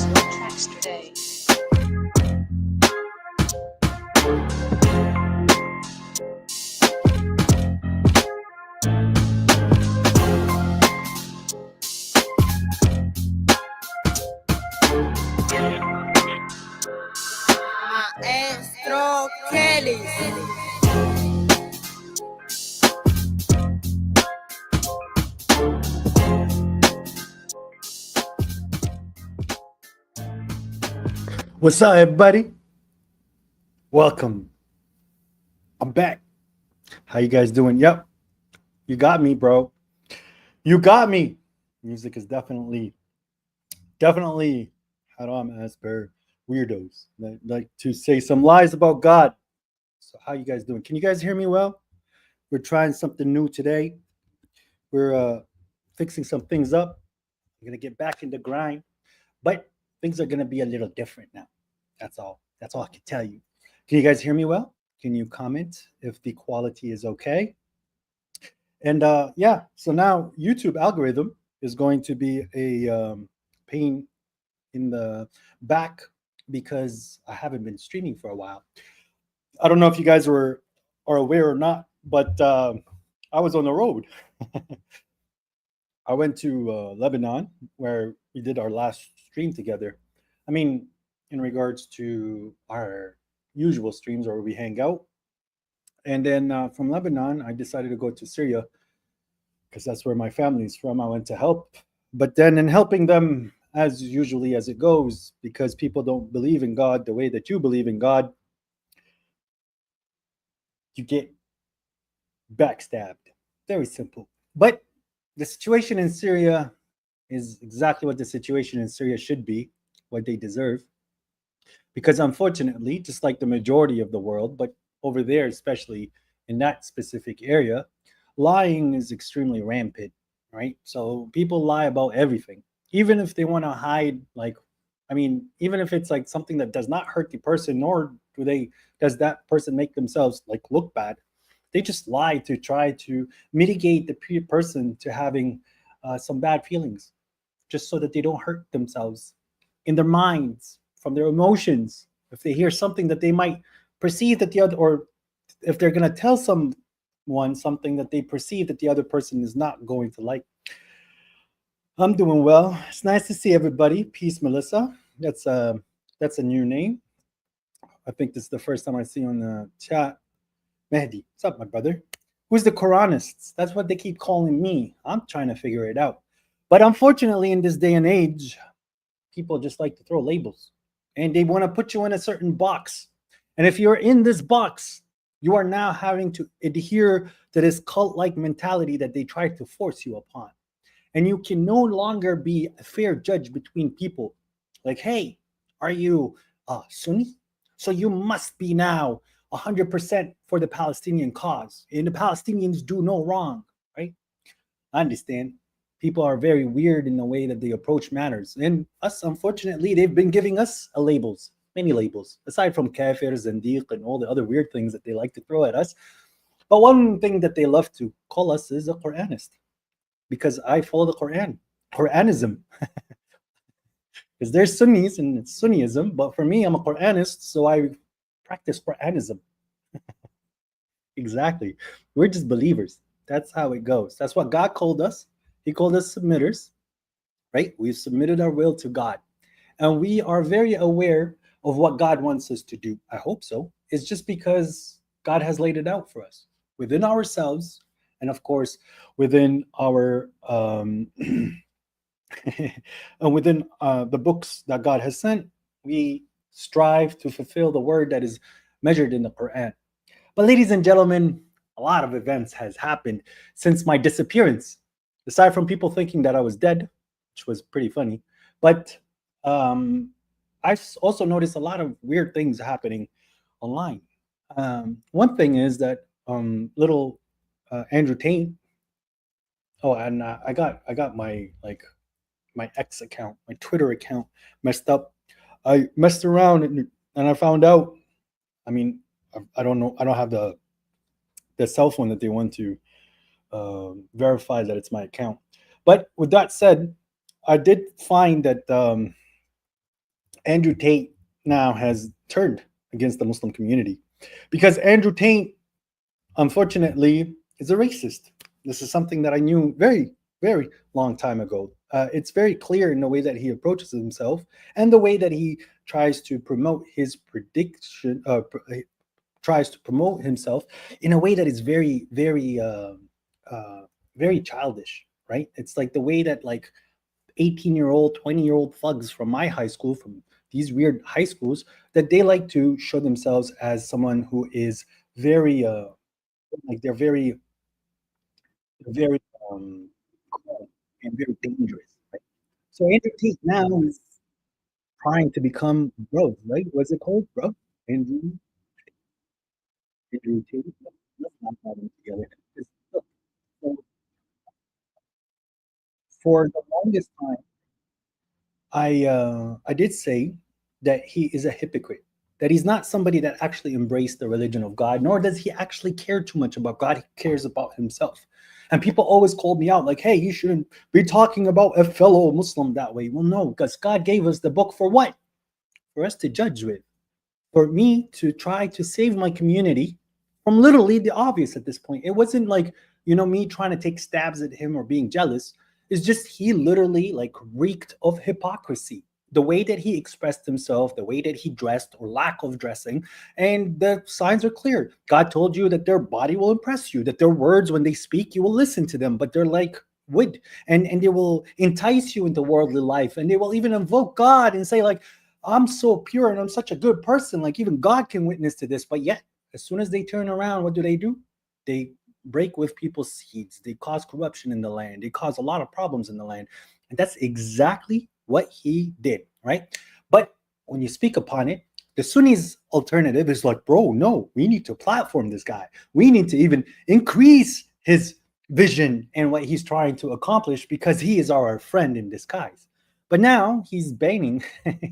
tracks today. Maestro Kelly. What's up, everybody? Welcome. I'm back. How you guys doing? Yep, you got me, bro. You got me. Music is definitely how I'm as per weirdos that like to say some lies about God. So how you guys doing? Can you guys hear me well? We're trying something new today. We're fixing some things up. We're gonna get back in the grind, but things are gonna be a little different now. That's all. That's all I can tell you. Can you guys hear me well? Can you comment if the quality is okay? And yeah, so now YouTube algorithm is going to be a pain in the back because I haven't been streaming for a while. I don't know if you guys are aware or not, but I was on the road. I went to Lebanon where we did our last stream together. I mean, in regards to our usual streams where we hang out. And then from Lebanon, I decided to go to Syria because that's where my family's from. I went to help. But then in helping them, as usually as it goes, because people don't believe in God the way that you believe in God, you get backstabbed. Very simple. But the situation in Syria is exactly what the situation in Syria should be, what they deserve. Because unfortunately, just like the majority of the world, but over there, especially in that specific area, lying is extremely rampant, right? So people lie about everything, even if they want to hide, like, I mean, even if it's like something that does not hurt the person, nor does that person make themselves like look bad. They just lie to try to mitigate the person to having some bad feelings, just so that they don't hurt themselves in their minds, from their emotions. If they hear something that they might perceive that the other, or if they're going to tell someone something that they perceive that the other person is not going to like. I'm doing well. It's nice to see everybody. Peace, Melissa. That's a new name. I think this is the first time I see you on the chat. Mehdi, what's up, my brother? Who's the Quranists? That's what they keep calling me. I'm trying to figure it out. But unfortunately, in this day and age, people just like to throw labels and they want to put you in a certain box. And if you're in this box, you are now having to adhere to this cult like mentality that they try to force you upon. And you can no longer be a fair judge between people. Like, hey, are you Sunni? So you must be now 100% for the Palestinian cause. And the Palestinians do no wrong, right? I understand. People are very weird in the way that they approach matters. And us, unfortunately, they've been giving us labels, many labels, aside from kafir, zindiq, and all the other weird things that they like to throw at us. But one thing that they love to call us is a Quranist, because I follow the Quran, Quranism. Because there's Sunnis and it's Sunnism, but for me, I'm a Quranist, so I practice Quranism. Exactly. We're just believers. That's how it goes. That's what God called us. He called us submitters, right? We've submitted our will to God. And we are very aware of what God wants us to do. I hope so. It's just because God has laid it out for us within ourselves. And of course, within our and within the books that God has sent, we strive to fulfill the word that is measured in the Quran. But ladies and gentlemen, a lot of events has happened since my disappearance. Aside from people thinking that I was dead, which was pretty funny, but I've also noticed a lot of weird things happening online. One thing is that little Andrew Tate. Oh, and I got my my X account, my Twitter account messed up. I messed around and I found out. I mean, I don't know. I don't have the cell phone that they want to verify that it's my account. But with that said, I did find that Andrew Tate now has turned against the Muslim community because Andrew Tate, unfortunately, is a racist. This is something that I knew very, very long time ago. It's very clear in the way that he approaches himself and the way that he tries to promote his prediction, tries to promote himself in a way that is very, very, uh, very childish. Right? It's like the way that like 18-year-old, 20-year-old thugs from my high school, from these weird high schools, that they like to show themselves as someone who is very like they're very cool and very dangerous. Right? So Andrew Tate now is trying to become bro, right? What's it called, bro? Andrew Andrew Tate. Let's not have them together. Look, so for the longest time, I did say that he is a hypocrite. That he's not somebody that actually embraced the religion of God, nor does he actually care too much about God. He cares about himself. And people always called me out, like, hey, you shouldn't be talking about a fellow Muslim that way. Well, no, because God gave us the book for what? For us to judge with, for me to try to save my community from literally the obvious at this point. It wasn't like, me trying to take stabs at him or being jealous. It's just he literally like reeked of hypocrisy. The way that he expressed himself, the way that he dressed or lack of dressing, and the signs are clear. God told you that their body will impress you, that their words, when they speak, you will listen to them, but they're like wood, and they will entice you into worldly life, and they will even invoke God and say like, I'm so pure and I'm such a good person. Like even God can witness to this. But yet, as soon as they turn around, what do? They break with people's seeds. They cause corruption in the land. They cause a lot of problems in the land. And that's exactly what he did, right? But when you speak upon it, the Sunnis' alternative is like, bro, no, we need to platform this guy. We need to even increase his vision and what he's trying to accomplish because he is our friend in disguise. But now he's banning,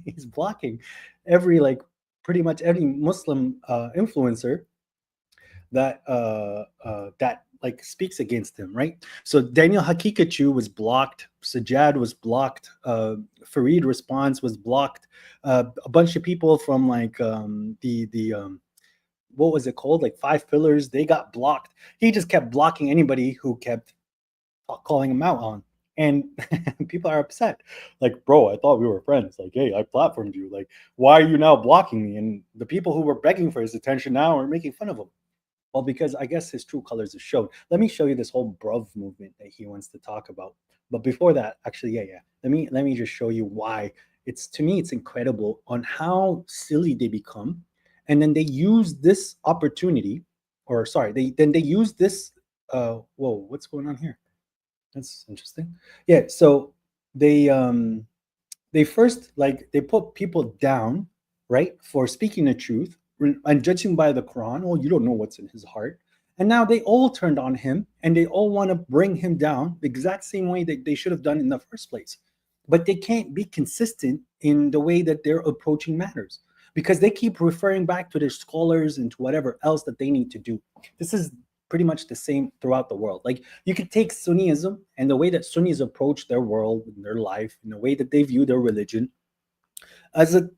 he's blocking every like pretty much every Muslim influencer that like speaks against him, right? So Daniel Hakikachu was blocked, Sajjad was blocked, Farid Response was blocked, a bunch of people from like the what was it called, like Five Pillars, they got blocked. He just kept blocking anybody who kept calling him out on. And people are upset. Like, bro, I thought we were friends. Like, hey, I platformed you. Like, why are you now blocking me? And the people who were begging for his attention now are making fun of him. Well, because I guess his true colors are shown. Let me show you this whole bruv movement that he wants to talk about. But before that, actually, yeah. Let me just show you why. It's, to me, it's incredible on how silly they become. And then they use this opportunity, or sorry, they use this whoa, what's going on here? That's interesting. Yeah, so they they first like they put people down, right, for speaking the truth and judging by the Quran. Oh, you don't know what's in his heart. And now they all turned on him and they all want to bring him down the exact same way that they should have done in the first place. But they can't be consistent in the way that they're approaching matters because they keep referring back to their scholars and to whatever else that they need to do. This is pretty much the same throughout the world. Like you could take Sunnism and the way that Sunnis approach their world and their life and the way that they view their religion as a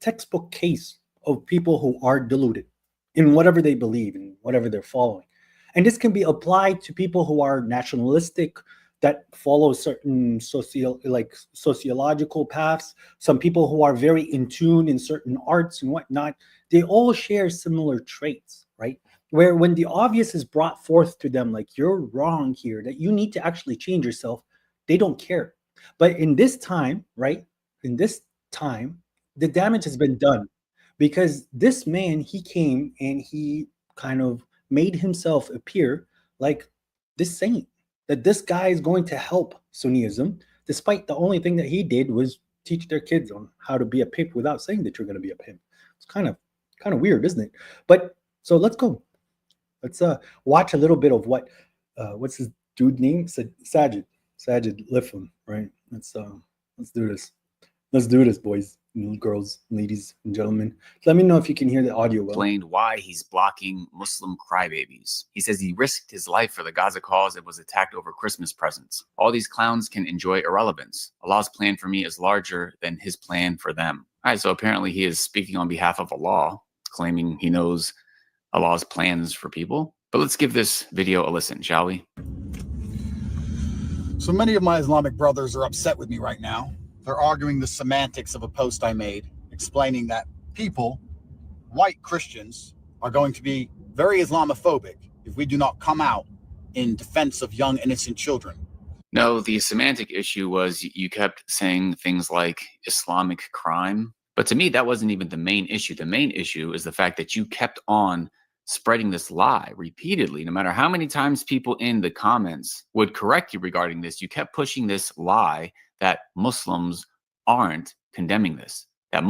textbook case of people who are deluded in whatever they believe in whatever they're following. And this can be applied to people who are nationalistic, that follow certain sociological paths, some people who are very in tune in certain arts and whatnot. They all share similar traits, right? Where when the obvious is brought forth to them, like you're wrong here, that you need to actually change yourself, they don't care. But in this time, right, in this time, the damage has been done because this man, he came and he kind of made himself appear like this saint, that this guy is going to help Sunnism, despite the only thing that he did was teach their kids on how to be a pimp without saying that you're going to be a pimp. It's kind of weird, isn't it? But so let's go. Let's watch a little bit of what's his dude name? Sajid Lifham, right? Let's do this. Let's do this, boys. girls, ladies, and gentlemen. Let me know if you can hear the audio well. Explained why he's blocking Muslim crybabies. He says he risked his life for the Gaza cause and was attacked over Christmas presents. All these clowns can enjoy irrelevance. Allah's plan for me is larger than his plan for them. All right, so apparently he is speaking on behalf of Allah, claiming he knows Allah's plans for people. But let's give this video a listen, shall we? So many of my Islamic brothers are upset with me right now. They're arguing the semantics of a post I made explaining that people, white Christians, are going to be very Islamophobic if we do not come out in defense of young, innocent children. No, the semantic issue was you kept saying things like Islamic crime. But to me, that wasn't even the main issue. The main issue is the fact that you kept on spreading this lie repeatedly. No matter how many times people in the comments would correct you regarding this, you kept pushing this lie that Muslims aren't condemning this. That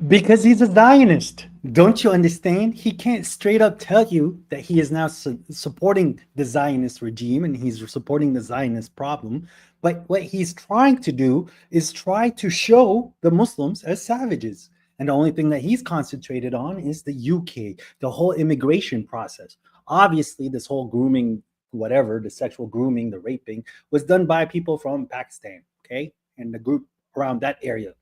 Because he's a Zionist. Don't you understand? He can't straight up tell you that he is now supporting the Zionist regime and he's supporting the Zionist problem. But what he's trying to do is try to show the Muslims as savages. And the only thing that he's concentrated on is the UK, the whole immigration process. Obviously, this whole grooming, whatever, the sexual grooming, the raping, was done by people from Pakistan, okay? And the group around that area.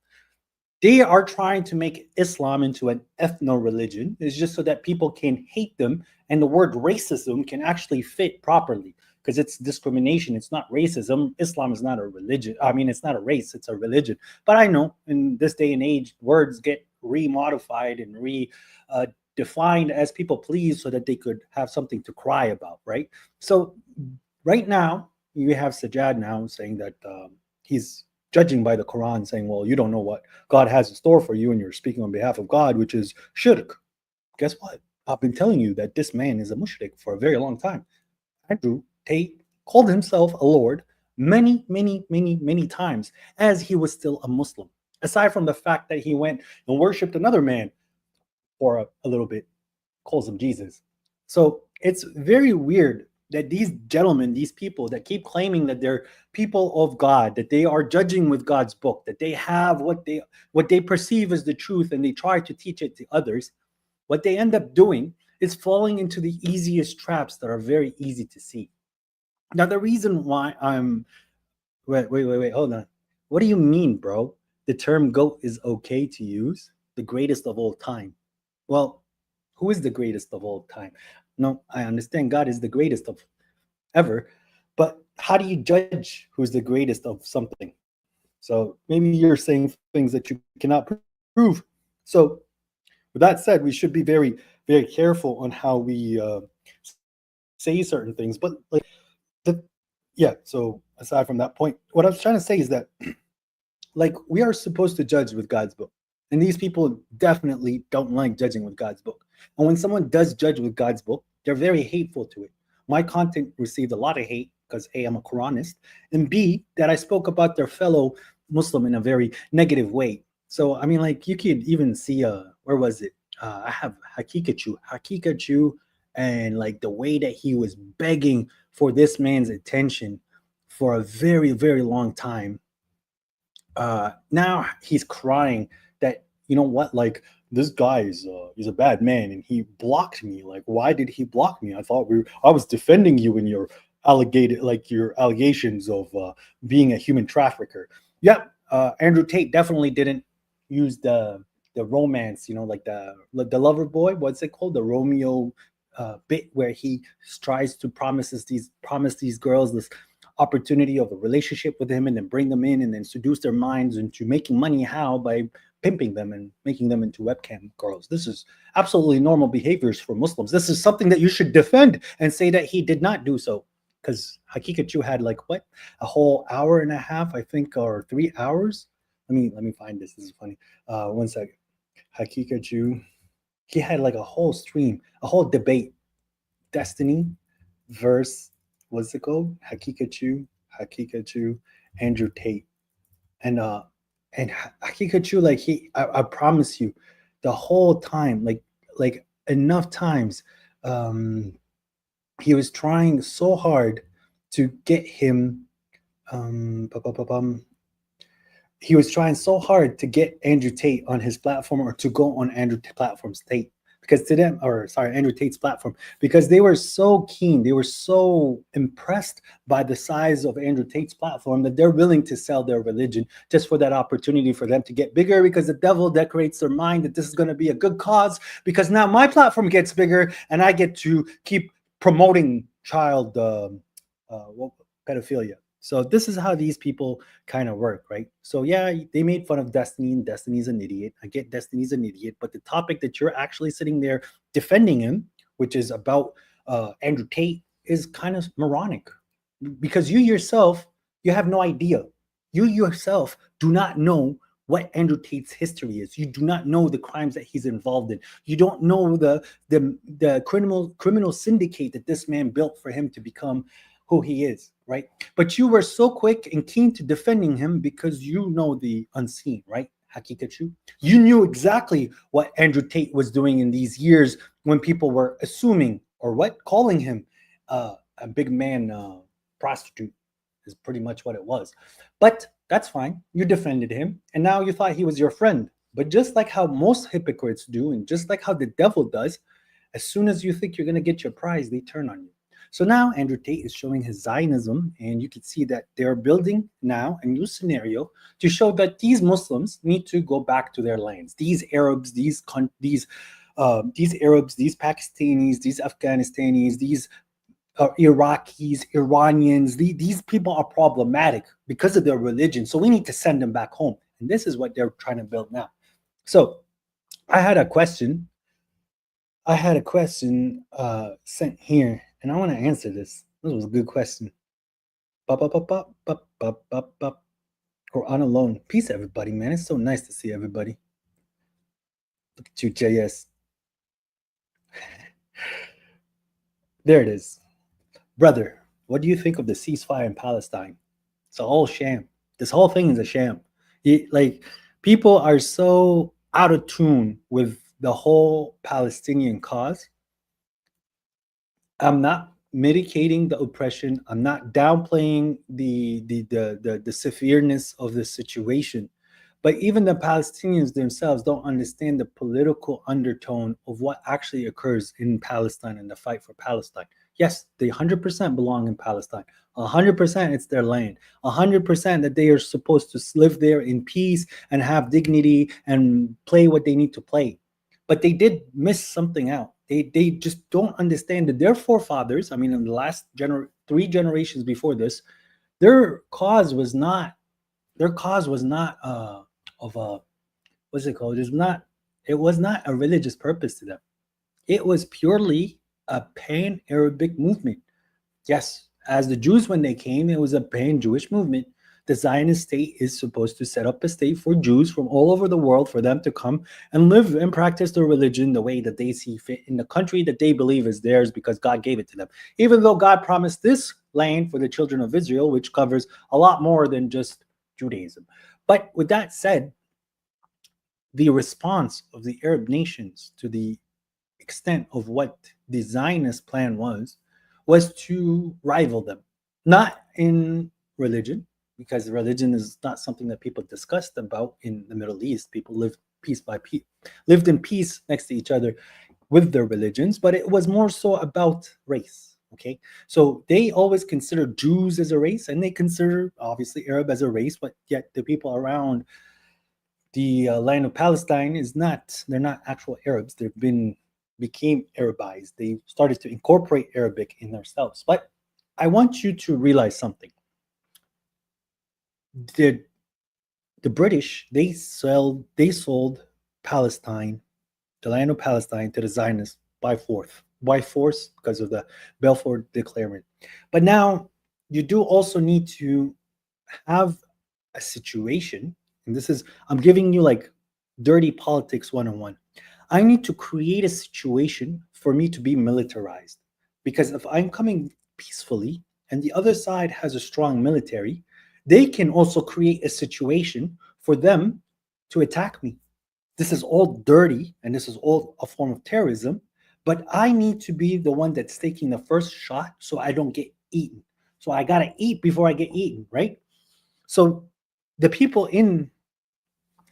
They are trying to make Islam into an ethno-religion. It's just so that people can hate them and the word racism can actually fit properly because it's discrimination. It's not racism. Islam is not a religion. I mean, it's not a race. It's a religion. But I know in this day and age, words get remodified and defined as people please so that they could have something to cry about, right? So right now, you have Sajjad now saying that he's judging by the Quran, saying, well, you don't know what God has in store for you and you're speaking on behalf of God, which is shirk. Guess what? I've been telling you that this man is a mushrik for a very long time. Andrew Tate called himself a Lord many, many, many, many times as he was still a Muslim. Aside from the fact that he went and worshipped another man for a little bit, calls him Jesus. So it's very weird that these gentlemen, these people that keep claiming that they're people of God, that they are judging with God's book, that they have what they perceive as the truth and they try to teach it to others, what they end up doing is falling into the easiest traps that are very easy to see. Now, the reason why I'm wait, hold on. What do you mean, bro? The term GOAT is okay to use? The greatest of all time. Well, who is the greatest of all time? No, I understand God is the greatest of ever, but how do you judge who's the greatest of something? So maybe you're saying things that you cannot prove. So with that said, we should be very, very careful on how we say certain things. But so aside from that point, what I was trying to say is that like we are supposed to judge with God's book. And these people definitely don't like judging with God's book. And when someone does judge with God's book, they're very hateful to it. My content received a lot of hate because A, I'm a Quranist, and B, that I spoke about their fellow Muslim in a very negative way. So, I mean, like you could even see, where was it? I have Hakikachu, and like the way that he was begging for this man's attention for a very, very long time. Now he's crying that, you know what, like this guy is he's a bad man and he blocked me. Like, why did he block me? I was defending you in your your allegations of being a human trafficker. Yep, Andrew Tate definitely didn't use the romance, like the lover boy, what's it called, the Romeo bit where he tries to promise these girls this opportunity of a relationship with him and then bring them in and then seduce their minds into making money. How? By pimping them and making them into webcam girls. This is absolutely normal behaviors for Muslims. This is something that you should defend and say that he did not do so, because Hakikachu had like what, a whole hour and a half, I think, or 3 hours. Let me find this. This is funny. One second. Hakikachu, he had like a whole stream, a whole debate. Destiny verse, what's it called? Hakikachu, Andrew Tate. And Hakikachu, like I promise you, the whole time, like enough times, he was trying so hard to get him he was trying so hard to get Andrew Tate on his platform or to go on platform's Tate because to them, or sorry, Andrew Tate's platform, because they were so keen, they were so impressed by the size of Andrew Tate's platform that they're willing to sell their religion just for that opportunity for them to get bigger, because the devil decorates their mind that this is going to be a good cause because now my platform gets bigger and I get to keep promoting child pedophilia. So this is how these people kind of work, right? So yeah, they made fun of Destiny, and Destiny's an idiot. I get Destiny's an idiot, but the topic that you're actually sitting there defending him, which is about Andrew Tate, is kind of moronic because you yourself, you have no idea. You yourself do not know what Andrew Tate's history is. You do not know the crimes that he's involved in. You don't know the criminal syndicate that this man built for him to become who he is, right? But you were so quick and keen to defending him because you know the unseen, right? Hakikachu. You knew exactly what Andrew Tate was doing in these years when people were assuming or what calling him a big man prostitute is pretty much what it was. But that's fine. You defended him, and now you thought he was your friend. But just like how most hypocrites do, and just like how the devil does, as soon as you think you're going to get your prize, they turn on you. So now Andrew Tate is showing his Zionism, and you can see that they're building now a new scenario to show that these Muslims need to go back to their lands. These Arabs, these Arabs, these Pakistanis, these Afghanistanis, these Iraqis, Iranians, these people are problematic because of their religion. So we need to send them back home. And this is what they're trying to build now. So I had a question. Sent here, and I want to answer this. This was a good question. Quran alone. Peace, everybody, man. It's so nice to see everybody. Look at you, JS. There it is. Brother, what do you think of the ceasefire in Palestine? It's a whole sham. This whole thing is a sham. People are so out of tune with the whole Palestinian cause. I'm not mitigating the oppression. I'm not downplaying the severeness of the situation. But even the Palestinians themselves don't understand the political undertone of what actually occurs in Palestine and the fight for Palestine. Yes, they 100% belong in Palestine. 100% it's their land. 100% that they are supposed to live there in peace and have dignity and play what they need to play. But they did miss something out. They just don't understand that their forefathers, I mean, in the last 3 generations before this, their cause was not of a what's it called? It was not a religious purpose to them. It was purely a pan-Arabic movement. Yes, as the Jews when they came, it was a pan-Jewish movement. The Zionist state is supposed to set up a state for Jews from all over the world for them to come and live and practice their religion the way that they see fit in the country that they believe is theirs because God gave it to them. Even though God promised this land for the children of Israel, which covers a lot more than just Judaism. But with that said, the response of the Arab nations to the extent of what the Zionist plan was to rival them, not in religion, because religion is not something that people discussed about in the Middle East. People lived lived in peace next to each other with their religions, but it was more so about race. Okay, so they always consider Jews as a race, and they consider obviously Arab as a race, but yet the people around the land of Palestine they're not actual Arabs. Became Arabized. They started to incorporate Arabic in themselves. But I want you to realize something. The British, they sold Palestine, the land of Palestine, to the Zionists by force because of the Balfour Declaration. But now you do also need to have a situation, and I'm giving you like dirty politics 101. I need to create a situation for me to be militarized. Because if I'm coming peacefully and the other side has a strong military, they can also create a situation for them to attack me. This is all dirty and this is all a form of terrorism, but I need to be the one that's taking the first shot so I don't get eaten. So I got to eat before I get eaten, right? So the people in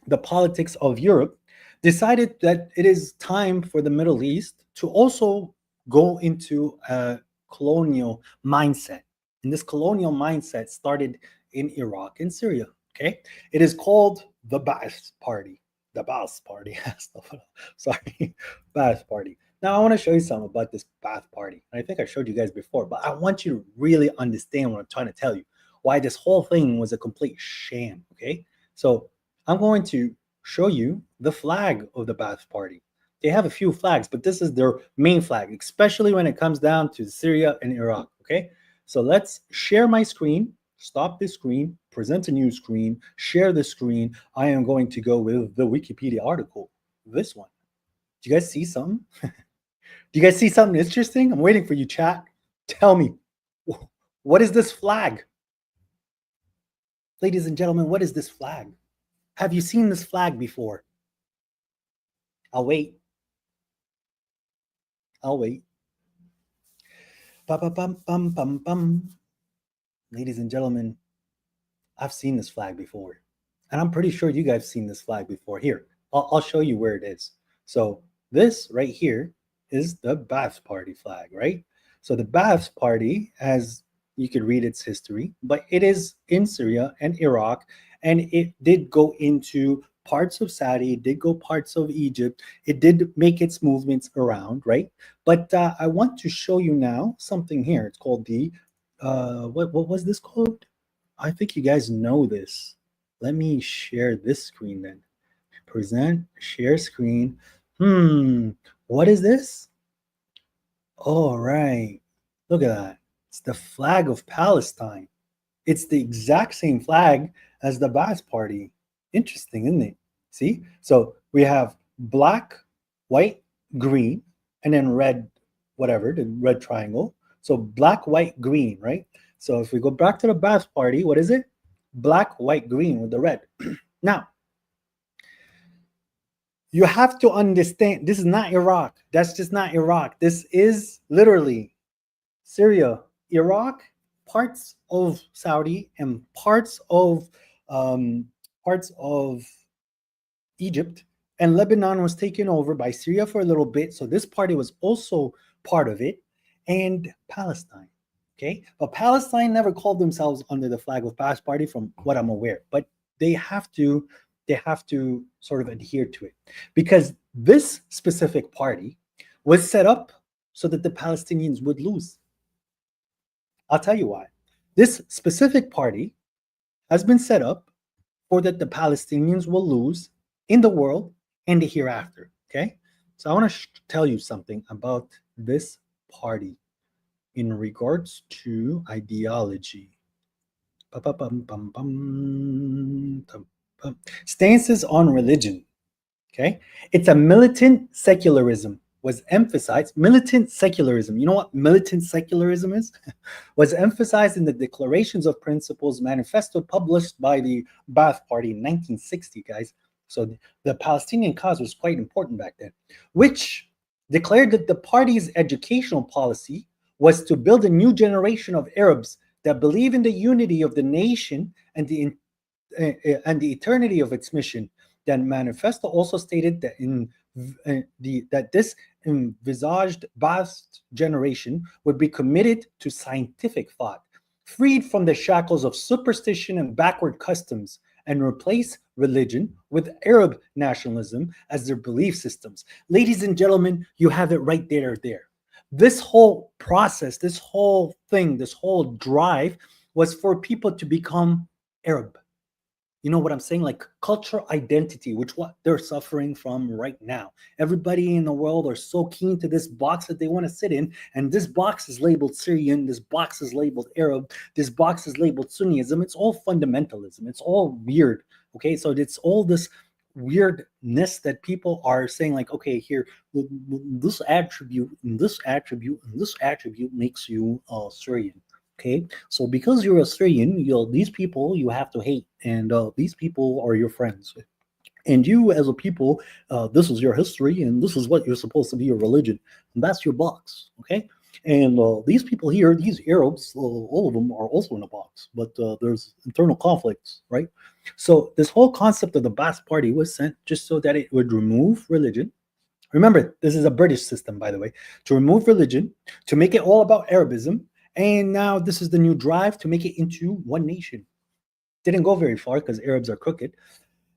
the politics of Europe decided that it is time for the Middle East to also go into a colonial mindset. And this colonial mindset started in Iraq and Syria. Okay. It is called the Ba'ath Party. The Ba'ath Party. Sorry. Ba'ath Party. Now, I want to show you something about this Ba'ath Party. I think I showed you guys before, but I want you to really understand what I'm trying to tell you. Why this whole thing was a complete sham. Okay. So I'm going to show you the flag of the Ba'ath Party. They have a few flags, but this is their main flag, especially when it comes down to Syria and Iraq. Okay. So let's share my screen. Stop this screen, present a new screen, share the screen. I am going to go with the Wikipedia article, this one. Do you guys see something? Do you guys see something interesting? I'm waiting for you, chat. Tell me, what is this flag? Ladies and gentlemen, what is this flag? Have you seen this flag before? I'll wait. I'll wait. Bum. Ladies and gentlemen, I've seen this flag before. And I'm pretty sure you guys have seen this flag before. Here, I'll show you where it is. So this right here is the Ba'ath Party flag, right? So the Ba'ath Party, as you could read its history, but it is in Syria and Iraq, and it did go into parts of Saudi, it did go parts of Egypt, it did make its movements around, right? But I want to show you now something here. It's called the what was this called? I think you guys know this. Let me share this screen then. Present, share screen. What is this? All right. Look at that. It's the flag of Palestine. It's the exact same flag as the Ba'ath Party. Interesting, isn't it? See? So we have black, white, green, and then red, whatever, the red triangle. So black, white, green, right? So if we go back to the Ba'ath Party, what is it? Black, white, green with the red. Now, you have to understand, this is not Iraq. That's just not Iraq. This is literally Syria, Iraq, parts of Saudi, and parts of Egypt, and Lebanon was taken over by Syria for a little bit. So this party was also part of it, and Palestine. Okay, but Palestine never called themselves under the flag of Ba'ath Party, from what I'm aware. But they have to sort of adhere to it, because this specific party was set up so that the Palestinians would lose. I'll tell you why. This specific party has been set up for that the Palestinians will lose in the world and the hereafter. Okay, so I want to tell you something about this party in regards to ideology. Stances on religion. Okay, it's a militant secularism was emphasized. Militant secularism. You know what militant secularism is? Was emphasized in the Declarations of Principles manifesto published by the Ba'ath Party in 1960, guys. So the Palestinian cause was quite important back then, which declared that the party's educational policy was to build a new generation of Arabs that believe in the unity of the nation and the eternity of its mission. That manifesto also stated that that this envisaged Ba'ath generation would be committed to scientific thought, freed from the shackles of superstition and backward customs, and replace religion with Arab nationalism as their belief systems. Ladies and gentlemen, you have it right there. This whole process, this whole thing, this whole drive was for people to become Arab. You know what I'm saying? Like cultural identity, which what they're suffering from right now. Everybody in the world are so keen to this box that they want to sit in. And this box is labeled Syrian. This box is labeled Arab. This box is labeled Sunnism. It's all fundamentalism. It's all weird. Okay, so it's all this weirdness that people are saying, like, okay, here, this attribute and this attribute and this attribute makes you Syrian. Okay, so because you're a Syrian, these people you have to hate, and these people are your friends. And you, as a people, this is your history, and this is what you're supposed to be your religion, and that's your box. Okay, And these people here, these Arabs, all of them are also in a box, but there's internal conflicts, right? So this whole concept of the Ba'ath Party was sent just so that it would remove religion. Remember, this is a British system, by the way, to remove religion, to make it all about Arabism, and now this is the new drive to make it into one nation. Didn't go very far because Arabs are crooked,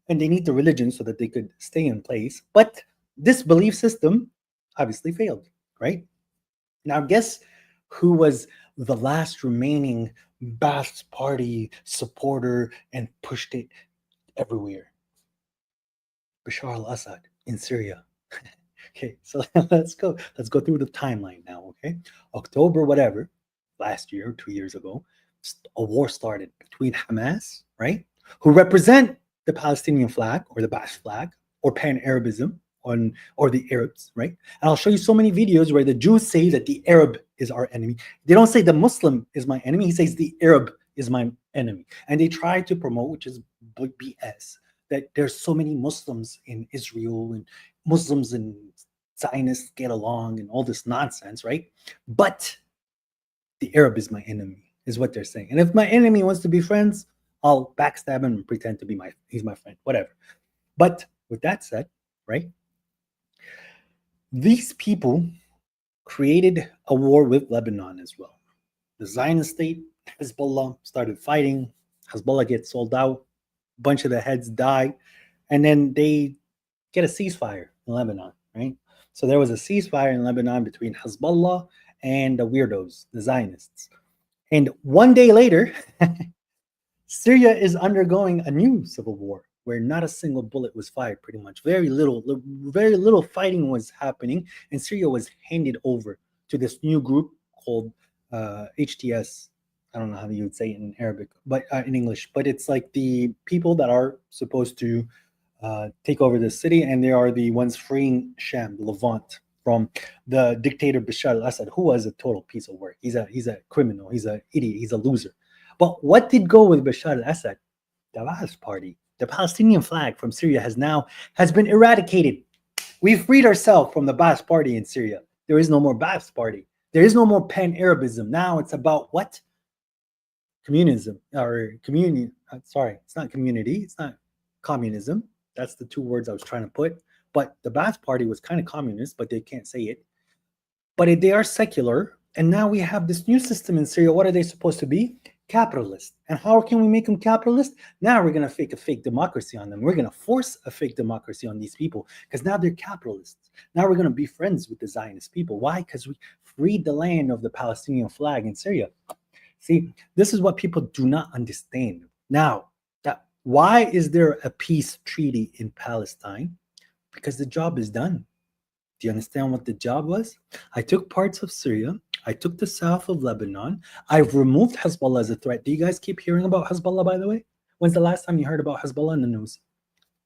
and they need the religion so that they could stay in place. But this belief system obviously failed, right? Now, guess who was the last remaining Ba'ath Party supporter and pushed it everywhere? Bashar al-Assad in Syria. Okay, so let's go. Let's go through the timeline now. Okay, October, whatever, last year, 2 years ago, a war started between Hamas, right, who represent the Palestinian flag or the Ba'ath flag or Pan-Arabism or the Arabs, right? And I'll show you so many videos where the Jews say that the Arab is our enemy. They don't say the Muslim is my enemy. He says the Arab is my enemy, and they try to promote, which is BS, that there's so many Muslims in Israel and Muslims and Zionists get along and all this nonsense, right? But the Arab is my enemy, is what they're saying. And if my enemy wants to be friends, I'll backstab him and pretend to be he's my friend, whatever. But with that said, right? These people created a war with Lebanon as well. The Zionist state, Hezbollah, started fighting. Hezbollah gets sold out. A bunch of the heads die. And then they get a ceasefire in Lebanon, right? So there was a ceasefire in Lebanon between Hezbollah and the weirdos, the Zionists. And one day later, Syria is undergoing a new civil war where not a single bullet was fired, pretty much. Very little fighting was happening, and Syria was handed over to this new group called HTS. I don't know how you would say it in Arabic, but in English. But it's like the people that are supposed to take over the city, and they are the ones freeing Sham, Levant, from the dictator Bashar al-Assad, who was a total piece of work. He's a criminal. He's an idiot. He's a loser. But what did go with Bashar al-Assad? The Ba'ath Party. The Palestinian flag from Syria has been eradicated. We freed ourselves from the Ba'ath Party in Syria. There is no more Ba'ath Party. There is no more Pan-Arabism. Now it's about what? Communism or community. Sorry, it's not community. It's not communism. That's the two words I was trying to put. But the Ba'ath Party was kind of communist, but they can't say it. But they are secular. And now we have this new system in Syria. What are they supposed to be? Capitalist. And how can we make them capitalist? Now we're going to fake a fake democracy on them. We're going to force a fake democracy on these people because now they're capitalists. Now we're going to be friends with the Zionist people. Why? Because we freed the land of the Palestinian flag in Syria. See, this is what people do not understand. Now, why is there a peace treaty in Palestine? Because the job is done. Do you understand what the job was? I took parts of Syria. I took the south of Lebanon. I've removed Hezbollah as a threat. Do you guys keep hearing about Hezbollah, by the way? When's the last time you heard about Hezbollah in the news?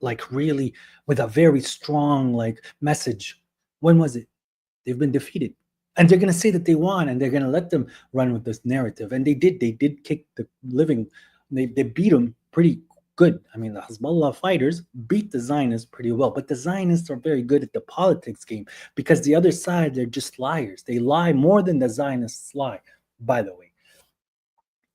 Like really with a very strong message. When was it? They've been defeated. And they're going to say that they won and they're going to let them run with this narrative. And they did. They did kick the living. They beat them pretty good. I mean, the Hezbollah fighters beat the Zionists pretty well, but the Zionists are very good at the politics game because the other side, they're just liars. They lie more than the Zionists lie, by the way.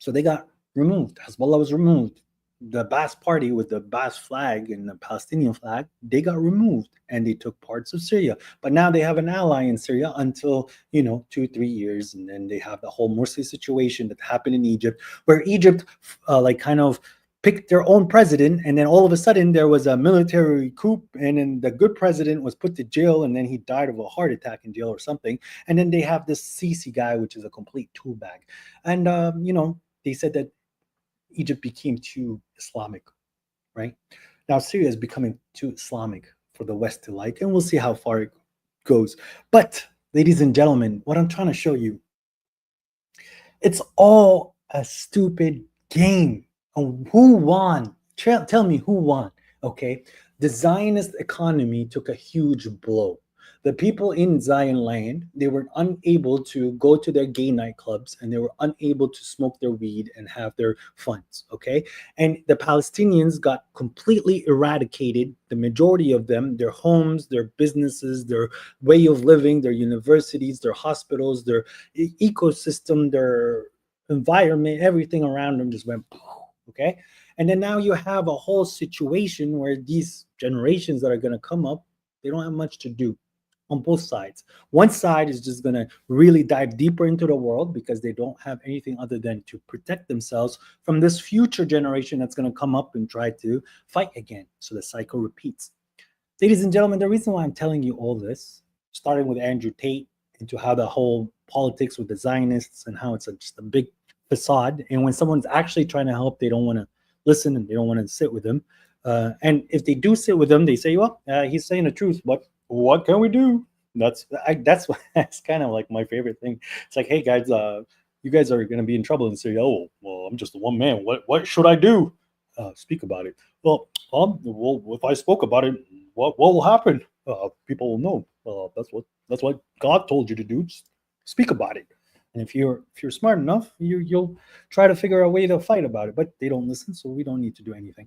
So they got removed. Hezbollah was removed. The Ba'ath Party with the Ba'ath flag and the Palestinian flag, they got removed and they took parts of Syria. But now they have an ally in Syria until, 2-3 years. And then they have the whole Morsi situation that happened in Egypt, where Egypt kind of picked their own president, and then all of a sudden there was a military coup, and then the good president was put to jail, and then he died of a heart attack in jail or something. And then they have this Sisi guy, which is a complete tool bag. And they said that Egypt became too Islamic, right? Now Syria is becoming too Islamic for the West to like, and we'll see how far it goes. But ladies and gentlemen, what I'm trying to show you, it's all a stupid game. Who won? Tell me who won. Okay, the Zionist economy took a huge blow. The people in Zion land, they were unable to go to their gay nightclubs, and they were unable to smoke their weed and have their funds. Okay. And the Palestinians got completely eradicated, the majority of them, their homes, their businesses, their way of living, their universities, their hospitals, their ecosystem, their environment, everything around them just went, okay. And then now you have a whole situation where these generations that are going to come up, they don't have much to do on both sides. One side is just going to really dive deeper into the world because they don't have anything other than to protect themselves from this future generation that's going to come up and try to fight again. So the cycle repeats. Ladies and gentlemen, the reason why I'm telling you all this, starting with Andrew Tate, into how the whole politics with the Zionists and how it's just a big facade. And when someone's actually trying to help, they don't want to listen and they don't want to sit with them. And if they do sit with them, they say, well, he's saying the truth, but what can we do? That's kind of like my favorite thing. It's like, hey guys, you guys are going to be in trouble and say, oh, well, I'm just one man. What should I do? Speak about it. Well, if I spoke about it, what will happen? People will know. That's what God told you to do. Just speak about it. And if you're smart enough, you'll try to figure a way to fight about it. But they don't listen, so we don't need to do anything.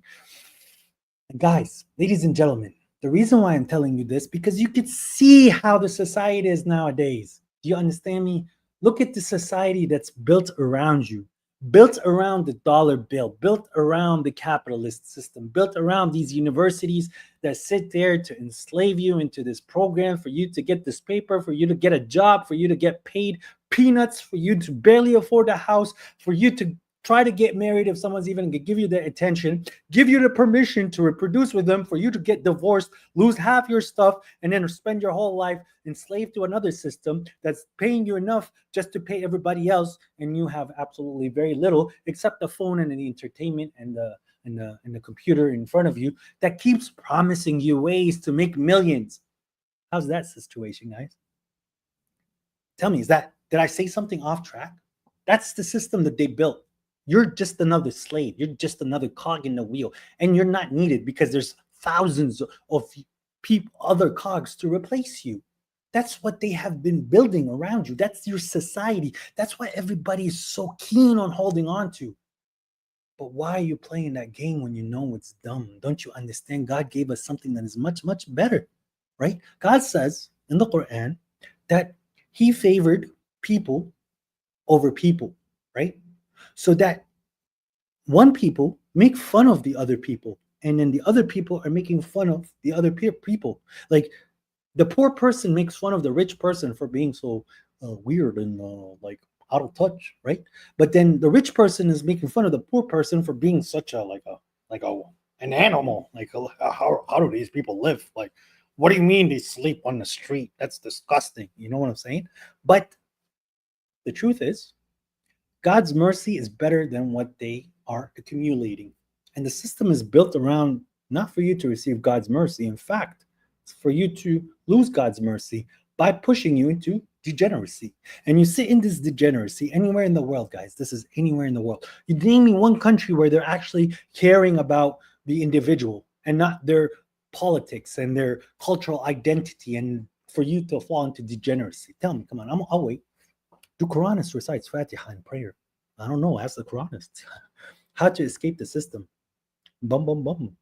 And guys, ladies and gentlemen, the reason why I'm telling you this, because you could see how the society is nowadays. Do you understand me? Look at the society that's built around you, built around the dollar bill, built around the capitalist system, built around these universities that sit there to enslave you into this program for you to get this paper, for you to get a job, for you to get paid peanuts, for you to barely afford a house, for you to try to get married if someone's even going to give you the attention, give you the permission to reproduce with them, for you to get divorced, lose half your stuff, and then spend your whole life enslaved to another system that's paying you enough just to pay everybody else, and you have absolutely very little except the phone and the entertainment and the computer in front of you that keeps promising you ways to make millions. How's that situation, guys? Tell me, did I say something off track? That's the system that they built. You're just another slave. You're just another cog in the wheel, and you're not needed because there's thousands of other cogs to replace you. That's what they have been building around you. That's your society. That's why everybody is so keen on holding on to. But why are you playing that game when you know it's dumb? Don't you understand? God gave us something that is much, much better, right? God says in the Quran that he favored people over people, right? So that one people make fun of the other people, and then the other people are making fun of the other people. Like the poor person makes fun of the rich person for being so weird and like out of touch, right? But then the rich person is making fun of the poor person for being such an animal. Like how do these people live? Like, what do you mean they sleep on the street? That's disgusting. You know what I'm saying? But the truth is, God's mercy is better than what they are accumulating. And the system is built around not for you to receive God's mercy. In fact, it's for you to lose God's mercy by pushing you into degeneracy. And you sit in this degeneracy anywhere in the world, guys. This is anywhere in the world. You name me one country where they're actually caring about the individual and not their politics and their cultural identity, and for you to fall into degeneracy. Tell me, come on, I'll wait. Do Quranist recites Fatiha in prayer? I don't know. Ask the Quranists. How to escape the system? Bum, bum, bum.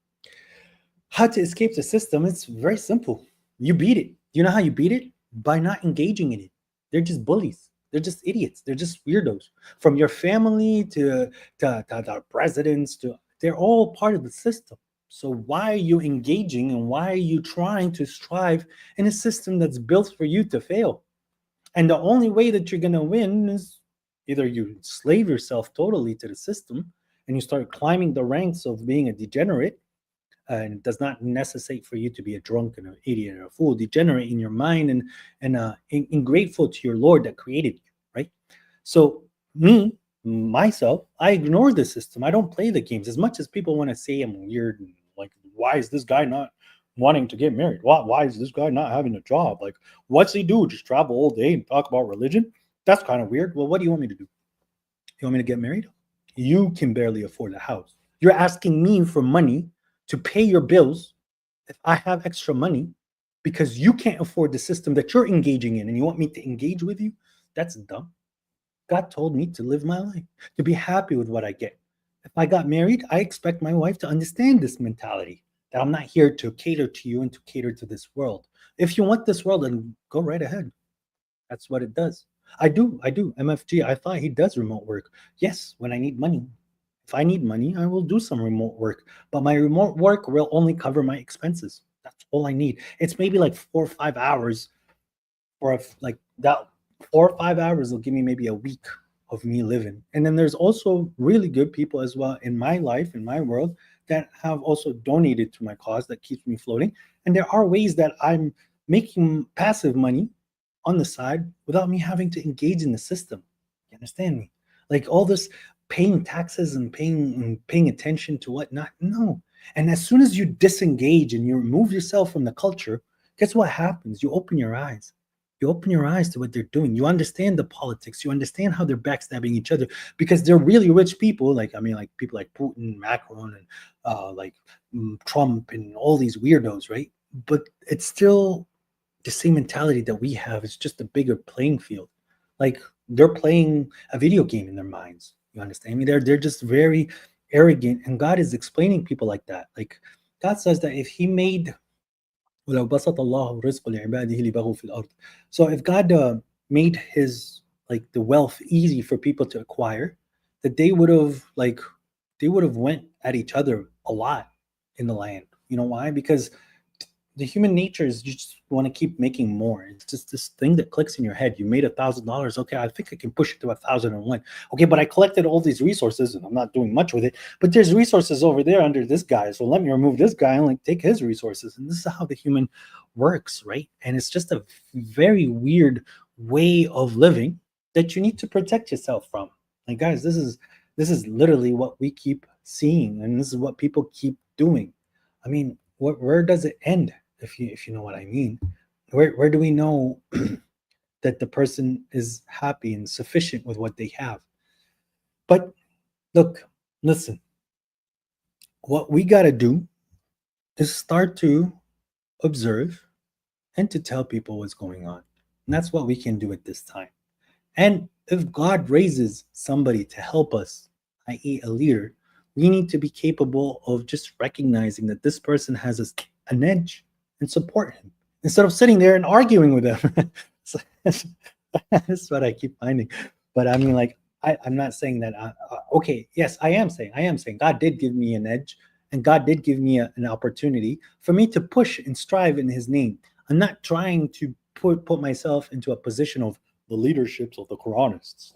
How to escape the system? It's very simple. You beat it. You know how you beat it? By not engaging in it. They're just bullies. They're just idiots. They're just weirdos. From your family to the presidents, they're all part of the system. So why are you engaging, and why are you trying to strive in a system that's built for you to fail? And the only way that you're going to win is either you slave yourself totally to the system and you start climbing the ranks of being a degenerate. And it does not necessitate for you to be a drunk and an idiot or a fool. Degenerate in your mind and ingrateful to your Lord that created you, right? So myself, I ignore the system. I don't play the games. As much as people want to say I'm weird, and like, why is this guy not wanting to get married? Why is this guy not having a job? Like, what's he do? Just travel all day and talk about religion? That's kind of weird. Well, what do you want me to do? You want me to get married? You can barely afford a house. You're asking me for money to pay your bills. If I have extra money, because you can't afford the system that you're engaging in and you want me to engage with you. That's dumb. God told me to live my life, to be happy with what I get. If I got married, I expect my wife to understand this mentality, that I'm not here to cater to you and to cater to this world. If you want this world, then go right ahead. That's what it does. I do. MFG, I thought he does remote work. Yes, when I need money. If I need money, I will do some remote work, but my remote work will only cover my expenses. That's all I need. It's maybe like 4 or 5 hours, or if like that 4 or 5 hours will give me maybe a week of me living. And then there's also really good people as well in my life, in my world, that have also donated to my cause that keeps me floating. And there are ways that I'm making passive money on the side without me having to engage in the system. You understand me? Like all this paying taxes and paying attention to whatnot. No. And as soon as you disengage and you remove yourself from the culture, guess what happens? You open your eyes. You open your eyes to what they're doing. You understand the politics. You understand how they're backstabbing each other because they're really rich people. Like, I mean, like people like Putin, Macron, and Trump, and all these weirdos, right? But it's still the same mentality that we have. It's just a bigger playing field. Like they're playing a video game in their minds. You understand me? They're just very arrogant, and God is explaining people like that. Like God says that if He made وَلَوْ بَسَطَ اللَّهُ الرِّزْقَ لِعِبَادِهِ لِبَغُوا فِي الْأَرْضِ. So if God made His like the wealth easy for people to acquire, that they would have went at each other a lot in the land. You know why? Because the human nature is you just want to keep making more. It's just this thing that clicks in your head. You made $1,000. Okay, I think I can push it to 1,001. Okay, but I collected all these resources and I'm not doing much with it. But there's resources over there under this guy. So let me remove this guy and like take his resources. And this is how the human works, right? And it's just a very weird way of living that you need to protect yourself from. Like guys, this is literally what we keep seeing, and this is what people keep doing. I mean, where does it end? If you know what I mean. Where do we know that the person is happy and sufficient with what they have? But look, listen, what we got to do is start to observe and to tell people what's going on. And that's what we can do at this time. And if God raises somebody to help us, i.e., a leader, we need to be capable of just recognizing that this person has an edge and support him instead of sitting there and arguing with him. So that's what I keep finding. But I mean, like, I'm not saying that. Okay, yes, I am saying God did give me an edge, and God did give me an opportunity for me to push and strive in His name. I'm not trying to put myself into a position of the leaderships of the Quranists.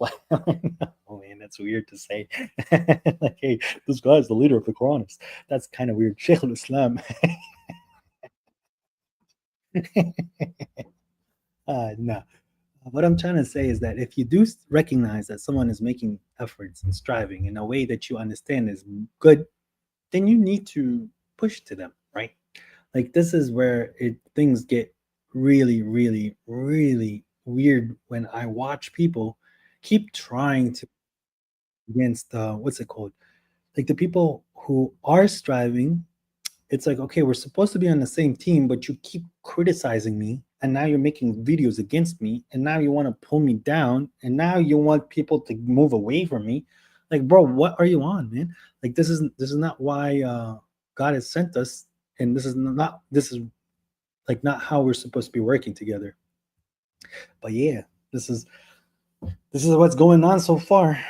Oh man, that's weird to say. Like, hey, this guy's the leader of the Quranists. That's kind of weird. Sheikh al-Islam. No. What I'm trying to say is that if you do recognize that someone is making efforts and striving in a way that you understand is good, then you need to push to them, right? Like this is where things get really, really, really weird when I watch people keep trying to against what's it called? Like the people who are striving, it's like, okay, we're supposed to be on the same team, but you keep criticizing me, and now you're making videos against me, and now you want to pull me down, and now you want people to move away from me. Like, bro, what are you on, man? Like, this is not why God has sent us, and this is like not how we're supposed to be working together. But yeah, this is what's going on so far.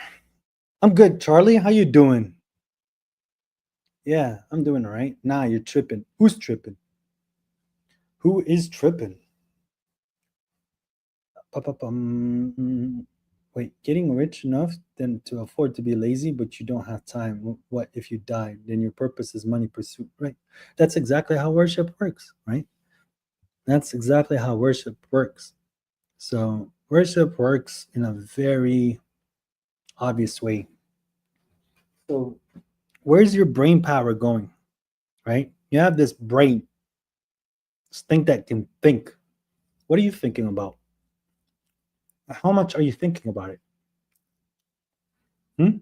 I'm good, Charlie. How you doing? Yeah, I'm doing all right. Nah, you're tripping. Who's tripping? Who is tripping? Wait, getting rich enough then to afford to be lazy, but you don't have time. What if you die? Then your purpose is money pursuit, right? That's exactly how worship works, right? That's exactly how worship works. So worship works in a very obvious way. So where's your brain power going, right? You have this brain, this thing that can think. What are you thinking about? How much are you thinking about it? Hmm?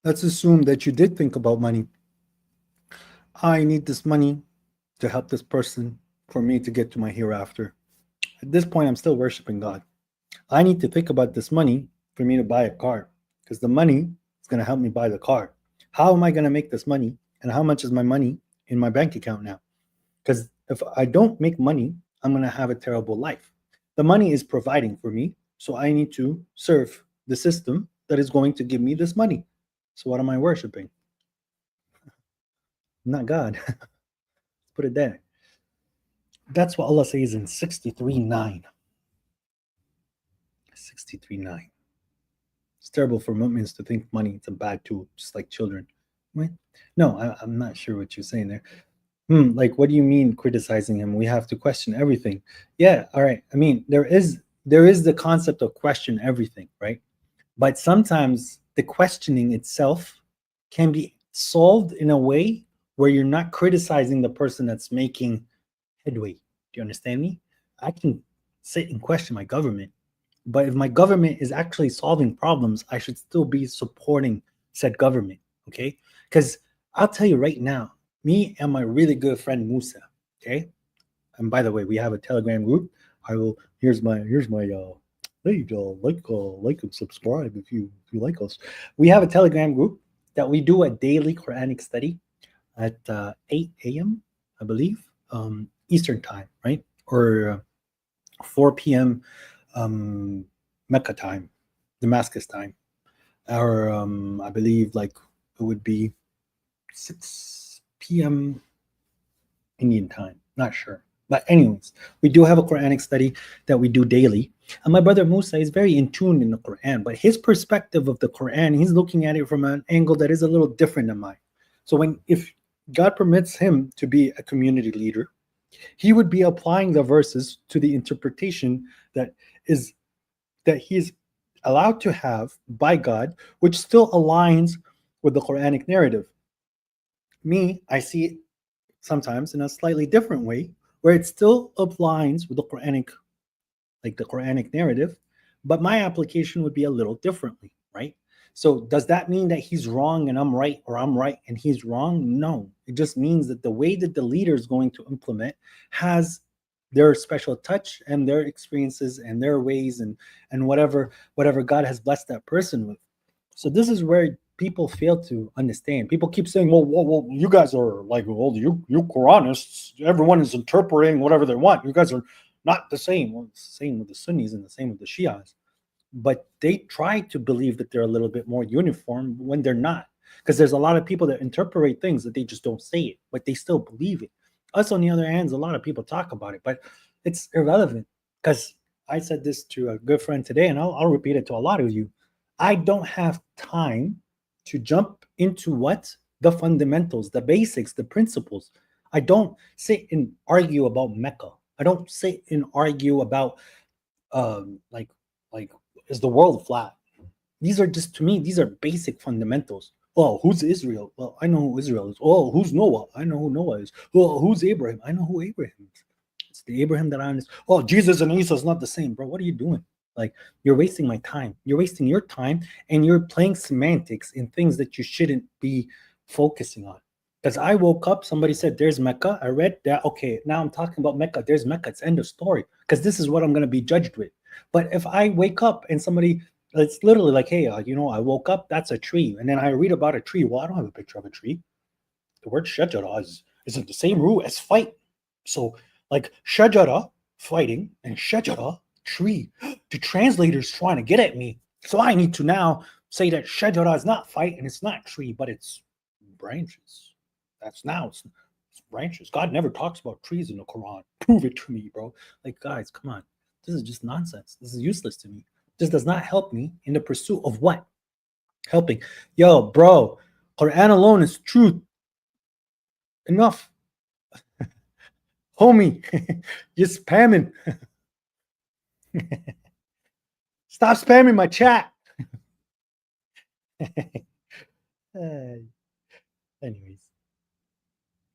Let's assume that you did think about money. I need this money to help this person for me to get to my hereafter. At this point, I'm still worshiping God. I need to think about this money for me to buy a car because the money is going to help me buy the car. How am I going to make this money? And how much is my money in my bank account now? Because if I don't make money, I'm going to have a terrible life. The money is providing for me. So I need to serve the system that is going to give me this money. So what am I worshiping? Not God. Put it there. That's what Allah says in 63:9. 63:9. It's terrible for Muslims to think money is a bad tool, just like children. What? No, I'm not sure what you're saying there. Like, what do you mean criticizing him? We have to question everything. Yeah, all right. I mean, there is the concept of question everything, right? But sometimes the questioning itself can be solved in a way where you're not criticizing the person that's making headway. Do you understand me? I can sit and question my government, but if my government is actually solving problems, I should still be supporting said government. Okay? Because I'll tell you right now, me and my really good friend Musa. Okay. And by the way, we have a Telegram group. I will. Here's my hey, like and subscribe if you like us. We have a Telegram group that we do a daily Quranic study at 8 a.m. I believe Eastern time, right? Or 4 p.m. Mecca time, Damascus time, or I believe like it would be 6 p.m. Indian time. Not sure. But anyways, we do have a Quranic study that we do daily. And my brother Musa is very in tune in the Quran, but his perspective of the Quran, he's looking at it from an angle that is a little different than mine. So if God permits him to be a community leader, he would be applying the verses to the interpretation that he is allowed to have by God, which still aligns with the Quranic narrative. Me, I see it sometimes in a slightly different way, where it still aligns with the Quranic narrative, but my application would be a little differently, right? So does that mean that he's wrong and I'm right, or I'm right and he's wrong? No. It just means that the way that the leader is going to implement has their special touch and their experiences and their ways and whatever God has blessed that person with. So this is where people fail to understand. People keep saying, well, you guys are like, well, you Quranists, everyone is interpreting whatever they want. You guys are not the same. Well, it's the same with the Sunnis and the same with the Shias. But they try to believe that they're a little bit more uniform when they're not. Because there's a lot of people that interpret things that they just don't say it, but they still believe it. Us, on the other hand, a lot of people talk about it, but it's irrelevant. Because I said this to a good friend today, and I'll repeat it to a lot of you. I don't have time to jump into the fundamentals, the basics, the principles. I don't sit and argue about Mecca. I don't sit and argue about like is the world flat? These are just, to me, these are basic fundamentals. Oh, who's Israel? Well, I know who Israel is. Oh, who's Noah? I know who Noah is. Oh, who's Abraham? I know who Abraham is. It's the Abraham that I understand. Oh, Jesus and Isa is not the same, bro. What are you doing? Like, you're wasting my time. You're wasting your time, and you're playing semantics in things that you shouldn't be focusing on. Because I woke up, somebody said, there's Mecca. I read that. Okay, now I'm talking about Mecca. There's Mecca. It's end of story. Because this is what I'm going to be judged with. But if I wake up and somebody, it's literally like, hey, I woke up, that's a tree. And then I read about a tree. Well, I don't have a picture of a tree. The word shajara is in the same root as fight. So, like, shajara, fighting, and shajara, tree. The translator's trying to get at me. So I need to now say that shajara is not fight and it's not tree, but it's branches. It's branches. God never talks about trees in the Quran. Prove it to me, bro. Like, guys, come on. This is just nonsense. This is useless to me. This does not help me in the pursuit of what? Helping. Yo, bro, Quran alone is truth. Enough. Homie, you're spamming. Stop spamming my chat. Anyways,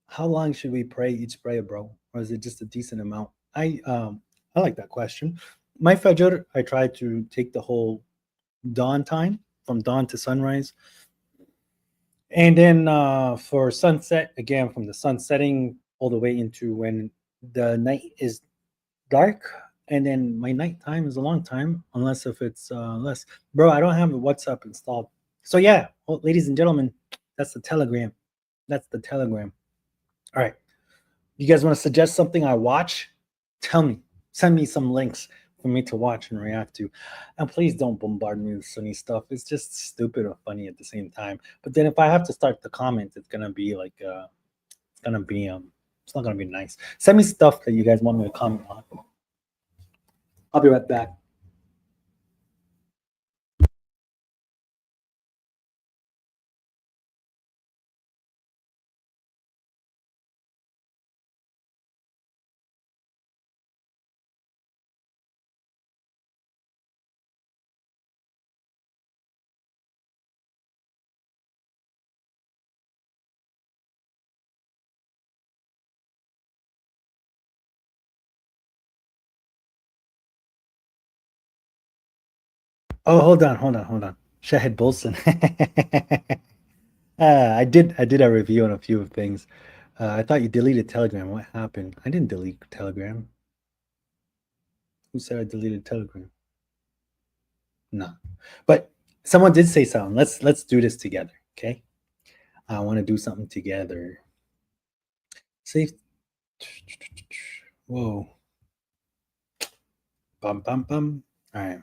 how long should we pray each prayer, bro? Or is it just a decent amount? I like that question. My Fajr, I try to take the whole dawn time from dawn to sunrise. And then for sunset, again, from the sun setting all the way into when the night is dark. And then my nighttime is a long time, unless if it's less. Bro, I don't have WhatsApp installed. So yeah, well, ladies and gentlemen, that's the Telegram. That's the Telegram. All right. You guys want to suggest something I watch? Tell me. Send me some links for me to watch and react to. And please don't bombard me with Sunny stuff. It's just stupid or funny at the same time. But then if I have to start the comments, it's gonna be like it's gonna be it's not gonna be nice. Send me stuff that you guys want me to comment on. I'll be right back. Oh, hold on. Shahid Bolson. I did a review on a few things. I thought you deleted Telegram. What happened? I didn't delete Telegram. Who said I deleted Telegram? No, but someone did say something. Let's do this together, okay? I want to do something together. Safe. Whoa. Bum bum bum. All right.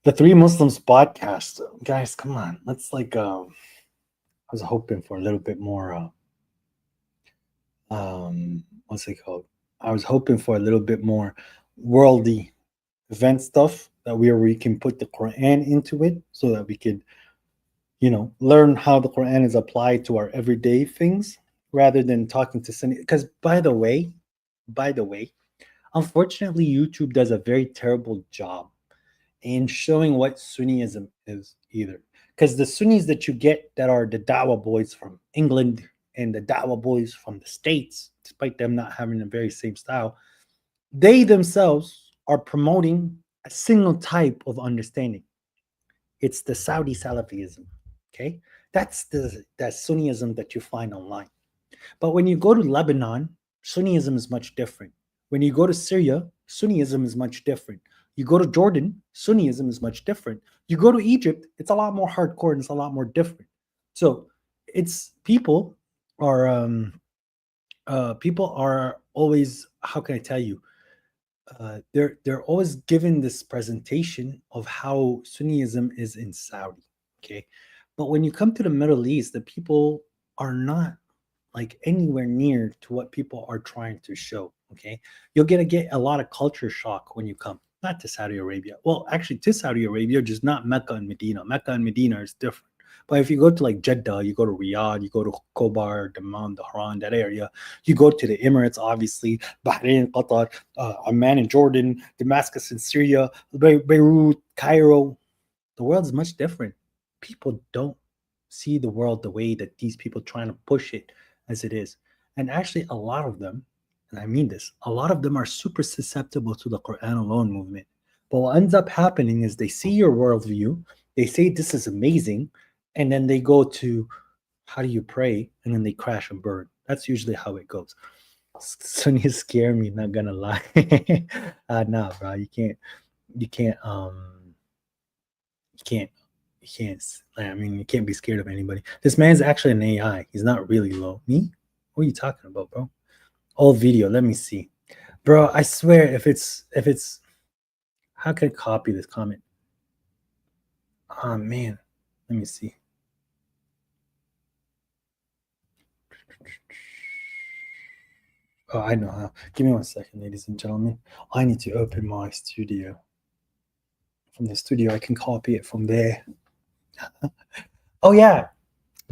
The Three Muslims podcast, guys. Come on, let's like. I was hoping for a little bit more. What's it called? I was hoping for a little bit more worldly event stuff that we can put the Quran into it, so that we could, learn how the Quran is applied to our everyday things, rather than talking to Sunni. Because by the way, unfortunately, YouTube does a very terrible job in showing what Sunniism is either. Because the Sunnis that you get that are the Dawa boys from England and the Dawa boys from the States, despite them not having the very same style, they themselves are promoting a single type of understanding. It's the Saudi Salafism. Okay. That Sunniism that you find online. But when you go to Lebanon, Sunniism is much different. When you go to Syria, Sunniism is much different. You go to Jordan, Sunniism is much different. You go to Egypt, it's a lot more hardcore and it's a lot more different. So it's people are always, how can I tell you, they're always given this presentation of how Sunniism is in Saudi. Okay, but when you come to the Middle East, the people are not like anywhere near to what people are trying to show. Okay, you're gonna get a lot of culture shock when you come, not to Saudi Arabia. Well, actually, to Saudi Arabia, just not Mecca and Medina. Mecca and Medina is different. But if you go to like Jeddah, you go to Riyadh, you go to Khobar, Dammam, Dhahran, that area, you go to the Emirates, obviously, Bahrain, Qatar, Amman and Jordan, Damascus and Syria, Beirut, Cairo. The world is much different. People don't see the world the way that these people trying to push it as it is. And actually, a lot of them, and I mean this, a lot of them are super susceptible to the Quran alone movement. But what ends up happening is they see your worldview, they say this is amazing, and then they go to how do you pray, and then they crash and burn. That's usually how it goes. Sunnis scare me, not gonna lie. Nah, bro, you can't, you can't, you can't. I mean, you can't be scared of anybody. This man's actually an AI. He's not really low. Me? What are you talking about, bro? Old video. Let me see, bro. I swear, if it's, how can I copy this comment? Oh man, let me see. Oh, I know how. Give me 1 second, ladies and gentlemen. I need to open my studio. From the studio, I can copy it from there. Oh yeah,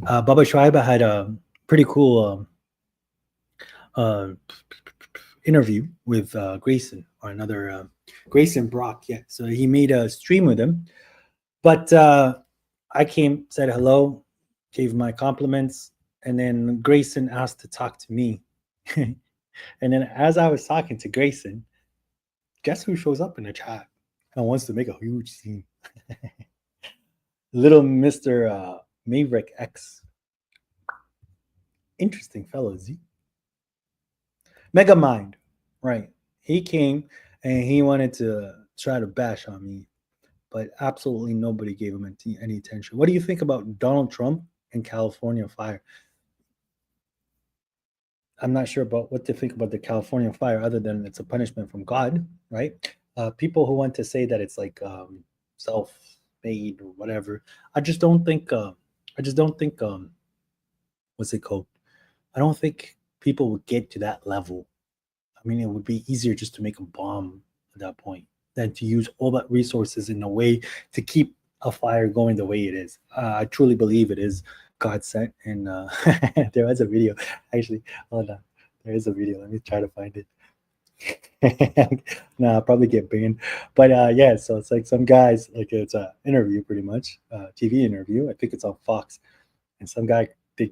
Baba Schreiber had a pretty cool uh, interview with Grayson, or another Grayson Brock. Yeah, so he made a stream with him. But I came, said hello, gave my compliments, and then Grayson asked to talk to me. And then as I was talking to Grayson, guess who shows up in the chat and wants to make a huge scene? Little Mr. Maverick X. Interesting fellow, Z. Megamind, right? He came and he wanted to try to bash on me, but absolutely nobody gave him any attention. What do you think about Donald Trump and California fire? I'm not sure about what to think about the California fire, other than it's a punishment from God, right? People who want to say that it's like self-made or whatever, I just don't think. I just don't think. What's it called? I don't think people would get to that level. I mean, it would be easier just to make a bomb at that point than to use all that resources in a way to keep a fire going the way it is. I truly believe it is God sent, and there was a video actually. Hold on, there is a video. Let me try to find it. Nah, I'll probably get banned. But yeah, so it's like some guys, like it's an interview, pretty much, TV interview. I think it's on Fox, and some guy, they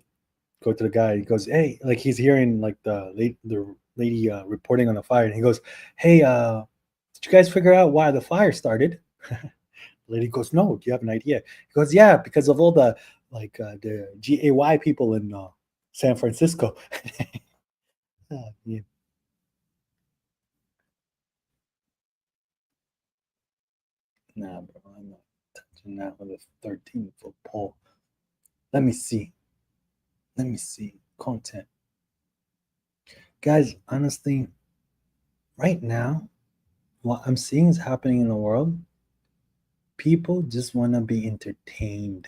go to the guy. He goes, "Hey," like he's hearing like the lady reporting on the fire, and he goes, "Hey, did you guys figure out why the fire started?" The lady goes, "No, do you have an idea?" He goes, "Yeah, because of all the the GAY people in San Francisco." Yeah. Nah, bro, I'm not touching that with a 13-foot pole. Let me see. Let me see. Content. Guys, honestly, right now, what I'm seeing is happening in the world, people just want to be entertained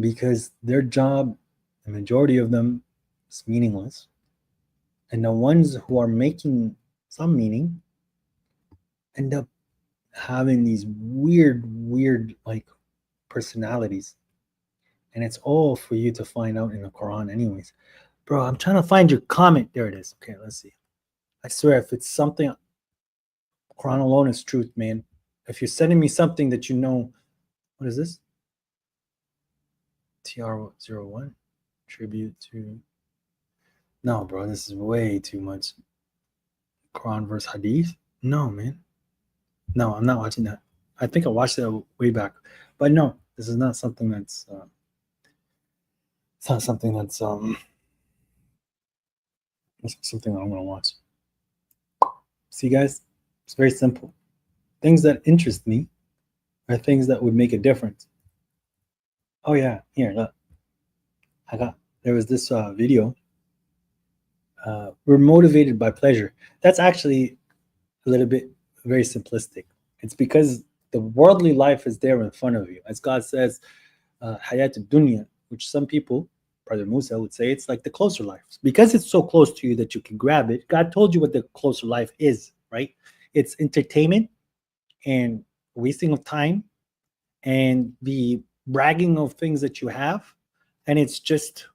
because their job, the majority of them, is meaningless. And the ones who are making some meaning end up having these weird, like personalities. And it's all for you to find out in the Quran, anyways. Bro, I'm trying to find your comment. There it is. Okay, let's see. I swear, if it's something, Quran alone is truth, man. If you're sending me something that you know, what is this? TR01 tribute to. No, bro, this is way too much. Quran versus Hadith? No, man. No, I'm not watching that. I think I watched it way back, but no, this is not something that's. It's not something that's It's something that I'm gonna watch. See, guys, it's very simple. Things that interest me are things that would make a difference. Oh yeah, here, look. There was this video. We're motivated by pleasure. That's actually a little bit very simplistic. It's because the worldly life is there in front of you. As God says, hayat dunya, which some people, Brother Musa would say, it's like the closer life. Because it's so close to you that you can grab it, God told you what the closer life is, right? It's entertainment and wasting of time and the bragging of things that you have. And it's just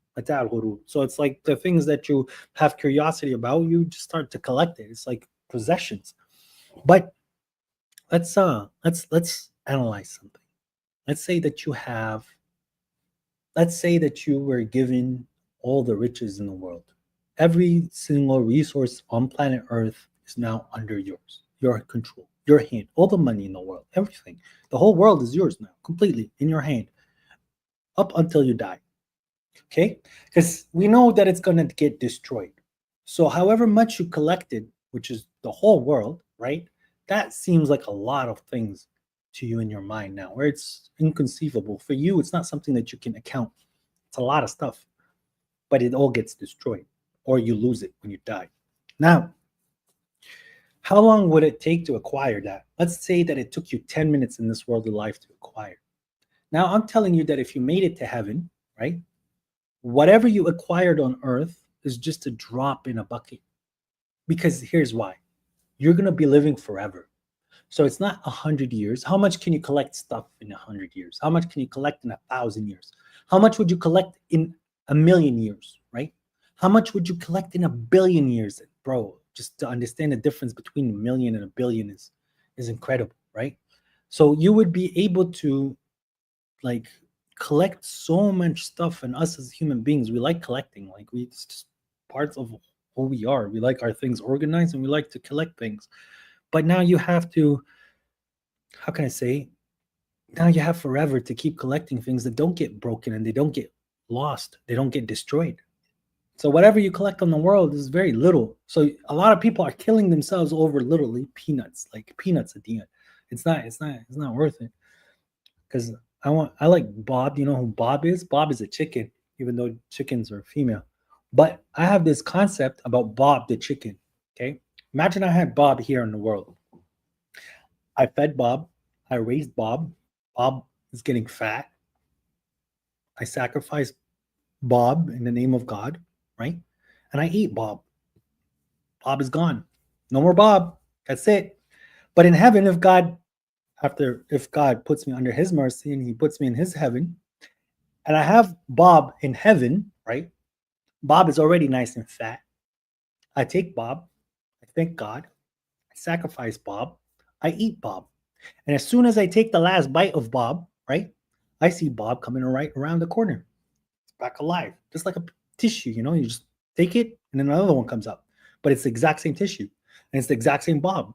so it's like the things that you have curiosity about, you just start to collect it. It's like possessions. But let's analyze something. Let's say that you were given all the riches in the world. Every single resource on planet Earth is now under your control, your hand. All the money in the world, everything. The whole world is yours now, completely in your hand, up until you die. Okay? Because we know that it's going to get destroyed. So, however much you collected, which is the whole world, right? That seems like a lot of things to you in your mind now, where it's inconceivable. For you, it's not something that you can account. It's a lot of stuff, but it all gets destroyed or you lose it when you die. Now, how long would it take to acquire that? Let's say that it took you 10 minutes in this worldly life to acquire. Now, I'm telling you that if you made it to heaven, right? Whatever you acquired on earth is just a drop in a bucket. Because here's why. You're going to be living forever. So it's not 100 years. How much can you collect stuff in 100 years? How much can you collect in 1,000 years? How much would you collect in 1,000,000 years, right? How much would you collect in 1,000,000,000 years? Bro, just to understand the difference between 1,000,000 and 1,000,000,000 is incredible, right? So you would be able to like collect so much stuff, and us as human beings, we like collecting. Like it's just parts of who we are. We like our things organized and we like to collect things. But now you have to, how can I say, now you have forever to keep collecting things that don't get broken and they don't get lost. They don't get destroyed. So whatever you collect on the world is very little. So a lot of people are killing themselves over literally peanuts, like peanuts at the end. It's not worth it. Because I like Bob. You know who Bob is? Bob is a chicken, even though chickens are female. But I have this concept about Bob the chicken. Okay. Imagine I had Bob here in the world. I fed Bob, I raised Bob. Bob is getting fat. I sacrifice Bob in the name of God, right? And I eat Bob. Bob is gone. No more Bob. That's it. But in heaven, if God puts me under his mercy and he puts me in his heaven, and I have Bob in heaven, right? Bob is already nice and fat. I take Bob, I thank God, I sacrifice Bob, I eat Bob. And as soon as I take the last bite of Bob, right, I see Bob coming right around the corner. It's back alive, just like a tissue, you just take it and then another one comes up. But it's the exact same tissue and it's the exact same Bob.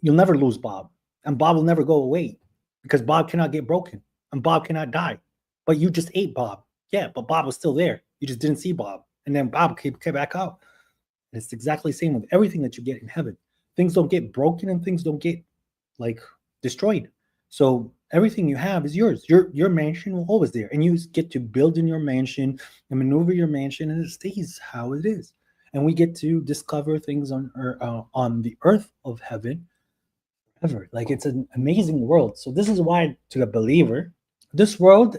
You'll never lose Bob, and Bob will never go away because Bob cannot get broken and Bob cannot die. But you just ate Bob. Yeah, but Bob was still there. You just didn't see Bob. And then Bob came back out. And it's exactly the same with everything that you get in heaven. Things don't get broken and things don't get like destroyed. So everything you have is yours. Your mansion will always there. And you get to build in your mansion and maneuver your mansion, and it stays how it is. And we get to discover things on the earth of heaven ever. Like it's an amazing world. So this is why, to the believer, this world,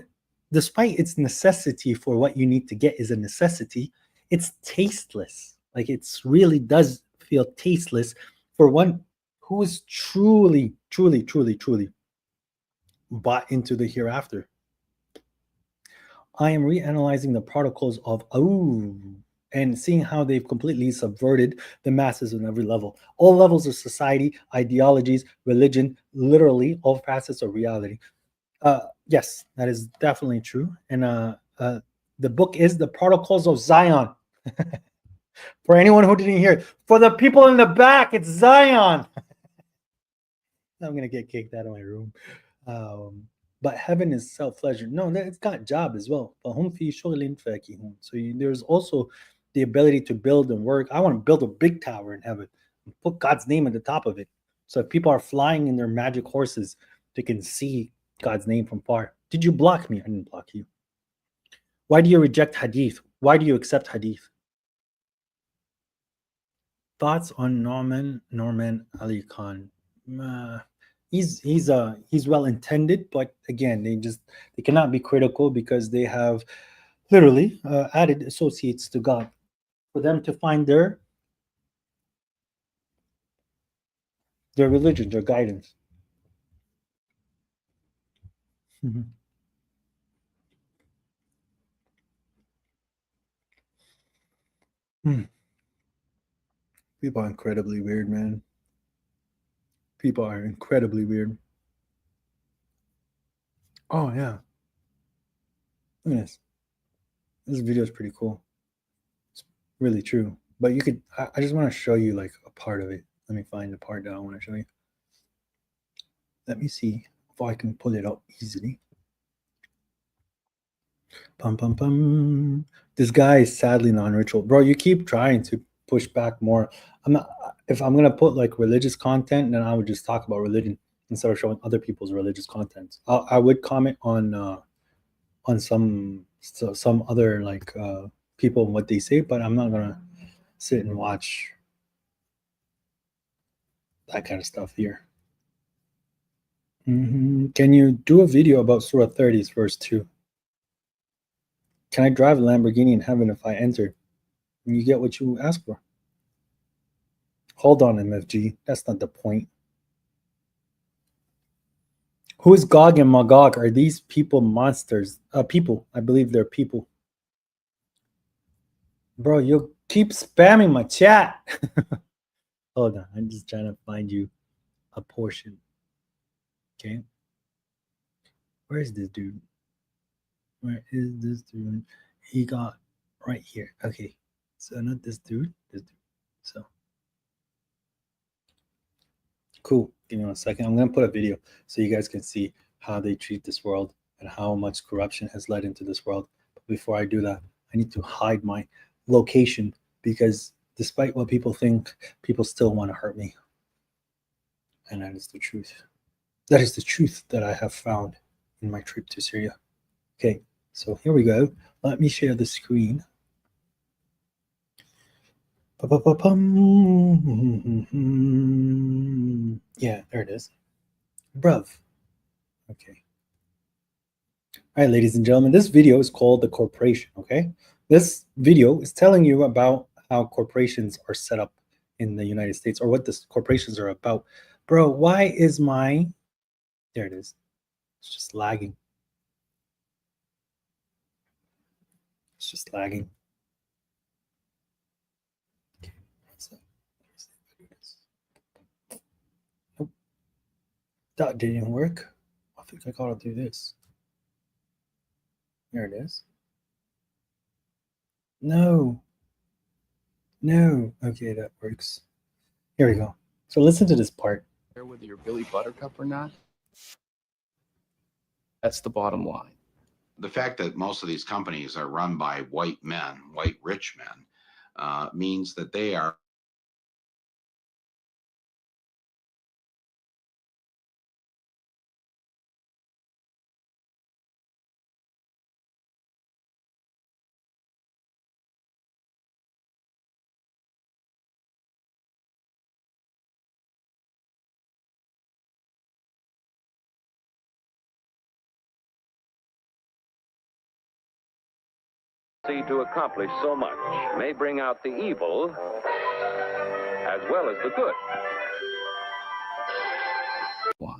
despite its necessity for what you need to get is a necessity, it's tasteless. Like it's really does feel tasteless for one who is truly, truly, truly, truly bought into the hereafter. I am reanalyzing the protocols of and seeing how they've completely subverted the masses on every level. All levels of society, ideologies, religion, literally all facets of reality. Yes, that is definitely true. And the book is The Protocols of Zion. For anyone who didn't hear it, for the people in the back, it's Zion. I'm going to get kicked out of my room. But heaven is self-pleasure. No, it's got job as well. So there's also the ability to build and work. I want to build a big tower in heaven and put God's name at the top of it. So if people are flying in their magic horses, they can see God's name from far. Did you block me? I didn't block you. Why do you reject hadith? Why do you accept hadith? Thoughts on Norman Ali Khan? He's well intended, but again, they cannot be critical because they have literally added associates to God for them to find their religion, their guidance. People are incredibly weird, man. People are incredibly weird. Oh yeah. Look at this. This video is pretty cool. It's really true. But you could I just want to show you like a part of it. Let me find the part that I want to show you. Let me see if I can pull it up easily. Pum pum pum. This guy is sadly non-ritual. Bro, you keep trying to push back more. If I'm gonna put like religious content, then I would just talk about religion instead of showing other people's religious content. I would comment on some other like people and what they say, but I'm not gonna sit and watch that kind of stuff here. Can you do a video about Surah 30's verse 2? Can I drive a Lamborghini in heaven if I enter? And you get what you ask for. Hold on, MFG. That's not the point. Who is Gog and Magog? Are these people monsters? People. I believe they're people. Bro, you keep spamming my chat. Hold on. I'm just trying to find you a portion. Okay. Where is this dude? Where is this dude? He got right here. Okay. So not this dude. This dude. So. Cool. Give me 1 second. I'm going to put a video so you guys can see how they treat this world and how much corruption has led into this world. But before I do that, I need to hide my location because despite what people think, people still want to hurt me. And that is the truth. That is the truth that I have found in my trip to Syria. Okay, so here we go. Let me share the screen. Yeah, there it is. Bruv. Okay. All right, ladies and gentlemen, this video is called The Corporation, okay? This video is telling you about how corporations are set up in the United States or what the corporations are about. Bro, why is my... There it is. It's just lagging. It's just lagging. Okay. Nope. That didn't work. I think I gotta do this. There it is. No. No. Okay, that works. Here we go. So listen to this part. Whether you're Billy Buttercup or not, that's the bottom line. The fact that most of these companies are run by white men, white rich men, means that they are to accomplish so much may bring out the evil as well as the good. Why?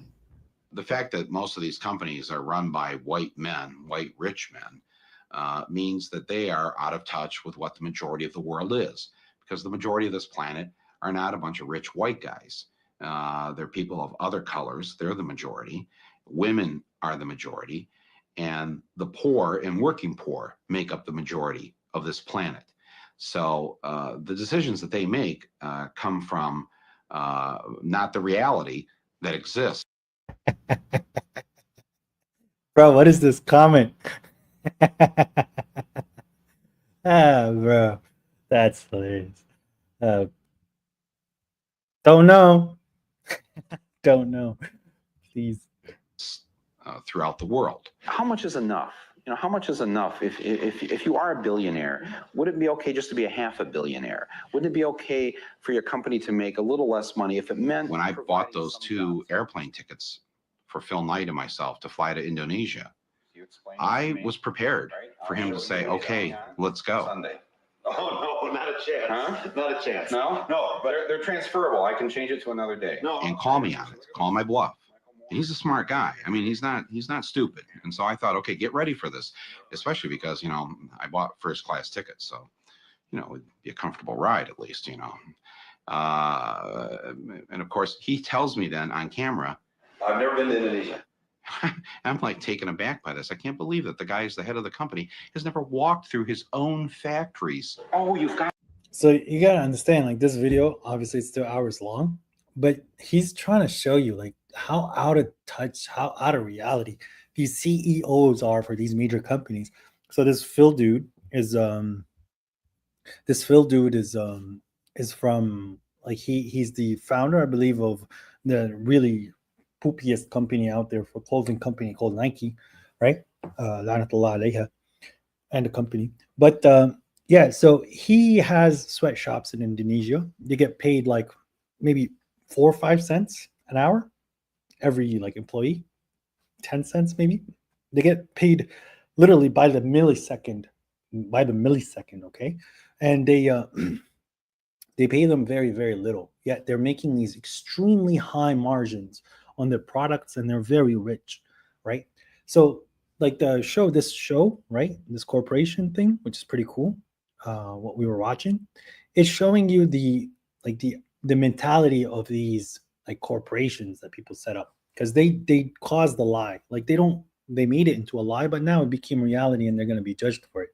the fact that most of these companies are run by white men, white rich men, means that they are out of touch with what the majority of the world is, because the majority of this planet are not a bunch of rich white guys. They're people of other colors. They're the majority. Women are the majority. And the poor and working poor make up the majority of this planet. So the decisions that they make come from not the reality that exists. Bro, what is this comment? Bro, that's hilarious. Don't know. Don't know. Please. Throughout the world. How much is enough? You know, how much is enough? If you are a billionaire, would it be okay just to be a half a billionaire? Wouldn't it be okay for your company to make a little less money if it meant... When I bought those 2 airplane tickets for Phil Knight and myself to fly to Indonesia, I was prepared for him to say, okay, let's go. Sunday. Oh, no, not a chance. Huh? Not a chance. No? No, but they're transferable. I can change it to another day. No. And call me on it. Call my bluff. And he's a smart guy. I mean, he's not stupid. And so I thought, okay, get ready for this, especially because, you know, I bought first class tickets. So, you know, it'd be a comfortable ride at least, you know. And of course, he tells me then on camera, I've never been to Indonesia. I'm like taken aback by this. I can't believe that the guy who's the head of the company has never walked through his own factories. Oh, you've got... So you gotta understand, like, this video, obviously it's 2 hours long, but he's trying to show you like how out of touch, how out of reality these CEOs are for these major companies. So this Phil dude is from, like, he's the founder, I believe, of the really poopiest company out there for clothing company called Nike, right? Lanatullah alayha, and the company. But yeah, so he has sweatshops in Indonesia. They get paid like maybe 4 or 5 cents an hour, every like employee, 10 cents maybe. They get paid literally by the millisecond, okay? And they they pay them very, very little, yet they're making these extremely high margins on their products, and they're very rich, right? So like this show, right? This corporation thing, which is pretty cool. What we were watching, it's showing you the mentality of these like corporations that people set up, because they caused the lie. Like they made it into a lie, but now it became reality and they're going to be judged for it.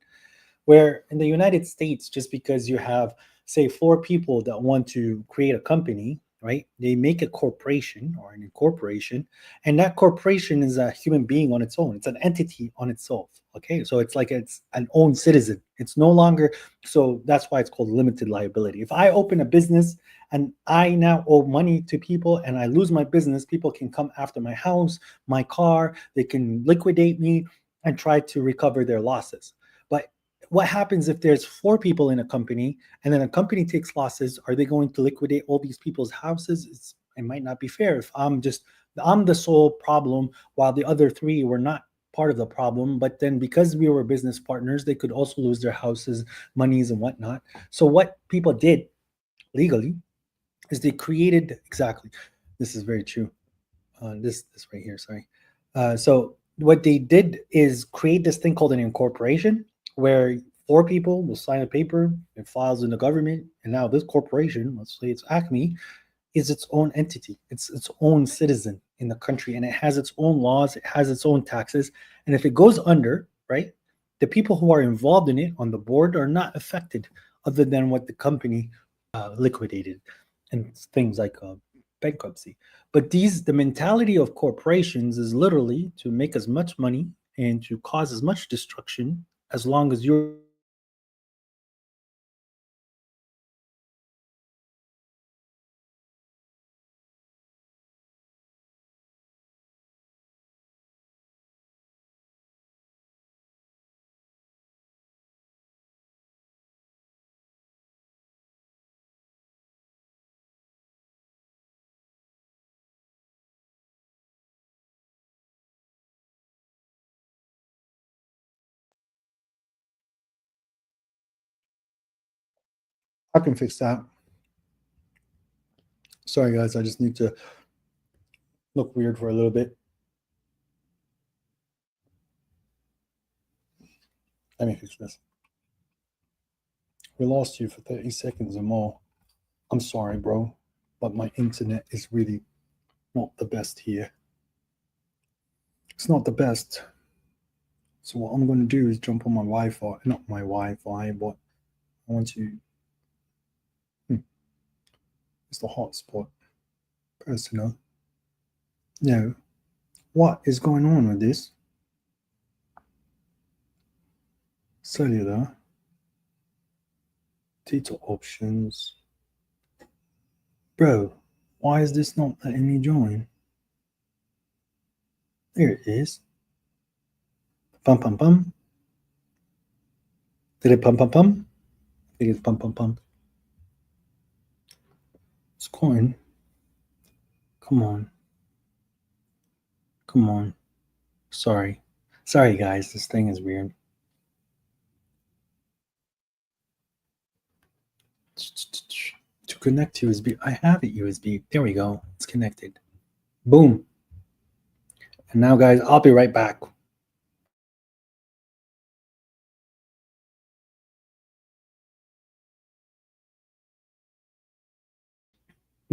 Where in the United States, just because you have, say, 4 people that want to create a company, right? They make a corporation or an incorporation, and that corporation is a human being on its own. It's an entity on itself. Okay, so it's like it's an own citizen. It's no longer, so that's why it's called limited liability. If I open a business and I now owe money to people and I lose my business, people can come after my house, my car, they can liquidate me and try to recover their losses. But what happens if there's 4 people in a company and then a company takes losses? Are they going to liquidate all these people's houses? It might not be fair if I'm the sole problem while the other 3 were not part of the problem. But then because we were business partners, they could also lose their houses, monies, and whatnot. So what people did legally is they created, exactly, this is very true. This right here, sorry. So what they did is create this thing called an incorporation, where 4 people will sign a paper, it files in the government, and now this corporation, let's say it's Acme, is its own entity. It's its own citizen in the country, and it has its own laws, it has its own taxes. And if it goes under, right, the people who are involved in it on the board are not affected, other than what the company liquidated and things like bankruptcy. But the mentality of corporations is literally to make as much money and to cause as much destruction as long as you're I can fix that. Sorry, guys. I just need to look weird for a little bit. Let me fix this. We lost you for 30 seconds or more. I'm sorry, bro, but my internet is really not the best here. It's not the best. So what I'm going to do is jump on my Wi-Fi. Not my Wi-Fi, but I want to... It's the hotspot. Personal. No. What is going on with this? Cellular. Data options. Bro, why is this not letting me join? There it is. Pum pum pum. Did it pum pum pum? I think it's pum pum pum. It's going. Come on. Come on. Sorry. Sorry, guys. This thing is weird. To connect to USB. I have it USB. There we go. It's connected. Boom. And now, guys, I'll be right back.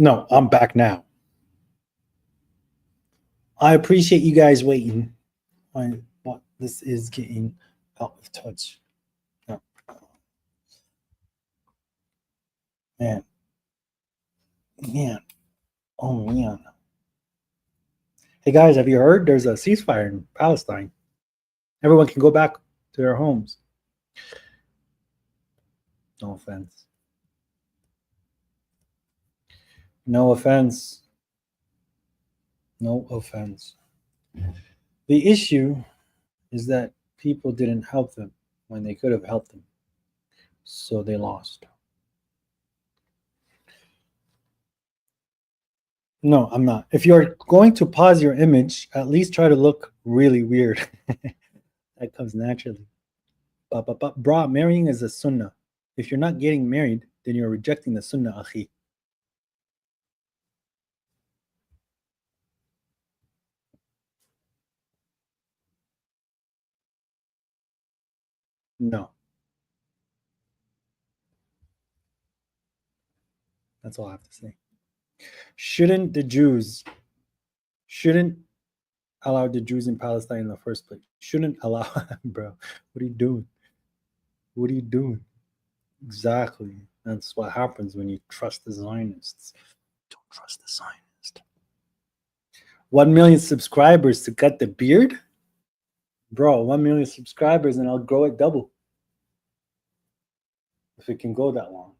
No, I'm back now. I appreciate you guys waiting. But this is getting out of touch. No. Man. Man. Oh, man. Hey, guys, have you heard there's a ceasefire in Palestine? Everyone can go back to their homes. No offense. No offense. No offense. The issue is that people didn't help them when they could have helped them. So they lost. No, I'm not. If you're going to pause your image, at least try to look really weird. That comes naturally. Bro, marrying is a sunnah. If you're not getting married, then you're rejecting the sunnah, akhi. No. That's all I have to say. Shouldn't allow the Jews in Palestine in the first place? Shouldn't allow, bro. What are you doing? What are you doing? Exactly. That's what happens when you trust the Zionists. Don't trust the Zionist. 1 million subscribers to cut the beard? Bro, 1 million subscribers and I'll grow it double. If it can go that long.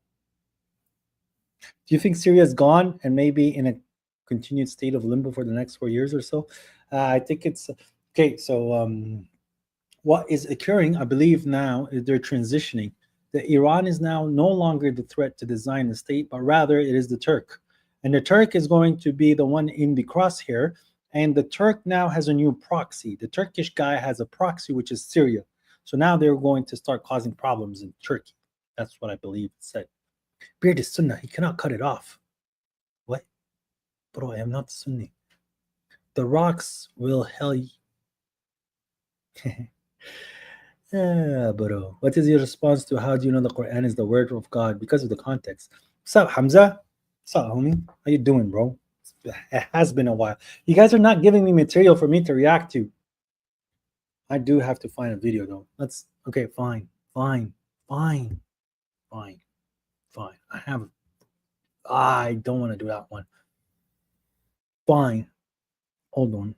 Do you think Syria is gone and maybe in a continued state of limbo for the next 4 years or so? I think it's okay. So what is occurring, I believe now, is they're transitioning. That Iran is now no longer the threat to the Zionist state, but rather it is the Turk. And the Turk is going to be the one in the crosshair. And the Turk now has a new proxy. The Turkish guy has a proxy, which is Syria. So now they're going to start causing problems in Turkey. That's what I believe it said. Beard is Sunnah. He cannot cut it off. What? Bro, I am not Sunni. The rocks will hell you. Bro. What is your response to how do you know the Quran is the word of God? Because of the context. What's up, Hamza? What's up, homie? How you doing, bro? It has been a while. You guys are not giving me material for me to react to. I do have to find a video, though. Okay, fine. I don't want to do that one. Fine. Hold on.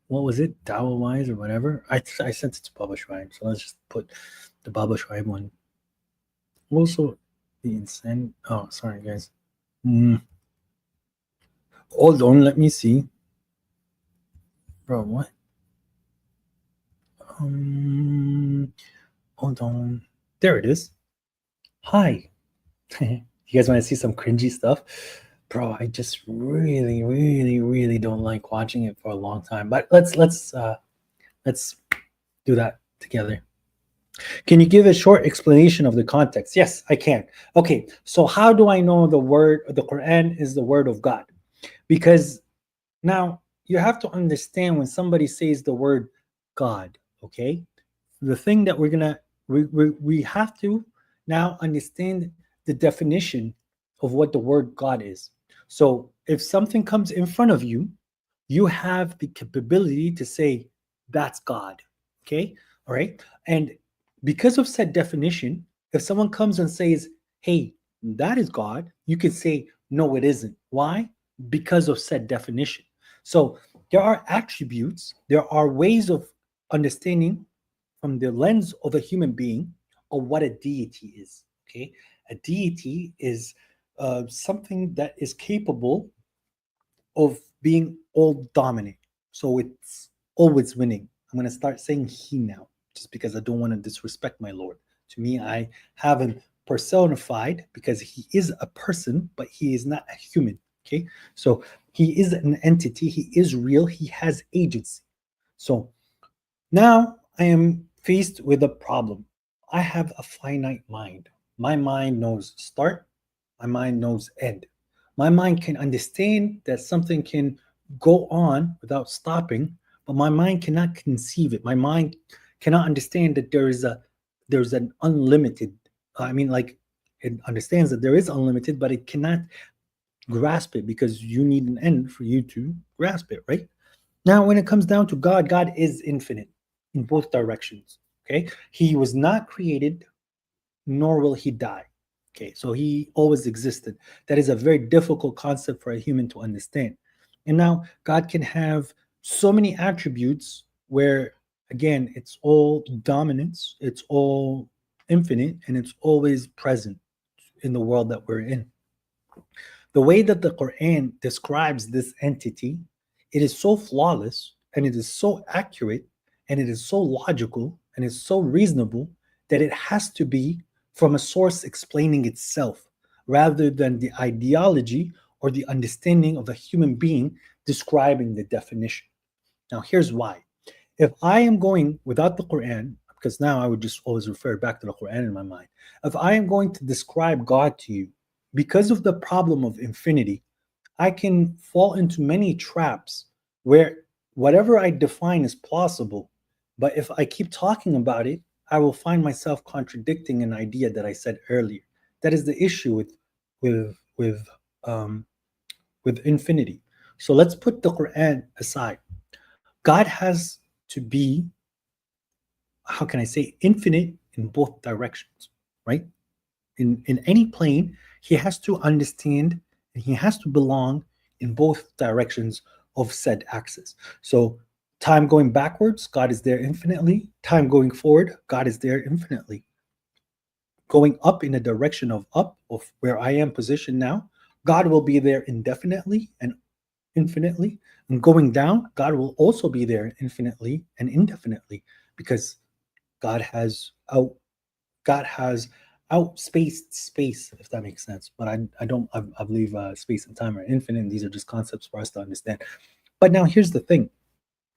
What was it? Dawa Wise or whatever? I sent it to Baba Shrine, so let's just put the Baba Shrine one. Also, the insane. Oh, sorry, guys. Hold on, let me see. Bro, what? Hold on. There it is. Hi. You guys want to see some cringy stuff? Bro, I just really don't like watching it for a long time. But let's do that together. Can you give a short explanation of the context? Yes, I can. Okay, so how do I know the Quran is the word of God? Because now you have to understand when somebody says the word God, okay? The thing that we have to now understand the definition of what the word God is. So if something comes in front of you, you have the capability to say, that's God, okay? All right? And because of said definition, if someone comes and says, hey, that is God, you can say, no, it isn't. Why? Because of said definition. So there are attributes, there are ways of understanding from the lens of a human being of what a deity is, okay? A deity is something that is capable of being all dominant. So it's always winning. I'm going to start saying he now, just because I don't want to disrespect my Lord. To me, I have him personified because he is a person, but he is not a human, okay? So he is an entity. He is real. He has agency. So now I am faced with a problem. I have a finite mind. My mind knows start. My mind knows end. My mind can understand that something can go on without stopping, but my mind cannot conceive it. My mind cannot understand that there's an unlimited. It understands that there is unlimited, but it cannot grasp it because you need an end for you to grasp it, right? Now, when it comes down to God, God is infinite in both directions. Okay, he was not created, nor will he die. Okay, so he always existed. That is a very difficult concept for a human to understand. And now God can have so many attributes where, again, it's all dominance, it's all infinite, and it's always present in the world that we're in. The way that the Quran describes this entity, it is so flawless and it is so accurate and it is so logical and it's so reasonable that it has to be from a source explaining itself rather than the ideology or the understanding of a human being describing the definition. Now, here's why. If I am going without the Quran, because now I would just always refer back to the Quran in my mind, if I am going to describe God to you, because of the problem of infinity, I can fall into many traps where whatever I define is plausible. But if I keep talking about it, I will find myself contradicting an idea that I said earlier. That is the issue with infinity. So let's put the Quran aside. God has to be, how can I say, infinite in both directions, right? in any plane, he has to understand and he has to belong in both directions of said axis. So time going backwards, God is there infinitely. Time going forward, God is there infinitely. Going up in the direction of up, of where I am positioned now, God will be there indefinitely and infinitely. And going down, God will also be there infinitely and indefinitely, because God has out God has outspaced space, if that makes sense. But I believe space and time are infinite, and these are just concepts for us to understand. But now here's the thing: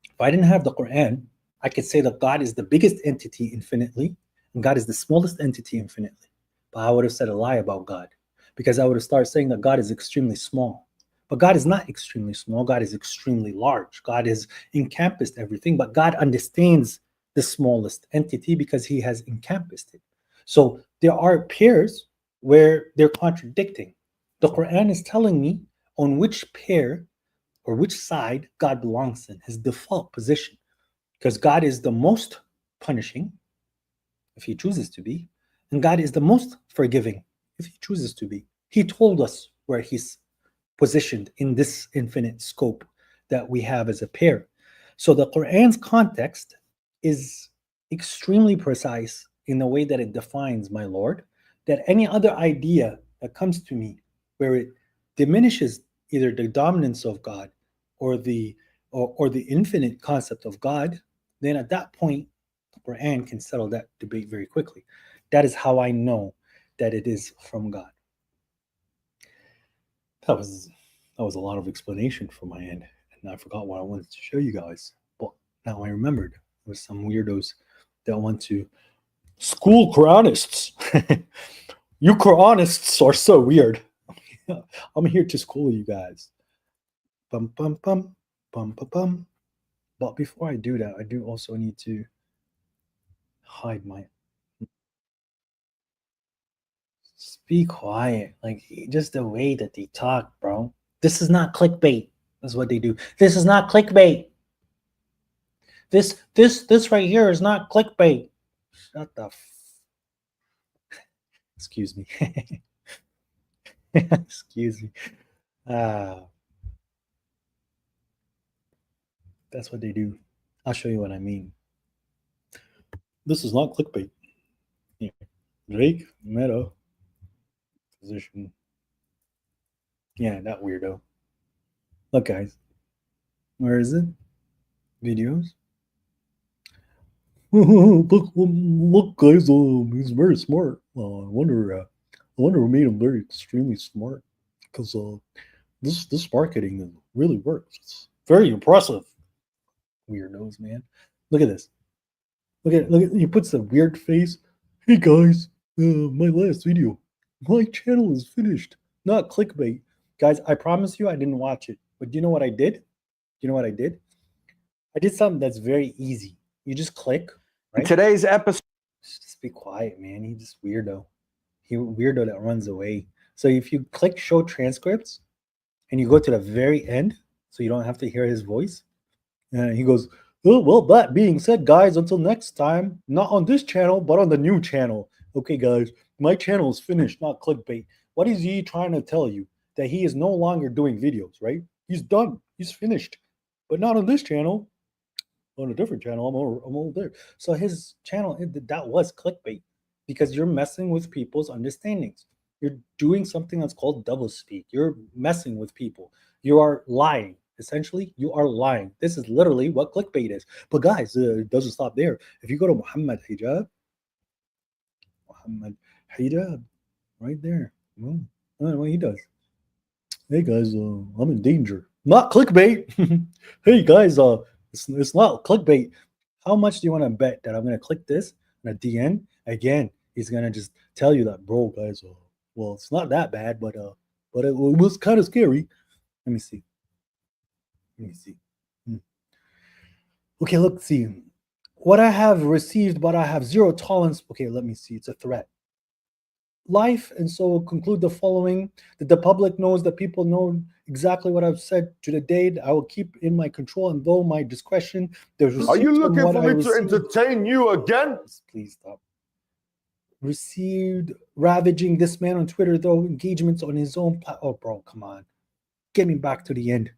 if I didn't have the Quran, I could say that God is the biggest entity infinitely, and God is the smallest entity infinitely. But I would have said a lie about God, because I would have started saying that God is extremely small. But God is not extremely small. God is extremely large. God is encompassed everything, but God understands the smallest entity because he has encompassed it. So there are pairs where they're contradicting. The Quran is telling me on which pair or which side God belongs in, his default position. Because God is the most punishing, if he chooses to be, and God is the most forgiving, if he chooses to be. He told us where he's positioned in this infinite scope that we have as a pair. So the Quran's context is extremely precise in the way that it defines my Lord, that any other idea that comes to me where it diminishes either the dominance of God or the infinite concept of God, then at that point, the Quran can settle that debate very quickly. That is how I know that it is from God. That was a lot of explanation from my end, and I forgot what I wanted to show you guys. But now I remembered. There was some weirdos that want to school Quranists. You Quranists are so weird. I'm here to school you guys. Bum bum bum bum bum bum. But before I do that, I do also need to hide my. Be quiet. Like, just the way that they talk, bro. This is not clickbait. That's what they do. This is not clickbait. This right here is not clickbait. Shut the excuse me. Excuse me. That's what they do. I'll show you what I mean. This is not clickbait. Yeah. Drake, Meta, position. Yeah, that weirdo. Look, guys. Where is it? Videos. look, guys. He's very smart. I wonder what made him very extremely smart. Because this marketing really works. It's very impressive. Weirdos, man. Look at this. Look at he puts a weird face. Hey guys, my last video. My channel is finished. Not clickbait. Guys, I promise you I didn't watch it. But do you know what I did? You know what I did? I did something that's very easy. You just click, right? Today's episode. Just be quiet, man. He's just weirdo. He weirdo that runs away. So if you click show transcripts and you go to the very end, so you don't have to hear his voice, and he goes, "Oh, well, that being said, guys, until next time, not on this channel, but on the new channel. Okay, guys, my channel is finished, not clickbait." What is he trying to tell you? That he is no longer doing videos, right? He's done. He's finished. But not on this channel. On a different channel, I'm all there. So his channel, that was clickbait, because you're messing with people's understandings. You're doing something that's called doublespeak. You're messing with people. You are lying. Essentially, you are lying. This is literally what clickbait is. But guys, it doesn't stop there. If you go to Muhammad Hijab, right there. Well, what he does. Hey guys, I'm in danger. Not clickbait. Hey guys, it's not clickbait. How much do you want to bet that I'm gonna click this and at the end again he's gonna just tell you that, bro, guys? Well, it's not that bad, but it was kind of scary. Let me see. Okay, look, see what I have received, but I have zero tolerance. Okay, let me see. It's a threat. Life, and so conclude the following: that the public knows that people know exactly what I've said to the date. I will keep in my control, and though my discretion. There's Are you looking for me to received. entertain you again? Please stop. received ravaging this man on Twitter, though engagements on his own oh bro, come on. Get me back to the end.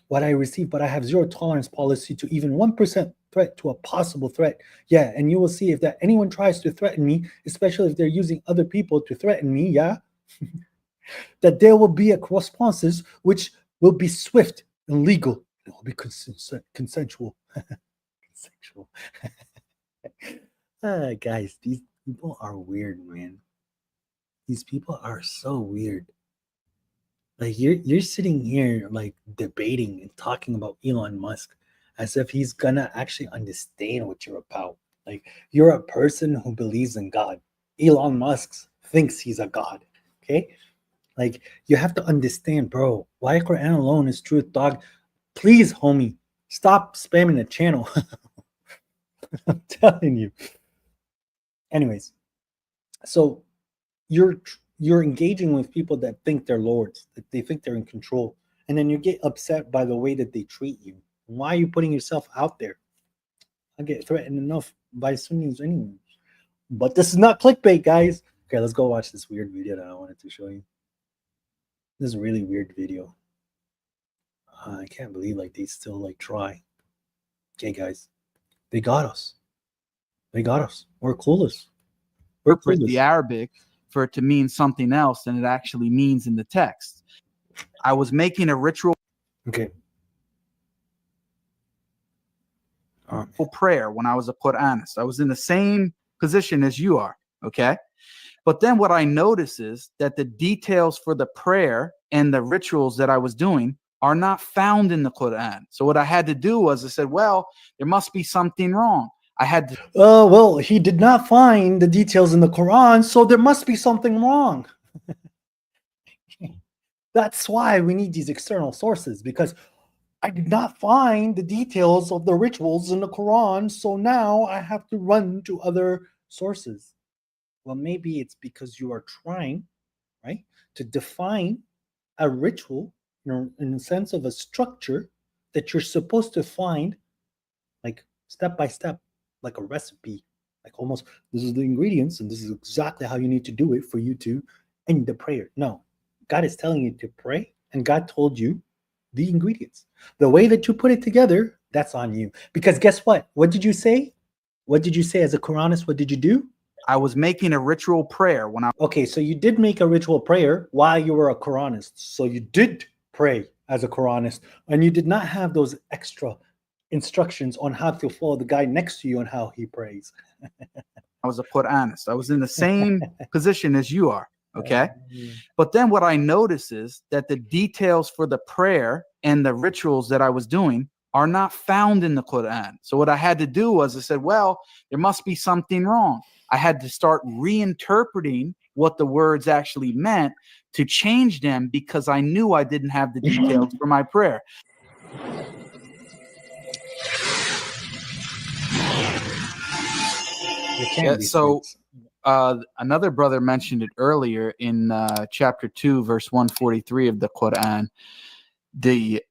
What I received, but I have zero tolerance policy to even 1% threat to a possible threat. Yeah, and you will see if that anyone tries to threaten me, especially if they're using other people to threaten me, yeah, that there will be a responses which will be swift and legal. It will be consensual. Consensual. Guys, these people are weird, man. These people are so weird. Like you're sitting here like debating and talking about Elon Musk as if he's gonna actually understand what you're about. Like you're a person who believes in God. Elon Musk thinks he's a god. Okay? Like you have to understand, bro. Why Quran alone is truth, dog. Please, homie, stop spamming the channel. I'm telling you. Anyways, so you're engaging with people that think they're lords, that they think they're in control, and then you get upset by the way that they treat you. Why are you putting yourself out there? I get threatened enough by Sunnis anyway. But this is not clickbait, guys. Okay, let's go watch this weird video that I wanted to show you. This is a really weird video. I can't believe like they still like try. Okay, guys, they got us. They got us. We're clueless. We're interpret clueless. the Arabic for it to mean something else than it actually means in the text. I was making a ritual Okay. prayer when I was a Quranist. I was in the same position as you are, okay? But then what I notice is that the details for the prayer and the rituals that I was doing are not found in the Quran. So what I had to do was I said, well, there must be something wrong. I had to Well, he did not find the details in the Quran, so there must be something wrong. That's why we need these external sources, because I did not find the details of the rituals in the Quran, so now I have to run to other sources. Well, maybe it's because you are trying, right, to define a ritual in the sense of a structure that you're supposed to find, like step by step, like a recipe, like almost this is the ingredients and this is exactly how you need to do it for you to end the prayer. No, God is telling you to pray, and God told you the ingredients. The way that you put it together, that's on you. Because guess what? What did you say? What did you say as a Quranist? What did you do? I was making a ritual prayer when I Okay, so you did make a ritual prayer while you were a Quranist. So you did pray as a Quranist, and you did not have those extra instructions on how to follow the guy next to you and how he prays. was a Quranist. I was in the same position as you are, okay? But then what I notice is that the details for the prayer and the rituals that I was doing are not found in the Quran. So what I had to do was I said, well, there must be something wrong. I had to start reinterpreting what the words actually meant to change them because I knew I didn't have the details for my prayer. So another brother mentioned it earlier in chapter 2, verse 143 of the Quran, the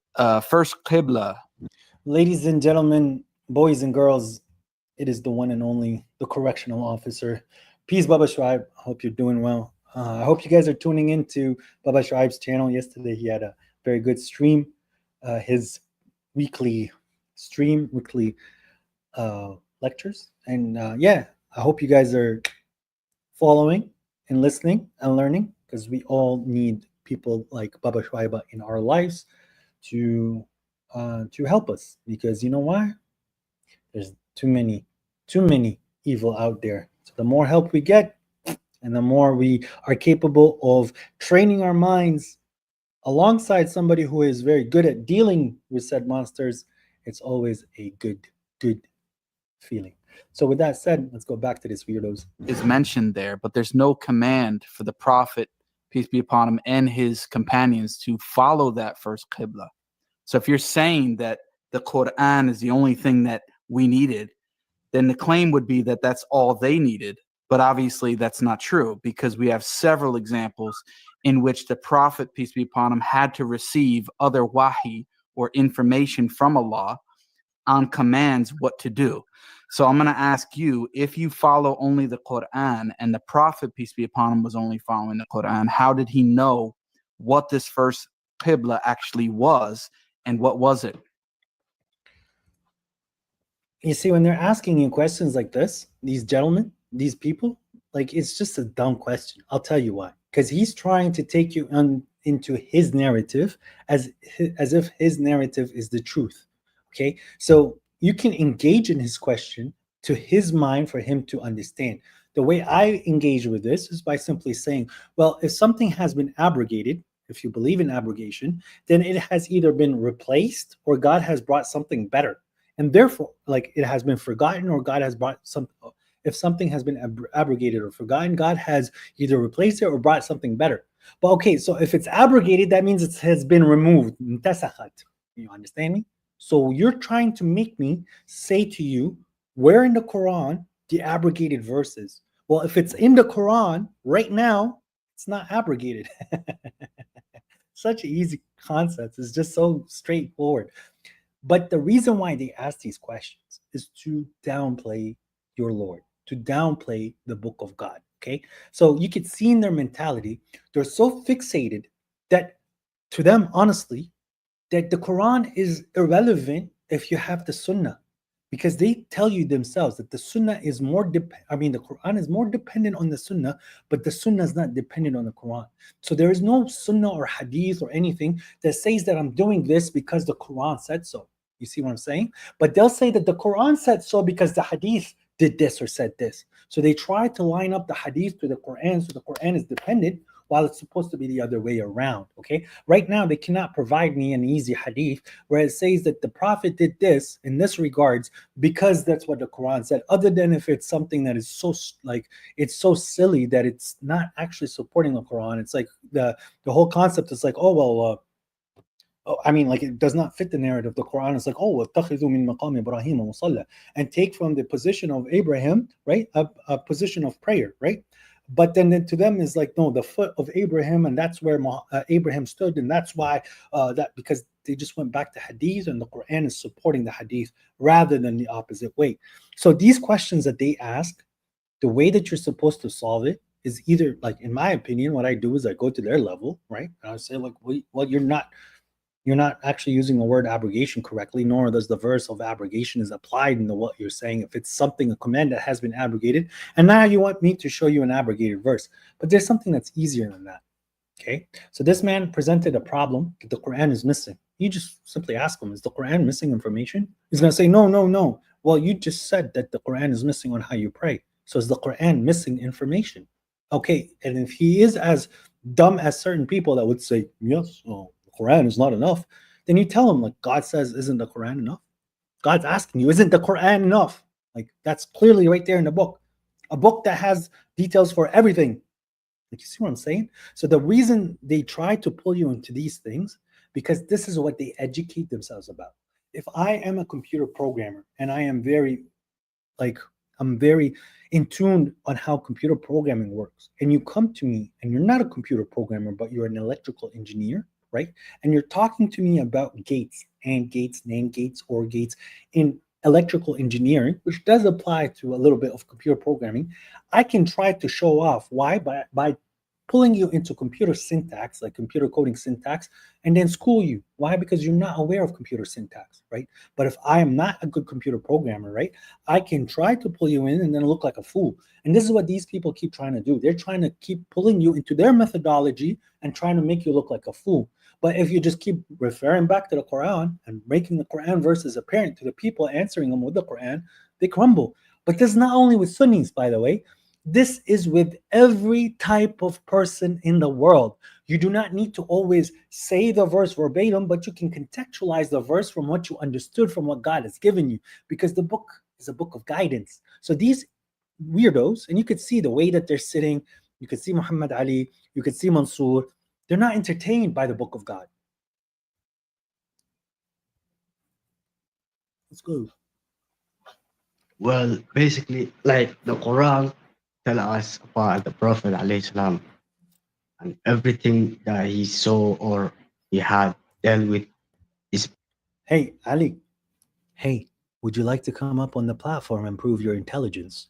first Qibla. Ladies and gentlemen, boys and girls, it is the one and only, the correctional officer. Peace, Baba Shraib. I hope you're doing well. I hope you guys are tuning into Baba Shraib's channel. Yesterday, he had a very good stream. His weekly stream, weekly lectures. And yeah, I hope you guys are following and listening and learning, because we all need people like Baba Shwaiba in our lives to help us, because you know why? There's too many evil out there. So the more help we get, and the more we are capable of training our minds alongside somebody who is very good at dealing with said monsters, it's always a good feeling. So with that said, let's go back to this weirdos. Is mentioned there, but there's no command for the Prophet, peace be upon him, and his companions to follow that first Qibla. So if you're saying that the Quran is the only thing that we needed, then the claim would be that that's all they needed. But obviously that's not true, because we have several examples in which the Prophet, peace be upon him, had to receive other wahi or information from Allah on commands what to do. So I'm going to ask you, if you follow only the Quran and the Prophet, peace be upon him, was only following the Quran, how did he know what this first Qibla actually was, and what was it? You see, when they're asking you questions like this, these gentlemen, these people, like, it's just a dumb question. I'll tell you why. Because he's trying to take you into his narrative as if his narrative is the truth. Okay, so you can engage in his question to his mind for him to understand. The way I engage with this is by simply saying, well, if something has been abrogated, if you believe in abrogation, then it has either been replaced or God has brought something better. And therefore, like, it has been forgotten or God has brought some. If something has been abrogated or forgotten, God has either replaced it or brought something better. But okay, so if it's abrogated, that means it has been removed. You understand me? So you're trying to make me say to you, where in the Quran the abrogated verses? Well, if it's in the Quran right now, it's not abrogated. Such easy concepts. It's just so straightforward. But the reason why they ask these questions is to downplay your Lord, to downplay the book of God. Okay. So you could see in their mentality, they're so fixated that to them, honestly, that the Quran is irrelevant if you have the Sunnah. Because they tell you themselves that the Sunnah is more the Quran is more dependent on the Sunnah, but the Sunnah is not dependent on the Quran. So there is no Sunnah or Hadith or anything that says that I'm doing this because the Quran said so. You see what I'm saying? But they'll say that the Quran said so because the Hadith did this or said this. So they try to line up the Hadith to the Quran, so the Quran is dependent while it's supposed to be the other way around. Okay, right now they cannot provide me an easy hadith where it says that the Prophet did this in this regards because that's what the Quran said, other than if it's something that is so, like, it's so silly that it's not actually supporting the Quran. It's like the whole concept is like, oh well, like, it does not fit the narrative. The Quran is like, oh, وَاتَّخِذُوا مِن مَقَامِ إِبْرَاهِيمَ مُصَلَّى, and take from the position of Abraham, right, a position of prayer, right? But then to them is like, no, the foot of Abraham, and that's where Abraham stood, and that's why that, because they just went back to Hadith, and the Quran is supporting the Hadith rather than the opposite way. So these questions that they ask, the way that you're supposed to solve it is either, like, in my opinion, what I do is I go to their level, right, and I say like, well, you're not actually using the word abrogation correctly, nor does the verse of abrogation is applied into what you're saying. If it's something, a command that has been abrogated, and now you want me to show you an abrogated verse, but there's something that's easier than that. Okay, so this man presented a problem that the Quran is missing. You just simply ask him, is the Quran missing information? He's going to say, no, no, no. Well, you just said that the Quran is missing on how you pray. So is the Quran missing information? Okay, and if he is as dumb as certain people that would say, yes, well, the Quran is not enough, then you tell him, like, God says, isn't the Quran enough? God's asking you, isn't the Quran enough? Like, that's clearly right there in the book. A book that has details for everything. Like, you see what I'm saying? So the reason they try to pull you into these things, because this is what they educate themselves about. If I am a computer programmer and I am very, like, I'm very in tune on how computer programming works, and you come to me and you're not a computer programmer, but you're an electrical engineer, right? And you're talking to me about gates, and gates, NAND gates, OR gates in electrical engineering, which does apply to a little bit of computer programming. I can try to show off why by pulling you into computer syntax, like computer coding syntax, and then school you. Why? Because you're not aware of computer syntax, right? But if I am not a good computer programmer, right, I can try to pull you in and then look like a fool. And this is what these people keep trying to do. They're trying to keep pulling you into their methodology and trying to make you look like a fool. But if you just keep referring back to the Quran and making the Quran verses apparent to the people answering them with the Quran, they crumble. But this is not only with Sunnis, by the way. This is with every type of person in the world. You do not need to always say the verse verbatim, but you can contextualize the verse from what you understood from what God has given you, because the book is a book of guidance. So these weirdos, and you could see the way that they're sitting, you could see Muhammad Ali, you could see Mansour, they're not entertained by the book of God. Let's go. Well, basically, like the Quran tell us about the Prophet alayhi salam and everything that he saw or he had dealt with is. Hey, Ali. Hey, Would you like to come up on the platform and prove your intelligence?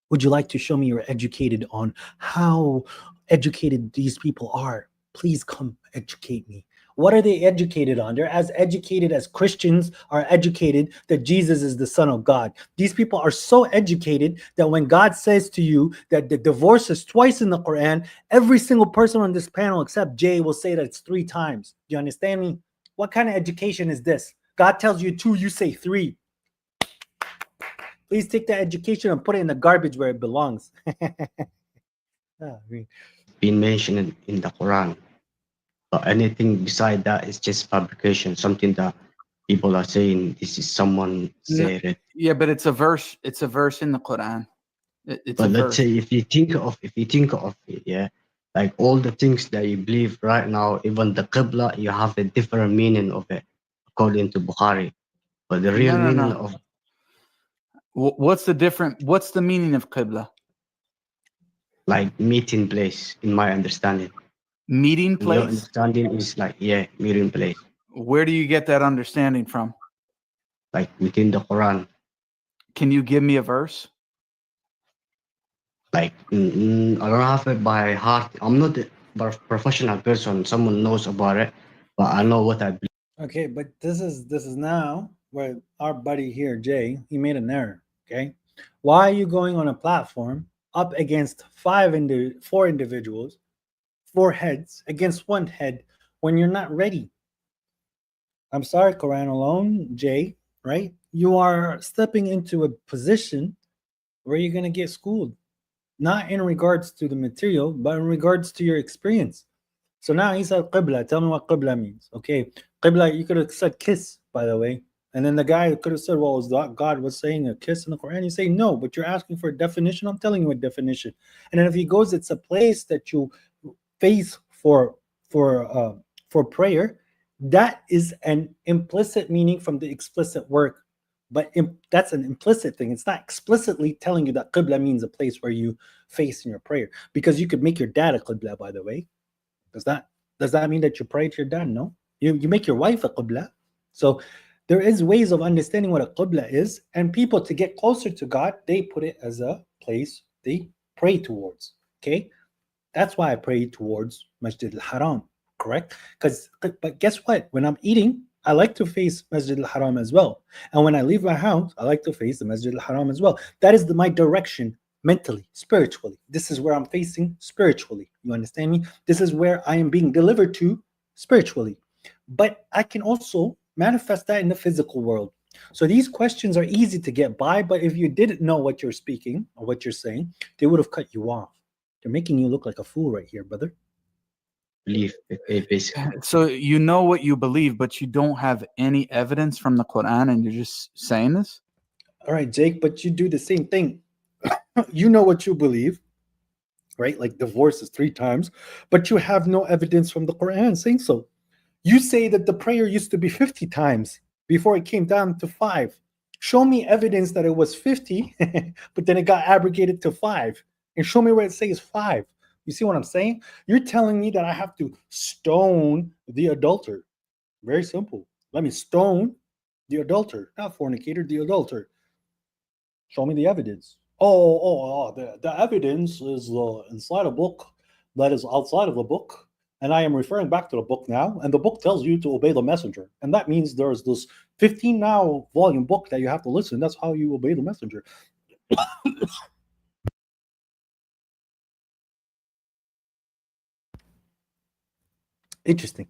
Would you like to show me you're educated on how educated these people are? Please come educate me. What are they educated on? They're as educated as Christians are educated that Jesus is the Son of God. These people are so educated that when God says to you that the divorce is twice in the Quran, every single person on this panel except Jay will say that it's 3 times. Do you understand me? What kind of education is this? God tells you 2, you say 3. Please take that education and put it in the garbage where it belongs. Been mentioned in the Quran. But anything beside that is just fabrication, something that people are saying this is someone said it. Yeah, but it's a verse. It's a verse in the Quran. It's But a let's verse. say if you think of it, yeah, like all the things that you believe right now, even the Qibla, you have a different meaning of it according to Bukhari. But the real meaning of What's the meaning of Qibla? like meeting place, in my understanding. Meeting In your place? understanding is like, yeah, meeting place. Where do you get that understanding from? Like within the Quran. Can you give me a verse? Like I don't have it by heart. I'm not a professional person. Someone knows about it, but I know what I believe. Okay, but this is now where our buddy here, Jay, he made an error. Okay, why are you going on a platform up against 4 individuals, 4 heads against 1 head when you're not ready? I'm sorry, Quran alone, Jay, right? You are stepping into a position where you're gonna get schooled, not in regards to the material, but in regards to your experience. So now he said Qibla. Tell me what Qibla means. Okay, Qibla, you could have said kiss, by the way. And then the guy could have said, well, is that God was saying a kiss in the Quran? You say no, but you're asking for a definition. I'm telling you a definition. And then if he goes, it's a place that you face for prayer. That is an implicit meaning from the explicit work. But that's an implicit thing. It's not explicitly telling you that Qibla means a place where you face in your prayer. Because you could make your dad a Qibla, by the way. Does that mean that you pray to your dad? No. You make your wife a qibla. So there is ways of understanding what a qibla is, and people to get closer to God, they put it as a place they pray towards. Okay, that's why I pray towards Masjid al-Haram. Correct? But guess what? When I'm eating, I like to face Masjid al-Haram as well, and when I leave my house, I like to face the Masjid al-Haram as well. That is my direction. Mentally, spiritually, this is where I'm facing spiritually. You understand me? This is where I am being delivered to spiritually. But I can also manifest that in the physical world. So these questions are easy to get by, but if you didn't know what you're speaking or what you're saying, they would have cut you off. They're making you look like a fool right here, brother. Believe basically. So you know what you believe, but you don't have any evidence from the Quran, and you're just saying this? All right, Jake, but you do the same thing. You know what you believe, right? Like divorce is 3 times, but you have no evidence from the Quran saying so. You say that the prayer used to be 50 times before it came down to 5. Show me evidence that it was 50, but then it got abrogated to 5. And show me where it says 5. You see what I'm saying? You're telling me that I have to stone the adulterer. Very simple. Let me stone the adulterer, not fornicator, the adulterer. Show me the evidence. The evidence is inside a book that is outside of the book. And I am referring back to the book now. And the book tells you to obey the messenger. And that means there's this 15 now volume book that you have to listen. That's how you obey the messenger. Interesting.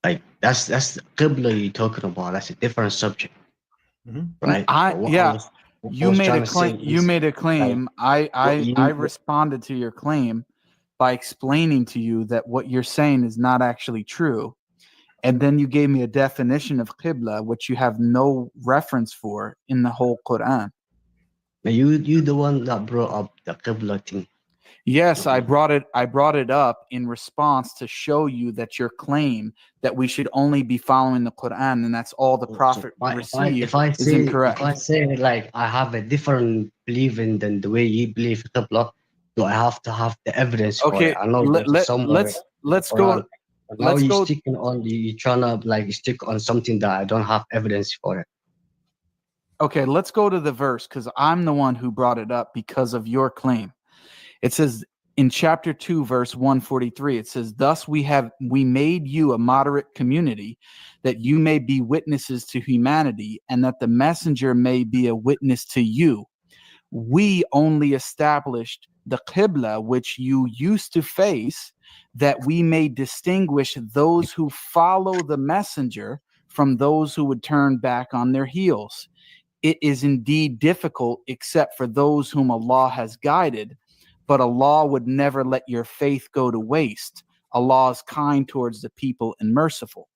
Like that's the Qibla you're talking about. That's a different subject. Right? You made a claim. You made a claim. I responded to your claim by explaining to you that what you're saying is not actually true, and then you gave me a definition of qibla, which you have no reference for in the whole Quran. You the one that brought up the qibla thing. Yes, I brought it up in response to show you that your claim that we should only be following the Quran and that's all the Prophet received is incorrect. If I say like I have a different believing than the way you believe qibla, do I have to have the evidence for it? I know let's go. Now Let's you go. sticking on you trying to like stick on something that I don't have evidence for it. Okay, let's go to the verse because I'm the one who brought it up because of your claim. It says in chapter 2, verse 143, it says, "Thus we made you a moderate community, that you may be witnesses to humanity, and that the messenger may be a witness to you. We only established the Qibla which you used to face, that we may distinguish those who follow the messenger from those who would turn back on their heels. It is indeed difficult, except for those whom Allah has guided, but Allah would never let your faith go to waste. Allah is kind towards the people and merciful."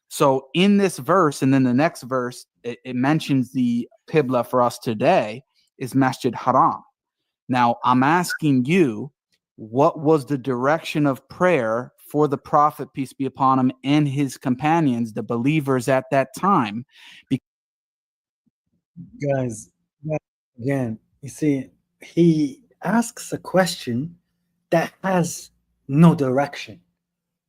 So in this verse, and then the next verse, it mentions the Qibla for us today is Masjid Haram. Now, I'm asking you, what was the direction of prayer for the Prophet, peace be upon him, and his companions, the believers at that time? Guys, again, you see, he asks a question that has no direction.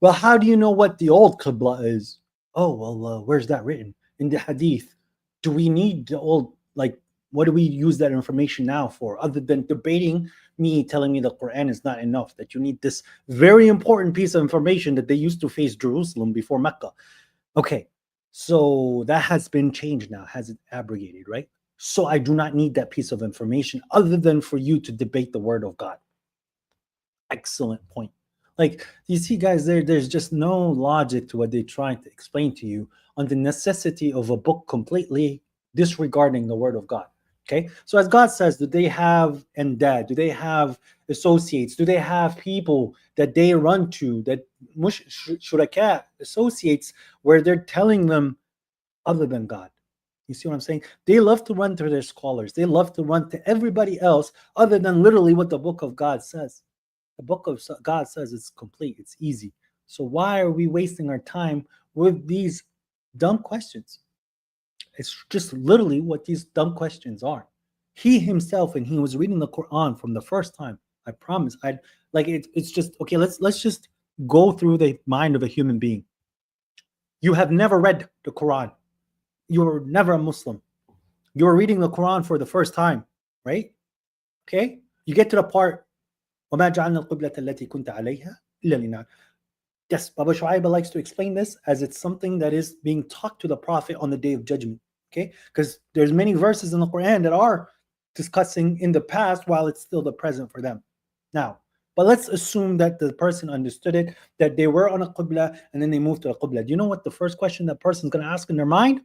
Well, how do you know what the old Qibla is? Oh, well, where's that written? In the Hadith. Do we need the old, like, what do we use that information now for? Other than debating me, telling me the Quran is not enough, that you need this very important piece of information that they used to face Jerusalem before Mecca. Okay, so that has been changed now, has it abrogated, right? So I do not need that piece of information other than for you to debate the word of God. Excellent point. Like, you see, guys, there's just no logic to what they're trying to explain to you on the necessity of a book completely disregarding the word of God. Okay, so as God says, do they have andad? Do they have associates? Do they have people that they run to, that shuraka, associates, where they're telling them other than God? You see what I'm saying? They love to run to their scholars. They love to run to everybody else other than literally what the book of God says. The book of God says it's complete, it's easy. So why are we wasting our time with these dumb questions? It's just literally what these dumb questions are. He himself, and he was reading the Quran from the first time, I promise, I'd like it. It's just okay. Let's just go through the mind of a human being. You have never read the Quran. You were never a Muslim. You were reading the Quran for the first time, right? Okay. You get to the part, وَمَا جَعَلْنَا الْقِبْلَةَ الَّتِي كُنْتَ عَلَيْهَا إِلَّا لِنَعْلَمَ. Yes, Baba Shu'aib likes to explain this as it's something that is being taught to the Prophet on the Day of Judgment. Okay, because there's many verses in the Quran that are discussing in the past while it's still the present for them. Now, but let's assume that the person understood it, that they were on a Qibla and then they moved to a Qibla. Do you know what the first question that person's going to ask in their mind?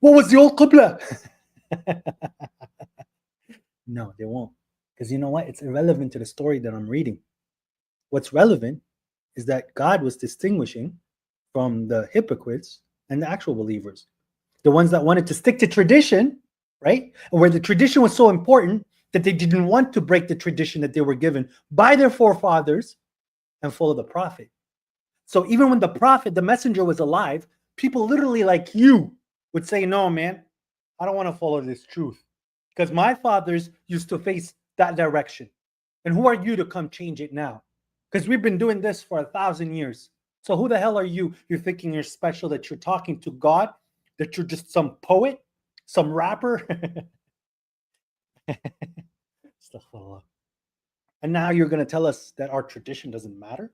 What was the old Qibla? No, they won't. Because you know what? It's irrelevant to the story that I'm reading. What's relevant is that God was distinguishing from the hypocrites and the actual believers. The ones that wanted to stick to tradition, right? And where the tradition was so important that they didn't want to break the tradition that they were given by their forefathers and follow the Prophet. So even when the Prophet, the messenger, was alive, people literally like you would say, no, man, I don't want to follow this truth because my fathers used to face that direction. And who are you to come change it now? Because we've been doing this for 1,000 years. So who the hell are you? You're thinking you're special, that you're talking to God, that you're just some poet, some rapper. And now you're going to tell us that our tradition doesn't matter?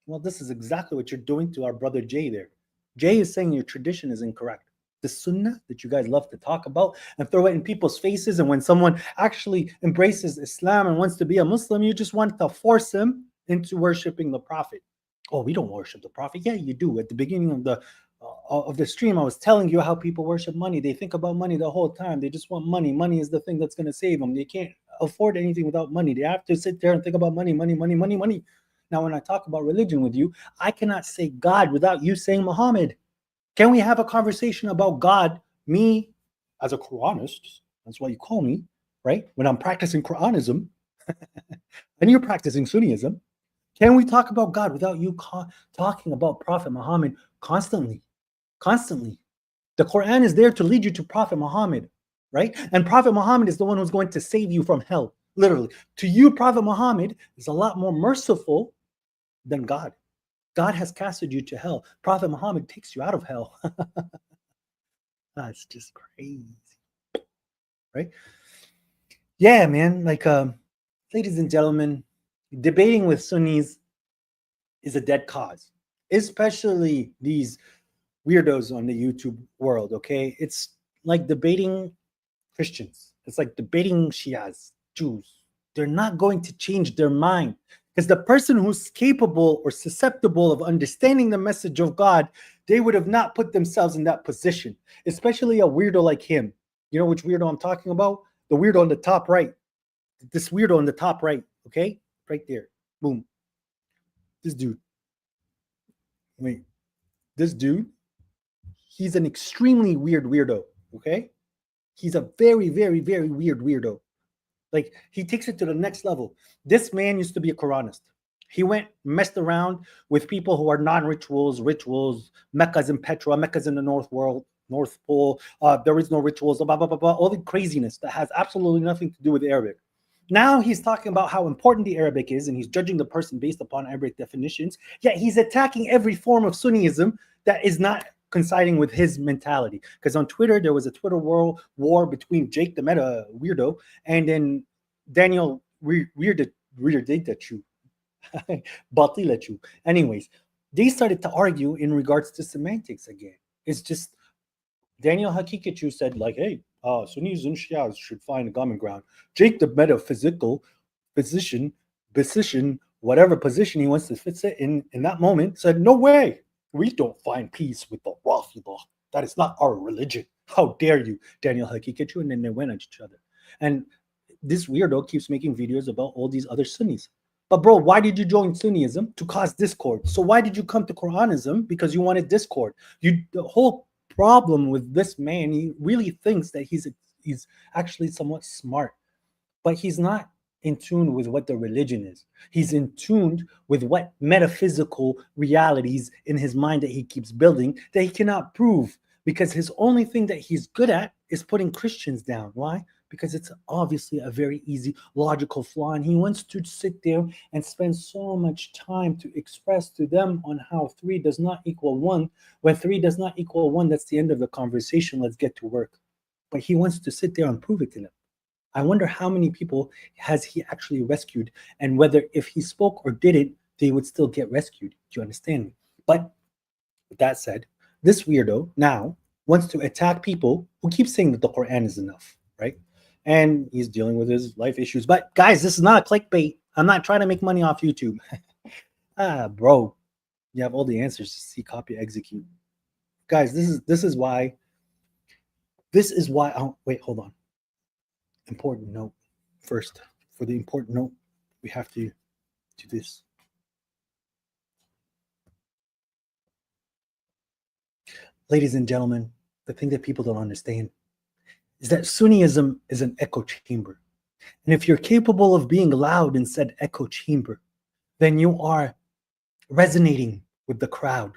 Well, this is exactly what you're doing to our brother Jay there. Jay is saying your tradition is incorrect. The sunnah that you guys love to talk about and throw it in people's faces, and when someone actually embraces Islam and wants to be a Muslim, you just want to force him into worshiping the Prophet. Oh, we don't worship the Prophet. Yeah, you do. At the beginning of the stream, I was telling you how people worship money. They think about money the whole time. They just want money. Money is the thing that's going to save them. They can't afford anything without money. They have to sit there and think about money, money, money, money, money. Now, when I talk about religion with you, I cannot say God without you saying Muhammad. Can we have a conversation about God, me as a Quranist, that's what you call me, right? When I'm practicing Quranism and you're practicing Sunnism, can we talk about God without you talking about Prophet Muhammad constantly? Constantly. The Quran is there to lead you to Prophet Muhammad, right? And Prophet Muhammad is the one who's going to save you from hell, literally. To you, Prophet Muhammad is a lot more merciful than God. God has casted you to hell. Prophet Muhammad takes you out of hell. That's just crazy, right? Yeah, man. Like, ladies and gentlemen, debating with Sunnis is a dead cause, especially these weirdos on the YouTube world. Okay, it's like debating Christians. It's like debating Shias, Jews. They're not going to change their mind because the person who's capable or susceptible of understanding the message of God, they would have not put themselves in that position, especially a weirdo like him. You know which weirdo I'm talking about? The weirdo on the top right. This weirdo on the top right, okay? Right there. Boom. This dude. Wait. This dude, he's an extremely weird weirdo, okay? He's a very, very, very weird weirdo. Like, he takes it to the next level. This man used to be a Quranist. He messed around with people who are non-rituals, rituals. Mecca's in Petra, Mecca's in the North World, North Pole. There is no rituals, blah, blah, blah, blah. All the craziness that has absolutely nothing to do with Arabic. Now he's talking about how important the Arabic is, and he's judging the person based upon Arabic definitions. Yet he's attacking every form of Sunnism that is not coinciding with his mentality. Because on Twitter, there was a Twitter war between Jake the Meta weirdo and then Daniel weirded you. Batil you. Anyways, they started to argue in regards to semantics again. It's just Daniel Hakikachu said, like, hey, Sunnis and Shias should find a common ground. Jake the metaphysical physician, whatever position he wants to fit it in that moment, said, no way. We don't find peace with the Rafidah. That is not our religion. How dare you, Daniel Hakikachu? And then they went at each other. And this weirdo keeps making videos about all these other Sunnis. But bro, why did you join Sunnism? To cause discord. So why did you come to Quranism? Because you wanted discord. The whole problem with this man, he really thinks that he's actually somewhat smart, but he's not in tune with what the religion is. He's in tune with what metaphysical realities in his mind that he keeps building that he cannot prove, because his only thing that he's good at is putting Christians down. Why? Because it's obviously a very easy logical flaw, and he wants to sit there and spend so much time to express to them on how 3 does not equal 1. When 3 does not equal 1, that's the end of the conversation. Let's get to work. But he wants to sit there and prove it to them. I wonder how many people has he actually rescued, and whether if he spoke or didn't, they would still get rescued. Do you understand me? But with that said, this weirdo now wants to attack people who keep saying that the Quran is enough, right? And he's dealing with his life issues. But guys, this is not a clickbait. I'm not trying to make money off YouTube. Bro, you have all the answers to see, copy, execute. Guys, this is why. Oh, wait, hold on. Important note first. For the important note, we have to do this. Ladies and gentlemen, the thing that people don't understand is that Sunnism is an echo chamber. And if you're capable of being loud in said echo chamber, then you are resonating with the crowd.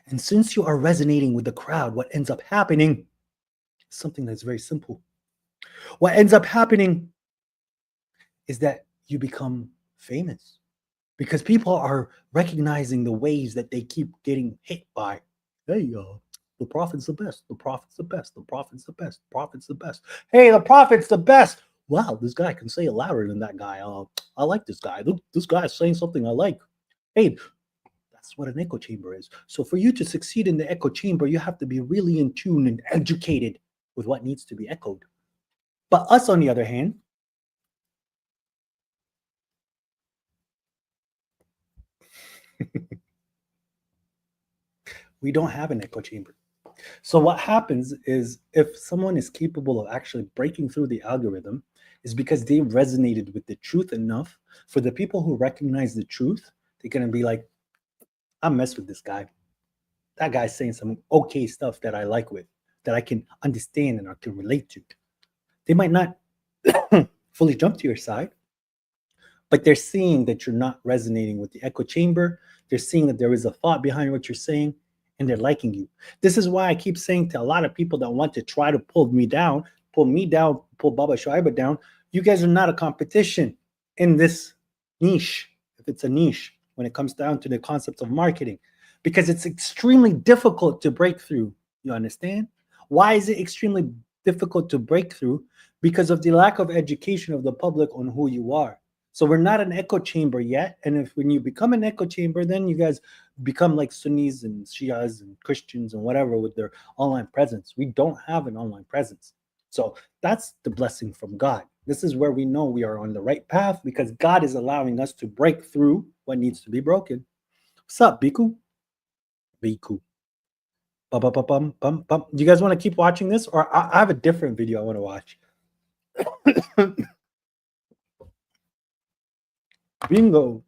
And since you are resonating with the crowd, what ends up happening is something that's very simple. What ends up happening is that you become famous because people are recognizing the ways that they keep getting hit by. Hey, the prophet's the best. The prophet's the best. The prophet's the best. The prophet's the best. Hey, the prophet's the best. Wow, this guy can say it louder than that guy. I like this guy. Look, this guy is saying something I like. Hey, that's what an echo chamber is. So for you to succeed in the echo chamber, you have to be really in tune and educated with what needs to be echoed. But us, on the other hand, we don't have an echo chamber. So what happens is, if someone is capable of actually breaking through the algorithm, is because they resonated with the truth enough. For the people who recognize the truth, they're going to be like, I mess with this guy. That guy's saying some okay stuff that I like with, that I can understand and I can relate to. They might not fully jump to your side, but they're seeing that you're not resonating with the echo chamber. They're seeing that there is a thought behind what you're saying, and they're liking you. This is why I keep saying to a lot of people that want to try to pull me down, pull Baba Shuaiba down, you guys are not a competition in this niche. If it's a niche, when it comes down to the concept of marketing, because it's extremely difficult to break through. You understand? Why is it extremely difficult to break through? Because of the lack of education of the public on who you are. So we're not an echo chamber yet. And if when you become an echo chamber, then you guys become like Sunnis and Shias and Christians and whatever with their online presence. We don't have an online presence. So that's the blessing from God. This is where we know we are on the right path because God is allowing us to break through what needs to be broken. What's up, Biku? Biku. Do you guys want to keep watching this? Or I have a different video I want to watch. Bingo.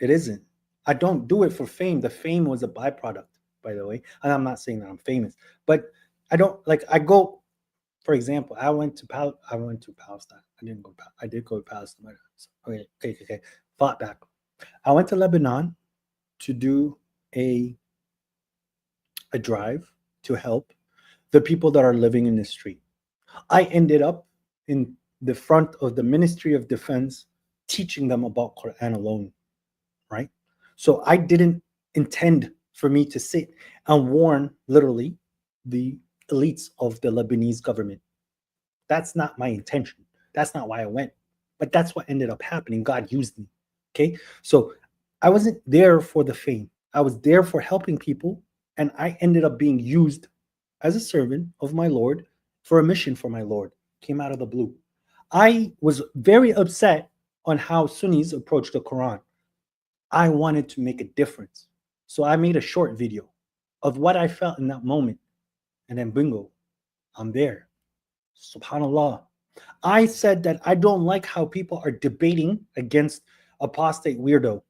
It isn't. I don't do it for fame. The fame was a byproduct, by the way. And I'm not saying that I'm famous, but I don't like. I go, for example, I went to Palestine. I didn't go. I did go to Palestine. Okay. Fought back. I went to Lebanon to do a drive to help the people that are living in the street. I ended up in the front of the Ministry of Defense teaching them about Quran alone, right? So I didn't intend for me to sit and warn literally the elites of the Lebanese government. That's not my intention. That's not why I went. But that's what ended up happening. God used me. Okay. So I wasn't there for the fame. I was there for helping people. And I ended up being used as a servant of my Lord for a mission for my Lord. Came out of the blue. I was very upset on how Sunnis approach the Quran. I wanted to make a difference. So I made a short video of what I felt in that moment. And then bingo, I'm there. SubhanAllah. I said that I don't like how people are debating against apostate weirdo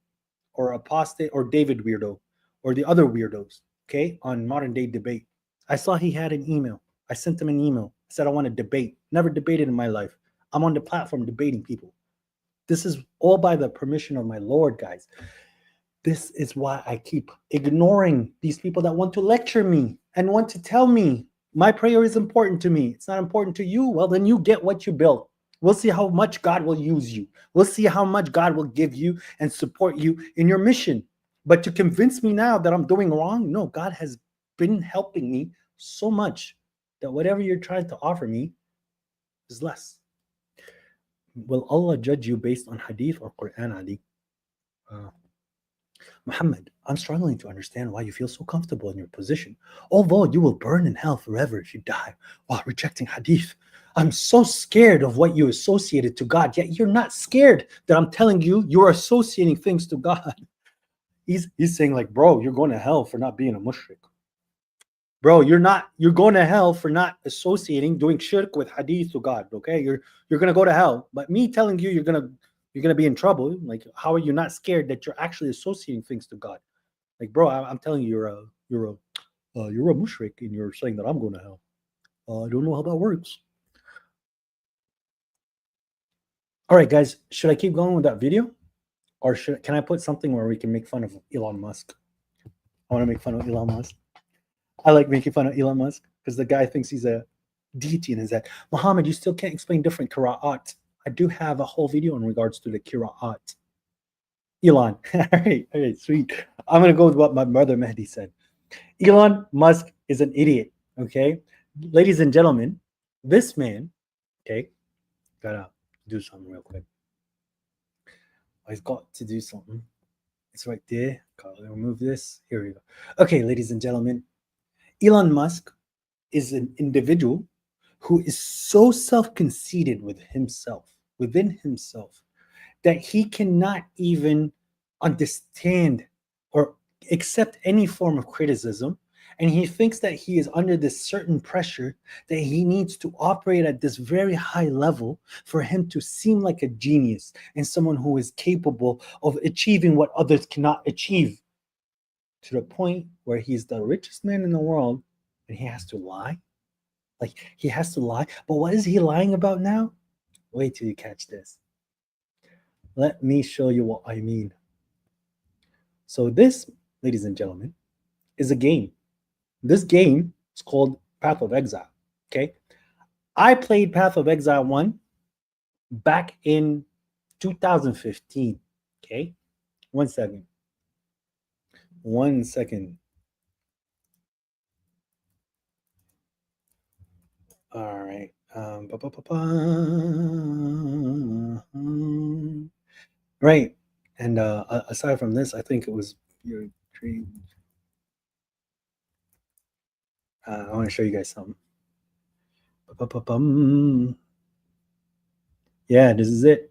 or apostate or David weirdo or the other weirdos, okay, on modern day debate. I saw he had an email. I sent him an email. I said, I want to debate. Never debated in my life. I'm on the platform debating people. This is all by the permission of my Lord, guys. This is why I keep ignoring these people that want to lecture me and want to tell me my prayer is important to me. It's not important to you. Well, then you get what you built. We'll see how much God will use you. We'll see how much God will give you and support you in your mission. But to convince me now that I'm doing wrong, no, God has been helping me so much that whatever you're trying to offer me is less. Will Allah judge you based on hadith or Quran, Ali? Muhammad, I'm struggling to understand why you feel so comfortable in your position, although you will burn in hell forever if you die while rejecting hadith. I'm so scared of what you associated to God, yet you're not scared that I'm telling you you're associating things to God. He's saying like, bro, you're going to hell for not being a mushrik. Bro, you're going to hell for not associating doing shirk with hadith to God, okay? You're going to go to hell. But me telling you you're going to be in trouble. Like, how are you not scared that you're actually associating things to God? Like, bro, I'm telling you, you're a mushrik, and you're saying that I'm going to hell. I don't know how that works. All right, guys, should I keep going with that video, or can I put something where we can make fun of Elon Musk? I want to make fun of Elon Musk. I like making fun of Elon Musk because the guy thinks he's a deity in his head. Muhammad, you still can't explain different qira'at. I do have a whole video in regards to the qira'at. Elon. All right, sweet. I'm going to go with what my brother Mehdi said. Elon Musk is an idiot, okay? Ladies and gentlemen, this man, okay, gotta do something real quick. I've got to do something. It's right there. Gotta remove this. Here we go. Okay, ladies and gentlemen, Elon Musk is an individual who is so self-conceited within himself, that he cannot even understand or accept any form of criticism. And he thinks that he is under this certain pressure that he needs to operate at this very high level for him to seem like a genius and someone who is capable of achieving what others cannot achieve, to the point where he's the richest man in the world and he has to lie. Like, he has to lie. But what is he lying about now? Wait till you catch this. Let me show you what I mean. So this, ladies and gentlemen, is a game. This game is called Path of Exile, okay? I played Path of Exile 1 back in 2015, okay? 1 second. 1 second. All right. Right. And aside from this, I think it was your dream. I want to show you guys something. Yeah, this is it.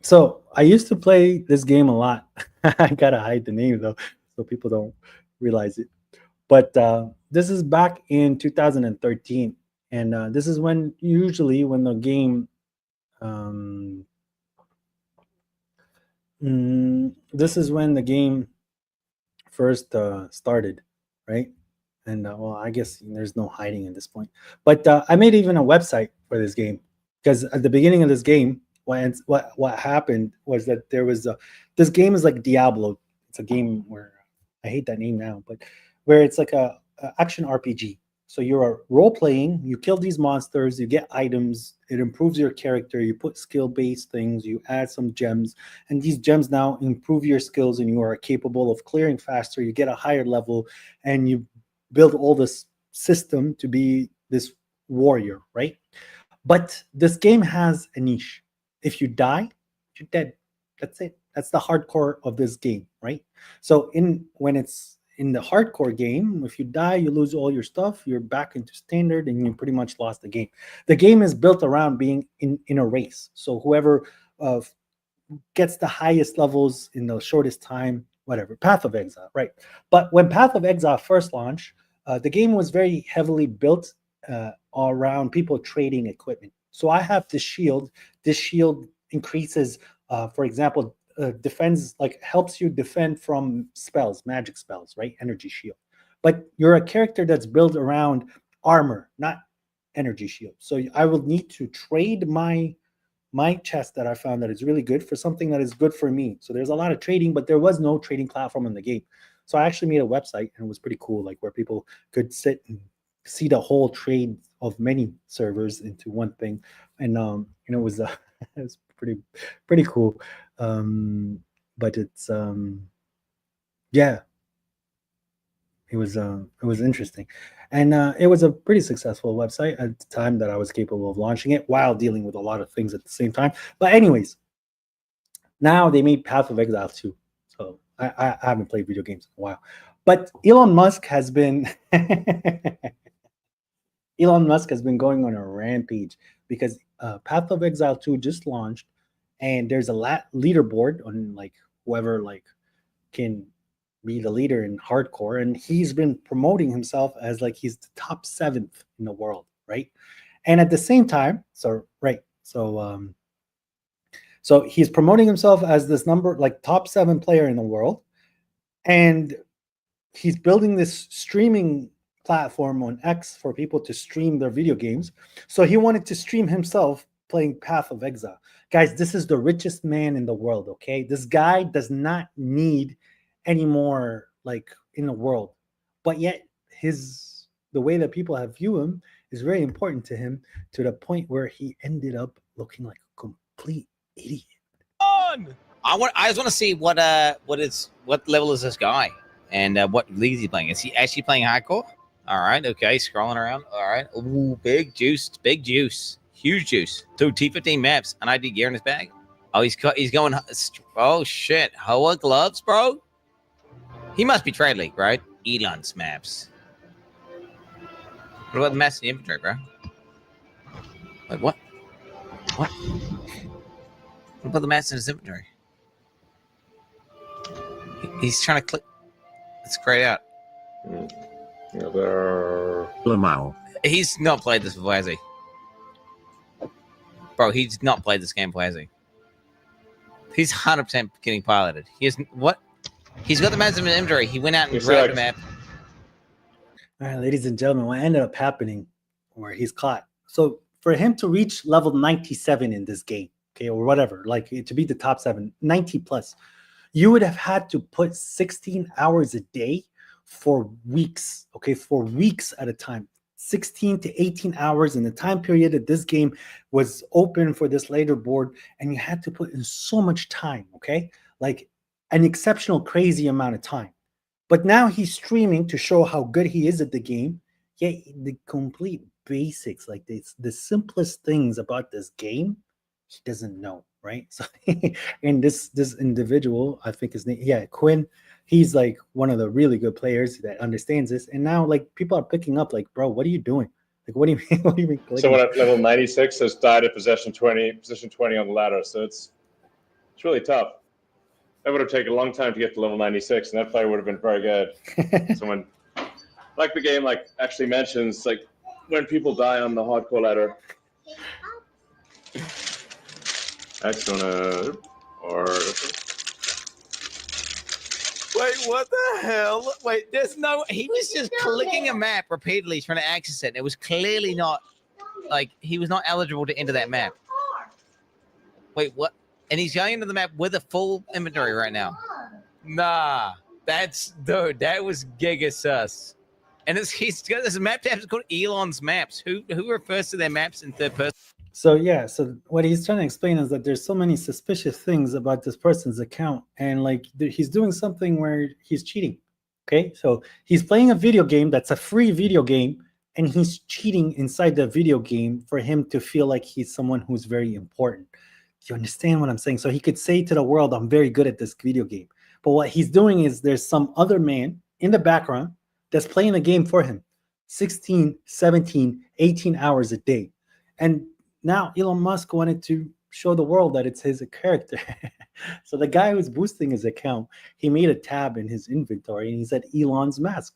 So I used to play this game a lot. I gotta hide the name though, so people don't realize it. But this is back in 2013, and this is when usually when the game. This is when the game first started, right? And well, I guess there's no hiding at this point. But I made even a website for this game because at the beginning of this game, what happened was that there was this game is like Diablo. It's a game where I hate that name now, but where it's like a action RPG. So you're role playing. You kill these monsters. You get items. It improves your character. You put skill based things. You add some gems, and these gems now improve your skills, and you are capable of clearing faster. You get a higher level, and you build all this system to be this warrior, right? But this game has a niche. If you die, you're dead. That's it. That's the hardcore of this game, right? So when it's in the hardcore game, if you die, you lose all your stuff, you're back into standard, and you pretty much lost the game. The game is built around being in a race. So whoever gets the highest levels in the shortest time, whatever, Path of Exile, right? But when Path of Exile first launched, the game was very heavily built around people trading equipment. So I have this shield. This shield increases, for example, defends, like helps you defend from spells, magic spells, right? Energy shield. But you're a character that's built around armor, not energy shield. So I will need to trade my chest that I found that is really good for something that is good for me. So there's a lot of trading, but there was no trading platform in the game. So I actually made a website, and it was pretty cool, like where people could sit and see the whole trade of many servers into one thing. And it was it was pretty cool. But it's yeah, it was interesting, and it was a pretty successful website at the time that I was capable of launching it while dealing with a lot of things at the same time. But anyways, now they made Path of Exile 2, so I haven't played video games in a while. But Elon Musk has been going on a rampage because Path of Exile 2 just launched, and there's a leaderboard on like whoever like can be the leader in hardcore, and he's been promoting himself as like he's the top 7th in the world, right? And at the same time, so he's promoting himself as this top 7 player in the world, and he's building this streaming platform on X for people to stream their video games. So he wanted to stream himself playing Path of Exile. Guys, this is the richest man in the world, okay? This guy does not need any more like in the world. But yet the way that people have viewed him is very important to him, to the point where he ended up looking like a complete idiot. I just want to see what level is this guy, and what league is he playing? Is he actually playing hardcore? All right, okay, scrolling around. All right, ooh, big juice, huge juice. 2 T15 maps, an ID gear in his bag. Oh, he's going. Oh shit, Hoa gloves, bro. He must be Trade League, right? Elon's maps. What about the maps in the inventory, bro? Wait, what? What? What about the maps in his inventory? He's trying to click. Let's grayed out. He's not played this before, has he? Bro, he's not played this game before, has he? He's 100% getting piloted. He has what? He's got the maps in his inventory. He went out and grabbed the map. All right, ladies and gentlemen, what ended up happening where he's caught. So for him to reach level 97 in this game, okay, or whatever, like to be the top 7, 90 plus, you would have had to put 16 hours a day for weeks, okay, for weeks at a time. 16 to 18 hours in the time period that this game was open for this leaderboard, and you had to put in so much time, okay? Like an exceptional, crazy amount of time. But now he's streaming to show how good he is at the game. Yet the complete basics, like the simplest things about this game, he doesn't know, right? So, and this individual, I think his name, yeah, Quinn, he's like one of the really good players that understands this. And now, like, people are picking up, like, bro, what are you doing? Like, what do you mean? What do you mean? Someone at level 96 has died at position 20 on the ladder, so it's really tough. That would have taken a long time to get to level 96, and that player would have been very good. Someone like the game actually mentions, like, when people die on the hardcore ladder. That's gonna or Wait, what the hell? Wait, there's no. He was just clicking a map repeatedly trying to access it. And it was clearly not like he was not eligible to enter that map. Wait, what? And he's going into the map with a full inventory right now. Nah, dude, that was giga sus. And he's got this map tab called Elon's Maps. Who refers to their maps in third person? So yeah, so what he's trying to explain is that there's so many suspicious things about this person's account, and like he's doing something where he's cheating. Okay, so he's playing a video game that's a free video game, and he's cheating inside the video game for him to feel like he's someone who's very important. Do you understand what I'm saying? So he could say to the world, I'm very good at this video game. But what he's doing is there's some other man in the background that's playing the game for him 16, 17, 18 hours a day. And now Elon Musk wanted to show the world that it's his character. So the guy who's boosting his account, he made a tab in his inventory and he said Elon's maps.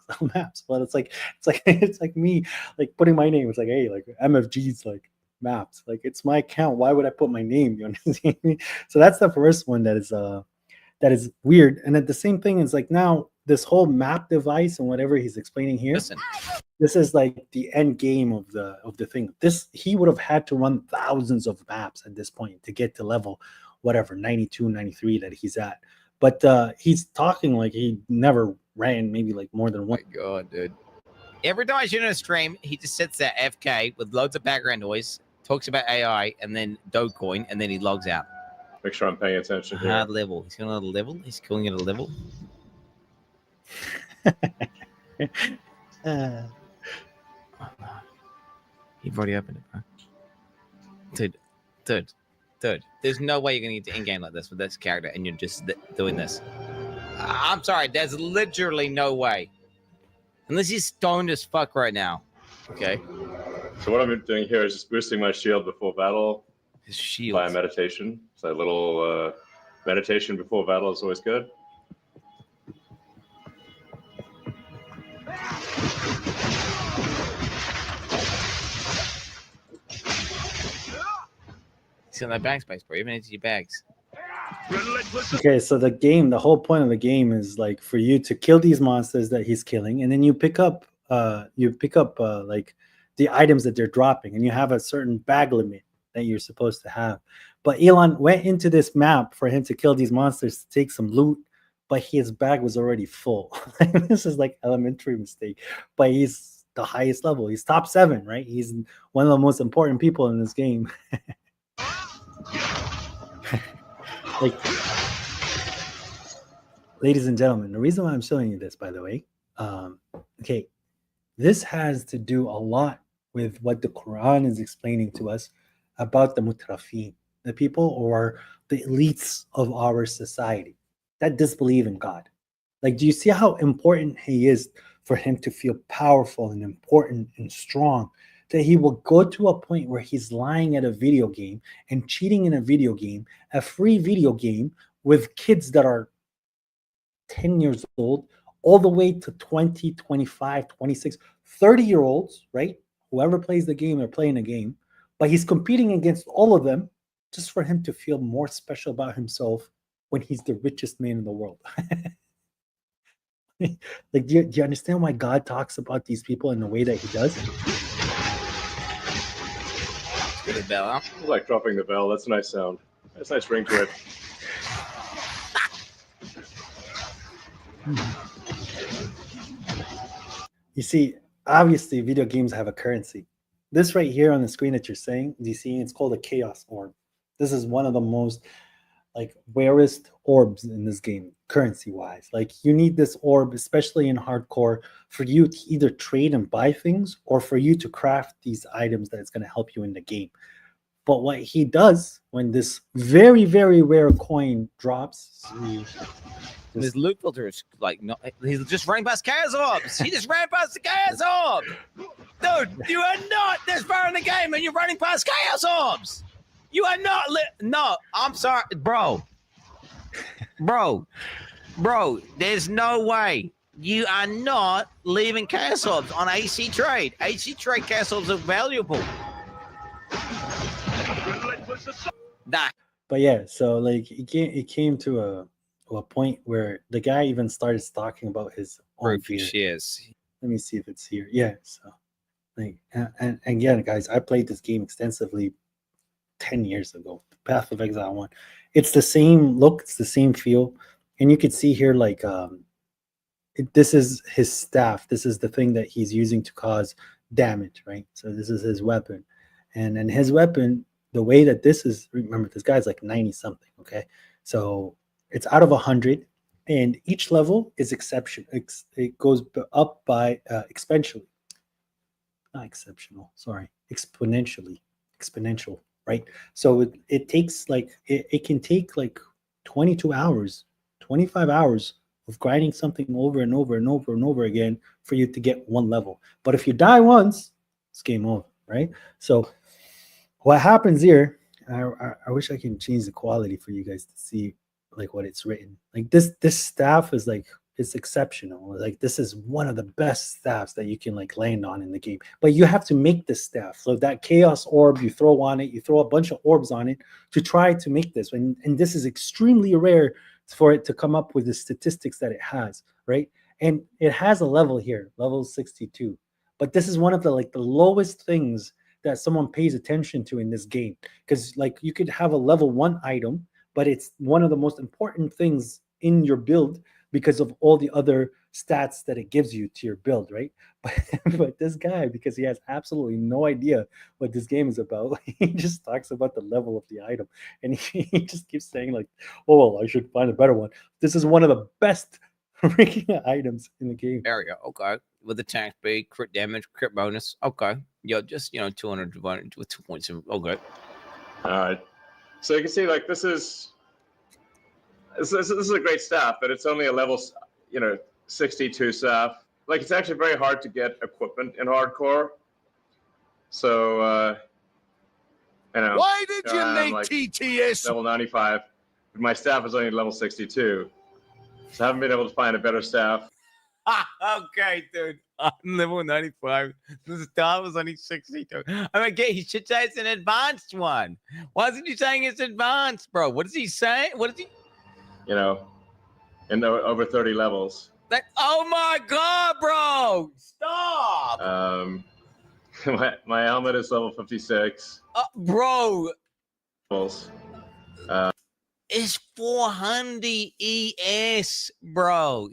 But it's like me like putting my name. It's like, hey, like MFG's like maps. Like, it's my account. Why would I put my name? You understand me? So that's the first one that is weird. And at the same thing is like now this whole map device and whatever he's explaining here. Listen. This is like the end game of the thing. He would have had to run thousands of maps at this point to get to level whatever 92, 93 that he's at. But he's talking like he never ran maybe like more than one. Oh my god, dude. Every time I shoot on a stream, he just sits there FK with loads of background noise, talks about AI and then Dogecoin, and then he logs out. make sure I'm paying attention here. Hard level. He's going to level. He's calling it a level. You've already opened it, bro. Dude. There's no way you're going to get to in-game like this with this character and you're just doing this. I'm sorry. There's literally no way. Unless he's stoned as fuck right now. Okay. So what I'm doing here is just boosting my shield before battle. His shield. By meditation. So a little meditation before battle is always good. He's in that bag space, bro. Even into your bags. Okay, so the whole point of the game is like for you to kill these monsters that he's killing, and then you pick up like the items that they're dropping, and you have a certain bag limit that you're supposed to have. But Elon went into this map for him to kill these monsters to take some loot, but his bag was already full. This is like elementary mistake. But he's the highest level. He's top 7, right? He's one of the most important people in this game. Like, ladies and gentlemen, the reason why I'm showing you this, by the way, okay, this has to do a lot with what the Quran is explaining to us about the mutrafin, the people or the elites of our society that disbelieve in God. Like, do you see how important he is for him to feel powerful and important and strong, that he will go to a point where he's lying at a video game and cheating in a video game, a free video game with kids that are 10 years old, all the way to 20, 25, 26, 30-year-olds, right? Whoever plays the game, they're playing a game, but he's competing against all of them just for him to feel more special about himself when he's the richest man in the world. Like, do you understand why God talks about these people in the way that he does? The bell out. I like dropping the bell. That's a nice sound. That's a nice ring to it. You see, obviously video games have a currency. This right here on the screen that you're saying, do you see? It's called a chaos orb. This is one of the most like rarest orbs in this game, currency wise. Like you need this orb, especially in hardcore, for you to either trade and buy things or for you to craft these items that's going to help you in the game. But what he does when this very, very rare coin drops, His loot filter is like, no, he's just running past chaos orbs. He just ran past the chaos orb. Dude, you are not this far in the game and you're running past chaos orbs. You are not no, I'm sorry, bro. Bro, there's no way. You are not leaving chaos orbs on AC Trade. AC Trade chaos orbs are valuable. Nah. But yeah, so like it came to a point where the guy even started talking about his own gear. Yes. Let me see if it's here. Yeah, so like and again, guys, I played this game extensively 10 years ago. Path of Exile 1. It's the same look, it's the same feel, and you could see here like this is his staff. This is the thing that he's using to cause damage, right? So this is his weapon, and his weapon, the way that this is, remember this guy's like 90 something, okay? So it's out of 100, and each level is exception. It goes up by exponentially, not exceptional, sorry, exponential, right? So it takes like it can take like 22 hours, 25 hours of grinding something over and over and over and over again for you to get one level. But if you die once, it's game over, right? So what happens here, I wish I can change the quality for you guys to see like what it's written. Like this staff is like, it's exceptional. Like this is one of the best staffs that you can like land on in the game. But you have to make this staff. So that chaos orb you throw on it, you throw a bunch of orbs on it to try to make this. And this is extremely rare for it to come up with the statistics that it has, right? And it has a level here, level 62. But this is one of the like the lowest things that someone pays attention to in this game, because like you could have a level 1 item, but it's one of the most important things in your build because of all the other stats that it gives you to your build, right? But this guy, because he has absolutely no idea what this game is about, he just talks about the level of the item, and he just keeps saying like, oh, well, I should find a better one. This is one of the best freaking items in the game. There we go. Okay. With the tank speed, crit damage, crit bonus. Okay. Yeah, just 200 divided with 2 points. Okay. All right. So you can see like this is a great staff, but it's only a level 62 staff. Like it's actually very hard to get equipment in hardcore. So Why did you make like TTS level 95? But my staff is only level 62. So I haven't been able to find a better staff. Okay, dude. I'm level 95. The star was only 62. I mean, he should say it's an advanced one. Why isn't he saying it's advanced, bro? What is he saying? What is he? In over 30 levels. Oh my god, bro! Stop! My helmet is level 56. Bro. Levels. It's 400 ES, bro.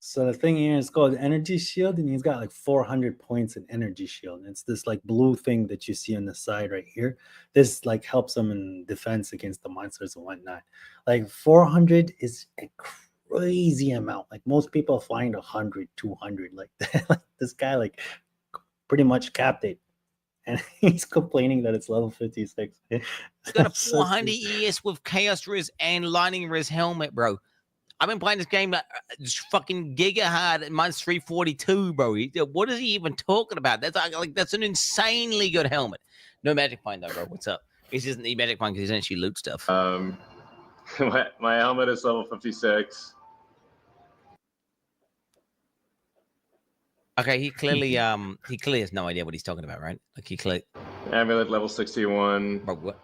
So the thing here is called Energy Shield, and he's got like 400 points in Energy Shield. And it's this like blue thing that you see on the side right here. This like helps him in defense against the monsters and whatnot. Like 400 is a crazy amount. Like most people find 100, 200 like that. Like this guy like pretty much capped it. And he's complaining that it's level 56. He's got a 400 ES with Chaos Riz and Lightning Riz helmet, bro. I've been playing this game just fucking giga hard at minus 342, bro. What is he even talking about? That's an insanely good helmet. No magic point though, bro. What's up? This isn't the magic point because he's actually loot stuff. My helmet is level 56. Okay, he clearly has no idea what he's talking about, right? Like he clearly Amulet level 61. Bro, what?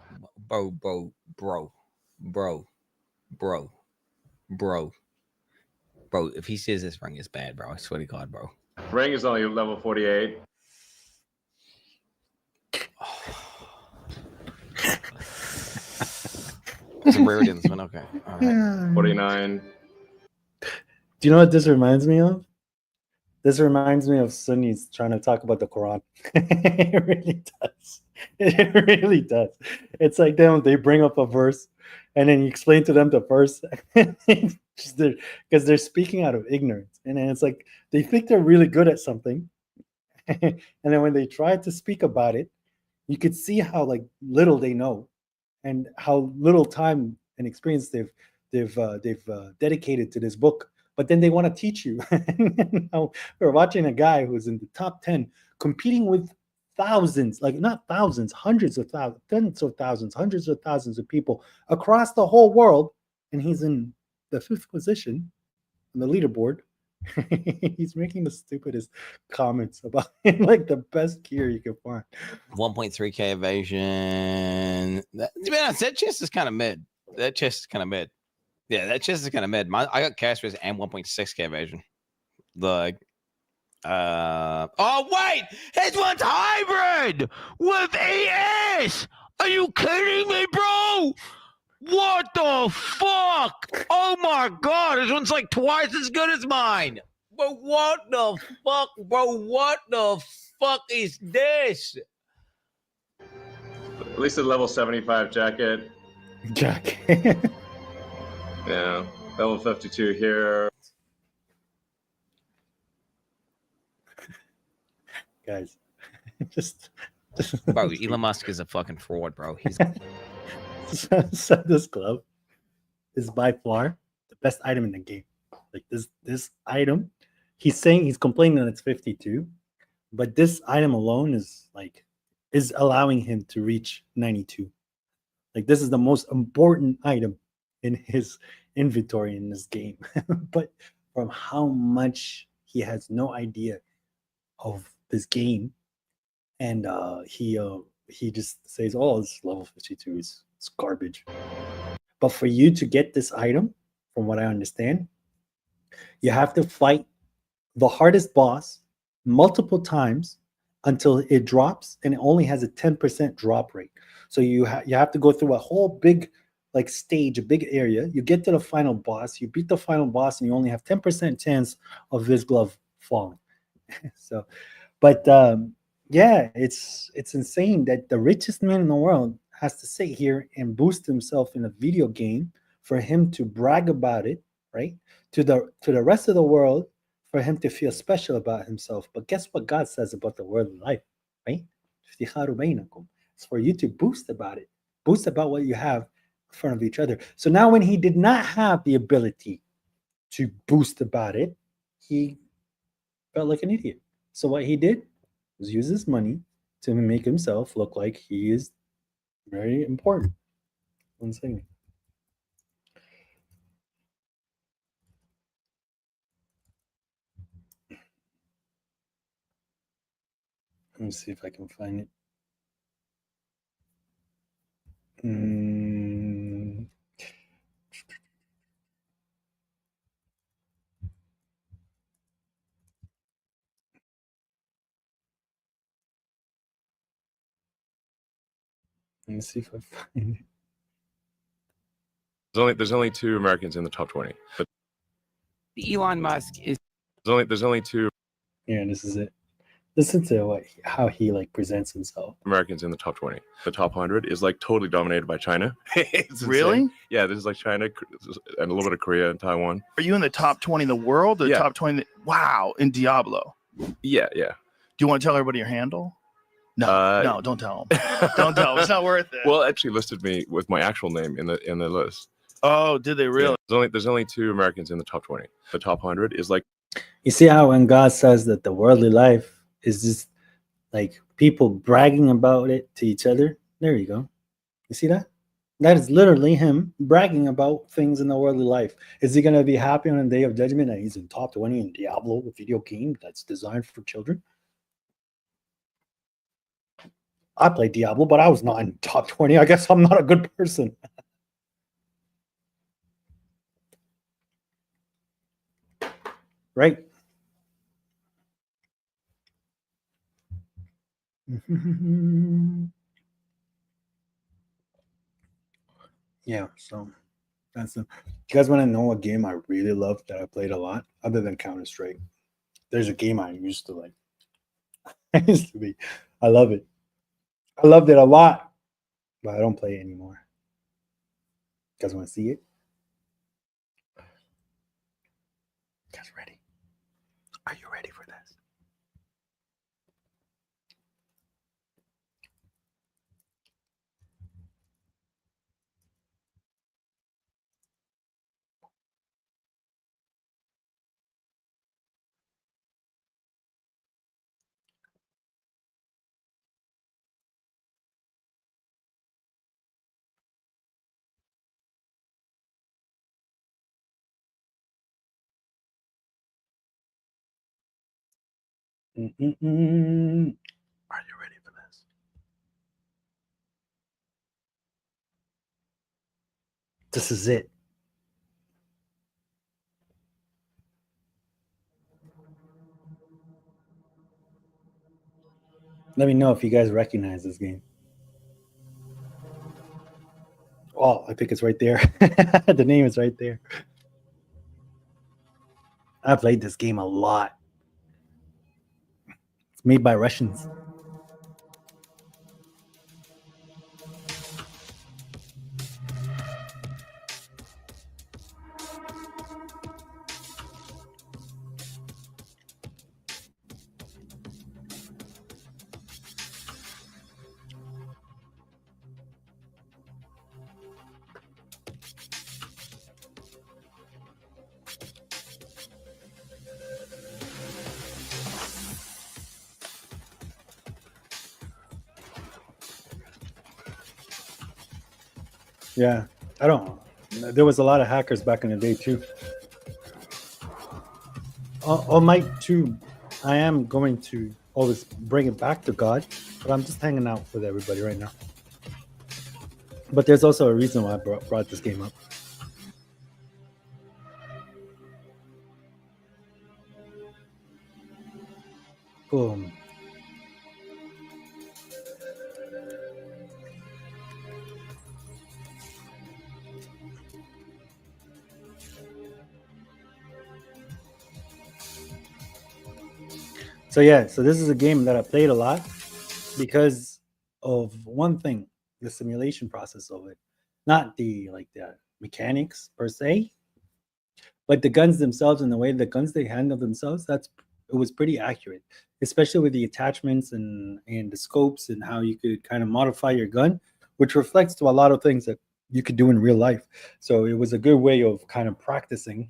Bro. If he says this ring is bad, bro, I swear to God, bro. Ring is only level 48. It's a rarity in this one. Okay. All right. 49. Do you know what this reminds me of? This reminds me of Sunnis trying to talk about the Quran. It really does. It really does. It's like them, they bring up a verse and then you explain to them the verse because they're speaking out of ignorance. And then it's like they think they're really good at something. And then when they try to speak about it, you could see how like little they know and how little time and experience they've dedicated to this book. But then they want to teach you. Now, we're watching a guy who's in the top 10 competing with thousands, like not thousands, hundreds of thousands, tens of thousands, hundreds of thousands of people across the whole world. And he's in the 5th position on the leaderboard. He's making the stupidest comments about like the best gear you can find. 1.3k evasion. To be honest, that chest is kind of mid. That chest is kind of mid. Yeah, that chest is kind of mid. I got cash raise and 1.6k evasion. Like, oh wait, his one's hybrid with ES. Are you kidding me, bro? What the fuck? Oh my god, this one's like twice as good as mine. But what the fuck, bro? What the fuck is this? At least a level 75 jacket. Jacket. Yeah. Level 52 here. Guys, just Bro, Elon Musk is a fucking fraud, bro. He's so this glove is by far the best item in the game. Like this item, he's saying he's complaining that it's 52, but this item alone is allowing him to reach 92. Like this is the most important item in his inventory in this game. But from how much he has no idea of this game, and he just says, "Oh, it's level 52. It's garbage." But for you to get this item, from what I understand, you have to fight the hardest boss multiple times until it drops, and it only has a 10% drop rate. So you have to go through a whole big stage, a big area. You get to the final boss, you beat the final boss, and you only have 10% chance of this glove falling. So, but yeah, it's insane that the richest man in the world has to sit here and boost himself in a video game for him to brag about it, right? To the rest of the world, for him to feel special about himself. But guess what God says about the worldly life, right? It's for you to boast about it, boast about what you have in front of each other. So now when he did not have the ability to boost about it, he felt like an idiot. So what he did was use his money to make himself look like he is very important. One second. Let me see if I can find it. Let me see if I find it. There's only 2 Americans in the top 20. But Elon Musk is. There's only 2 Yeah, this is it. Listen to how he presents himself. Americans in the top 20. The top 100 is totally dominated by China. It's really? insane. Yeah, this is China and a little bit of Korea and Taiwan. Are you in the top 20 in the world? Or the top 20? Wow, in Diablo. Yeah. Do you want to tell everybody your handle? No, no, don't tell them. Don't tell them. It's not worth it. Well, it actually listed me with my actual name in the list. Oh, did they really? Yeah, there's only 2 Americans in the top 20. The top 100 is You see how when God says that the worldly life is just people bragging about it to each other? There you go. You see that? That is literally him bragging about things in the worldly life. Is he going to be happy on the day of judgment that he's in top 20 in Diablo, a video game that's designed for children? I played Diablo, but I was not in top 20. I guess I'm not a good person. Right? Yeah, so that's you guys want to know a game I really love that I played a lot, other than Counter-Strike? There's a game I used to like. I used to be. I love it. I loved it a lot, but I don't play it anymore. You guys want to see it? You guys ready? Are you ready for this? Mm-mm-mm. Are you ready for this? This is it. Let me know if you guys recognize this game. Oh, I think it's right there. The name is right there. I played this game a lot. It's made by Russians. Yeah, I don't. There was a lot of hackers back in the day too. On my too, I am going to always bring it back to God, but I'm just hanging out with everybody right now. But there's also a reason why I brought this game up. Boom. So yeah, so this is a game that I played a lot because of one thing, the simulation process of it. Not the mechanics per se, but the guns themselves and the way the guns they handle themselves, it was pretty accurate, especially with the attachments and the scopes and how you could kind of modify your gun, which reflects to a lot of things that you could do in real life. So it was a good way of kind of practicing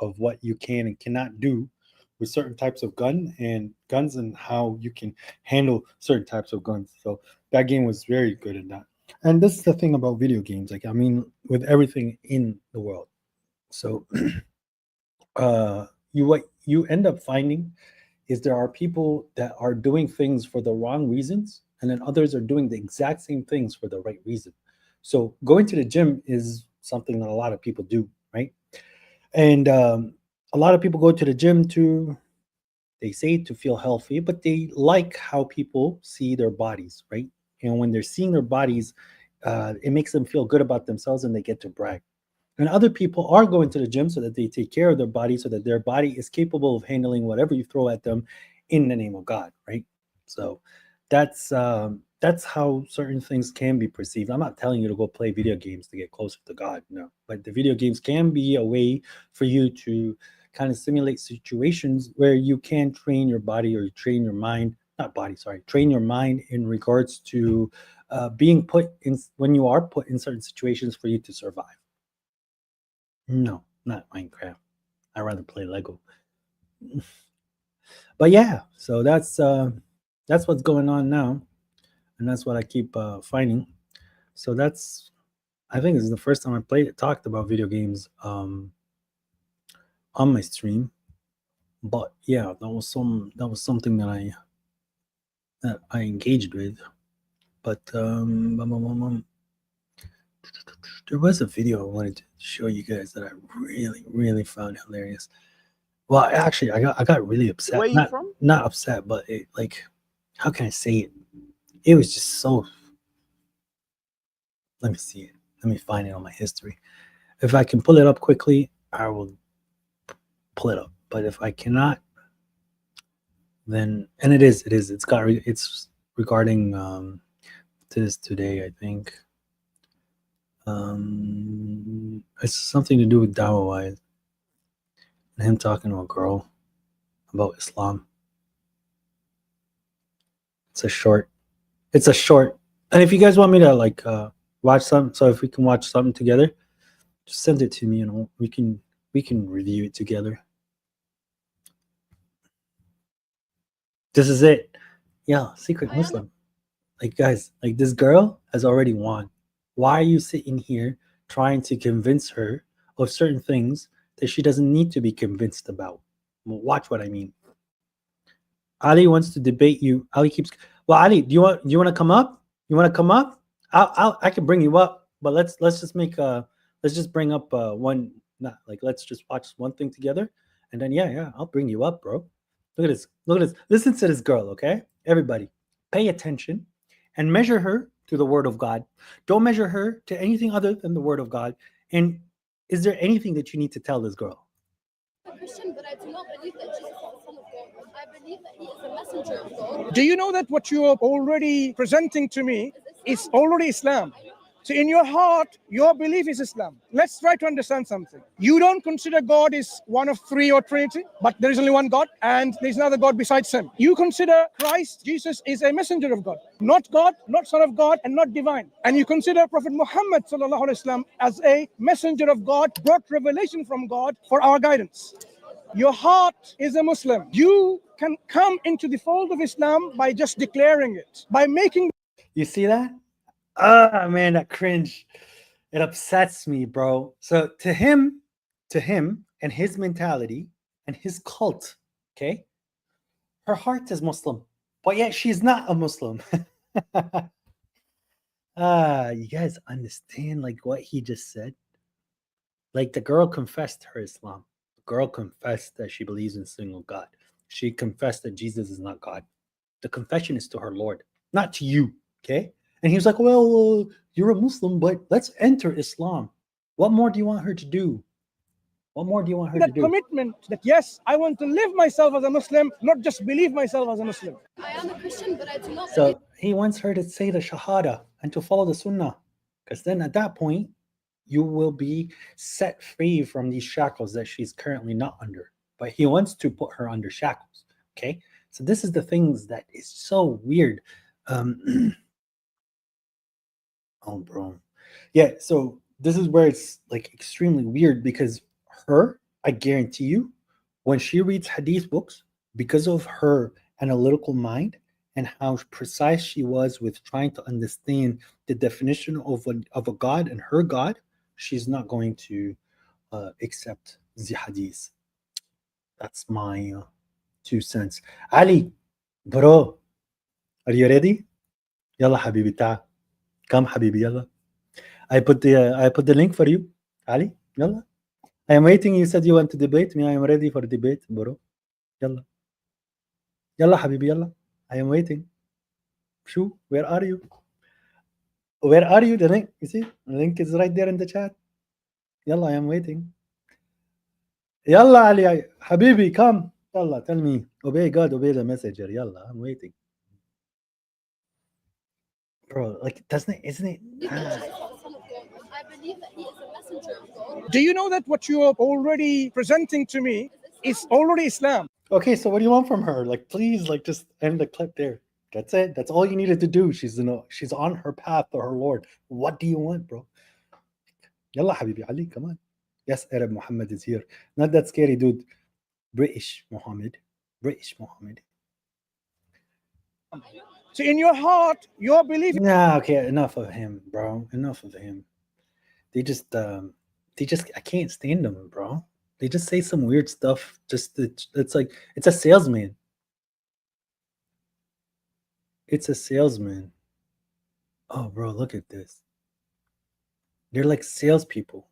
of what you can and cannot do with certain types of guns and how you can handle certain types of guns. So that game was very good at that. And this is the thing about video games, like I mean, with everything in the world. So what you end up finding is there are people that are doing things for the wrong reasons, and then others are doing the exact same things for the right reason. So going to the gym is something that a lot of people do, right? And a lot of people go to the gym they say to feel healthy, but they like how people see their bodies, right? And when they're seeing their bodies, it makes them feel good about themselves and they get to brag. And other people are going to the gym so that they take care of their body, so that their body is capable of handling whatever you throw at them in the name of God, right? So that's how certain things can be perceived. I'm not telling you to go play video games to get closer to God, no. But the video games can be a way for you to kind of simulate situations where you can train your body or train your mind, not body, sorry, train your mind in regards to being put in when you are put in certain situations for you to survive. No, not Minecraft. I rather play Lego. But yeah, so that's what's going on now, and that's what I keep finding. So I think this is the first time I talked about video games on my stream. But yeah, that was something that I engaged with. But there was a video I wanted to show you guys that I really, really found hilarious. Well, actually, I got really upset. Where are you from? Not upset, but how can I say it? It was just so. Let me see it. Let me find it on my history. If I can pull it up quickly, I will pull it up. But if I cannot, then, and it's it's regarding this today, I think. It's something to do with dawah wise, and him talking to a girl about Islam. It's a short. And if you guys want me to like watch some, so if we can watch something together, just send it to me, and we can review it together. This is it. Yeah, secret Muslim. Like, guys, like, this girl has already won. Why are you sitting here trying to convince her of certain things that she doesn't need to be convinced about? Well, watch what I mean. Ali wants to debate you. Ali keeps. Well, Ali, do you want to come up? You want to come up? I can bring you up, but let's just make let's just bring up one. Not like, let's just watch one thing together, and then yeah, I'll bring you up, bro. Look at this. Look at this. Listen to this girl, okay? Everybody, pay attention and measure her to the word of God. Don't measure her to anything other than the word of God. And is there anything that you need to tell this girl? I'm a Christian, but I do not believe that Jesus is the Son of God. I believe that he is a messenger of God. Do you know that what you are already presenting to me is already Islam? So in your heart, your belief is Islam. Let's try to understand something. You don't consider God is one of three or Trinity, but there is only one God and there's another God besides him. You consider Christ, Jesus, is a messenger of God, not Son of God, and not divine. And you consider Prophet Muhammad sallallahu alaihi wasallam as a messenger of God, brought revelation from God for our guidance. Your heart is a Muslim. You can come into the fold of Islam by just declaring it, by making. You see that? Ah, man, that cringe. It upsets me, bro. So to him and his mentality and his cult, okay, her heart is Muslim, but yet she's not a Muslim. You guys understand like what he just said? Like, the girl confessed her Islam. The girl confessed that she believes in a single God. She confessed that Jesus is not God. The confession is to her Lord, not to you, okay? And he was like, well, you're a Muslim, but let's enter Islam. What more do you want her to do? What more do you want her to That do? commitment that, yes, I want to live myself as a Muslim, not just believe myself as a Muslim. I am a Christian, but I do not believe. So he wants her to say the Shahada and to follow the Sunnah. Because then at that point, you will be set free from these shackles that she's currently not under. But he wants to put her under shackles. Okay? So this is the things that is so weird. Oh, bro. Yeah, so this is where it's like extremely weird, because I guarantee you, when she reads hadith books, because of her analytical mind and how precise she was with trying to understand the definition of a god and her God, she's not going to accept the hadith. That's my 2 cents. Ali, bro, are you ready? Yalla habibi ta. Come habibi, yalla. I put the link for you, Ali. Yalla. I am waiting. You said you want to debate me. I am ready for debate, bro. Yalla. Yalla habibi, yalla. I am waiting. Shoo, where are you? Where are you? The link, you see? The link is right there in the chat. Yalla, I am waiting. Yalla, Ali, habibi, come. Yalla, tell me. Obey God, obey the messenger. Yalla, I'm waiting. Bro, like, isn't it? I believe that he is a messenger of God. Do you know that what you are already presenting to me is already Islam? Okay, so what do you want from her? Like, please, like, just end the clip there. That's it. That's all you needed to do. She's on her path to her Lord. What do you want, bro? Yalla, habibi Ali, come on. Yes, Arab Muhammad is here. Not that scary dude. British Muhammad. British Muhammad. So in your heart, your belief. Nah, okay, enough of him, bro. Enough of him. They just I can't stand them, bro. They just say some weird stuff. It's like, it's a salesman. It's a salesman. Oh, bro, look at this. They're like salespeople.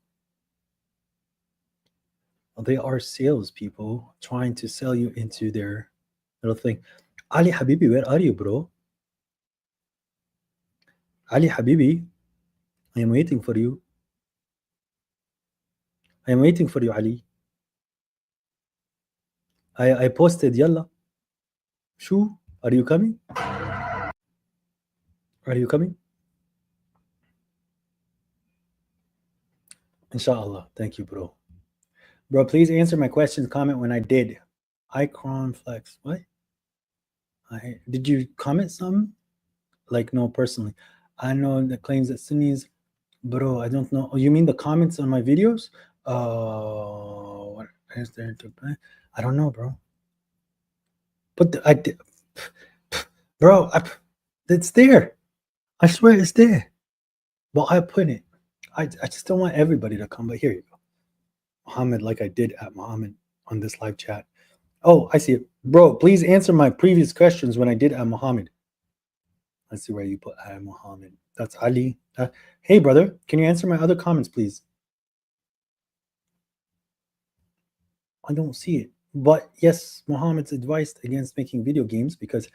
They are salespeople trying to sell you into their little thing. Ali Habibi, where are you, bro? Ali Habibi, I am waiting for you. I am waiting for you, Ali. I posted, yalla. Shu, are you coming? Are you coming? Inshallah. Thank you, bro. Bro, please answer my questions. Comment when I did. Icon flex. What? Did you comment something? Like, no, personally. I know the claims that Sunnis, bro, I don't know. Oh, you mean the comments on my videos? What is there to play? I don't know, bro. But I did, bro. It's there. I swear it's there. Well, I put it. I just don't want everybody to come. But here you go, Muhammad. Like I did at Muhammad on this live chat. Oh, I see it, bro. Please answer my previous questions when I did at Muhammad. Let's see where you put at Muhammad. That's Ali. Hey, brother, can you answer my other comments, please? I don't see it. But yes, Muhammad's advised against making video games because,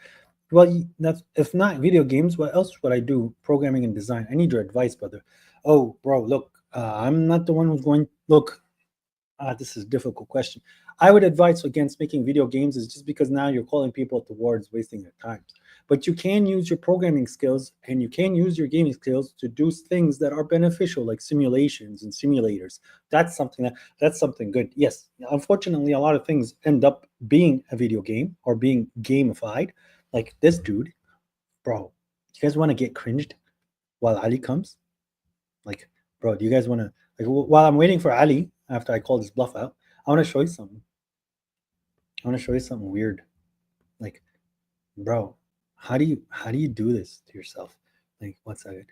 well, that's, if not video games, what else would I do? Programming and design. I need your advice, brother. Oh, bro, look, I'm not the one who's going. Look, this is a difficult question. I would advise against making video games is just because now you're calling people towards wasting their time. But you can use your programming skills and you can use your gaming skills to do things that are beneficial, like simulations and simulators. That's something good. Yes, unfortunately, a lot of things end up being a video game or being gamified. Like this dude, bro. You guys want to get cringed while Ali comes? Like, bro, do you guys want to? Like, while I'm waiting for Ali, after I call this bluff out, I want to show you something. I want to show you something weird. Like, bro, how do you do this to yourself? Like, 1 second.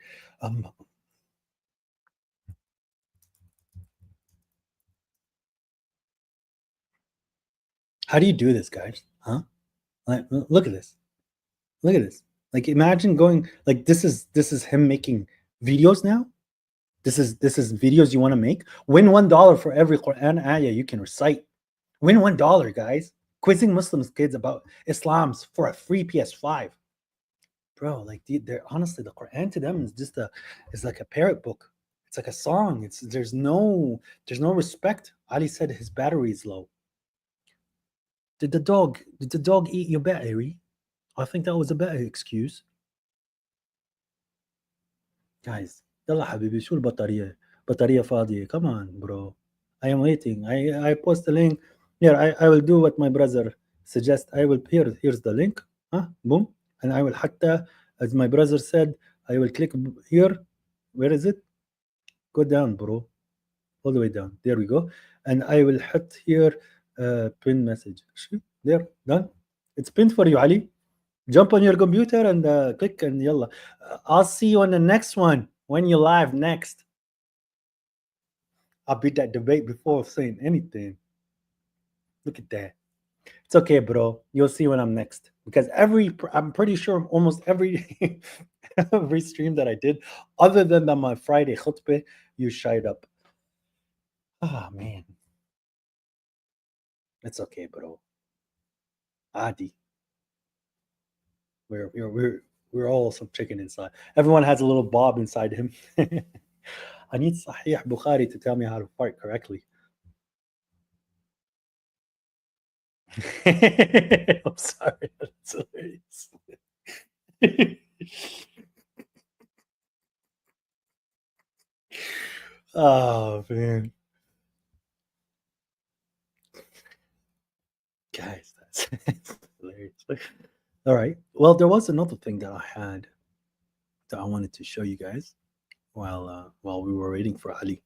How do you do this, guys? Huh? Like, look at this. Look at this. Like, imagine going like this is him making videos now. This is videos you want to make. Win $1 for every Quran ayah you can recite. Win $1, guys. Quizzing Muslims kids about Islam's for a free PS5. Bro, like they're honestly, the Quran to them is just it's like a parrot book. It's like a song. There's no respect. Ali said his battery is low. Did the dog eat your battery? I think that was a better excuse. Guys, يلا حبيبي شو البطارية؟ بطارية فاضية. Come on, bro. I am waiting. I post the link. Here, I will do what my brother suggests. Here's the link. Boom. And I will حتى, as my brother said, I will click here. Where is it? Go down, bro. All the way down. There we go. And I will hit here pin message. There, done. It's pinned for you, Ali. Jump on your computer and click and yalla. I'll see you on the next one when you live next. I beat that debate before saying anything. Look at that. It's okay, bro. You'll see when I'm next. Because I'm pretty sure almost every every stream that I did, other than my Friday khutbah, you shied up. Ah, man. It's okay, bro. Adi. We're all some chicken inside. Everyone has a little Bob inside him. I need Sahih Bukhari to tell me how to fart correctly. I'm sorry. That's hilarious. Oh, man. Guys, that's hilarious. All right. Well, there was another thing that I had that I wanted to show you guys while we were waiting for Ali.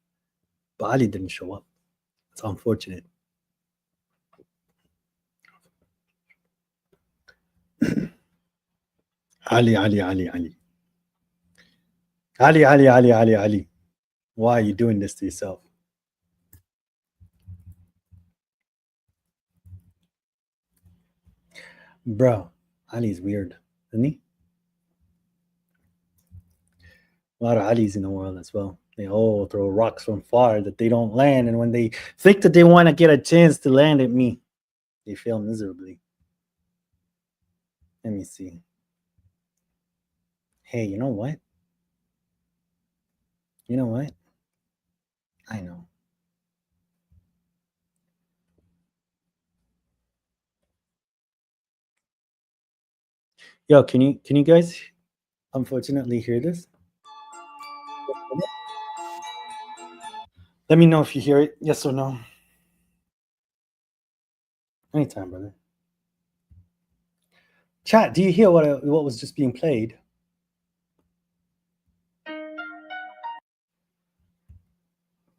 But Ali didn't show up. It's unfortunate. Ali. Why are you doing this to yourself? Bro, Ali's weird, isn't he? A lot of Alis in the world as well. They all throw rocks from far that they don't land, and when they think that they want to get a chance to land at me, they fail miserably. Let me see. Hey, you know what? You know what? I know. Yo, can you guys unfortunately hear this? Let me know if you hear it. Yes or no. Anytime, brother. Chat, do you hear what was just being played?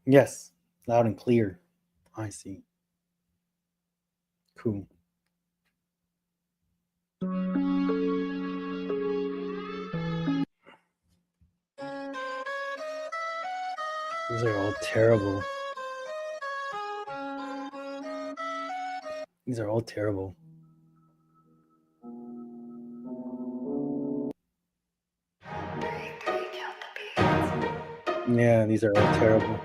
Yes, loud and clear. I see. Cool. These are all terrible. These are all terrible. Yeah, these are all terrible.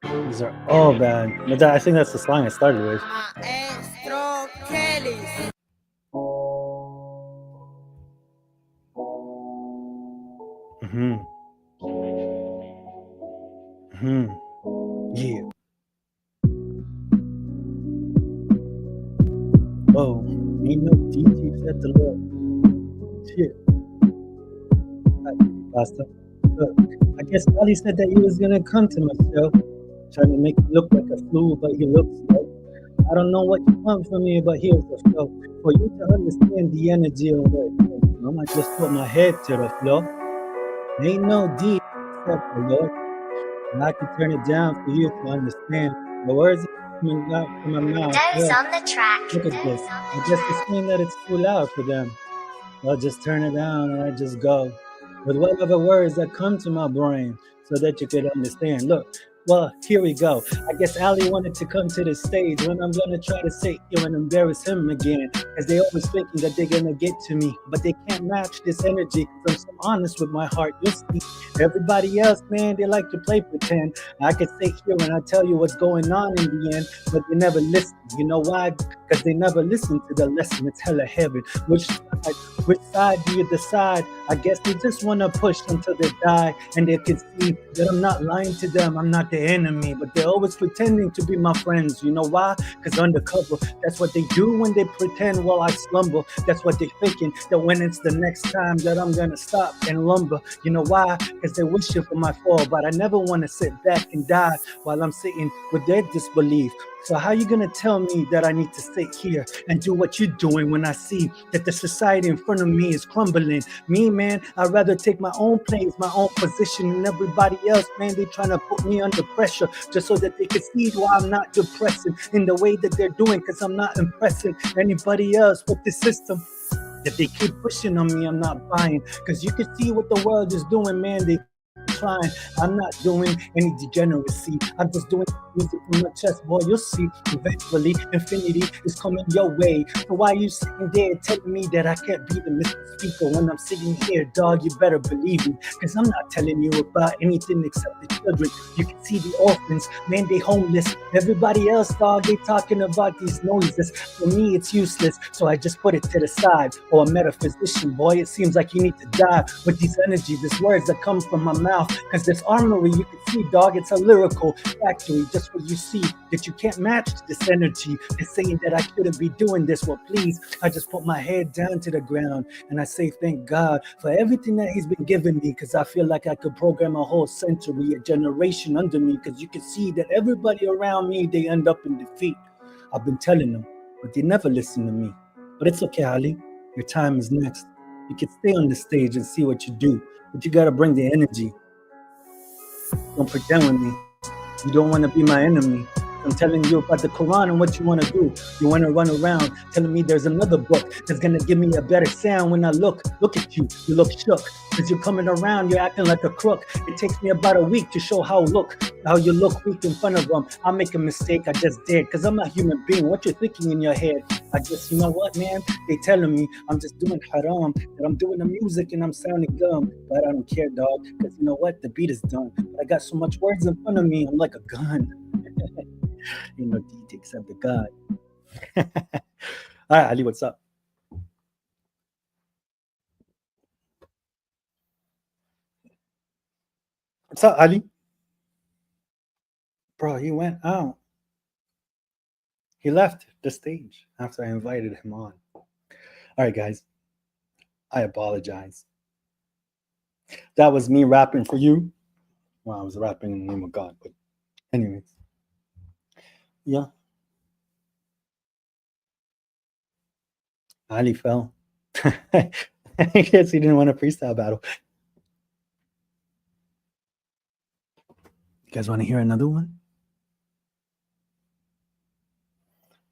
These are all bad. But I think that's the song I started with. Mm-hmm. Mm-hmm. Yeah. Whoa. Ain't no DJs at the Lord. Shit. Pastor. Look, I guess Ali said that he was gonna come to myself, trying to make me look like a fool, but he looks like. I don't know what you want from me, but here's the flow. For you to understand the energy of where it comes from, I just put my head to the floor. Ain't no D except the Lord. And I can turn it down for you to understand. The words coming out from my mouth. Yeah. On the track. Look at this. I guess it's saying that it's too loud for them. I'll just turn it down and I just go with whatever words that come to my brain so that you could understand. Look, well, here we go. I guess Ali wanted to come to the stage when I'm gonna try to sit here and embarrass him again. Cause they always thinking that they're gonna get to me, but they can't match this energy. Cause I'm so honest with my heart. You'll see. Everybody else, man, they like to play pretend. I could sit here and I tell you what's going on in the end, but they never listen. You know why? Because they never listen to the lesson. It's hella heaven. Which side do you decide? I guess they just want to push until they die, and they can see that I'm not lying to them. I'm not the enemy, but they're always pretending to be my friends. You know why? Because undercover, that's what they do when they pretend while I slumber. That's what they're thinking, that when it's the next time that I'm going to stop and lumber. You know why? Because they're wishing for my fall, but I never want to sit back and die while I'm sitting with their disbelief. So how you gonna tell me that I need to sit here and do what you're doing when I see that the society in front of me is crumbling? Me, man, I'd rather take my own place, my own position, and everybody else, man, they trying to put me under pressure just so that they can see why I'm not depressing in the way that they're doing, because I'm not impressing anybody else with the system that they keep pushing on me. I'm not buying, because you can see what the world is doing, man. They trying. I'm not doing any degeneracy. I'm just doing music from my chest, boy. You'll see eventually infinity is coming your way. So why you sitting there telling me that I can't be the Mr. Speaker when I'm sitting here, dog? You better believe me, because I'm not telling you about anything except the children. You can see the orphans, man, they homeless. Everybody else, dog, they talking about these noises. For me, it's useless, so I just put it to the side. Or a metaphysician, boy, it seems like you need to die with these energies, these words that come from my mouth. Because this armory, you can see, dog, it's a lyrical factory. Just what you see, that you can't match this energy. It's saying that I shouldn't be doing this. Well, please, I just put my head down to the ground and I say thank God for everything that he's been giving me, because I feel like I could program a whole century, a generation under me, because you can see that everybody around me, they end up in defeat. I've been telling them, but they never listen to me. But it's okay, Ali. Your time is next. You can stay on the stage and see what you do, but you got to bring the energy. Don't pretend with me. You don't want to be my enemy. I'm telling you about the Quran and what you want to do. You want to run around telling me there's another book that's going to give me a better sound when I look at you. You look shook because you're coming around. You're acting like a crook. It takes me about a week to show how you look weak in front of them. I'll make a mistake. I just did, because I'm a human being. What you're thinking in your head, I just, you know what, man? They telling me I'm just doing haram, that I'm doing the music and I'm sounding dumb. But I don't care, dog, because you know what? The beat is done. But I got so much words in front of me. I'm like a gun. You know, DJ except the God. All right, Ali, what's up? What's up, Ali? Bro, he went out. He left the stage after I invited him on. All right, guys. I apologize. That was me rapping for you. Well, I was rapping in the name of God, but anyways. Yeah. Ali fell. I guess he didn't want a freestyle battle. You guys want to hear another one?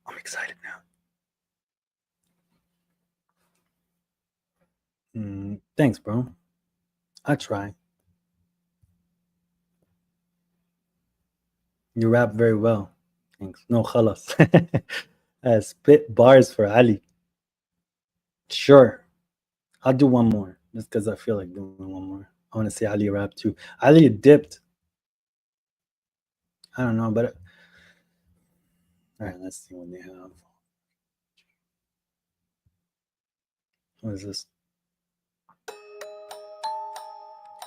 I'm excited now. Thanks, bro. I try. You rap very well. Thanks. No khalas. Spit bars for Ali. Sure. I'll do one more. Just because I feel like doing one more. I want to see Ali rap too. Ali dipped. I don't know, but all right, let's see what they have. What is this?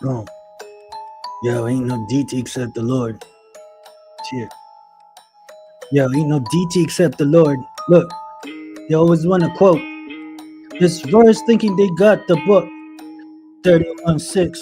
Oh. Yo, ain't no DT except the Lord. Cheer. Yo, ain't no DT except the Lord. Look, they always want to quote this verse thinking they got the book. 31:6.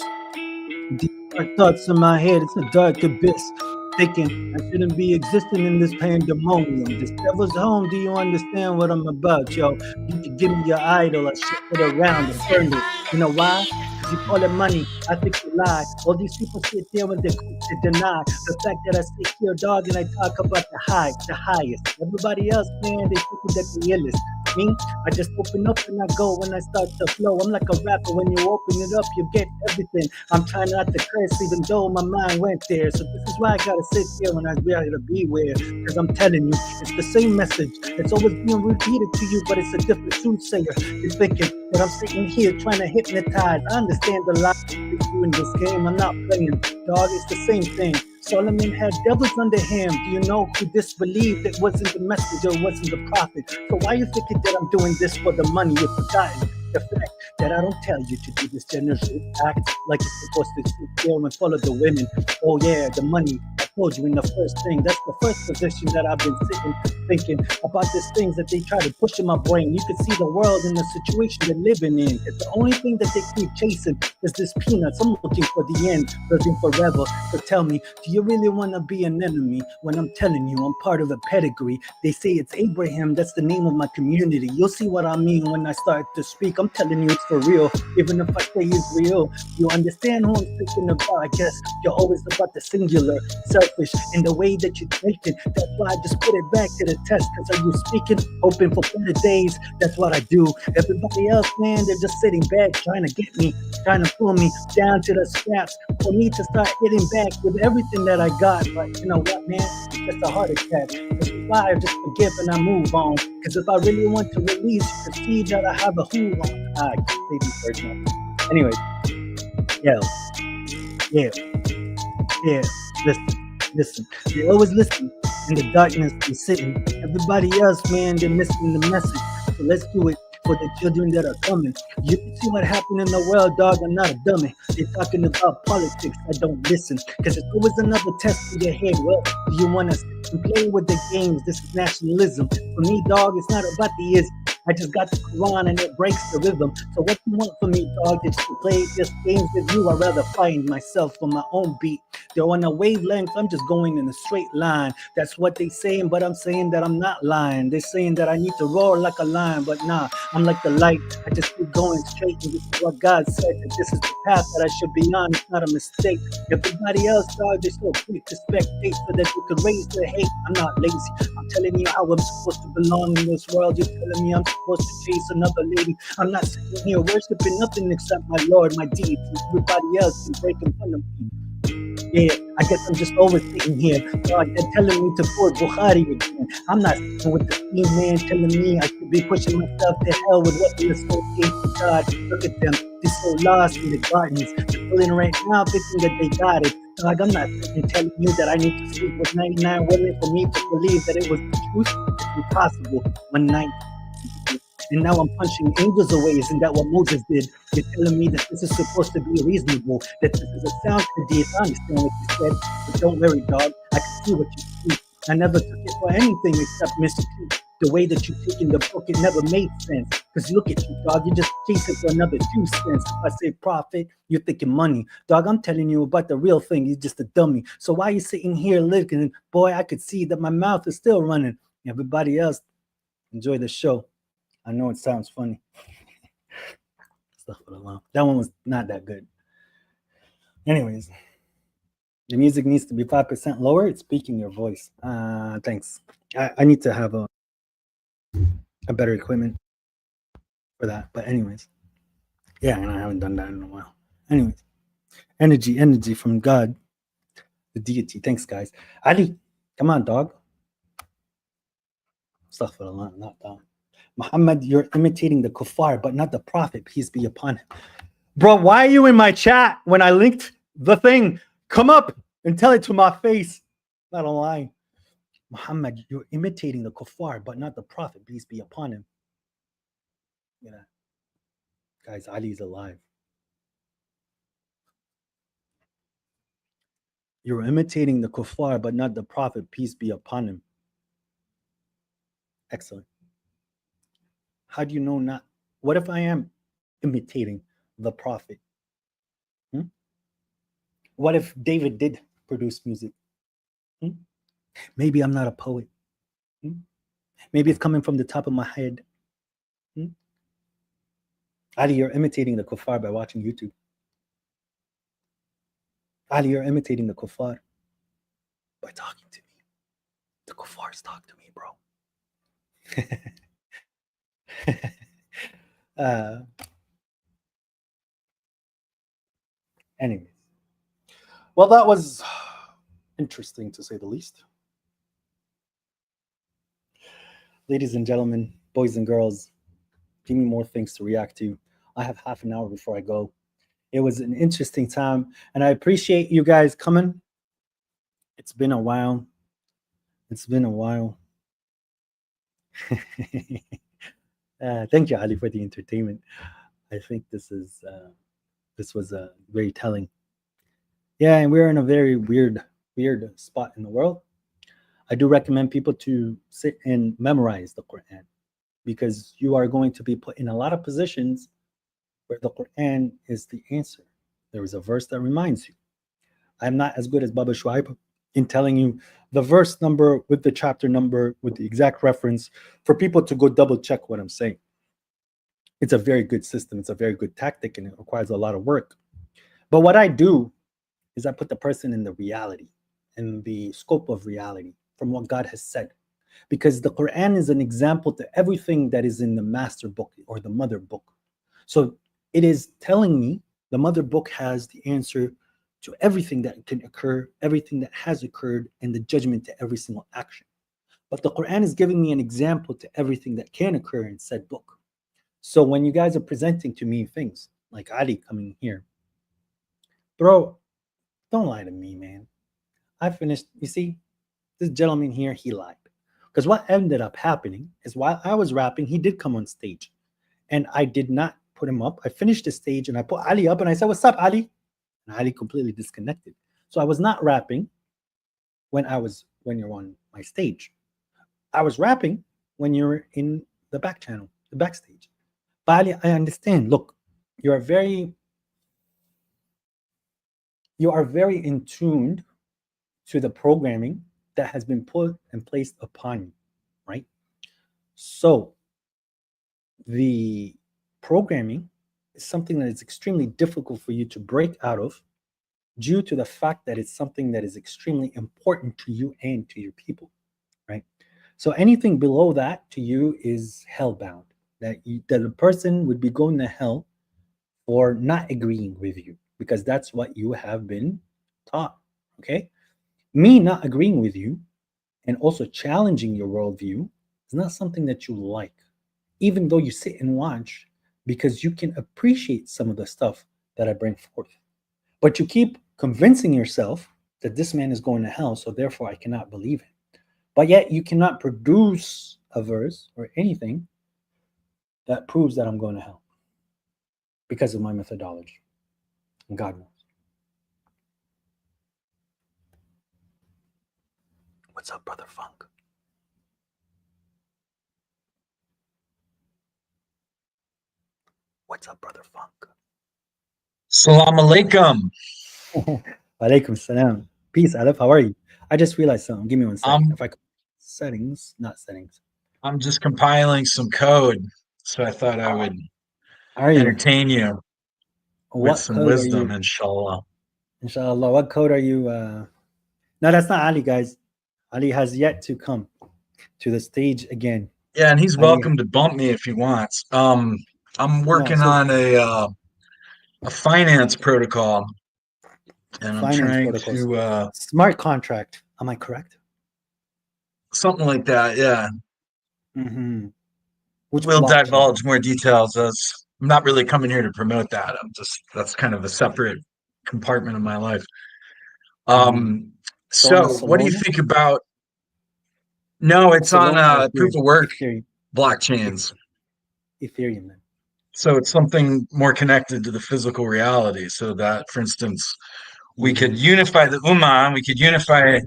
Deep dark thoughts in my head, it's a dark abyss. Thinking I shouldn't be existing in this pandemonium. This devil's home, do you understand what I'm about, yo? You can give me your idol, I shift it around and turn it. You know why? Because you call it money, I think you lie. All these people sit there and they're quick to deny the fact that I sit here, dog, and I talk about the highest. Everybody else, man, they think that the illest. Me, I just open up and I go when I start to flow. I'm like a rapper, when you open it up, you get everything. I'm trying not to curse, even though my mind went there. So this is why I gotta sit here when I gotta beware. Because I'm telling you, it's the same message. It's always being repeated to you, but it's a different soothsayer. You're thinking that I'm sitting here trying to hypnotize. I understand the lie in this game. I'm not playing, dog. It's the same thing. Solomon had devils under him. Do you know who disbelieved? It wasn't the messenger, it wasn't the prophet. So why you thinking that I'm doing this for the money? You've forgotten the fact that I don't tell you to do this generous act like you're supposed to sit there and follow the women. Oh yeah, the money. I told you in the first thing. That's the first position that I've been sitting thinking about these things that they try to push in my brain. You can see the world and the situation they're living in. It's the only thing that they keep chasing is this peanuts. I'm looking for the end, living forever. So tell me, do you really want to be an enemy when I'm telling you I'm part of a pedigree? They say it's Abraham, that's the name of my community. You'll see what I mean when I start to speak. I'm telling you it's for real, even if I say it's real. You understand who I'm speaking about? I guess you're always about the singular, selfish in the way that you take it. That's why I just put it back to the test. Because are you speaking, hoping for better days? That's what I do. Everybody else, man, they're just sitting back trying to get me, trying to pull me down to the scraps for me to start hitting back with everything that I got. But you know what, man? It's just a heart attack. This is why I just forgive and I move on. Because if I really want to release, you can see that I have a who on. Baby bird now. Anyway, yeah. Listen. They always listen. In the darkness, they're sitting. Everybody else, man, they're missing the message. So let's do it for the children that are coming. You can see what happened in the world, dog. I'm not a dummy. They're talking about politics. I don't listen. Because it's always another test in your head. Well, do you want to sit and play with the games? This is nationalism. For me, dog, it's not about the ism. I just got the Quran and it breaks the rhythm. So what you want from me, dog? Just to play just games with you? I'd rather find myself on my own beat. They're on a wavelength. I'm just going in a straight line. That's what they saying, but I'm saying that I'm not lying. They're saying that I need to roar like a lion, but nah, I'm like the light. I just keep going straight. And this is what God said, that this is the path that I should be on. It's not a mistake. Everybody else, dog, they're so quick to spectate so that you could raise their hate. I'm not lazy. I'm telling you how I'm supposed to belong in this world. You're telling me I'm supposed to chase another lady. I'm not sitting here worshiping nothing except my Lord, my deity. Everybody else is breaking fun of me. Yeah, I guess I'm just always sitting here. They're telling me to quote Bukhari again. I'm not sitting with the same man telling me I should be pushing myself to hell with what they associate with God. Look at them. They're so lost in the gardens. They're pulling right now thinking that they got it. Dog, I'm not sitting telling you that I need to sleep with 99 women for me to believe that it was the truth. It's impossible. One night. And now I'm punching angels away. Isn't that what Moses did? You're telling me that this is supposed to be reasonable, that this is a sound to deep. I understand what you said, but don't worry, dog. I can see what you see. I never took it for anything except mistreat. The way that you taking the book, it never made sense. Cause look at you, dog. You just chasing for another 2 cents. If I say profit, you're thinking money. Dog, I'm telling you about the real thing. You're just a dummy. So why you sitting here looking? Boy, I could see that my mouth is still running. Everybody else, enjoy the show. I know it sounds funny. That one was not that good. Anyways, the music needs to be 5% lower. It's speaking your voice. Thanks. I need to have a better equipment for that. But anyways, yeah, and I haven't done that in a while. Anyways, energy from God, the deity. Thanks, guys. Ali, come on, dog. Astaghfirullah, not dog. Muhammad, you're imitating the kuffar, but not the prophet. Peace be upon him. Bro, why are you in my chat when I linked the thing? Come up and tell it to my face. Not online. Muhammad, you're imitating the kuffar, but not the prophet. Peace be upon him. You know, guys, Ali's alive. You're imitating the kuffar, but not the prophet. Peace be upon him. Excellent. How do you know not? What if I am imitating the prophet? What if David did produce music? Maybe I'm not a poet. Maybe it's coming from the top of my head. Ali, you're imitating the kuffar by watching YouTube. Ali, you're imitating the kuffar by talking to me. The kuffars talk to me, bro. Anyways. Well, that was interesting to say the least. Ladies and gentlemen, boys and girls, give me more things to react to. I have half an hour before I go. It was an interesting time, and I appreciate you guys coming. It's been a while. Thank you, Ali, for the entertainment. I think this was very telling. Yeah, and we're in a very weird spot in the world. I do recommend people to sit and memorize the Quran, because you are going to be put in a lot of positions where the Quran is the answer. There is a verse that reminds you. I'm not as good as Baba Shuaib in telling you the verse number with the chapter number with the exact reference for people to go double check what I'm saying. It's a very good system. It's a very good tactic, and it requires a lot of work. But what I do is I put the person in the reality, in the scope of reality from what God has said. Because the Quran is an example to everything that is in the master book or the mother book. So it is telling me the mother book has the answer to everything that can occur, everything that has occurred, and the judgment to every single action. But the Quran is giving me an example to everything that can occur in said book. So when you guys are presenting to me things like Ali coming here, bro, don't lie to me, man. I finished, you see, this gentleman here, he lied. Because what ended up happening is while I was rapping, he did come on stage. And I did not put him up. I finished the stage and I put Ali up and I said, "What's up, Ali?" And Ali completely disconnected. So I was not rapping when you're on my stage. I was rapping when you're in the back channel, the backstage. But Ali, I understand. Look, you are very in tuned to the programming that has been put and placed upon you, right? So the programming is something that is extremely difficult for you to break out of due to the fact that it's something that is extremely important to you and to your people, right? So anything below that to you is hellbound, that a person would be going to hell for not agreeing with you, because that's what you have been taught, okay? Me not agreeing with you and also challenging your worldview is not something that you like, even though you sit and watch, because you can appreciate some of the stuff that I bring forth. But you keep convincing yourself that this man is going to hell, so therefore I cannot believe him. But yet you cannot produce a verse or anything that proves that I'm going to hell because of my methodology. And God knows. What's up, Brother Funk? What's up, Brother Funk? Salam alaikum. Walaikum salam. Peace, Aleph. How are you? I just realized something. Give me 1 second. If I settings, not settings. I'm just compiling some code, so I thought I would Are you? entertain you with What some code wisdom, are you? inshallah. Inshallah. What code are you? No, that's not Ali, guys. Ali has yet to come to the stage again. Yeah, and he's Ali, welcome to bump me if he wants. I'm working so- on a finance protocol, and I'm finance trying protocols. to Smart contract. Am I correct? something like that. Yeah, Mm-hmm. Which we'll blockchain? divulge more details. As I'm not really coming here to promote that. That's kind of a separate compartment of my life. So on So what do you Solana? think about? No, it's on Solana or proof Ethereum? of work Ethereum. blockchains. Ethereum, then. So it's something more connected to the physical reality. So that, for instance, we could unify the Ummah, we could unify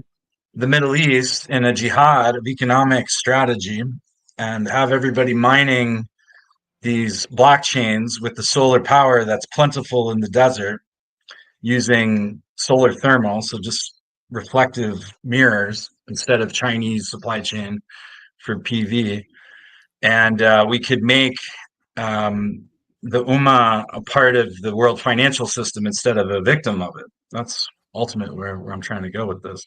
the Middle East in a jihad of economic strategy and have everybody mining these blockchains with the solar power that's plentiful in the desert using solar thermal, so just reflective mirrors instead of Chinese supply chain for PV. And we could make the Ummah a part of the world financial system instead of a victim of it. That's ultimately where I'm trying to go with this.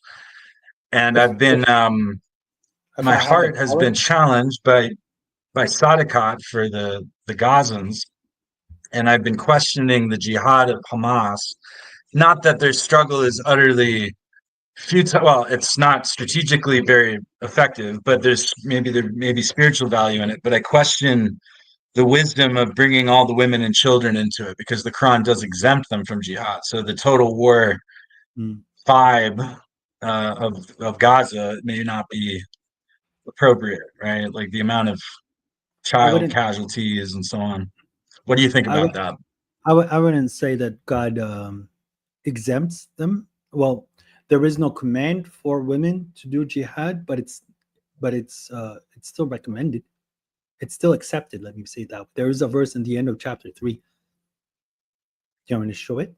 And I've been, If my I had the heart has power- been challenged by Sadaqat for the Gazans, and I've been questioning the jihad of Hamas. Not that their struggle is utterly futile. Well, it's not strategically very effective, but there may be spiritual value in it. But I question the wisdom of bringing all the women and children into it because the Quran does exempt them from jihad. So the total war vibe of Gaza may not be appropriate, right? Like the amount of child wouldn't- casualties and so on. What do you think about that? I wouldn't say that God exempts them. Well, there is no command for women to do jihad, but it's still recommended. It's still accepted. Let me say that. There is a verse in the end of chapter 3. Do you want me to show it?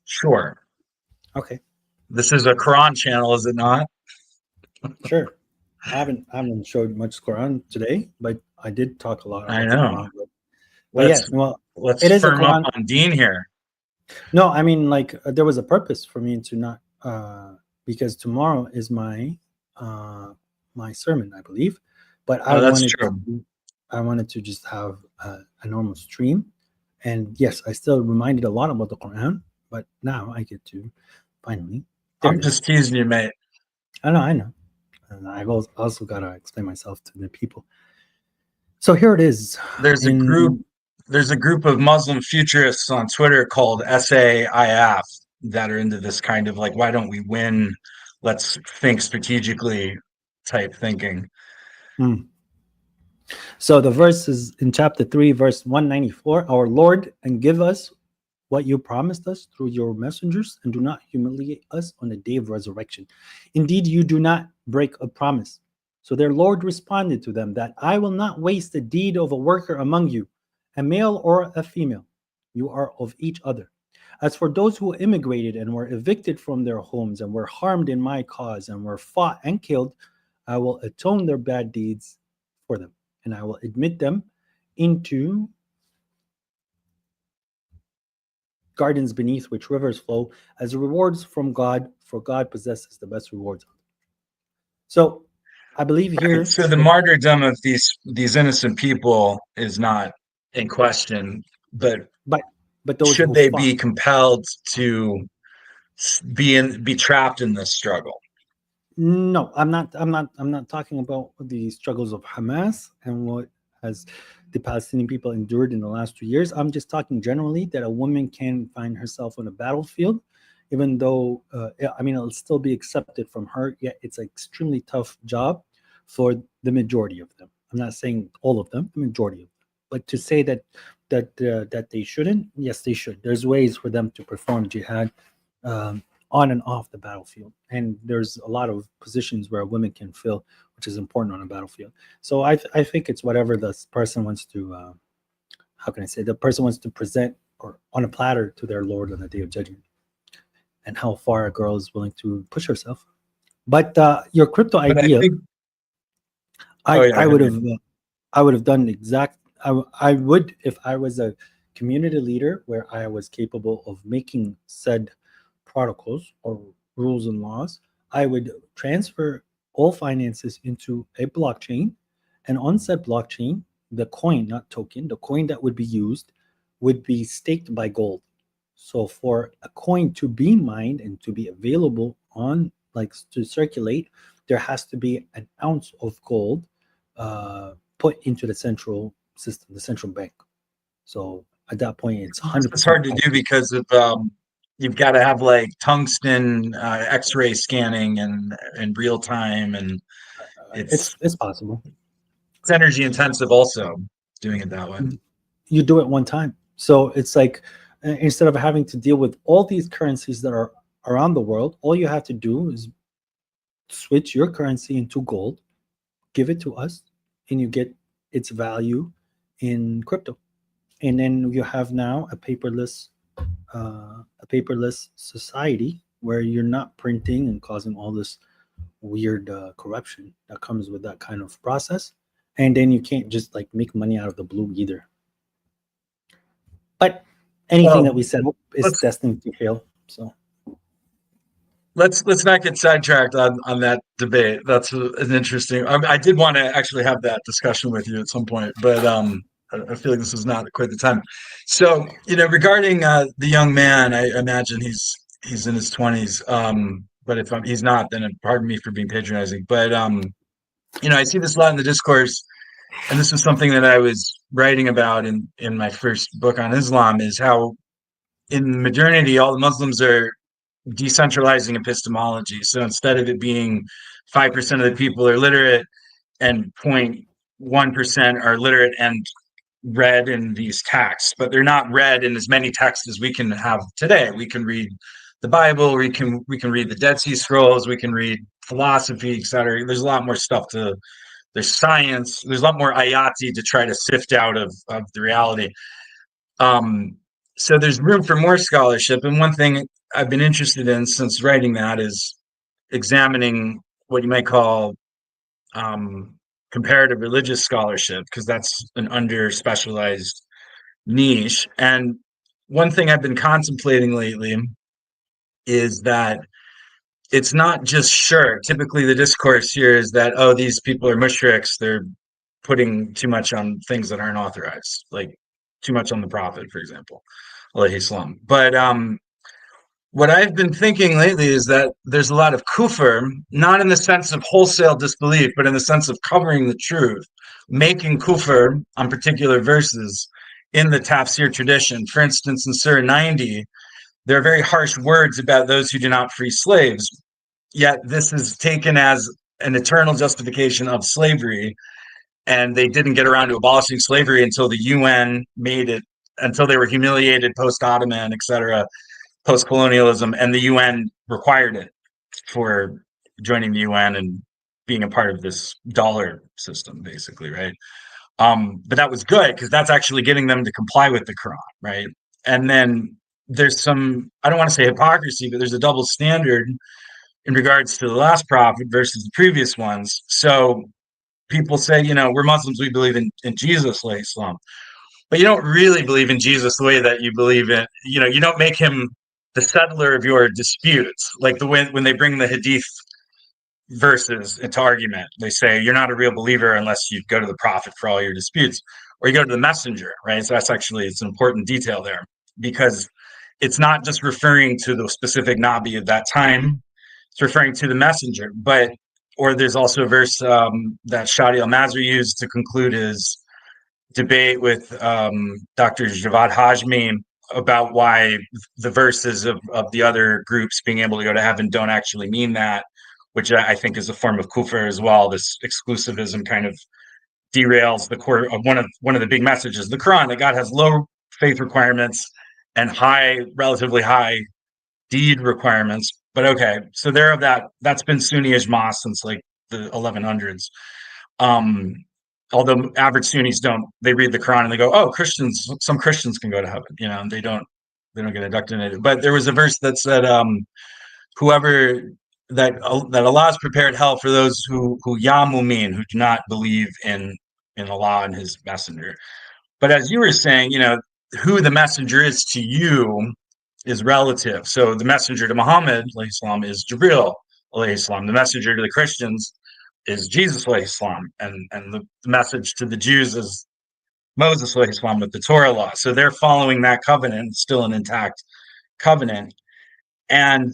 Sure. Okay. This is a Quran channel, is it not? Sure. I haven't showed much Quran today, but I did talk a lot about I the know. Quran. But yeah, well, let's it is a firm up Quran. on Dean here. No, I mean, like there was a purpose for me to not because tomorrow is my my sermon, I believe. But I wanted to just have a normal stream, and yes, I still reminded a lot about the Quran, but now I get to finally. I'm just teasing you, mate. I know, and I've also got to explain myself to the people. So here it is. There's a group of Muslim futurists on Twitter called SAIF that are into this kind of like, why don't we win? Let's think strategically type thinking. So the verse is in chapter 3, verse 194. Our Lord, and give us what you promised us through your messengers, and do not humiliate us on the day of resurrection. Indeed, you do not break a promise. So their Lord responded to them that I will not waste the deed of a worker among you, a male or a female. You are of each other. As for those who immigrated and were evicted from their homes and were harmed in my cause and were fought and killed, I will atone their bad deeds for them, and I will admit them into gardens beneath which rivers flow as rewards from God, for God possesses the best rewards. So I believe here. Right. So the martyrdom of these innocent people is not in question, but those should who they fought. be compelled to be trapped in this struggle? No, I'm not talking about the struggles of Hamas and what has the Palestinian people endured in the last 2 years. I'm just talking generally that a woman can find herself on a battlefield, even though it'll still be accepted from her. Yet it's an extremely tough job for the majority of them. I'm not saying all of them, the majority of them. But to say that they shouldn't, yes, they should. There's ways for them to perform jihad on and off the battlefield. And there's a lot of positions where women can fill, which is important on a battlefield. So I think it's whatever the person wants to, how can I say, the person wants to present or on a platter to their Lord on the day of judgment, and how far a girl is willing to push herself. But your crypto But I idea, think, I would have, I would have done exact. I would, if I was a community leader where I was capable of making said protocols or rules and laws, I would transfer all finances into a blockchain, and on said blockchain, the coin, not token, the coin that would be used would be staked by gold. So for a coin to be mined and to be available on, like, to circulate, there has to be an ounce of gold put into the central system, the central bank. So at that point, it's 100%. It's hard to do because of you've got to have like tungsten X-ray scanning and in real time, and it's possible. It's energy intensive also doing it that way. You do it one time. So it's like, instead of having to deal with all these currencies that are around the world, all you have to do is switch your currency into gold, give it to us, and you get its value in crypto. And then you have now a paperless society where you're not printing and causing all this weird corruption that comes with that kind of process. And then you can't just like make money out of the blue either. But anything that we set up is destined to fail. So let's not get sidetracked on that debate. That's an interesting. I did want to actually have that discussion with you at some point, but I feel like this is not quite the time. So regarding the young man, I imagine he's in his 20s. But if he's not, then pardon me for being patronizing. But I see this a lot in the discourse, and this is something that I was writing about in my first book on Islam, is how in modernity all the Muslims are decentralizing epistemology. So instead of it being 5% of the people are literate and 0.1% are literate and read in these texts, but they're not read in as many texts as we can have today. We can read the Bible, we can read the Dead Sea Scrolls, we can read philosophy, etc. There's a lot more stuff there's science, there's a lot more ayati to try to sift out of the reality. So there's room for more scholarship. And one thing I've been interested in since writing that is examining what you might call comparative religious scholarship, because that's an under specialized niche. And one thing I've been contemplating lately is that it's not just shirk. Typically the discourse here is that, oh, these people are mushriks, they're putting too much on things that aren't authorized, like too much on the prophet, for example, alayhi salam. But what I've been thinking lately is that there's a lot of kufr, not in the sense of wholesale disbelief, but in the sense of covering the truth, making kufr on particular verses in the tafsir tradition. For instance, in Surah 90, there are very harsh words about those who do not free slaves, yet this is taken as an eternal justification of slavery, and they didn't get around to abolishing slavery until the UN made it, until they were humiliated post-Ottoman, etc., post-colonialism, and the UN required it for joining the UN and being a part of this dollar system, basically, right? But that was good because that's actually getting them to comply with the Quran, right? And then there's some, I don't want to say hypocrisy, but there's a double standard in regards to the last prophet versus the previous ones. So people say, we're Muslims, we believe in Jesus, like Islam. But you don't really believe in Jesus the way that you believe in, you don't make him the settler of your disputes. Like when they bring the hadith verses into argument, they say you're not a real believer unless you go to the prophet for all your disputes, or you go to the messenger, right? So it's an important detail there, because it's not just referring to the specific Nabi of that time, it's referring to the messenger. Or there's also a verse that Shadi al-Mazri used to conclude his debate with Dr. Javad Hajmi about why the verses of the other groups being able to go to heaven don't actually mean that, which I think is a form of kufr as well. This exclusivism kind of derails the core of one of the big messages of the Quran, that God has low faith requirements and relatively high deed requirements. But okay, so they're of that. That's been Sunni ijma since like the 1100s. Although average Sunnis don't, they read the Quran and they go, "Oh, Christians, some Christians can go to heaven," and they don't get inducted in it. But there was a verse that said, "Whoever that Allah has prepared hell for those who yamumin, who do not believe in Allah and His messenger." But as you were saying, who the messenger is to you is relative. So the messenger to Muhammad Islam is Jibril Islam. The messenger to the Christians is Jesus Islam, and the message to the Jews is Moses Islam with the Torah law. So they're following that covenant, still an intact covenant. And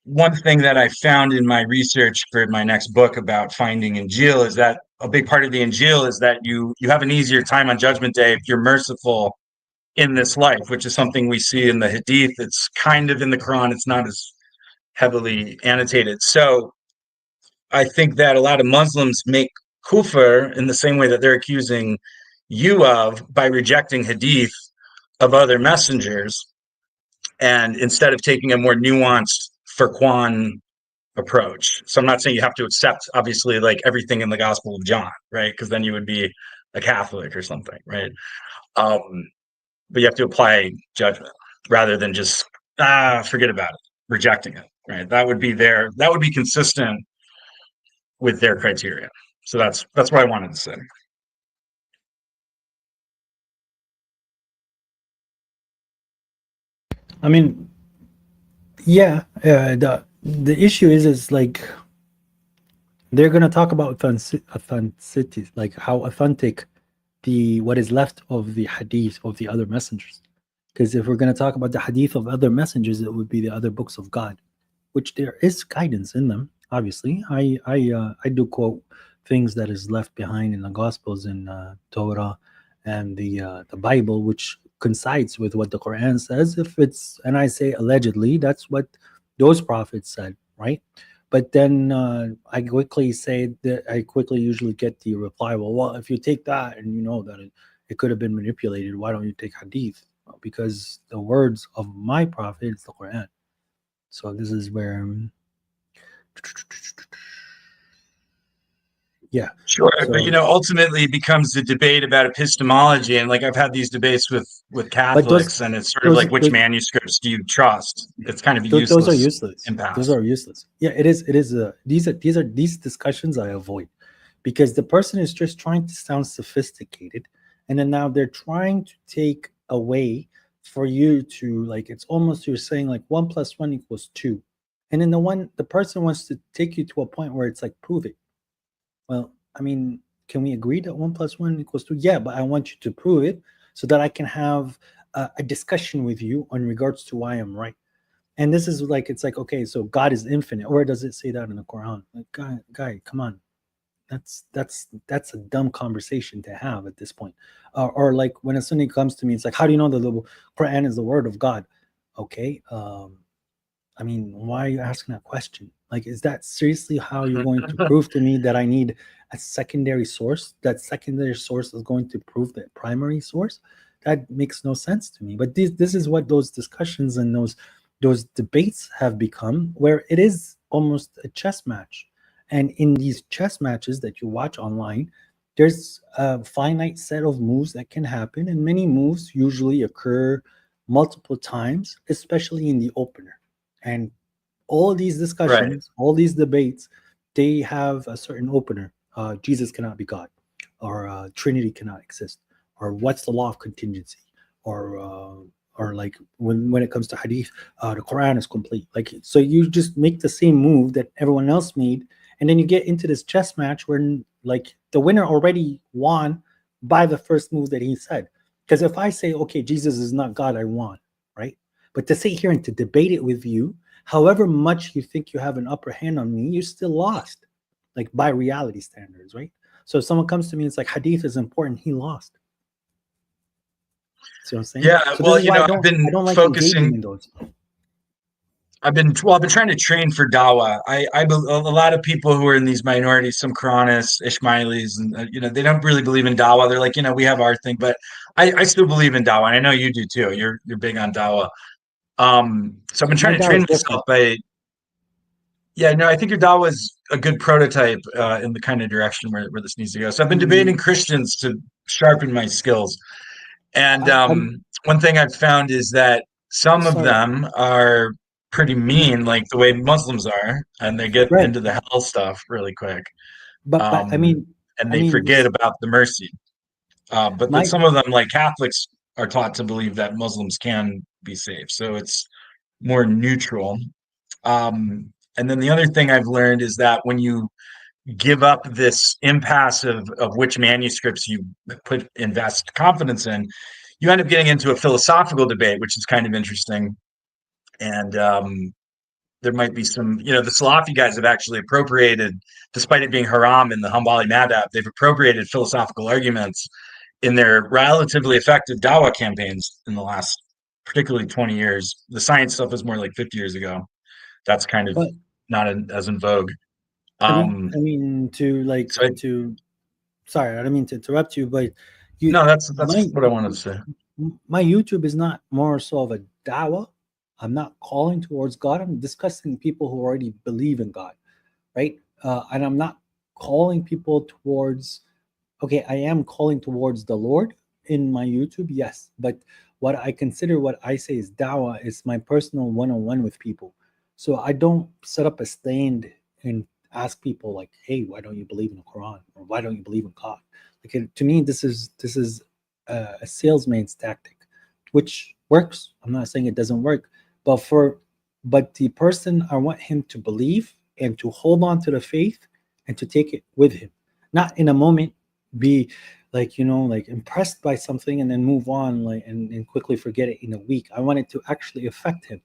one thing that I found in my research for my next book about finding Injil is that a big part of the Injil is that you have an easier time on Judgment Day if you're merciful in this life, which is something we see in the Hadith. It's kind of in the Quran. It's not as heavily annotated. So I think that a lot of Muslims make kufr in the same way that they're accusing you of, by rejecting Hadith of other messengers, and instead of taking a more nuanced Furqan approach. So I'm not saying you have to accept, obviously, like everything in the Gospel of John, right? Because then you would be a Catholic or something, right? But you have to apply judgment rather than just forget about it, rejecting it, right? That would be consistent with their criteria. So that's what I wanted to say. I mean, yeah, the issue is like they're gonna talk about authenticity, like how authentic what is left of the hadith of the other messengers. Because if we're gonna talk about the hadith of other messengers, it would be the other books of God, which there is guidance in them. Obviously, I do quote things that is left behind in the Gospels and Torah and the Bible, which coincides with what the Quran says. If it's, and I say allegedly, that's what those prophets said, right? But then I quickly say that I quickly usually get the reply, well, if you take that and you know that it could have been manipulated, why don't you take hadith? Well, because the words of my prophet is the Quran. So this is where, yeah, sure. so, But ultimately it becomes a debate about epistemology, and like I've had these debates with Catholics, and it's sort of like, which manuscripts do you trust? It's kind of a useless. Those are useless. Impasse. Those are useless. Yeah, it is. It is. These discussions I avoid, because the person is just trying to sound sophisticated, and then now they're trying to take away for you to, like, it's almost you're saying like 1 + 1 = 2, and then the person wants to take you to a point where it's like, prove it. Well, I mean, can we agree that 1 + 1 = 2? Yeah, but I want you to prove it so that I can have a discussion with you on regards to why I'm right. And this is like, it's like, okay, so God is infinite, or does it say that in the Quran? Like, guy, come on, that's a dumb conversation to have at this point. Or like when a Sunni comes to me, it's like, how do you know that the Quran is the word of God? Okay, I mean, why are you asking that question? Like, is that seriously how you're going to prove to me that I need a secondary source? That secondary source is going to prove the primary source? That makes no sense to me. But this is what those discussions and those debates have become, where it is almost a chess match. And in these chess matches that you watch online, there's a finite set of moves that can happen, and many moves usually occur multiple times, especially in the opener. And all these discussions, all these debates, they have a certain opener. Jesus cannot be God, or Trinity cannot exist, or what's the law of contingency, or like when it comes to hadith, the Quran is complete. Like, so you just make the same move that everyone else made, and then you get into this chess match where like the winner already won by the first move that he said. Because if I say, okay, Jesus is not God, I won, right? But to sit here and to debate it with you, however much you think you have an upper hand on me, you're still lost, like by reality standards, right? So if someone comes to me and it's like hadith is important, he lost. See what I'm saying? Yeah, so well, I've been like focusing in those. I've been trying to train for dawah. A lot of people who are in these minorities, some Quranists, Ishmailis, and they don't really believe in dawah. They're like, we have our thing, but I still believe in dawah, and I know you do too. You're big on dawah. So I've been trying to dawah train is myself different. by. Yeah, no, I think your dawah is a good prototype in the kind of direction where this needs to go. So I've been debating Christians to sharpen my skills. And one thing I've found is that some of them are pretty mean, like the way Muslims are, and they get Right. into the hell stuff really quick. But And they forget about the mercy. But some of them, like Catholics, are taught to believe that Muslims can be saved. So it's more neutral. And then the other thing I've learned is that when you give up this impasse of which manuscripts you invest confidence in, you end up getting into a philosophical debate, which is kind of interesting. And there might be some, the Salafi guys have actually appropriated, despite it being haram in the Hanbali madhab, they've appropriated philosophical arguments in their relatively effective dawah campaigns in the last, particularly 20 years. The science stuff is more like 50 years ago. That's kind of not as in vogue. I mean, sorry, I don't mean to interrupt you, but no, that's what I wanted to say. My YouTube is not more so of a dawah. I'm not calling towards God. I'm discussing people who already believe in God, right? And I'm not calling people towards. Okay, I am calling towards the Lord in my YouTube, yes. But what I say is dawah is my personal one-on-one with people. So I don't set up a stand and ask people like, "Hey, why don't you believe in the Quran? Or why don't you believe in God?" Like, to me, this is a salesman's tactic, which works. I'm not saying it doesn't work, but the person, I want him to believe and to hold on to the faith and to take it with him, not in a moment be like impressed by something and then move on and quickly forget it in a week. I want it to actually affect him.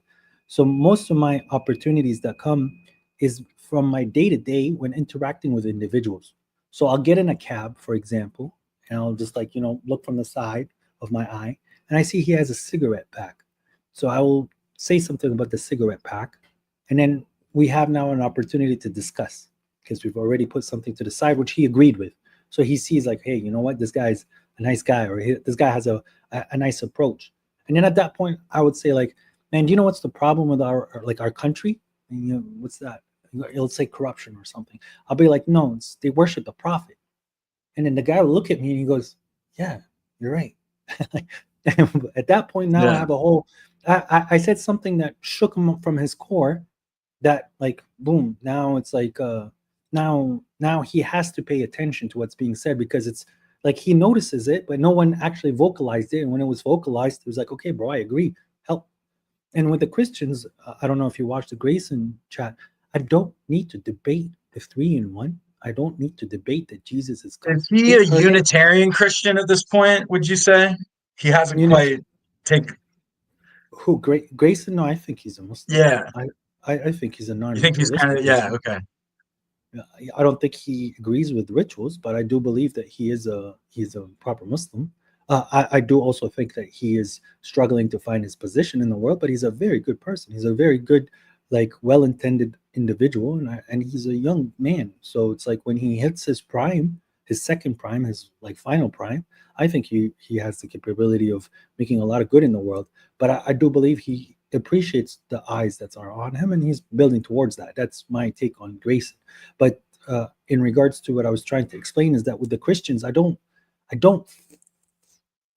So most of my opportunities that come is from my day-to-day when interacting with individuals. So I'll get in a cab, for example, and I'll just look from the side of my eye, and I see he has a cigarette pack. So I will say something about the cigarette pack, and then we have now an opportunity to discuss because we've already put something to the side which he agreed with. So he sees like, hey, you know what? This guy's a nice guy, or this guy has a nice approach. And then at that point, I would say like, man, do you know what's the problem with our country? And, what's that? It'll say corruption or something. I'll be like, no, they worship the prophet. And then the guy will look at me and he goes, yeah, you're right. At that point, now I have a whole. I said something that shook him up from his core. That like, boom. Now it's like, now he has to pay attention to what's being said because it's like he notices it, but no one actually vocalized it. And when it was vocalized, it was like, okay, bro, I agree. Help. And with the Christians, I don't know if you watched the Grayson chat. I don't need to debate the 3-in-1. I don't need to debate that Jesus is God. Is he a Unitarian Christian at this point, would you say? He hasn't quite taken. Who, Grayson? No, I think he's a Muslim. Yeah. I think he's a non. You think he's kind of, yeah, okay. I don't think he agrees with rituals, but I do believe that he's a proper Muslim. I do also think that he is struggling to find his position in the world, but he's a very good person. He's a very good, well-intended individual, and he's a young man. So it's like when he hits his prime, his second prime, his final prime, I think he has the capability of making a lot of good in the world. But I do believe he appreciates the eyes that are on him, and he's building towards that. That's my take on Grayson. But in regards to what I was trying to explain is that with the Christians, I don't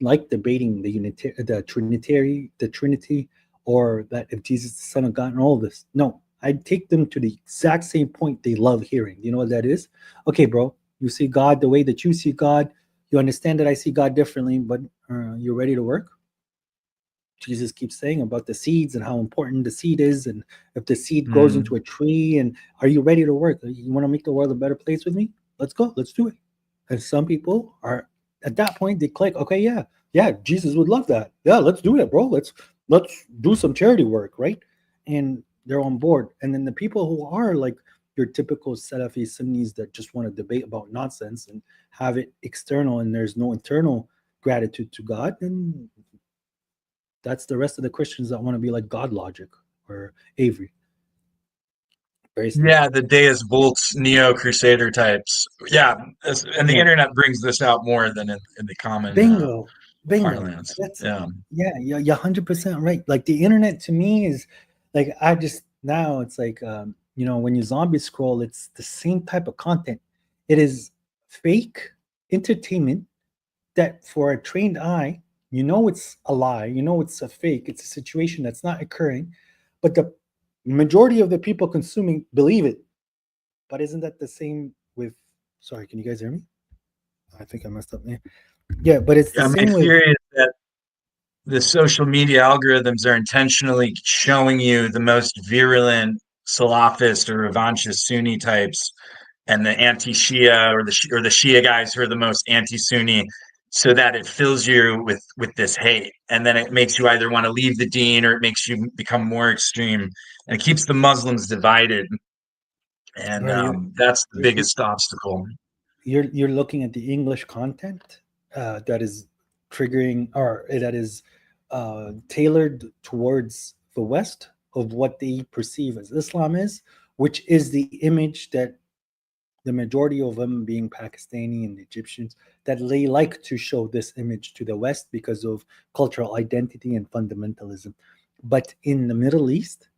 like debating the Trinity, or that if Jesus is the Son of God and all this. No, I take them to the exact same point they love hearing. You know what that is? Okay, bro, you see God the way that you see God. You understand that I see God differently, but you're ready to work? Jesus keeps saying about the seeds and how important the seed is, and if the seed grows into a tree, and are you ready to work? You want to make the world a better place with me? Let's go. Let's do it. And some people are at that point, they click, okay, yeah, Jesus would love that. Yeah, let's do that, bro. Let's do some charity work, right? And they're on board. And then the people who are like your typical Salafi Sunnis that just want to debate about nonsense and have it external, and there's no internal gratitude to God, then that's the rest of the Christians that want to be like God Logic or Avery. Yeah, the Deus Vult neo-crusader types. Yeah, and the internet brings this out more than in the common. Bingo. Bingo. parlance. That's Yeah. yeah, you're 100% right. Like the internet to me is like I just now it's like when you zombie scroll, it's the same type of content. It is fake entertainment that for a trained eye, it's a lie, it's a fake, it's a situation that's not occurring, but the majority of the people consuming believe it. But isn't that the same with sorry, can you guys hear me? I think I messed up there. Yeah, but it's the Yeah, my same with theory is that the social media algorithms are intentionally showing you the most virulent Salafist or revanchist Sunni types and the anti-Shia or the Shia guys who are the most anti-Sunni, so that it fills you with this hate, and then it makes you either want to leave the deen or it makes you become more extreme, and it keeps the Muslims divided, and bro, that's the you biggest obstacle. you're looking at the English content that is triggering or that is tailored towards the West of what they perceive as Islam is, which is the image that the majority of them being Pakistani and Egyptians, that they like to show this image to the West because of cultural identity and fundamentalism. But in the Middle East,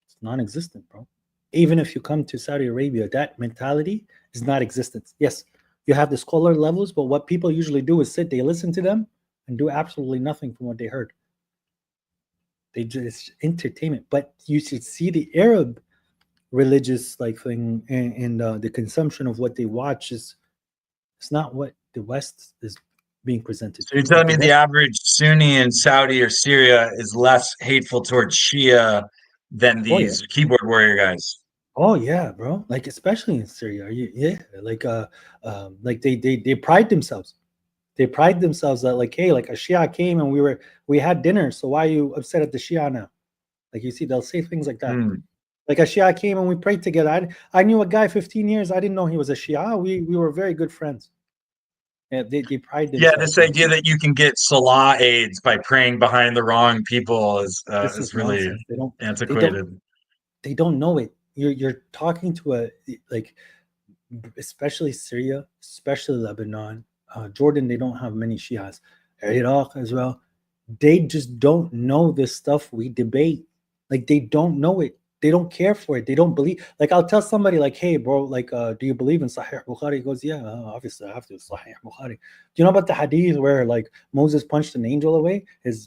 it's non-existent, bro. Even if you come to Saudi Arabia, that mentality is not existent. Yes, you have the scholar levels, but what people usually do is they listen to them and do absolutely nothing from what they heard. They just entertainment. But you should see the Arab religious like thing and the consumption of what they watch is it's not what the West is being presented. So you're Like telling the me the West, average Sunni in Saudi or Syria is less hateful towards Shia than oh yeah, these keyboard warrior guys? oh yeah, bro. Like especially in Syria, yeah, like they pride themselves. They pride themselves that like, hey, like a Shia came and we had dinner, so why are you upset at the Shia now? Like you see, they'll say things like that. Hmm. Like a Shia came and we prayed together. I knew a guy 15 years. I didn't know he was a Shia. We were very good friends. Yeah, they pride Yeah, themselves this on idea that you can get Salah aids by praying behind the wrong people this is is really nonsense. They don't antiquated. they don't know it. You're talking to a like especially Syria, especially Lebanon, Jordan. They don't have many Shias. Iraq as well. They just don't know this stuff we debate. Like they don't know it. They don't care for it. They don't believe. Like I'll tell somebody like, "Hey, bro, like, do you believe in Sahih Bukhari?" He goes, "Yeah, obviously I have to. Sahih Bukhari." Do you know about the hadith where like Moses punched an angel away,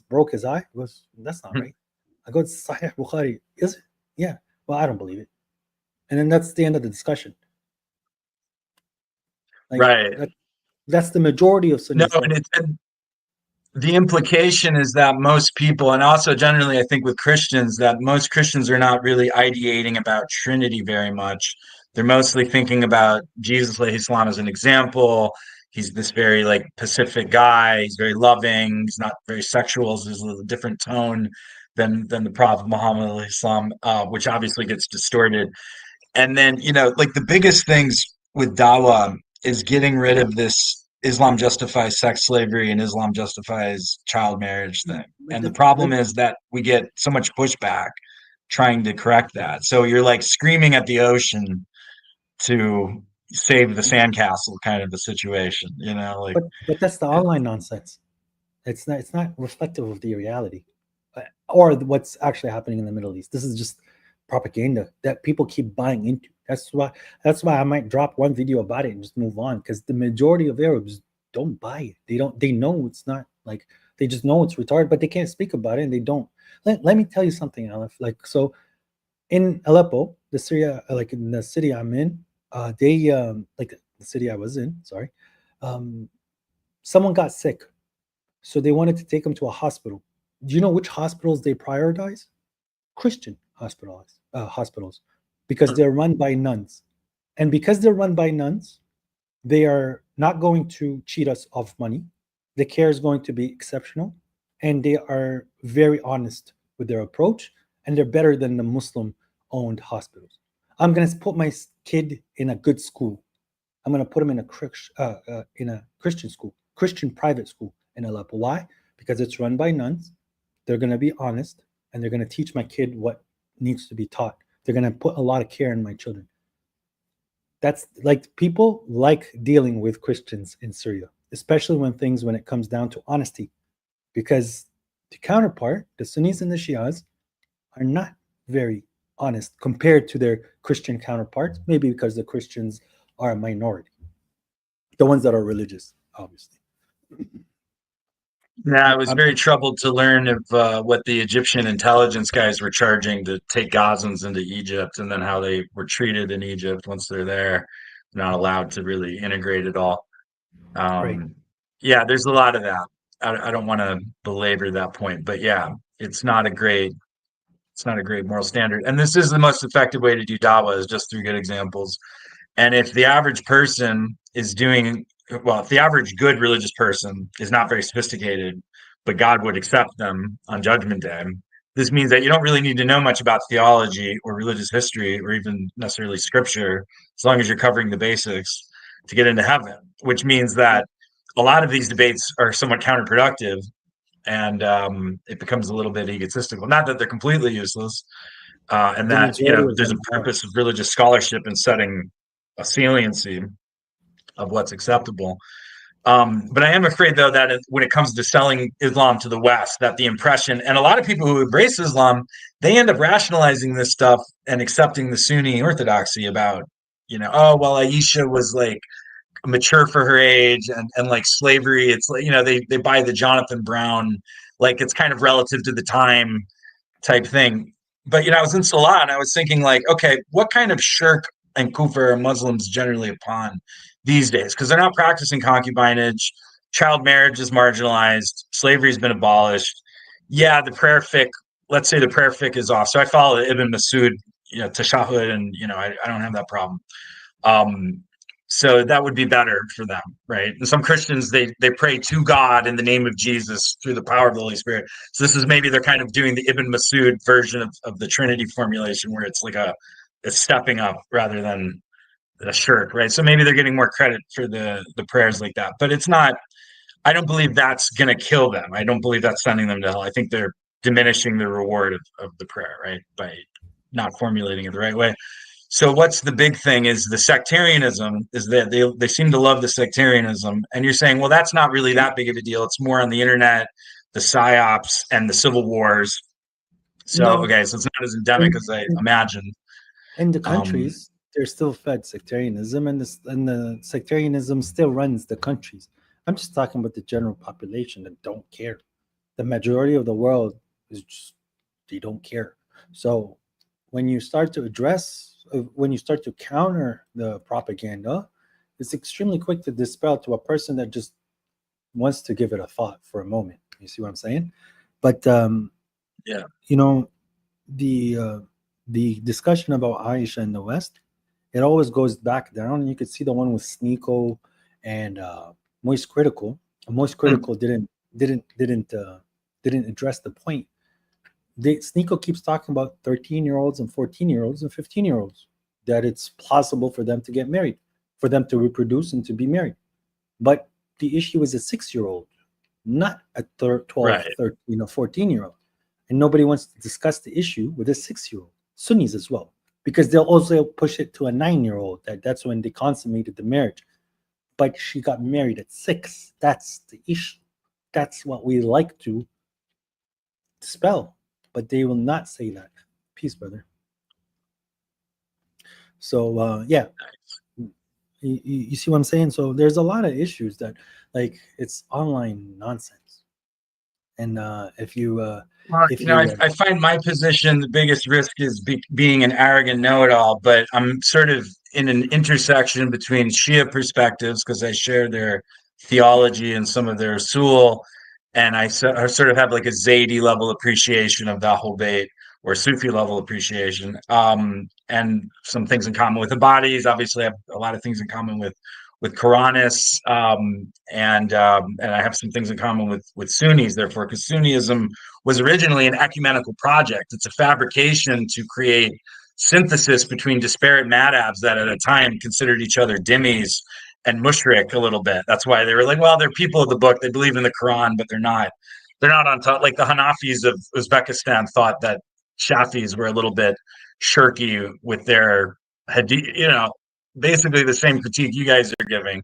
broke his eye? He goes, "That's not right." I go, "It's Sahih Bukhari." Is it? Yeah. Well, I don't believe it. And then that's the end of the discussion. Like Right. that's the majority of No, Sunnis. Like, and the implication is that most people, and also generally, I think with Christians, that most Christians are not really ideating about Trinity very much. They're mostly thinking about Jesus, alayhi salam, as an example. He's this very like pacific guy. He's very loving. He's not very sexual. So there's a different tone than the Prophet Muhammad, alayhi salam, which obviously gets distorted. And then, like the biggest things with Dawa is getting rid of this Islam justifies sex slavery and Islam justifies child marriage thing. And the problem is that we get so much pushback trying to correct that. So you're like screaming at the ocean to save the sandcastle kind of a situation, like but that's the online nonsense. It's not reflective of the reality or what's actually happening in the Middle East. This is just propaganda that people keep buying into. That's why I might drop one video about it and just move on, because the majority of Arabs don't buy it. They know it's not like, they just know it's retarded, but they can't speak about it and they don't. Let me tell you something, Aleph. Like, so in Aleppo, the Syria, like in the city I'm in, they like the city I was in, sorry, um, someone got sick, so they wanted to take him to a hospital. Do you know which hospitals they prioritize? Christian hospitals, because they're run by nuns. And because they're run by nuns, they are not going to cheat us of money. The care is going to be exceptional, and they are very honest with their approach, and they're better than the Muslim owned hospitals. I'm going to put my kid in a good school. I'm going to put him in a Christian school, Christian private school in Aleppo. Why? Because it's run by nuns. They're going to be honest, and they're going to teach my kid what needs to be taught. They're going to put a lot of care in my children. That's like, people like dealing with Christians in Syria. especially when it comes down to honesty, because the counterpart, the Sunnis and the Shias, are not very honest compared to their Christian counterparts, maybe because the Christians are a minority, the ones that are religious, obviously. Yeah, I was very troubled to learn of what the Egyptian intelligence guys were charging to take Gazans into Egypt, and then how they were treated in Egypt once they're there, not allowed to really integrate at all. Right. Yeah, there's a lot of that. I don't want to belabor that point, but yeah, it's not a great moral standard. And this is the most effective way to do dawa, is just through good examples. And if the average person is doing well, if the average good religious person is not very sophisticated, but God would accept them on Judgment Day, this means that you don't really need to know much about theology or religious history or even necessarily scripture, as long as you're covering the basics to get into heaven, which means that a lot of these debates are somewhat counterproductive, and it becomes a little bit egotistical. Not that they're completely useless, and The that majority of there's a them are. purpose of religious scholarship in setting a saliency of what's acceptable. But I am afraid, though, that when it comes to selling Islam to the West, that the impression, and a lot of people who embrace Islam, they end up rationalizing this stuff and accepting the Sunni orthodoxy about, oh, well, Aisha was like mature for her age, and like slavery, it's like, they buy the Jonathan Brown, like it's kind of relative to the time type thing. But I was in Salah and I was thinking, like, okay, what kind of shirk and kufr are Muslims generally upon these days? Because they're not practicing concubinage, child marriage is marginalized, slavery has been abolished. Yeah, the prayer fiqh, let's say the prayer fiqh is off. So I follow Ibn Masud, tashahhud, and I don't have that problem. So that would be better for them, right? And some Christians, they pray to God in the name of Jesus through the power of the Holy Spirit. So this is maybe they're kind of doing the Ibn Masud version of the Trinity formulation, where it's like a stepping up rather than a shirk, right? So maybe they're getting more credit for the prayers like that, but it's not. I don't believe that's going to kill them. I don't believe that's sending them to hell. I think they're diminishing the reward of the prayer, right, by not formulating it the right way. So what's the big thing is the sectarianism, is that they seem to love the sectarianism. And you're saying, well, that's not really that big of a deal. It's more on the internet, the psyops, and the civil wars. So, No. okay, so it's not as endemic as I imagined. In the countries, they're still fed sectarianism, and the sectarianism still runs the countries. I'm just talking about the general population that don't care. The majority of the world is just, they don't care. So when you start to counter the propaganda, it's extremely quick to dispel to a person that just wants to give it a thought for a moment. You see what I'm saying? But yeah, the discussion about Aisha in the West, it always goes back down, and you could see the one with Sneeko and Moist Critical. Moist Critical didn't address the point. Sneeko keeps talking about 13-year-olds and 14-year-olds and 15-year-olds, that it's possible for them to get married, for them to reproduce and to be married. But the issue is a 6-year-old, not a 12, right. 13, or 14-year-old. And nobody wants to discuss the issue with a 6-year-old, Sunnis as well, because they'll also push it to a 9-year-old. That's when they consummated the marriage. But she got married at 6. That's the issue. That's what we like to dispel. But they will not say that. Peace, brother. So, yeah. You see what I'm saying? So there's a lot of issues that, like, it's online nonsense. And if you I find my position, the biggest risk is being an arrogant know-it-all, but I'm sort of in an intersection between Shia perspectives, because I share their theology and some of their Rasul, and I sort of have like a Zaidi level appreciation of the whole bait, or Sufi level appreciation, and some things in common with the bodies. Obviously, I have a lot of things in common with Quranists, and I have some things in common with Sunnis. Therefore, because Sunnism was originally an ecumenical project. It's a fabrication to create synthesis between disparate madhabs that at a time considered each other dhimmis and mushrik a little bit. That's why they were like, well, they're people of the book. They believe in the Quran, but they're not on top. Like the Hanafis of Uzbekistan thought that Shafis were a little bit shirky with their hadith, basically the same critique you guys are giving.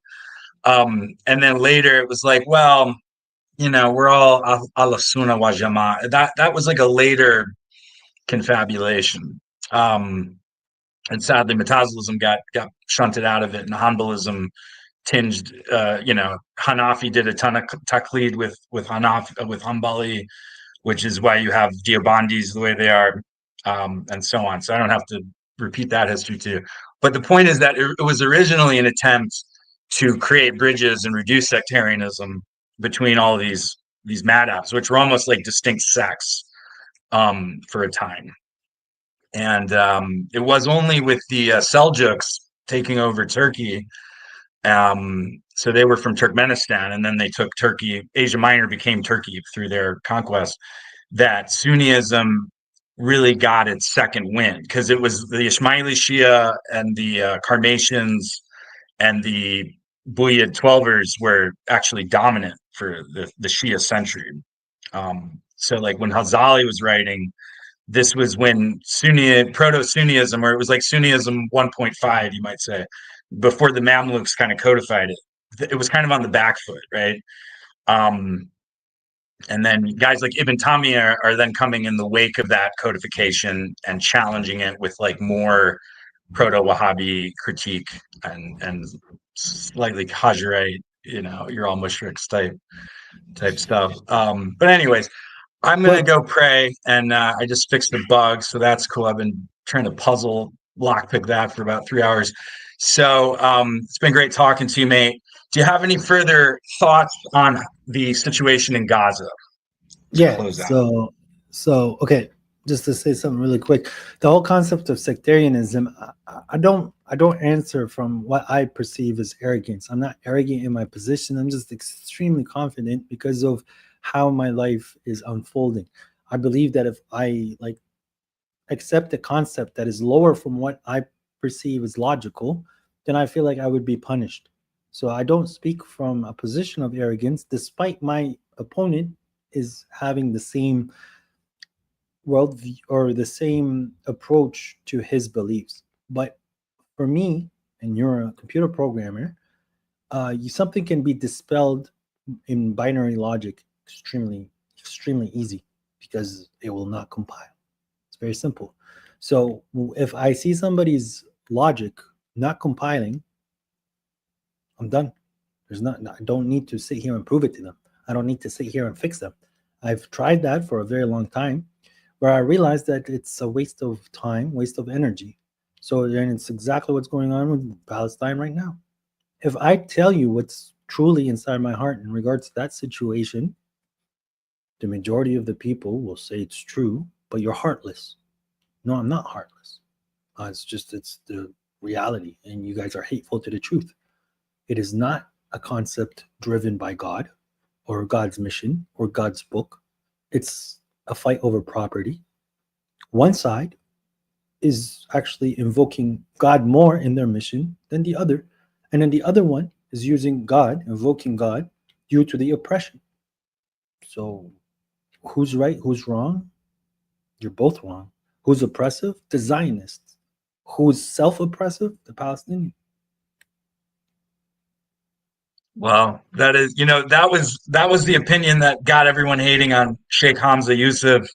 And then later it was like, well, we're all ala sunnah wa jama'ah. That was like a later confabulation. And sadly, Mutazilism got shunted out of it, and Hanbalism tinged. Hanafi did a ton of taqlid with Hanbali, which is why you have Deobandis the way they are, and so on. So I don't have to repeat that history to you. But the point is that it was originally an attempt to create bridges and reduce sectarianism between all these madhabs, which were almost like distinct sects for a time. And it was only with the Seljuks taking over Turkey. So they were from Turkmenistan, and then they took Turkey. Asia Minor became Turkey through their conquest. That Sunnism really got its second wind, because it was the Ismaili Shia and the Karmatians and the Buyid Twelvers were actually dominant for the Shia century. So like when Hazali was writing, this was when proto-Sunnism, or it was like Sunnism 1.5, you might say, before the Mamluks kind of codified it. It was kind of on the back foot, right? And then guys like Ibn Taymiyyah are then coming in the wake of that codification and challenging it with like more proto-Wahhabi critique and slightly Hajrite, you're all mushriks type stuff. But anyways, I'm gonna go pray, and I just fixed a bug, so that's cool. I've been trying to puzzle lockpick that for about 3 hours. So it's been great talking to you, mate. Do you have any further thoughts on the situation in Gaza? Yeah. Close out. So okay, just to say something really quick, the whole concept of sectarianism, I don't answer from what I perceive as arrogance. I'm not arrogant in my position. I'm just extremely confident because of how my life is unfolding. I believe that if I accept a concept that is lower from what I perceive as logical, then I feel like I would be punished. So I don't speak from a position of arrogance, despite my opponent is having the same worldview or the same approach to his beliefs. But for me, and you're a computer programmer, something can be dispelled in binary logic extremely easy, because it will not compile. It's very simple. So if I see somebody's logic not compiling, I'm done. I don't need to sit here and prove it to them. I don't need to sit here and fix them. I've tried that for a very long time, where I realized that it's a waste of time, waste of energy. So then it's exactly what's going on with Palestine right now. If I tell you what's truly inside my heart in regards to that situation, the majority of the people will say it's true, but you're heartless. No, I'm not heartless. It's the reality, and you guys are hateful to the truth. It is not a concept driven by God or God's mission or God's book. It's a fight over property. One side is actually invoking God more in their mission than the other. And then the other one is using God, invoking God, due to the oppression. So who's right? Who's wrong? You're both wrong. Who's oppressive? The Zionists. Who's self-oppressive? The Palestinians. Well, that was the opinion that got everyone hating on Sheikh Hamza Yusuf,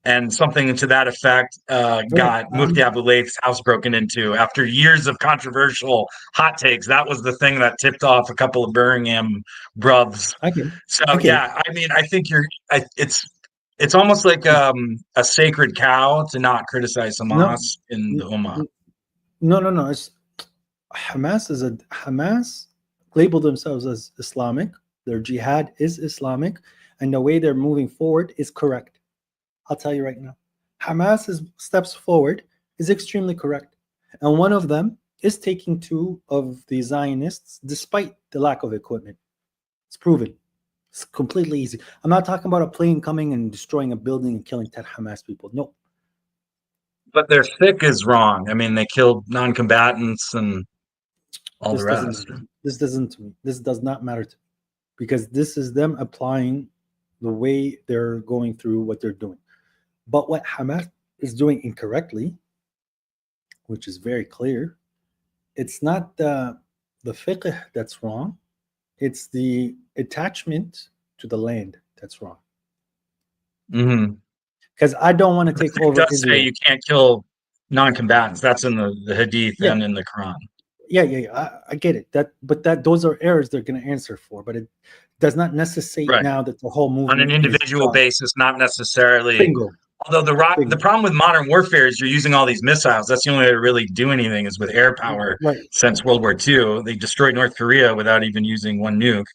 and something to that effect got Mufti Abu Layth's house broken into after years of controversial hot takes. That was the thing that tipped off a couple of Birmingham bruvs. Yeah, I mean, I think it's almost like a sacred cow to not criticize Hamas in the Ummah. No. It's Hamas label themselves as Islamic. Their jihad is Islamic, and the way they're moving forward is correct. I'll tell you right now. Hamas's steps forward is extremely correct. And one of them is taking two of the Zionists despite the lack of equipment. It's proven. It's completely easy. I'm not talking about a plane coming and destroying a building and killing 10 Hamas people. No. But their thick is wrong. I mean, they killed non-combatants and all the rest. This does not matter to me, because this is them applying the way they're going through what they're doing. But what Hamas is doing incorrectly, which is very clear, it's not the fiqh that's wrong. It's the attachment to the land that's wrong. Mm-hmm. Because I don't want to take It over does say Israel. you can't kill non-combatants. That's in the Hadith Yeah. and in the Quran. Yeah. I get it. But those are errors they're going to answer for. But it does not necessitate Right. now that the whole movement On an individual basis, not necessarily. Bingo. Although the problem with modern warfare is you're using all these missiles. That's the only way to really do anything is with air power. Right. Since World War II, they destroyed North Korea without even using one nuke,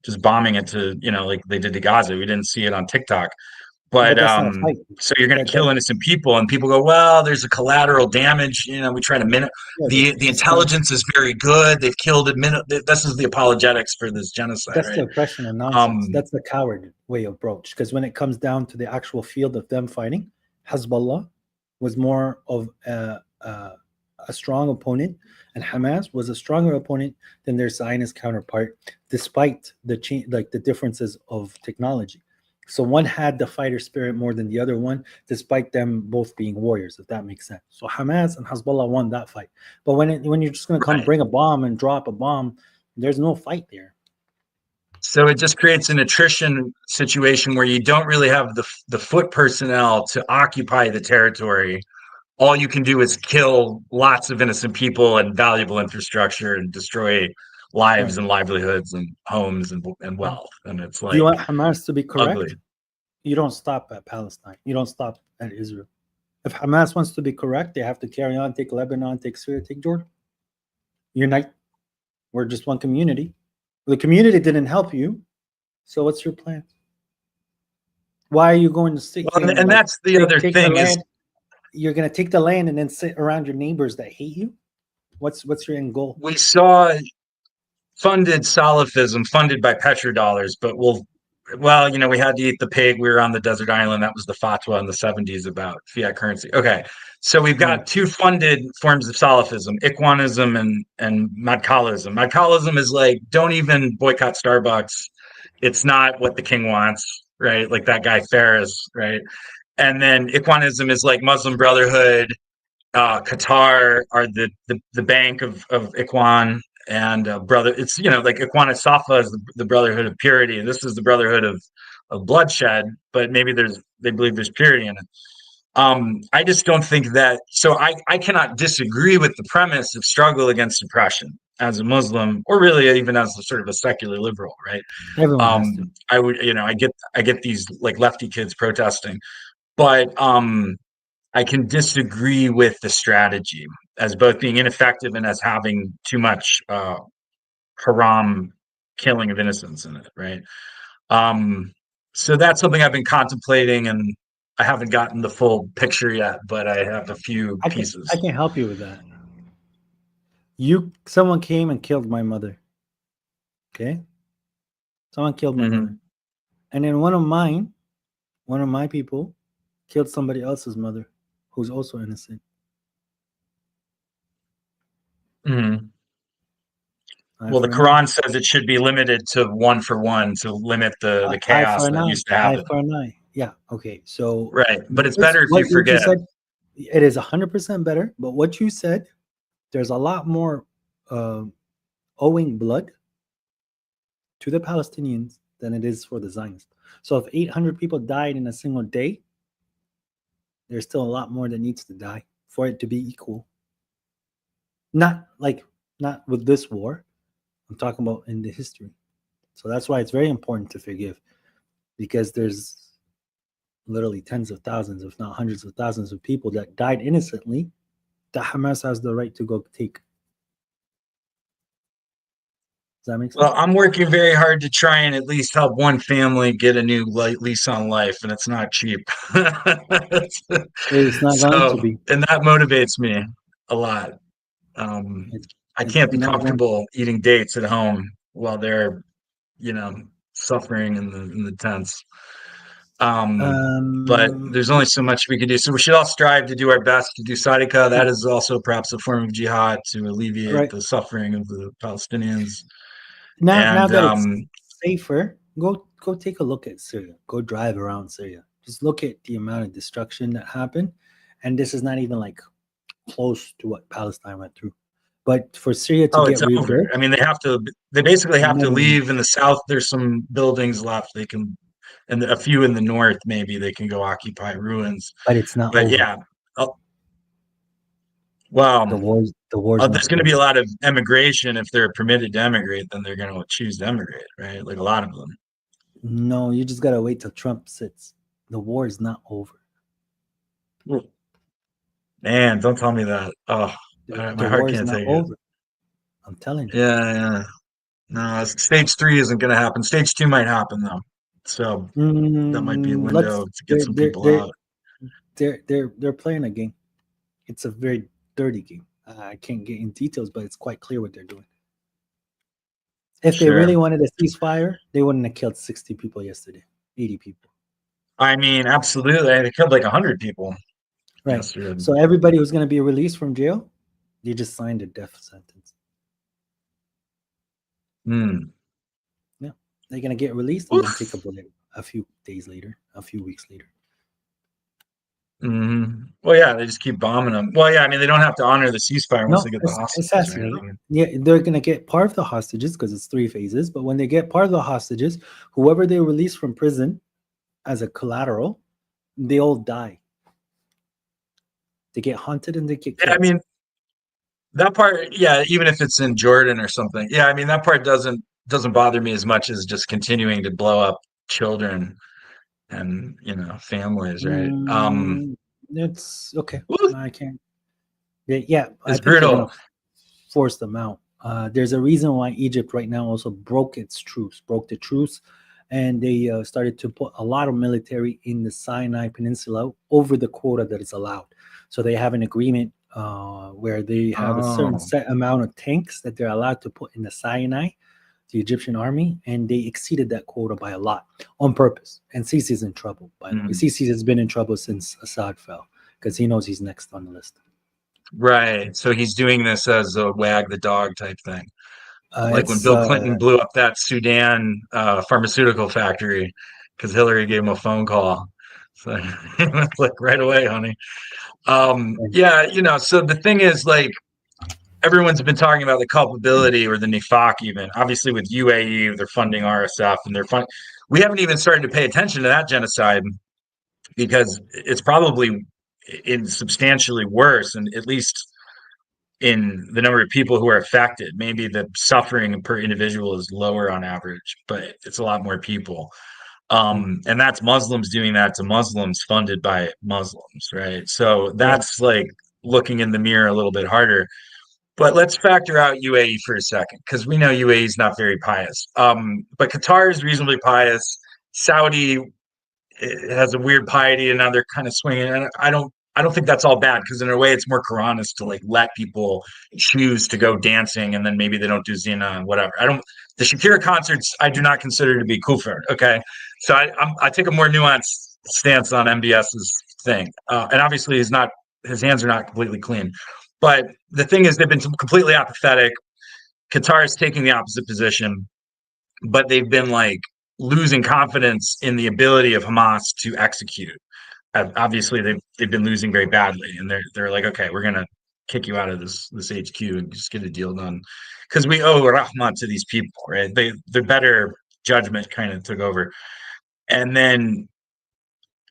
just bombing it to, like they did to Gaza. We didn't see it on TikTok. But that's not a fight. so you're going to kill innocent people, and people go, well, there's a collateral damage. We try to the intelligence is very good. They've killed this is the apologetics for this genocide. That's right? the oppression and nonsense. That's the coward way of approach. Because when it comes down to the actual field of them fighting, Hezbollah was more of a strong opponent, and Hamas was a stronger opponent than their Zionist counterpart, despite the differences of technology. So one had the fighter spirit more than the other one, despite them both being warriors, if that makes sense. So Hamas and Hezbollah won that fight. But when you're just going to come bring a bomb and drop a bomb, there's no fight there. So it just creates an attrition situation where you don't really have the foot personnel to occupy the territory. All you can do is kill lots of innocent people and valuable infrastructure and destroy lives and livelihoods and homes and wealth. And it's like, do you want Hamas to be correct? Ugly. You don't stop at Palestine. You don't stop at Israel. If Hamas wants to be correct, they have to carry on, take Lebanon, take Syria, take Jordan. Unite. We're just one community. The community didn't help you. So what's your plan? Why are you going to sit here and that's the other thing is you're going to take the land and then sit around your neighbors that hate you? What's your end goal? We saw funded Salafism funded by petrodollars, but we had to eat the pig. We were on the desert island. That was the fatwa in the 70s about fiat currency. Okay. So we've got two funded forms of Salafism, Ikhwanism and Madkalism. Madkalism is like, don't even boycott Starbucks. It's not what the king wants, right? Like that guy Ferris, right? And then Ikhwanism is like Muslim Brotherhood. Qatar are the bank of Ikhwan. And it's like Ikhwana Safa is the brotherhood of purity, and this is the brotherhood of bloodshed. But maybe they believe there's purity in it. I just don't think that. So I cannot disagree with the premise of struggle against oppression as a Muslim, or really even as a sort of a secular liberal, right? Everyone has to. I would, I get these like lefty kids protesting, but I can disagree with the strategy as both being ineffective and as having too much haram killing of innocents in it, right? So that's something I've been contemplating, and I haven't gotten the full picture yet, but I have a few pieces. I can help you with that. Someone came and killed my mother. Okay? Someone killed my mother. And then one of my people killed somebody else's mother who's also innocent. Well, the Quran says it should be limited to 1 for 1 to limit the chaos that used to happen. Eye for an eye. Yeah. Okay. So right, but it's better if you forget. It is 100% better. But what you said, there's a lot more owing blood to the Palestinians than it is for the Zionists. So if 800 people died in a single day, there's still a lot more that needs to die for it to be equal. Not with this war. I'm talking about in the history. So that's why it's very important to forgive, because there's literally tens of thousands, if not hundreds of thousands of people that died innocently that Hamas has the right to go take. Does that make sense? Well, I'm working very hard to try and at least help one family get a new lease on life, and it's not cheap. It's not going to be. And that motivates me a lot. I can't be comfortable eating dates at home while they're, suffering in the tents. But there's only so much we can do. So we should all strive to do our best to do sadaqah. That is also perhaps a form of jihad to alleviate the suffering of the Palestinians. Now that it's safer, go take a look at Syria. Go drive around Syria. Just look at the amount of destruction that happened. And this is not even like close to what Palestine went through. But for Syria to Oh, get it's over. rebirth, I mean, they basically have no, to no, no. leave in the south. There's some buildings left. They can, and a few in the north, maybe they can go occupy ruins. But it's not But over. yeah, well, The war's not there's going to over. be a lot of emigration. If they're permitted to emigrate, then they're going to choose to emigrate, right? Like a lot of them. No, you just gotta wait till Trump sits. The war is not over. Man, don't tell me that. Oh, The my heart war is can't not take it. over. I'm telling you. Yeah. No, stage 3 isn't going to happen. Stage 2 might happen though. So that might be a window to get some people out. They're playing a game. It's a very dirty game. I can't get in details, but it's quite clear what they're doing. If they really wanted a ceasefire, they wouldn't have killed 60 people yesterday, 80 people. I mean, absolutely. They killed like 100 people. Right. Yesterday. So everybody who's going to be released from jail, they just signed a death sentence. Yeah. They're going to get released and then take a bullet a few days later, a few weeks later. Well, yeah, they just keep bombing them. Well, yeah, I mean, they don't have to honor the ceasefire once they get the hostages. Assassinate. Right? Yeah, they're going to get part of the hostages because it's 3 phases. But when they get part of the hostages, whoever they release from prison as a collateral, they all die. They get hunted and they get killed. Yeah, I mean, that part, yeah, even if it's in Jordan or something. Yeah, I mean, that part doesn't bother me as much as just continuing to blow up children and, families, right? It's okay. I can't. Yeah, I It's think they're brutal. gonna force them out. There's a reason why Egypt right now also broke the truce, and they started to put a lot of military in the Sinai Peninsula over the quota that is allowed. So they have an agreement where they have a certain set amount of tanks that they're allowed to put in the Sinai, the Egyptian army, and they exceeded that quota by a lot on purpose. And Sisi's in trouble, by the way. Sisi has been in trouble since Assad fell because he knows he's next on the list. Right. So he's doing this as a wag the dog type thing. Like when It's Bill Clinton blew up that Sudan pharmaceutical factory because Hillary gave him a phone call. So he was like, right away, honey. Yeah, so the thing is, like, everyone's been talking about the culpability or the nifaq even. Obviously with UAE, they're funding RSF and we haven't even started to pay attention to that genocide because it's probably substantially worse, and at least in the number of people who are affected. Maybe the suffering per individual is lower on average, but it's a lot more people. And that's Muslims doing that to Muslims funded by Muslims, right? So that's like looking in the mirror a little bit harder. But let's factor out UAE for a second, because we know UAE is not very pious. But Qatar is reasonably pious. Saudi has a weird piety, and now they're kind of swinging. And I don't think that's all bad, because in a way it's more Quranist to like let people choose to go dancing, and then maybe they don't do zina and whatever. The Shakira concerts I do not consider to be kufr. Okay, so I take a more nuanced stance on MBS's thing, and obviously his hands are not completely clean. But the thing is, they've been completely apathetic. Qatar is taking the opposite position, but they've been like losing confidence in the ability of Hamas to execute. Obviously, they've been losing very badly, and they're like, okay, we're gonna kick you out of this HQ and just get a deal done, because we owe rahmah to these people, right? Their better judgment kind of took over, and then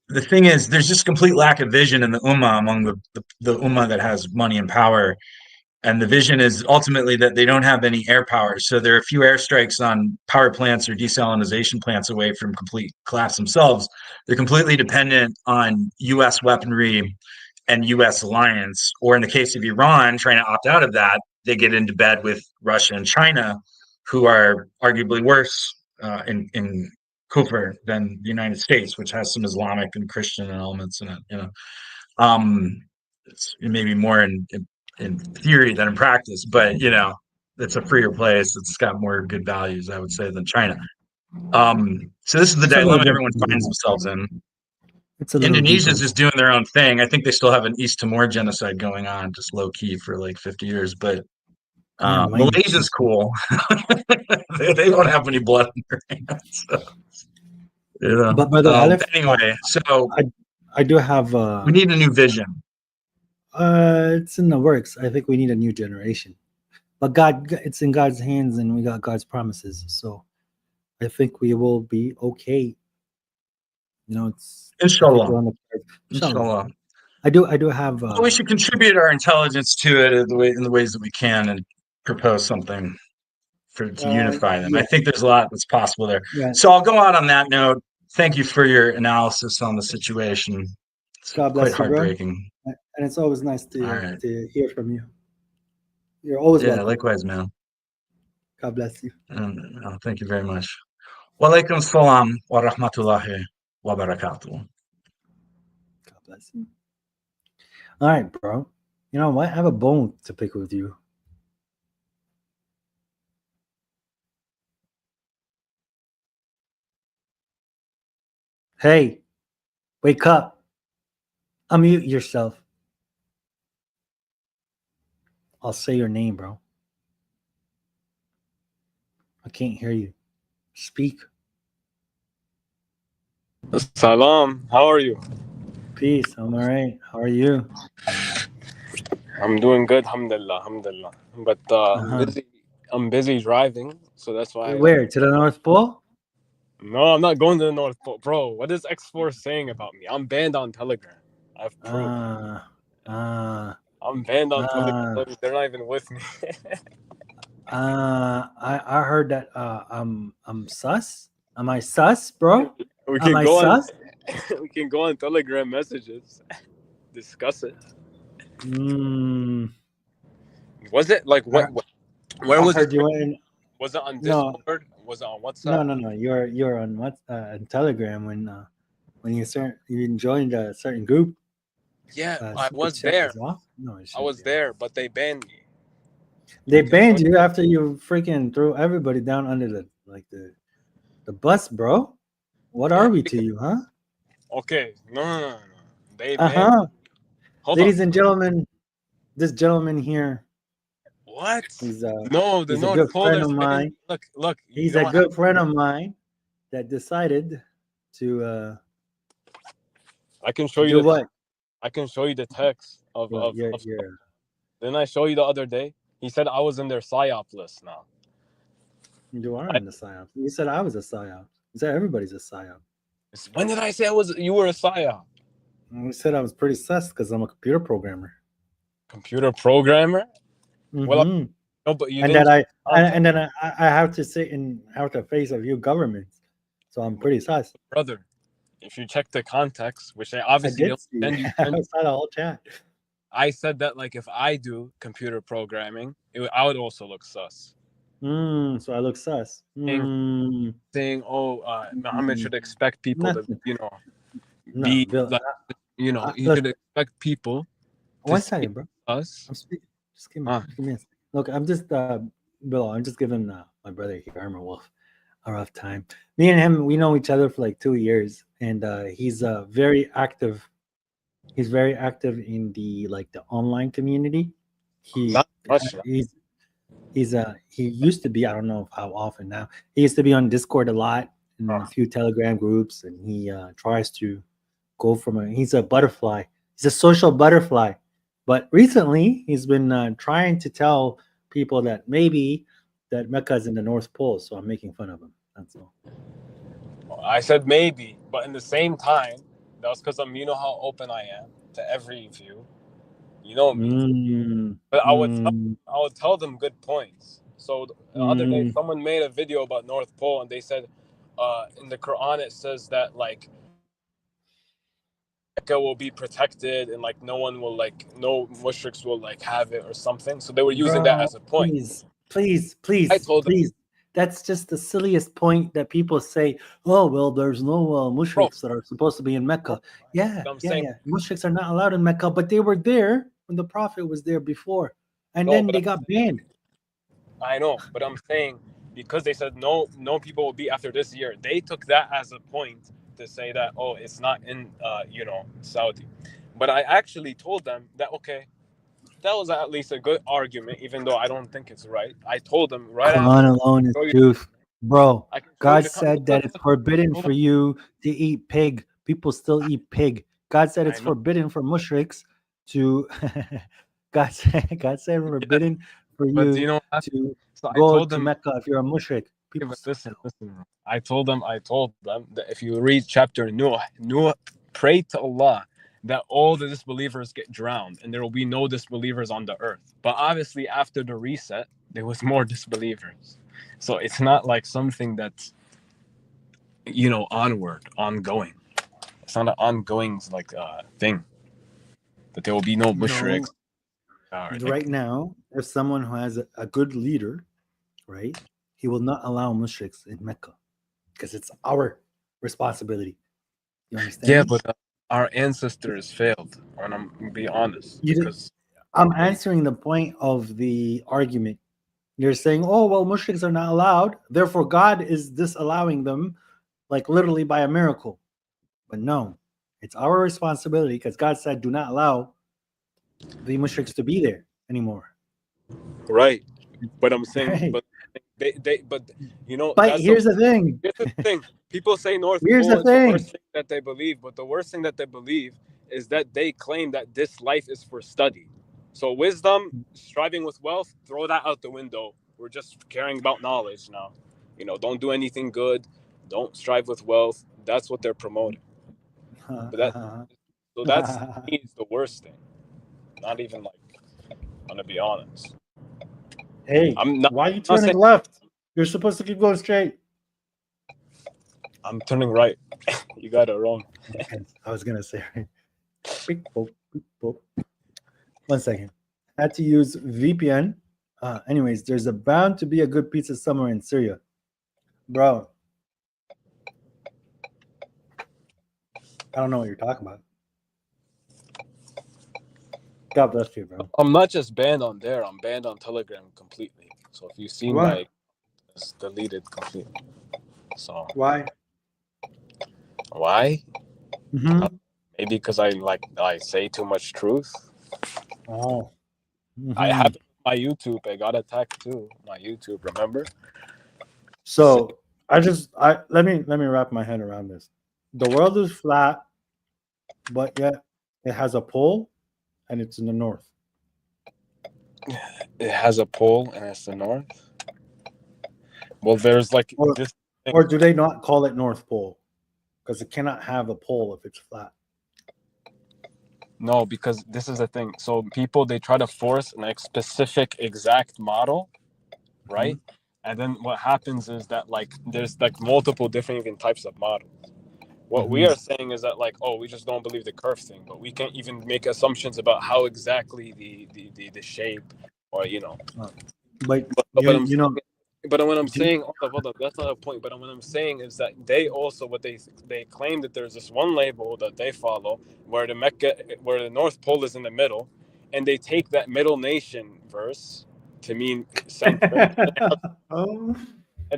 the thing is, there's just complete lack of vision in the ummah among the ummah that has money and power. And the vision is ultimately that they don't have any air power. So there are a few airstrikes on power plants or desalination plants away from complete collapse themselves. They're completely dependent on U.S. weaponry and U.S. alliance. Or in the case of Iran, trying to opt out of that, they get into bed with Russia and China, who are arguably worse in kufr than the United States, which has some Islamic and Christian elements in it. It's maybe more in theory than in practice, but it's a freer place. It's got more good values, I would say, than China. So this is the dilemma everyone finds themselves in. Indonesia's just doing their own thing. I think they still have an East Timor genocide going on, just low key for like 50 years. But Malaysia's cool. they don't have any blood in their hands. So, But Brother Aleph, anyway, so I do have. We need a new vision. It's in the works. I think we need a new generation. But God, it's in God's hands, and we got God's promises. So I think we will be okay. You know, I think Inshallah. we're on the Inshallah. I do have. Well, we should contribute our intelligence to it in the ways that we can, and propose something to unify them. I Yeah. think there's a lot that's possible there. Yeah. So I'll go out on that note. Thank you for your analysis on the situation. It's God quite bless you, bro. heartbreaking. And it's always nice All right. to hear from you. You're always Yeah, welcome. likewise, man. God bless you. Thank you very much. Wa alaikum salam wa rahmatullahi wa barakatuh. God bless you. All right, bro. You know what? I have a bone to pick with you. Hey, wake up. Unmute yourself. I'll say your name, bro. I can't hear you. Speak. Salam. How are you? Peace. I'm all right. How are you? I'm doing good, alhamdulillah, alhamdulillah. But I'm busy driving, so that's why. Where? To the North Pole? No, I'm not going to the North Pole, bro. What is X4 saying about me? I'm banned on Telegram. I have proof. I'm banned on Telegram. They're not even with me. I heard that I'm sus. Am I sus, bro? We Am can I go on. sus? We can go on Telegram messages, discuss it. Was it like what? Where was it? Was it on Discord? Was it on WhatsApp? No. You're on on Telegram when you joined a certain group. Yeah, I was there. No, I was there, but they banned me. They banned you after you freaking threw everybody down under the bus, bro. What are we to you, huh? Okay, no. They banned. Ladies and gentlemen, this gentleman here. What? He's no, the he's a North good Pole friend is of mine. Look. He's a good friend of mine that decided to. I can show you what? I can show you the text of. Didn't I show you the other day? He said I was in their PSYOP list now. You are in the PSYOP. You said I was a PSYOP. You said everybody's a PSYOP. When did I say you were a PSYOP? You said I was pretty sus because I'm a computer programmer. Computer programmer? Mm-hmm. Well, no, but you and didn't. Then I have to sit in out the face of you governments, so I'm pretty sus. Brother, if you check the context, which I obviously don't send you. I saw the whole chat. I said that like if I do computer programming, I would also look sus. So I look sus. Saying, Muhammad should expect people to, be like, he should expect people. One second, bro. Us. I'm speaking. Just give me a second. Look, I'm just Bill. I'm just giving my brother here, Armor Wolf, a rough time. Me and him, we know each other for like 2 years, and he's very active. He's very active in the online community. He used to be, I don't know how often now. He used to be on Discord a lot and a few Telegram groups, and he tries to go he's a butterfly. He's a social butterfly. But recently, he's been trying to tell people that maybe that Mecca is in the North Pole, so I'm making fun of him. That's all. I said maybe, but in the same time, that was because you know how open I am to every view. You know me. But I would tell them good points. So the other day, someone made a video about North Pole, and they said in the Quran it says that Mecca will be protected and no one will no mushriks will have it or something. So they were using that as a point. Please. I told them, that's just the silliest point that people say. Oh well, there's no mushriks that are supposed to be in Mecca. Yeah. Mushriks are not allowed in Mecca, but they were there when the Prophet was there before, and then they got banned. I know, but I'm saying because they said no people will be after this year, they took that as a point to say that it's not in Saudi. But I actually told them that that was at least a good argument, even though I don't think it's right. I told them right Quran after. alone is truth, bro. God said that it's forbidden for you to eat pig. People still eat pig. God said it's forbidden for mushriks to. God said forbidden for But you you know, to so I go told to them. Mecca if you're a mushrik. Yeah, People but still listen. I told them that if you read chapter Noah, pray to Allah that all the disbelievers get drowned and there will be no disbelievers on the earth. But obviously, after the reset, there was more disbelievers. So it's not like something that's, ongoing. It's not an ongoing thing that there will be no mushriks. Right now, if someone who has a good leader, right, he will not allow mushriks in Mecca because it's our responsibility. You understand? Yeah, me? but our ancestors failed, and I'm gonna be honest. I'm answering the point of the argument. You're saying, oh, well, mushriks are not allowed, therefore God is disallowing them, like literally by a miracle. But no, it's our responsibility because God said, do not allow the mushriks to be there anymore. Right. But I'm saying, Right. but But that's here's the thing. Here's the thing. People say North Here's Pole the is the thing. worst thing that they believe, but the worst thing that they believe is that they claim that this life is for study. So wisdom, striving with wealth, throw that out the window. We're just caring about knowledge now. Don't do anything good. Don't strive with wealth. That's what they're promoting. But that's to me is the worst thing. Not even like, I'm gonna be honest. Hey, why are you turning left? You're supposed to keep going straight. I'm turning right. You got it wrong. I was gonna say right. Beep, boop, beep, boop. 1 second. I had to use VPN. Anyways, there's bound to be a good pizza somewhere in Syria, bro. I don't know what you're talking about. God bless you, bro. I'm not just banned on there. I'm banned on Telegram completely. So if you see Why? it's deleted completely. So why? Maybe because I say too much truth. Oh. I have my YouTube. I got attacked too. My YouTube, remember? So let me wrap my head around this. The world is flat, but yet it has a pole, and it's in the north. It has a pole and it's the north. Well, there's this thing. Or do they not call it North Pole? Because it cannot have a pole if it's flat. No, because this is the thing. So people, they try to force a specific exact model, right? And then what happens is that there's multiple different even types of models. What we are saying is that we just don't believe the curve thing, but we can't even make assumptions about how exactly the shape or But when I'm saying hold on, that's not a point. But what I'm saying is that they also they claim that there's this one label that they follow where the North Pole is in the middle, and they take that middle nation verse to mean center. And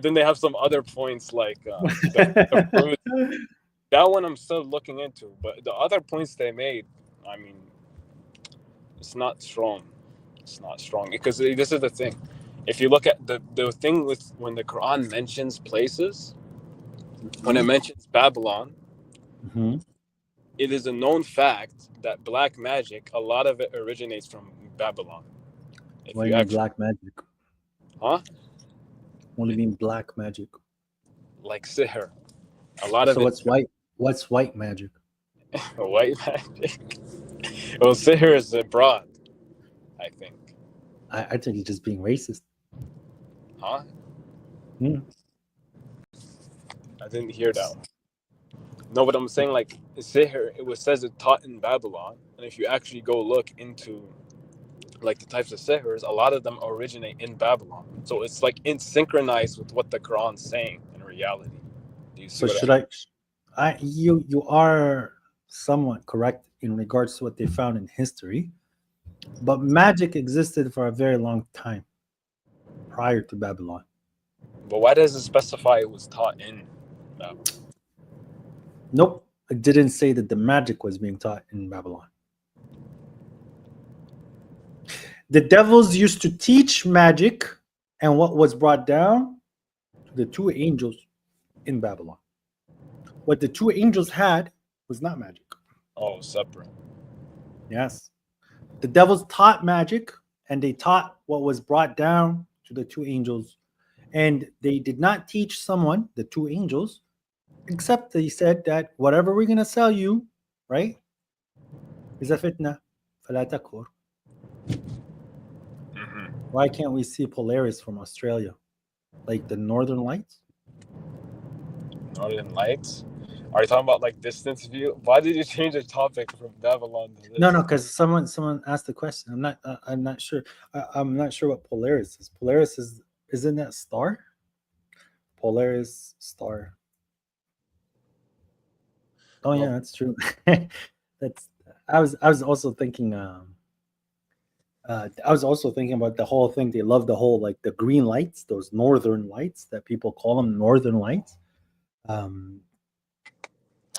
then they have some other points the fruit. That one I'm still looking into, but the other points they made, I mean, it's not strong. It's not strong because this is the thing. If you look at the thing with when the Quran mentions places, when it mentions Babylon, it is a known fact that black magic, a lot of it originates from Babylon. What do you mean black magic? Huh? What do you mean black magic? Like sihr. A lot of so it. What's white? What's white magic? White magic. Well, sihr is broad, I think. I think he's just being racist. Huh? I didn't hear that one. No, but I'm saying sihr, it says it taught in Babylon, and if you actually go look into the types of sihirs, a lot of them originate in Babylon. So it's in synchronized with what the Quran's saying in reality. Do you see So you are somewhat correct in regards to what they found in history, but magic existed for a very long time prior to Babylon. But why does it specify it was taught in Babylon? Nope, it didn't say that the magic was being taught in Babylon. The devils used to teach magic, and what was brought down to the two angels in Babylon. What the two angels had was not magic. Oh, separate. Yes. The devils taught magic, and they taught what was brought down to the two angels, and they did not teach someone, the two angels, except they said that whatever we're going to sell you, right, is a fitna. فلا تكفر. Why can't we see Polaris from Australia? Like the Northern Lights? Northern Lights? Are you talking about like distance view? Why did you change the topic from Babylon to this? No, because someone asked the question. I'm not sure. I'm not sure what Polaris is. Polaris isn't that star? Polaris star. Oh yeah, that's true. That's I was also thinking. I was also thinking about the whole thing. They love the whole like the green lights, those northern lights that people call them northern lights. I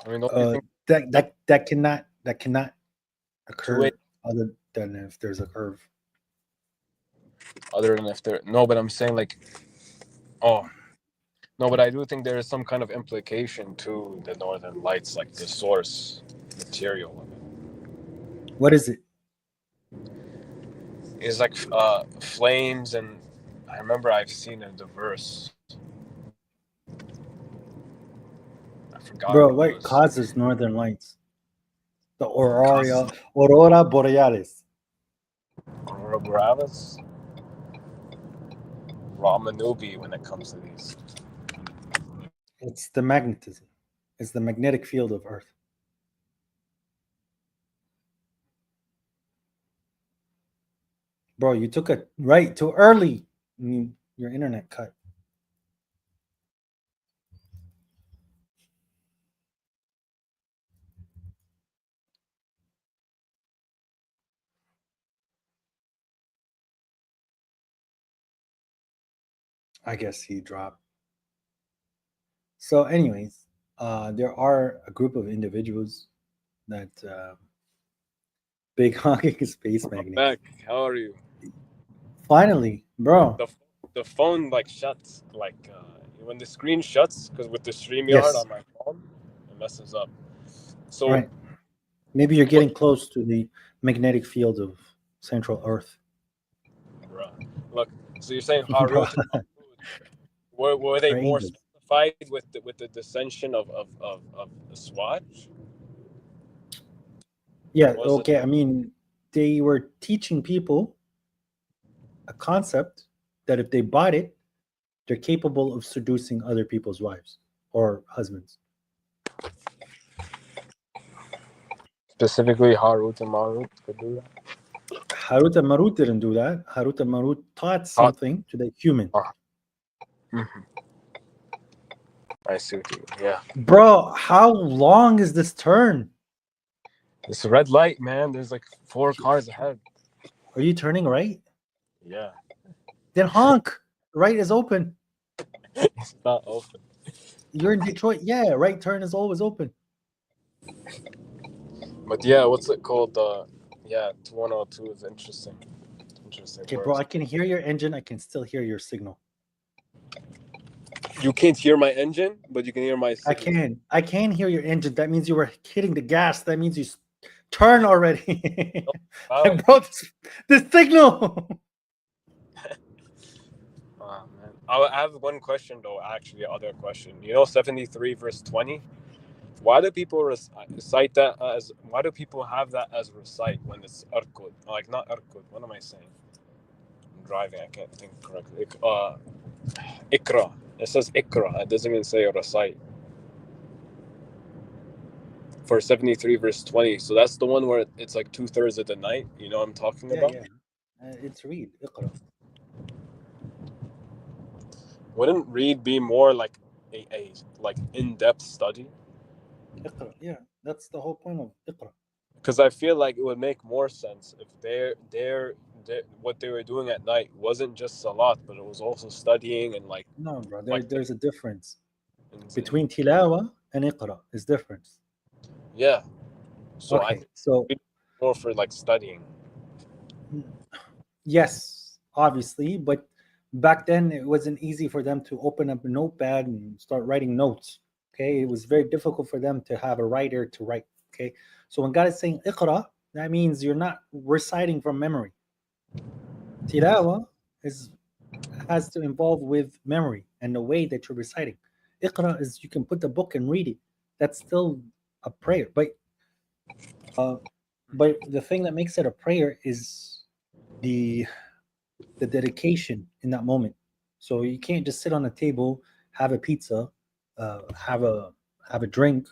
mean, don't you think that cannot occur other than if there's a curve. other than if there no, but I'm saying like, oh no, but I do think there is some kind of implication to the Northern Lights, like the source material of it. What is it? It's like flames, and I remember I've seen the verse. I forgot. Bro, what causes northern lights? The aurora borealis. Aurora Borealis, Ramanubi when it comes to these. It's the magnetism. It's the magnetic field of Earth. Bro, you took it right too early. Your internet cut. I guess he dropped. So, anyways, there are a group of individuals that big honking space magnet. Back, how are you? Finally, bro. The phone like shuts, like when the screen shuts, because with the StreamYard Yes. on my phone, it messes up. So Right. Maybe you're getting close to the magnetic field of Central Earth. look, so you're saying Harut and Marut, were they Are more angels. specified with the dissension of the Swatch? Yeah, Was it- okay. I mean, they were teaching people a concept that if they bought it, they're capable of seducing other people's wives or husbands. Specifically, Harut and Marut could do that. Harut and Marut didn't do that. Harut and Marut taught something to the human. I see what you mean. Yeah. Bro, how long is this turn? It's a red light, man. There's like 4 cars ahead. Are you turning right? Yeah. Then honk. Right is open. It's not open. You're in Detroit. Yeah, right turn is always open. But yeah, what's it called? Yeah, 2102 is interesting. Okay, bro, I can hear your engine. I can still hear your signal. You can't hear my engine, but you can hear my signal. I can hear your engine. That means you were hitting the gas. That means you turn already. Like, bro, the signal. Oh, man. I have one question though. Actually, other question. You know, 73 verse 20. Why do people recite that as? Why do people have that as recite when it's arkud? Like not arkud. What am I saying? I'm driving. I can't think correctly. Ikra. It says ikra. It doesn't even say recite. For 73 verse 20. So that's the one where it's like 2/3 of the night. You know what I'm talking about? Yeah. It's read. Iqra. Wouldn't read be more like a like in-depth study? Iqra. Yeah, that's the whole point of Iqra. Because I feel like it would make more sense if what they were doing at night wasn't just salat, but it was also studying and like. No, bro. There's a difference between tilawa and Iqra. Is difference. Yeah. So Okay, so more for like studying. Yes, obviously, but back then it wasn't easy for them to open up a notepad and start writing notes. Okay, it was very difficult for them to have a writer to write. Okay, so when God is saying Iqra, that means you're not reciting from memory. Tilawa has to involve with memory and the way that you're reciting. Iqra is you can put the book and read it. That's still a prayer. But the thing that makes it a prayer is the dedication in that moment. So you can't just sit on a table, have a pizza, have a drink,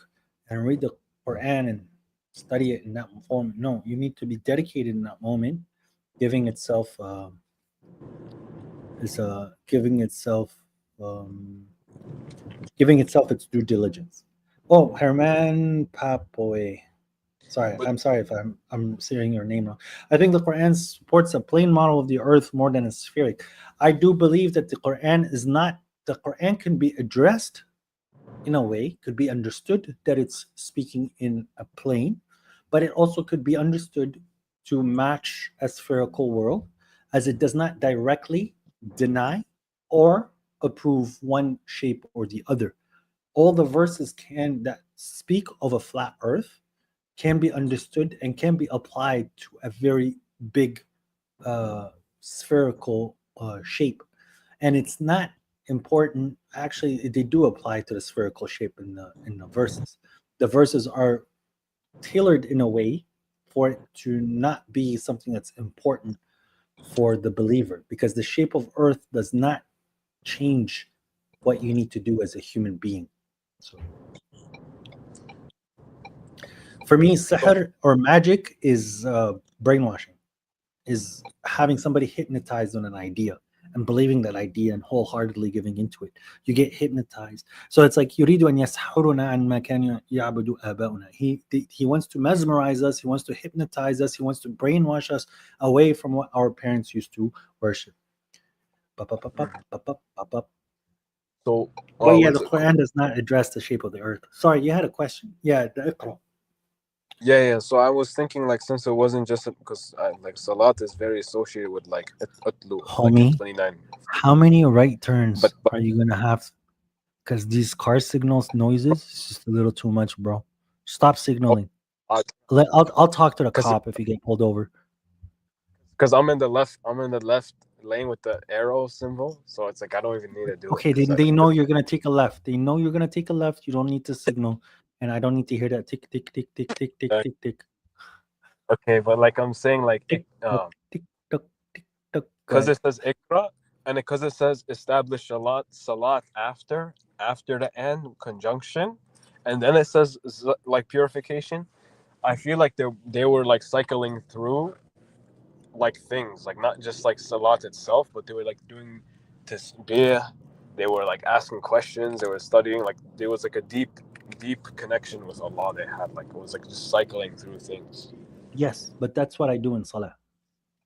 and read the Quran and study it in that form. No, you need to be dedicated in that moment, giving itself giving itself its due diligence. Oh, Herman Papoe. I'm sorry if I'm saying your name wrong. I think the Quran supports a plain model of the earth more than a spheric. I do believe that the Quran can be addressed in a way, could be understood that it's speaking in a plane, but it also could be understood to match a spherical world, as it does not directly deny or approve one shape or the other. All the verses that speak of a flat earth can be understood and can be applied to a very big spherical shape. And it's not important. Actually, they do apply to the spherical shape in the verses. The verses are tailored in a way for it to not be something that's important for the believer, because the shape of earth does not change what you need to do as a human being. So for me, sihr or magic is brainwashing, is having somebody hypnotized on an idea and believing that idea and wholeheartedly giving into it. You get hypnotized. So it's like يريد أن يسحرنا عن ما كان يعبد آباؤنا. He wants to mesmerize us. He wants to hypnotize us. He wants to brainwash us away from what our parents used to worship. So, But yeah, the Quran does not address the shape of the earth. Sorry, you had a question. Yeah, the Iqra. yeah. So I was thinking, like, since it wasn't just because like Salat is very associated with like Utlu, like in Homie, 29. how many right turns But are you gonna have? Because these car signals noises is just a little too much, bro. Stop signaling. I'll talk to the cop if you get pulled over. because I'm in the left lane with the arrow symbol, so it's like I don't even need to do Okay, it. they know you're gonna take a left. They know you're gonna take a left. You don't need to signal, and I don't need to hear that tick tick tick tick tick tick tick tick. Okay, but like I'm saying, like Tick tock, tick tock, tick tock. Go because ahead. it says Ikra and because it says establish salat after the end conjunction, and then it says like purification. I feel like they were like cycling through like things, like not just like salat itself, but they were like doing tasbih. They were like asking questions. They were studying. Like there was like a deep connection with Allah. They had like it was like just cycling through things. Yes, but that's what I do in Salah.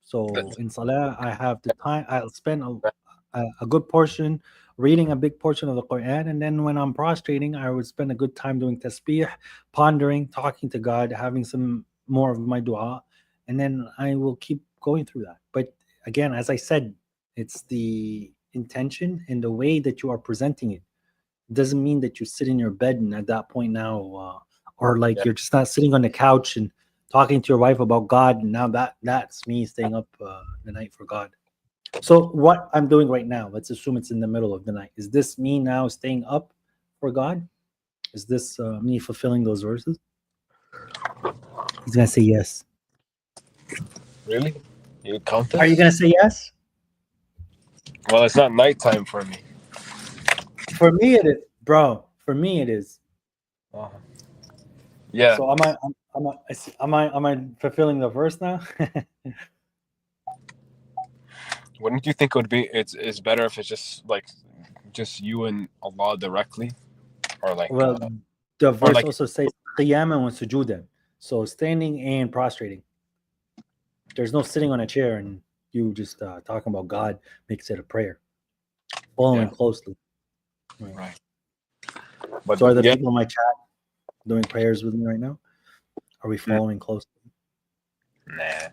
So in Salah, I have the time. I'll spend a good portion reading a big portion of the Quran, and then when I'm prostrating, I would spend a good time doing tasbih, pondering, talking to God, having some more of my dua, and then I will keep going through that. But again, as I said, it's the intention and the way that you are presenting it. It doesn't mean that you sit in your bed and at that point now, or like you're just not sitting on the couch and talking to your wife about God. And now that's me staying up the night for God. So what I'm doing right now, let's assume it's in the middle of the night. Is this me now staying up for God? Is this me fulfilling those verses? He's gonna say yes. Really? You count this? Are you gonna say yes? Well, it's not nighttime for me. For me, it is, bro. For me, it is. Yeah. So am I fulfilling the verse now? Wouldn't you think it would be? It's better if it's just you and Allah directly, or like. Well, the verse like, also says qiyaman wa sujudan. So standing and prostrating. There's no sitting on a chair and you just talking about God makes it a prayer. Following closely. Right. But So are the people in my chat doing prayers with me right now? Are we following closely? Nah.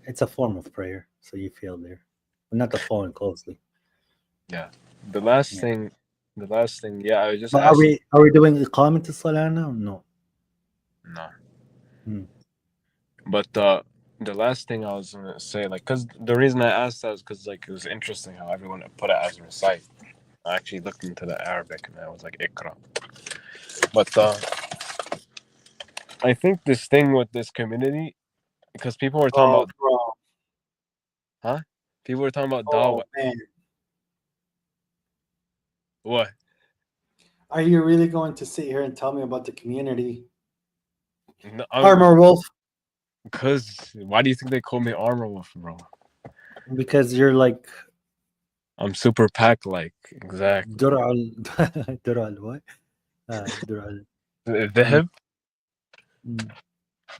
It's a form of prayer, so you feel there. But not the following closely. Yeah. The last thing, yeah, I was just But asking. are we doing iqamat as-salah now? No. No. Hmm. But the last thing I was gonna say, like, cause the reason I asked that was because like it was interesting how everyone put it as recite. I actually looked into the Arabic and I was like ikra. But I think this thing with this community, because people were talking Oh, about, bro. huh? People were talking about Oh dawah. man, What? are you really going to sit here and tell me about the community? No, Armor Wolf, because why do you think they call me Armor Wolf, bro? because you're like I'm super pack like, exactly. Dural, Dural what? Dural. Dhib?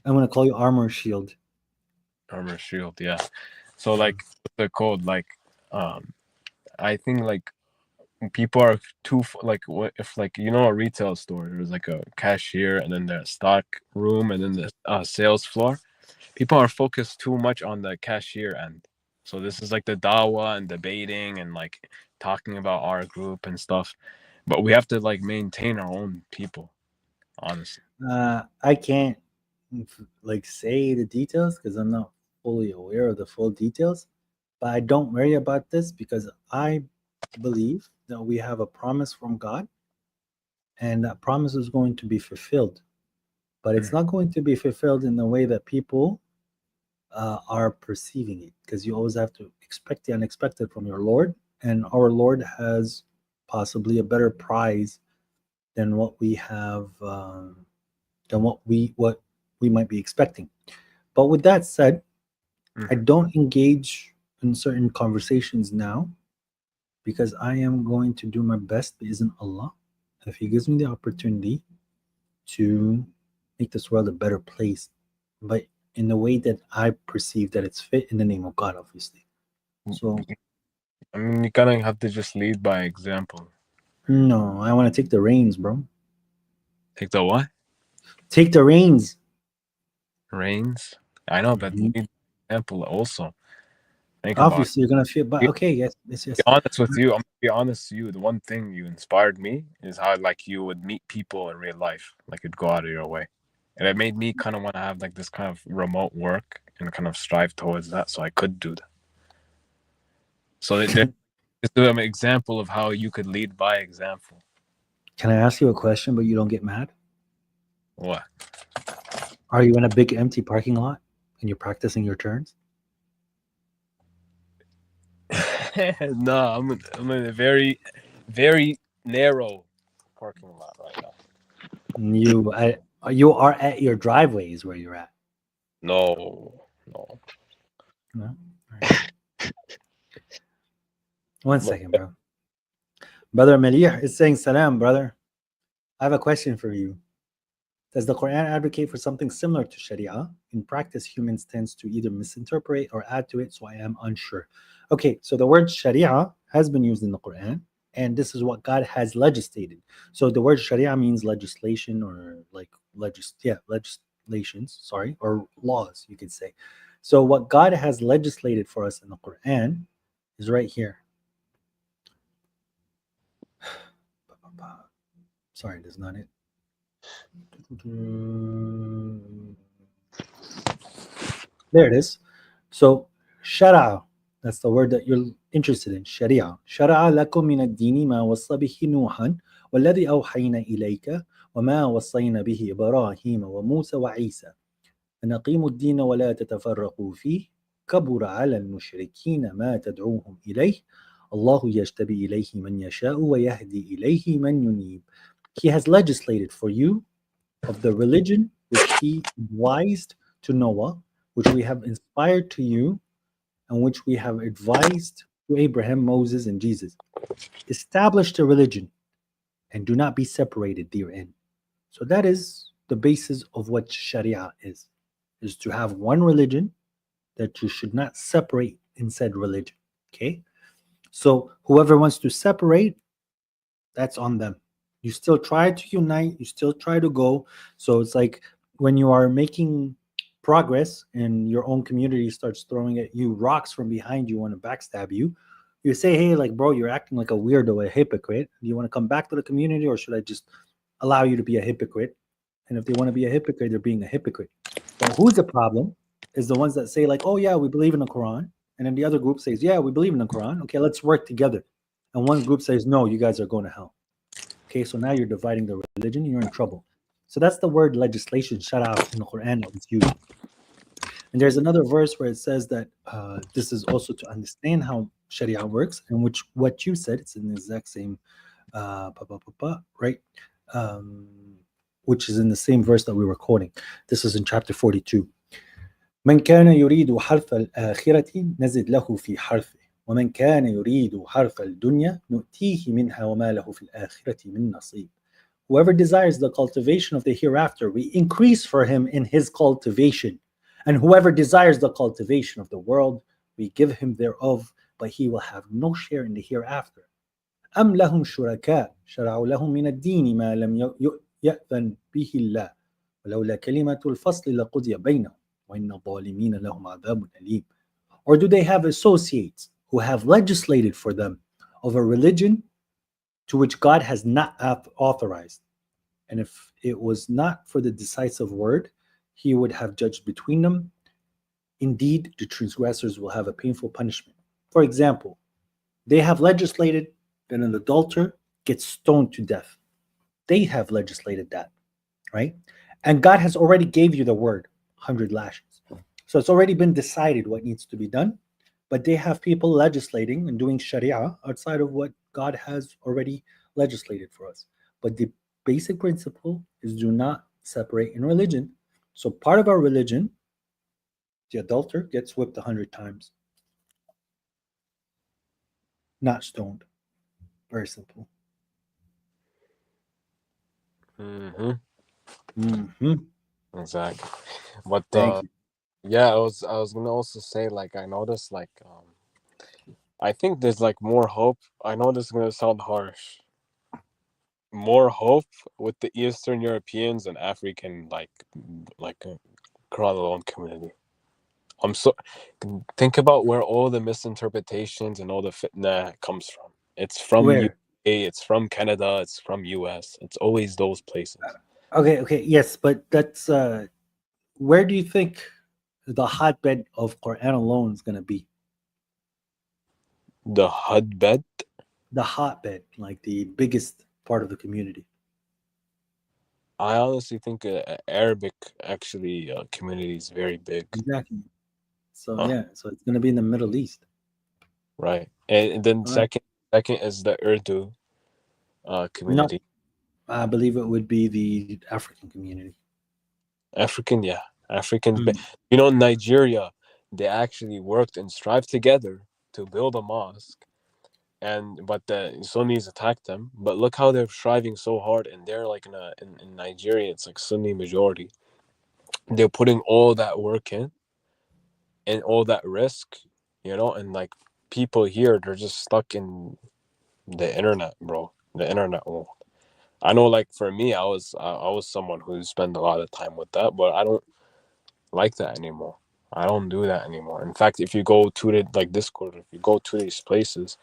I'm gonna call you Armor Shield. Armor Shield, yeah. So like the code, like, I think like people are too like what if like a retail store, there's like a cashier and then there's stock room and then the sales floor. People are focused too much on the cashier end. So this is like the dawa and debating and like talking about our group and stuff, but we have to like maintain our own people, honestly. I can't like say the details because I'm not fully aware of the full details, but I don't worry about this because I believe that we have a promise from God, and that promise is going to be fulfilled. But it's not going to be fulfilled in the way that people are perceiving it, because you always have to expect the unexpected from your Lord, and our Lord has possibly a better prize than what we have, than what we might be expecting. But with that said, I don't engage in certain conversations now because I am going to do my best, isn't Allah, if He gives me the opportunity to make this world a better place, but in the way that I perceive that it's fit in the name of God, obviously. So, I mean, you kind of have to just lead by example. no, I want to take the reins, bro. Take the what? Take the reins. Reins? I know, but lead by example also. Think Obviously, about you're gonna feel, but it. okay, yes. Be honest with you. I'm gonna be honest with you. The one thing you inspired me is how like you would meet people in real life, like you'd go out of your way, and it made me kind of want to have like this kind of remote work and kind of strive towards that, so I could do that. So it's an example of how you could lead by example. Can I ask you a question, but you don't get mad? What? Are you in a big empty parking lot and you're practicing your turns? No, I'm in a very, very narrow parking lot right now. You are at your driveway is where you're at. No. No? Right. One second, bro. Brother Malih is saying salam, brother. I have a question for you. Does the Quran advocate for something similar to Sharia? In practice, humans tend to either misinterpret or add to it, so I am unsure. Okay, so the word Sharia has been used in the Quran, and this is what God has legislated. So the word Sharia means legislation, or like legislations, sorry, or laws, you could say. So what God has legislated for us in the Quran is right here. Sorry, that's not it. There it is. So, shara, that's the word that you're interested in, sharia. Shara'a lakum min ad-dini ma wassa bihi Nuhan والذي أوحينا إليك وما وصينا به إبراهيم وموسى وعيسى أن أقيموا الدين ولا تتفرقوا فيه كبر على المشركين ما تدعوهم إليه الله يجتبي إليه من يشاء ويهدي إليه من ينيب. He has legislated for you of the religion which he advised to Noah, which we have inspired to you, and which we have advised to Abraham, Moses, and Jesus. Establish the religion and do not be separated therein. So that is the basis of what Sharia is to have one religion, that you should not separate in said religion. Okay? So whoever wants to separate, that's on them. You still try to unite, you still try to go. So it's like when you are making progress and your own community starts throwing at you rocks from behind you, want to backstab you, you say, hey, like, bro, you're acting like a weirdo, a hypocrite. Do you want to come back to the community, or should I just allow you to be a hypocrite? And if they want to be a hypocrite, they're being a hypocrite. But who's the problem? is the ones that say like, oh yeah, we believe in the Quran, and then the other group says, yeah, we believe in the Quran. Okay, let's work together. And one group says, no, you guys are going to hell. Okay, so now you're dividing the religion, you're in trouble. So that's the word legislation, shara, in the Quran that was used. And there's another verse where it says that this is also to understand how Sharia works, and which what you said, it's in the exact same, right? Which is in the same verse that we were quoting. This is in chapter 42. من كان يريد حرث الآخرة نزد له في حرثه ومن كان يريد حرث الدنيا نؤتيه منها وما له في الآخرة من نصيب. Whoever desires the cultivation of the hereafter, we increase for him in his cultivation. And whoever desires the cultivation of the world, we give him thereof, but he will have no share in the hereafter. أم لهم شركاء شرعوا لهم من الدين ما لم يأذن به الله ولولا كلمة الفصل لقضي بينهم وإن الظالمين لهم عذاب أليم. Or do they have associates who have legislated for them of a religion to which God has not authorized? And if it was not for the decisive word, he would have judged between them. Indeed, the transgressors will have a painful punishment. For example, they have legislated that an adulterer gets stoned to death. They have legislated that, right? And God has already gave you the word, 100 lashes. So it's already been decided what needs to be done, but they have people legislating and doing Sharia outside of what God has already legislated for us. But the basic principle is do not separate in religion. So part of our religion, the adulterer gets whipped 100 times, not stoned. Very simple. Exactly. But Thank you. yeah, I was gonna also say, like, I noticed, like, I think there's like more hope. I know this is gonna sound harsh. More hope with the Eastern Europeans and African, like Quran alone community. Think about where all the misinterpretations and all the fitna comes from. It's from Where? UK, it's from Canada, it's from US. It's always those places. Okay, yes, but that's where do you think the hotbed of Quran alone is going to be? The hotbed? The hotbed, like the biggest part of the community. I honestly think Arabic actually community is very big. Exactly. So yeah, so it's going to be in the Middle East. Right, and then second is the Urdu community. No, I believe it would be the African community. African. You know, Nigeria, they actually worked and strived together to build a mosque, but the Sunnis attacked them. But look how they're striving so hard, and they're like in Nigeria, it's like Sunni majority. They're putting all that work in and all that risk, you know, and like people here, they're just stuck in the internet, bro. The internet world. I know, like, for me, I was someone who spent a lot of time with that, but I don't like that anymore. I don't do that anymore. In fact, if you go to the like Discord, if you go to these places,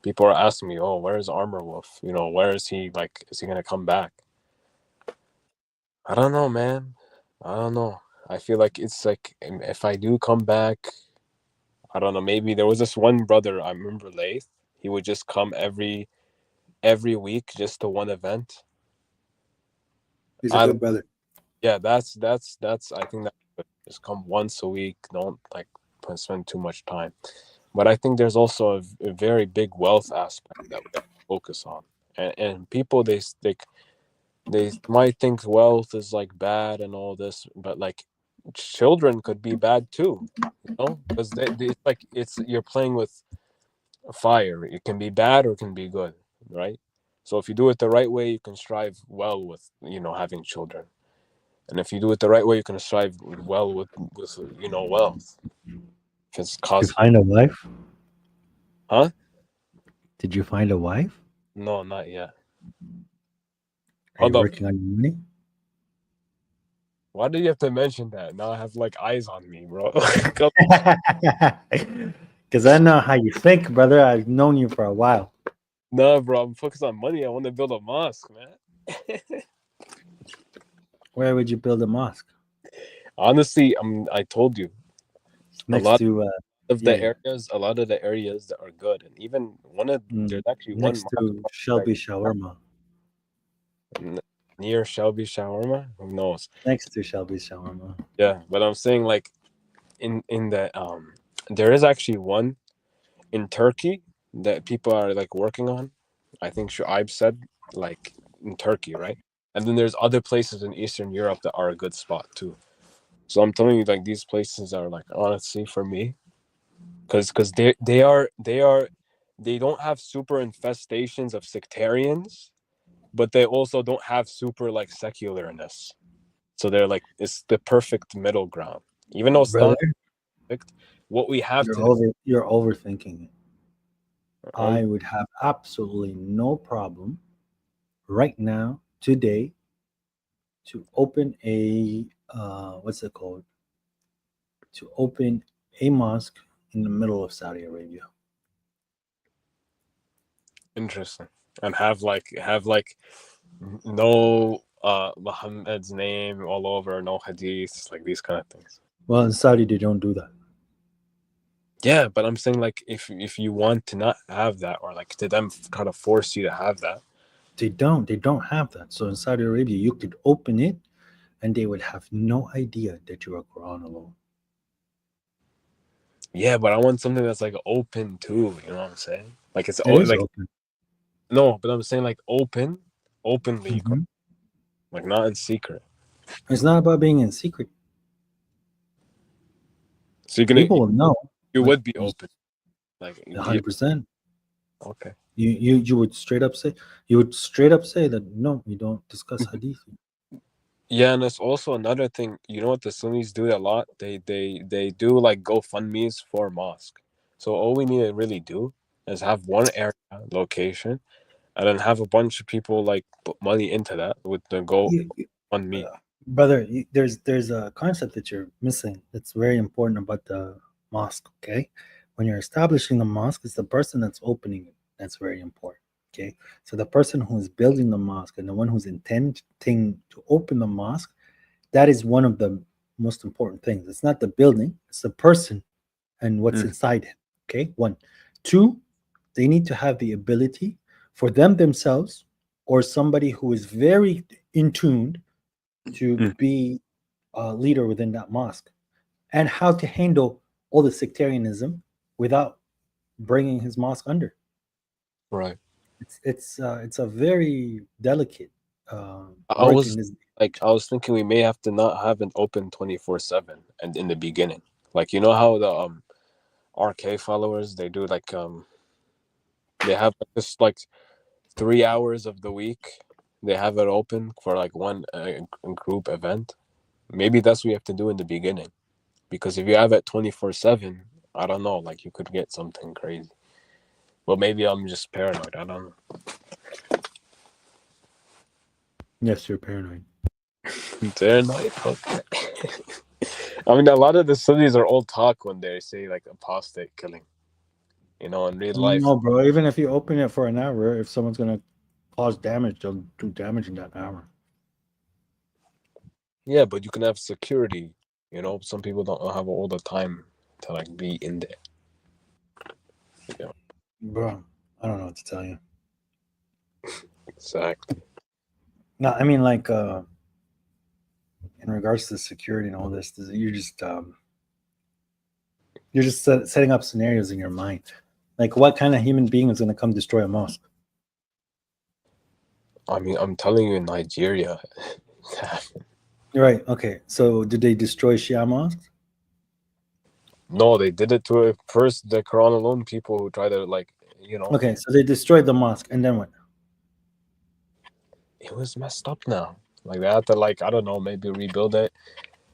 people are asking me, "Oh, where is Armor Wolf? You know, where is he? Like, is he gonna come back?" I don't know, man. I don't know. I feel like it's like if I do come back, I don't know. Maybe there was this one brother I remember, Laith. He would just come every week just to one event. He's a good brother. Yeah, that's I think that just come once a week. Don't like spend too much time. But I think there's also a very big wealth aspect that we have to focus on. And people they might think wealth is like bad and all this, but like children could be bad too, you know, because it's you're playing with fire. It can be bad or it can be good, right? So if you do it the right way, you can strive well with, you know, having children. And if you do it the right way, you can strive well with you know, wealth. Did you find a wife? Huh? Did you find a wife? No, not yet. Are you working on your money? Why do you have to mention that? Now I have like eyes on me, bro. Because I know how you think, brother. I've known you for a while. No, bro, I'm focused on money. I want to build a mosque, man. Where would you build a mosque? Honestly, I told you, Next lot to of yeah, the yeah. areas, a lot of the areas that are good, and even there's actually one Next to Shelby Shawarma. near Shelby Shawarma. Who knows? Next to Shelby Shawarma. Yeah, but I'm saying like in the there is actually one in Turkey that people are like working on. I think Shu'aib said like in Turkey, right? And then there's other places in Eastern Europe that are a good spot too. So I'm telling you, like these places are like honestly for me, because they don't have super infestations of sectarians, but they also don't have super like secularness. So they're like it's the perfect middle ground. Even though it's not Brother, perfect, what we have you're today. you're overthinking it. I would have absolutely no problem right now, today, to open a what's it called? To open a mosque in the middle of Saudi Arabia. Interesting. And have like no Muhammad's name all over, no hadiths, like these kind of things. Well, in Saudi they don't do that. Yeah, but I'm saying like if you want to not have that, or like to them kind of force you to have that. They don't have that. So in Saudi Arabia you could open it and they would have no idea that you're a Quran alone. Yeah, but I want something that's like open too, you know what I'm saying? Like it's It is like open. no, but I'm saying like openly, Mhm. like not in secret. It's not about being in secret. So you're People will know. You Like, would be open, like 100%. Okay. You would straight up say that no, we don't discuss hadith. Yeah, and it's also another thing. You know what the Sunnis do a lot? They do like GoFundMe's for mosque. So all we need to really do is have one area location, and then have a bunch of people like put money into that with the GoFundMe. Brother, there's a concept that you're missing that's very important about the mosque. Okay, when you're establishing the mosque, it's the person that's opening it that's very important. Okay, so the person who is building the mosque and the one who's intending to open the mosque, that is one of the most important things. It's not the building, it's the person and what's inside it. Okay, one. Two, they need to have the ability for themselves or somebody who is very in tuned to be a leader within that mosque and how to handle all the sectarianism without bringing his mosque under. Right. It's a very delicate I work was in this. I was thinking we may have to not have it open 24/7 and in the beginning. Like you know how the RK followers they do like they have just like 3 hours of the week they have it open for like one group event. Maybe that's what you have to do in the beginning, because if you have it 24/7, I don't know, like you could get something crazy. Well, maybe I'm just paranoid. I don't know. Yes, you're paranoid. Paranoid. Okay. I mean, a lot of the Sunnis are all talk when they say like apostate killing. You know, in real life. No, bro. Even if you open it for an hour, if someone's gonna cause damage, they'll do damage in that hour. Yeah, but you can have security. You know, some people don't have all the time to like be in there. You know? Bro, I don't know what to tell you. Exactly. No, I mean like in regards to security and all this, you're just setting up scenarios in your mind. Like what kind of human being is gonna come destroy a mosque? I mean, I'm telling you, in Nigeria. Right. Okay. So did they destroy Shia mosques? No, they did it to first the Quran alone people who try to like, you know. Okay, so they destroyed the mosque, and then what? It was messed up now. Like they had to like, I don't know, maybe rebuild it.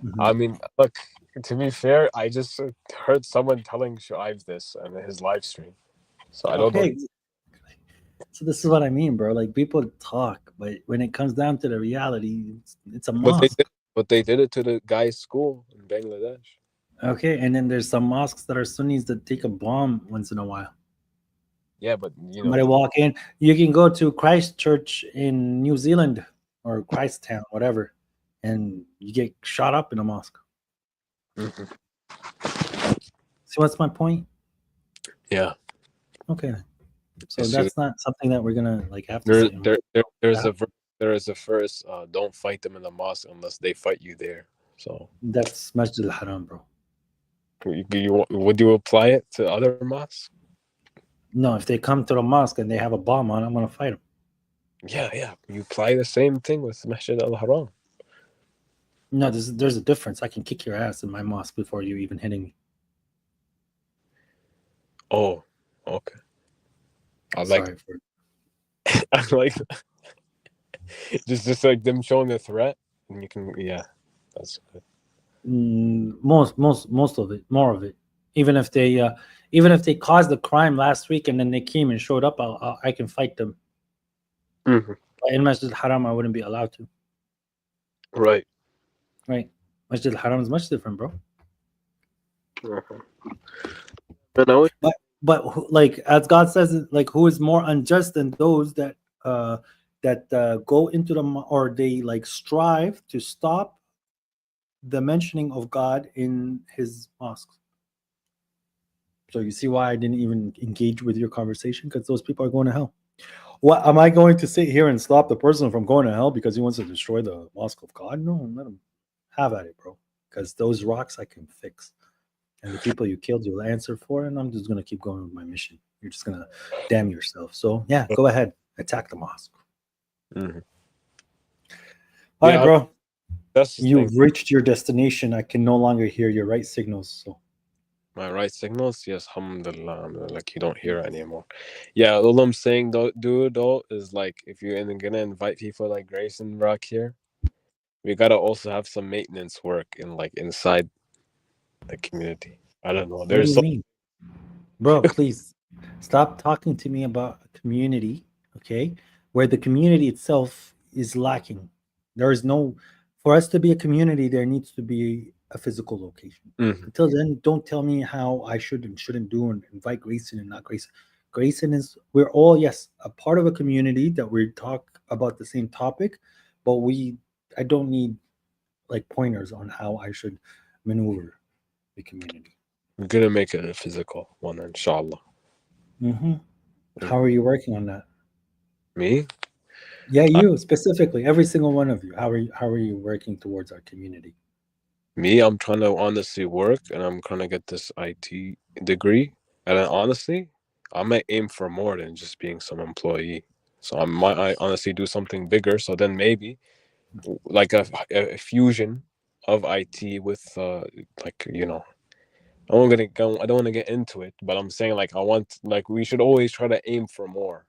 Mm-hmm. I mean, look, to be fair, I just heard someone telling Shu'aib this on his live stream. So I don't know. So this is what I mean, bro. Like people talk, but when it comes down to the reality, it's a But mosque. they did it to the guy's school in Bangladesh. Okay, and then there's some mosques that are Sunnis that take a bomb once in a while. Yeah, but you Somebody know, walk in. You can go to Christchurch in New Zealand or Christtown, whatever, and you get shot up in a mosque. Mm-hmm. So what's my point? Yeah. Okay. So It's that's just, not something that we're gonna like have to there, say. there's Yeah. there is a verse. Don't fight them in the mosque unless they fight you there. So That's Masjid al-Haram, bro. would you apply it to other mosques? No, if they come to the mosque and they have a bomb on, I'm gonna fight them. Yeah. You apply the same thing with Masjid al-Haram. No, there's a difference. I can kick your ass in my mosque before you even hitting me. Oh, okay. I Sorry for I like just like them showing a threat, and you can that's good. most of it, more of it. Even if they caused the crime last week and then they came and showed up, I can fight them. Mhm. But in Masjid al-Haram, I wouldn't be allowed to. Right. Right. Masjid al-Haram is much different, bro. But like as God says, like who is more unjust than those that go into or they like strive to stop the mentioning of God in his mosques. So you see why I didn't even engage with your conversation, because those people are going to hell. What am I going to sit here and stop the person from going to hell because he wants to destroy the mosque of God? No, let him have at it, bro. Because those rocks I can fix. And the people you killed, you'll answer for, and I'm just gonna keep going with my mission. You're just gonna damn yourself. So yeah, go ahead, attack the mosque. Mm-hmm. All right, bro. That's You've reached your destination. I can no longer hear your right signals. So my right signals, yes, alhamdulillah, like you don't hear it anymore. Yeah, all I'm saying though, dude, though, is like if you're gonna invite people like Grace and Rock here, we gotta also have some maintenance work in like inside the community. I don't know. what do you mean, bro? Please stop talking to me about a community, okay, where the community itself is lacking. There is no, for us to be a community, there needs to be a physical location. Mhm. Until then, don't tell me how I should and shouldn't do and invite Grayson and not Grayson. Grayson is, we're all, yes, a part of a community that we talk about the same topic, but I don't need like pointers on how I should maneuver the community. We're gonna make it a physical one, inshallah. Mm-hmm. How are you working on that? Me? Yeah, you specifically, every single one of you. How are you working towards our community? Me, I'm trying to honestly work, and I'm trying to get this IT degree. And then honestly, I might aim for more than just being some employee. So I honestly do something bigger. So then maybe like a fusion of IT with like I don't want to get into it, but I'm saying like we should always try to aim for more.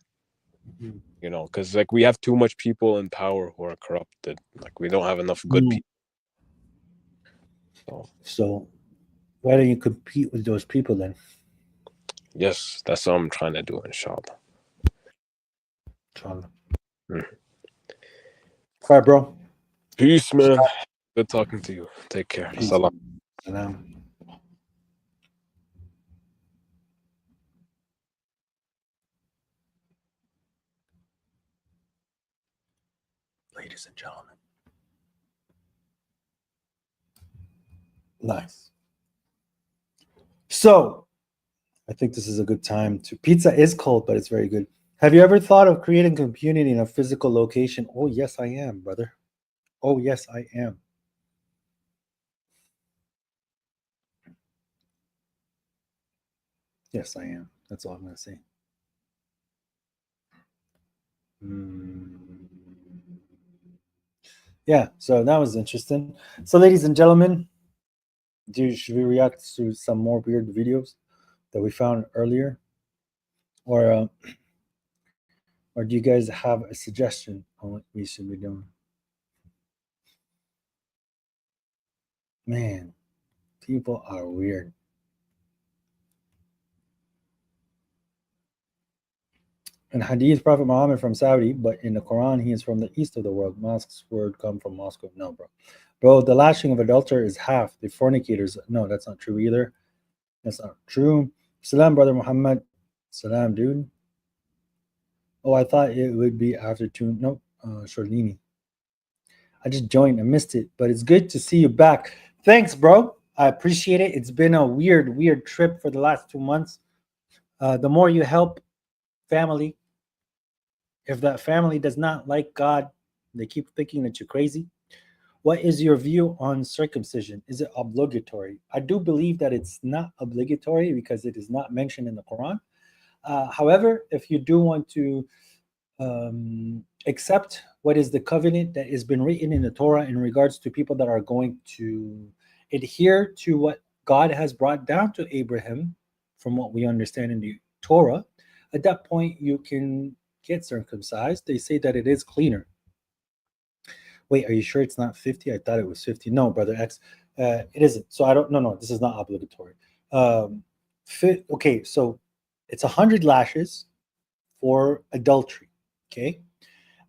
Because like we have too much people in power who are corrupted. Like we don't have enough good people. So why don't you compete with those people then? Yes, that's what I'm trying to do, inshallah. Inshallah. All right, bro. Peace, man. Good talking to you. Take care. Peace. Salam. Salam. Ladies and gentlemen. Nice. So, I think this is a good time to. Pizza is cold, but it's very good. Have you ever thought of creating community in a physical location? Oh, yes, I am, brother. Oh, yes, I am. Yes, I am. That's all I'm going to say. Yeah, so that was interesting. So, ladies and gentlemen, should we react to some more weird videos that we found earlier? Or do you guys have a suggestion on what we should be doing? Man, people are weird. In Hadith, Prophet Muhammad from Saudi, but in the Quran, he is from the east of the world. Mosque's word come from Moscow. No, bro. Bro, the lashing of adulterer is half. The fornicators, no, that's not true either. That's not true. Salam, brother Muhammad. Salam, dude. Oh, I thought it would be after 2. Nope, Shorlini. I just joined. I missed it, but it's good to see you back. Thanks, bro. I appreciate it. It's been a weird trip for the last 2 months. The more you help family, if that family does not like God, they keep thinking that you're crazy. What is your view on circumcision? Is it obligatory? I do believe that it's not obligatory because it is not mentioned in the Quran. However, if you do want to accept what is the covenant that has been written in the Torah in regards to people that are going to adhere to what God has brought down to Abraham, from what we understand in the Torah, at that point you can get circumcised. They say that it is cleaner. Wait, are you sure it's not 50? I thought it was 50. No, brother X, it isn't. So I don't. No, this is not obligatory. Okay, so it's 100 lashes for adultery. Okay,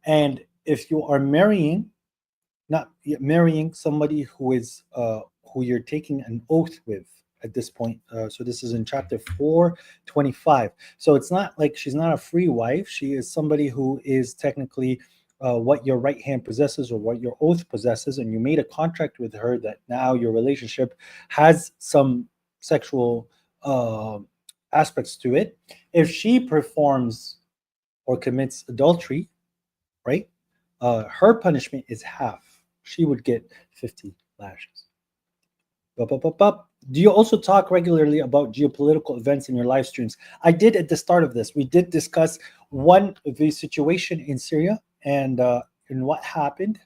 and if you are not marrying somebody who is who you're taking an oath with at this point. So this is in chapter 425. So it's not like she's not a free wife. She is somebody who is technically what your right hand possesses or what your oath possesses, and you made a contract with her that now your relationship has some sexual aspects to it. If she performs or commits adultery, right, her punishment is half. She would get 50 lashes. Do you also talk regularly about geopolitical events in your live streams? I did at the start of this. We did discuss the situation in Syria and what happened.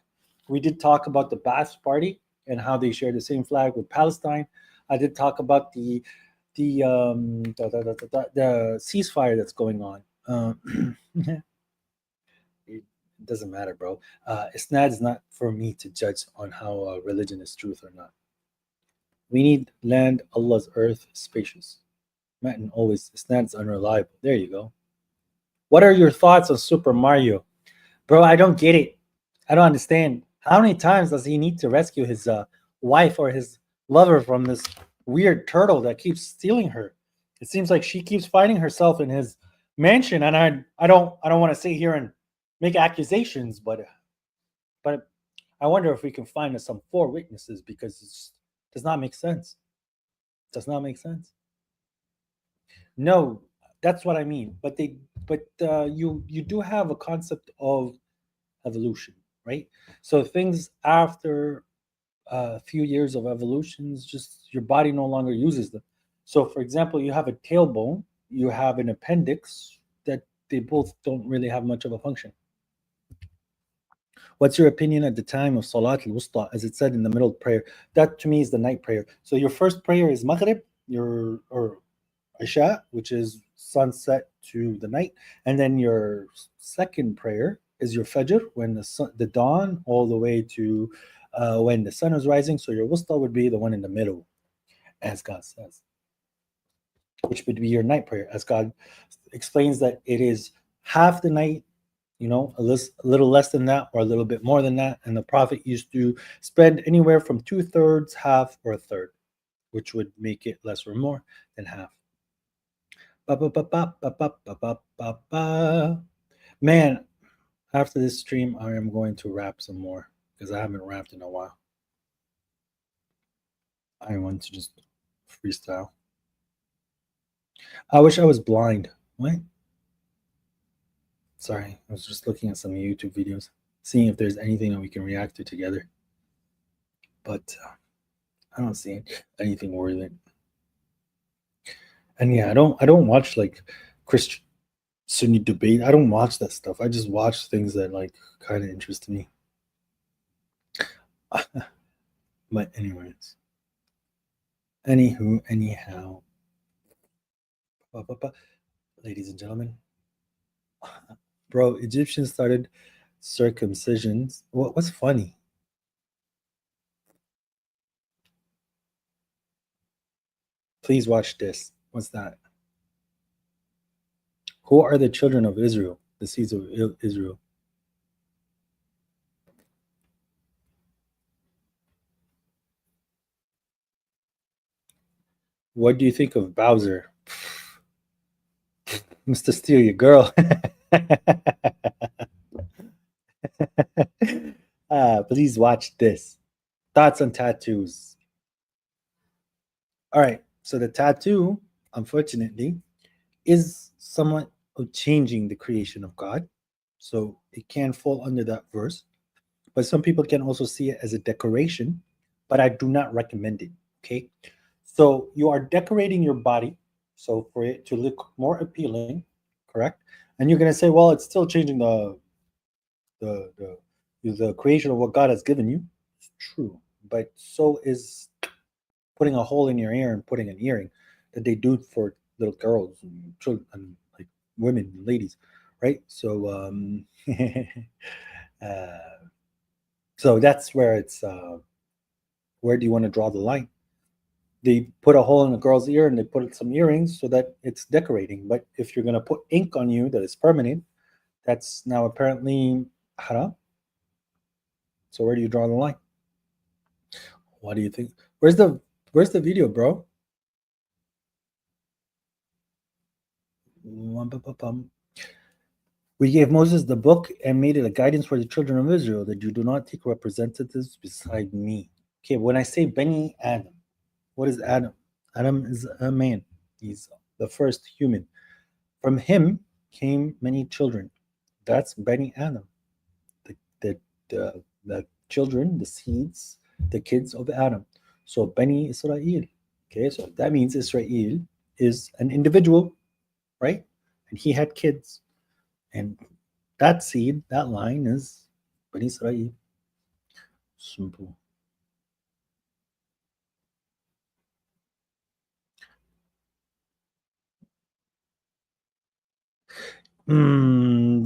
We did talk about the Ba'ath Party and how they share the same flag with Palestine. I did talk about the ceasefire that's going on. It doesn't matter, bro. Isnad is not for me to judge on how religion is truth or not. We need land, Allah's earth, spacious. Matin always, Isnad is unreliable. There you go. What are your thoughts on Super Mario? Bro, I don't get it. I don't understand. How many times does he need to rescue his wife or his lover from this weird turtle that keeps stealing her? It seems like she keeps finding herself in his mansion, and I don't want to sit here and make accusations, but I wonder if we can find us some 4 witnesses, because it does not make sense. It does not make sense. No, that's what I mean. But you do have a concept of evolution, right? So things after a few years of evolutions, just your body no longer uses them. So, for example, you have a tailbone, you have an appendix, that they both don't really have much of a function. What's your opinion at the time of Salat al-Wusta, as it said in the middle prayer? That to me is the night prayer. So your first prayer is Maghrib, or Isha, which is sunset to the night, and then your second prayer is your Fajr, when the dawn, all the way to when the sun is rising. So your Wusta would be the one in the middle, as God says, which would be your night prayer, as God explains that it is half the night, a little less than that or a little bit more than that. And the Prophet used to spend anywhere from 2/3, half, or a third, which would make it less or more than half. Man, after this stream, I am going to rap some more, because I haven't rapped in a while. I want to just freestyle. I wish I was blind. What? Sorry, I was just looking at some YouTube videos, seeing if there's anything that we can react to together. But I don't see anything worth it. And yeah, I don't watch like Christian Sunni debate. I don't watch that stuff. I just watch things that like kind of interest me. But anyways, anyhow, ladies and gentlemen, bro, Egyptians started circumcisions. What's funny? Please watch this. What's that? Who are the children of Israel? The seeds of Israel. What do you think of Bowser? Mr. Steal Your Girl. Please watch this. Thoughts on tattoos. All right. So the tattoo, unfortunately, is somewhat of changing the creation of God. So it can fall under that verse. But some people can also see it as a decoration, but I do not recommend it. Okay. So you are decorating your body so for it to look more appealing, correct? And you're gonna say, well, it's still changing the the creation of what God has given you. It's true, but so is putting a hole in your ear and putting an earring that they do for little girls and children and like women and ladies, right? So uh, so that's where it's where do you want to draw the line? They put a hole in a girl's ear and they put some earrings so that it's decorating. But if you're gonna put ink on you that is permanent, that's now apparently haram. So where do you draw the line? What do you think? Where's the video, bro? We gave Moses the book and made it a guidance for the children of Israel that you do not take representatives beside me. Okay, when I say Beni Adam, what is Adam? Adam is a man. He's the first human. From him came many children. That's Beni Adam. The children, the seeds, the kids of Adam. So Beni Israel. Okay, so that means Israel is an individual, right? And he had kids. And that seed, that line is Bani Israel. Simple.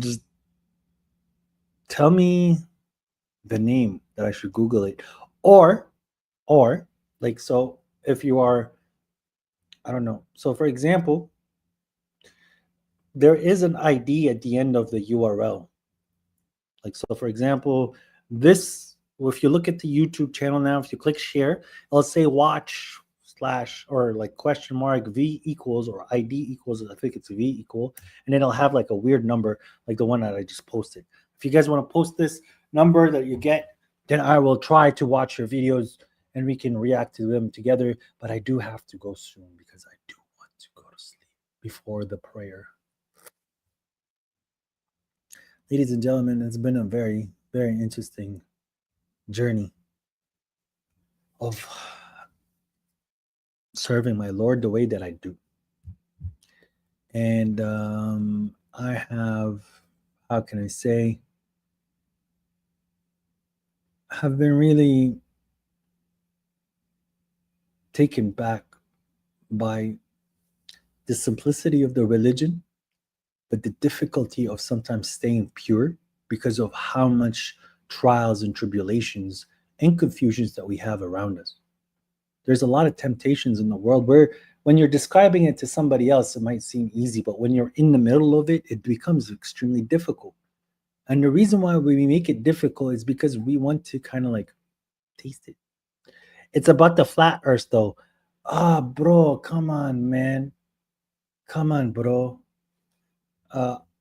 Just tell me the name that I should Google it. Or like, so if you are, I don't know. So for example, there is an ID at the end of the URL. Like, so for example, this, if you look at the YouTube channel now, if you click share, it'll say watch slash or like question mark V equals or ID equals, I think it's V equal, and then it'll have like a weird number like the one that I just posted. If you guys want to post this number that you get, then I will try to watch your videos and we can react to them together. But I do have to go soon because I do want to go to sleep before the prayer. Ladies and gentlemen, it's been a very, very interesting journey of serving my Lord the way that I do. And I have, how can I say, have been really taken back by the simplicity of the religion, but the difficulty of sometimes staying pure because of how much trials and tribulations and confusions that we have around us. There's a lot of temptations in the world where when you're describing it to somebody else, it might seem easy, but when you're in the middle of it, it becomes extremely difficult. And the reason why we make it difficult is because we want to kind of like taste it. It's about the flat earth though. Ah, bro, come on, man. Come on, bro.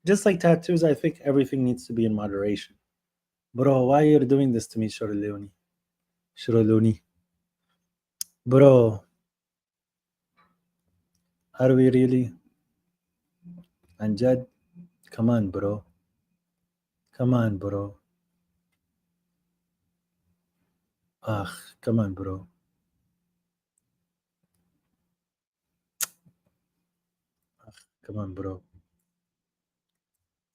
Just like tattoos, I think everything needs to be in moderation. Bro, why are you doing this to me, Shorleone? Shorleone. Bro, are we really? Anjad, come on, bro. Come on, bro. Ah, come on, bro. Ah, come on, bro.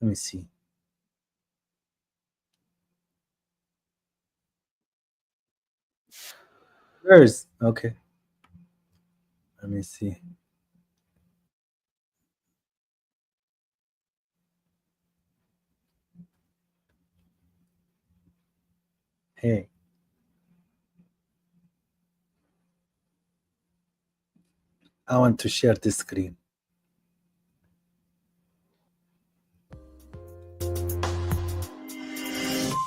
Let me see. Where's okay? Let me see. Hey. I want to share this screen.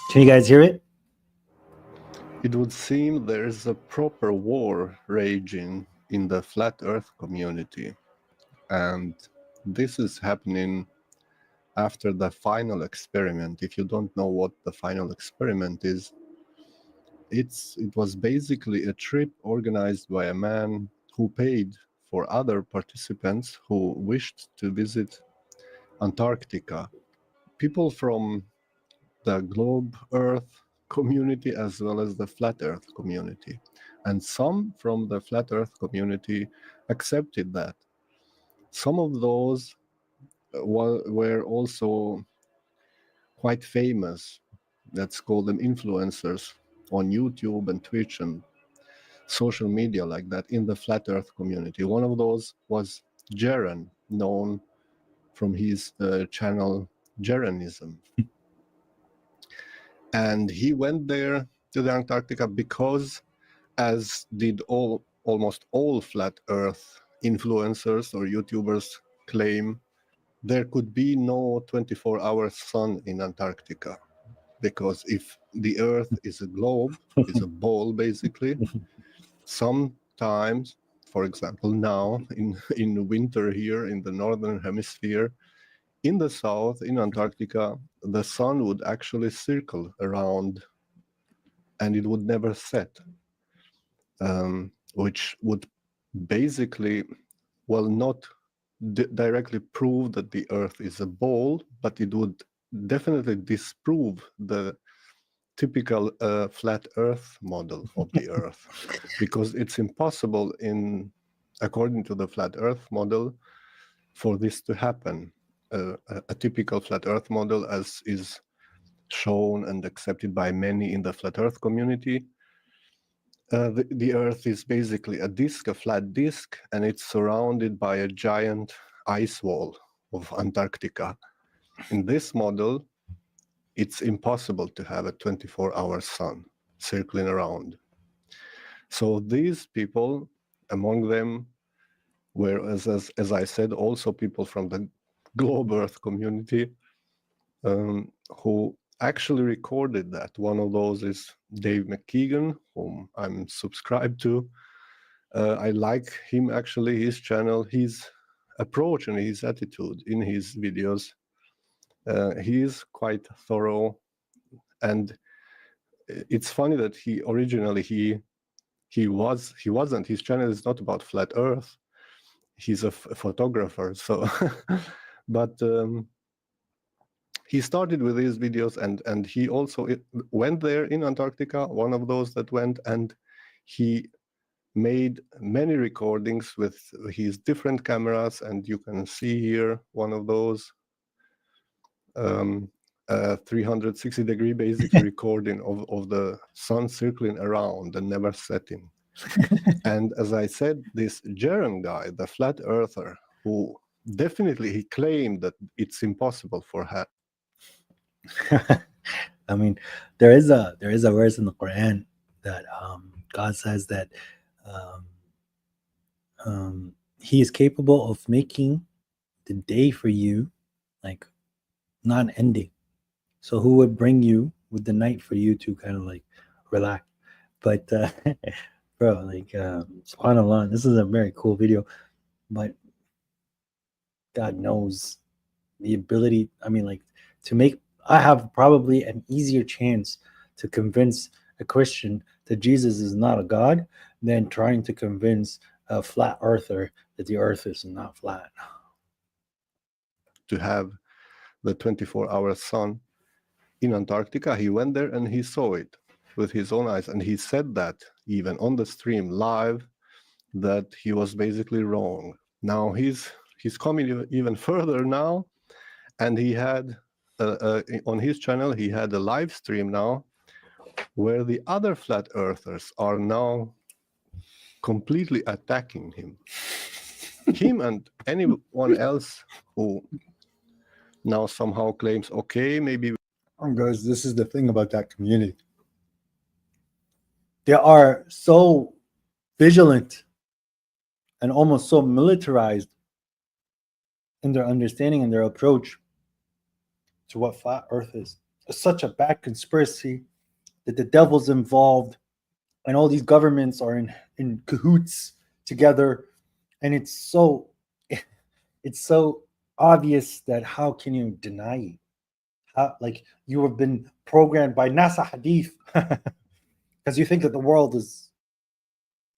Can you guys hear it? It would seem there is a proper war raging in the flat earth community. And this is happening after the final experiment. If you don't know what the final experiment is, it was basically a trip organized by a man who paid for other participants who wished to visit Antarctica. People from the globe Earth community as well as the flat Earth community. And some from the flat Earth community accepted that. Some of those were also quite famous. Let's call them influencers on YouTube and Twitch and social media like that in the flat Earth community. One of those was Jaren, known from his channel Jarenism. And he went there to the Antarctica because, as did almost all flat Earth influencers or YouTubers claim, there could be no 24-hour sun in Antarctica. Because if the Earth is a globe, is a ball basically, sometimes, for example, now in winter here in the northern hemisphere, in the south, in Antarctica, the sun would actually circle around and it would never set, which would basically, well, not directly prove that the Earth is a ball, but it would definitely disprove the typical flat Earth model of the Earth, because it's impossible according to the flat Earth model, for this to happen. A typical flat Earth model, as is shown and accepted by many in the flat Earth community, the Earth is basically a disk, a flat disk, and it's surrounded by a giant ice wall of Antarctica. In this model, it's impossible to have a 24-hour sun circling around. So these people, among them were, as I said, also people from the globe Earth community who actually recorded that. One of those is Dave McKeegan, whom I'm subscribed to. I like him, actually, his channel, his approach and his attitude in his videos. He is quite thorough, and it's funny that he originally he wasn't, his channel is not about flat Earth. He's a photographer, so but he started with these videos, and he also went there in Antarctica, one of those that went, and he made many recordings with his different cameras, and you can see here one of those 360-degree basically recording of the sun circling around and never setting. And as I said, this Jaren guy, the flat earther, who definitely he claimed that it's impossible for her. I mean, there is a verse in the Quran that God says that He is capable of making the day for you like non-ending. So who would bring you with the night for you to kind of like relax? But bro, like subhanAllah, this is a very cool video. But God knows the ability. I mean, like to make. I have probably an easier chance to convince a Christian that Jesus is not a God than trying to convince a flat earther that the earth is not flat. To have the 24-hour sun in Antarctica, he went there and he saw it with his own eyes, and he said that even on the stream live, that he was basically wrong. Now he's coming even further now, and he had on his channel he had a live stream now where the other flat earthers are now completely attacking him and anyone else who now somehow claims, okay, maybe. Guys, this is the thing about that community. They are so vigilant and almost so militarized in their understanding and their approach to what flat earth is. It's such a bad conspiracy that the devil's involved and all these governments are in cahoots together, and it's so obvious that how can you deny it? How, like, you have been programmed by NASA Hadith because you think that the world is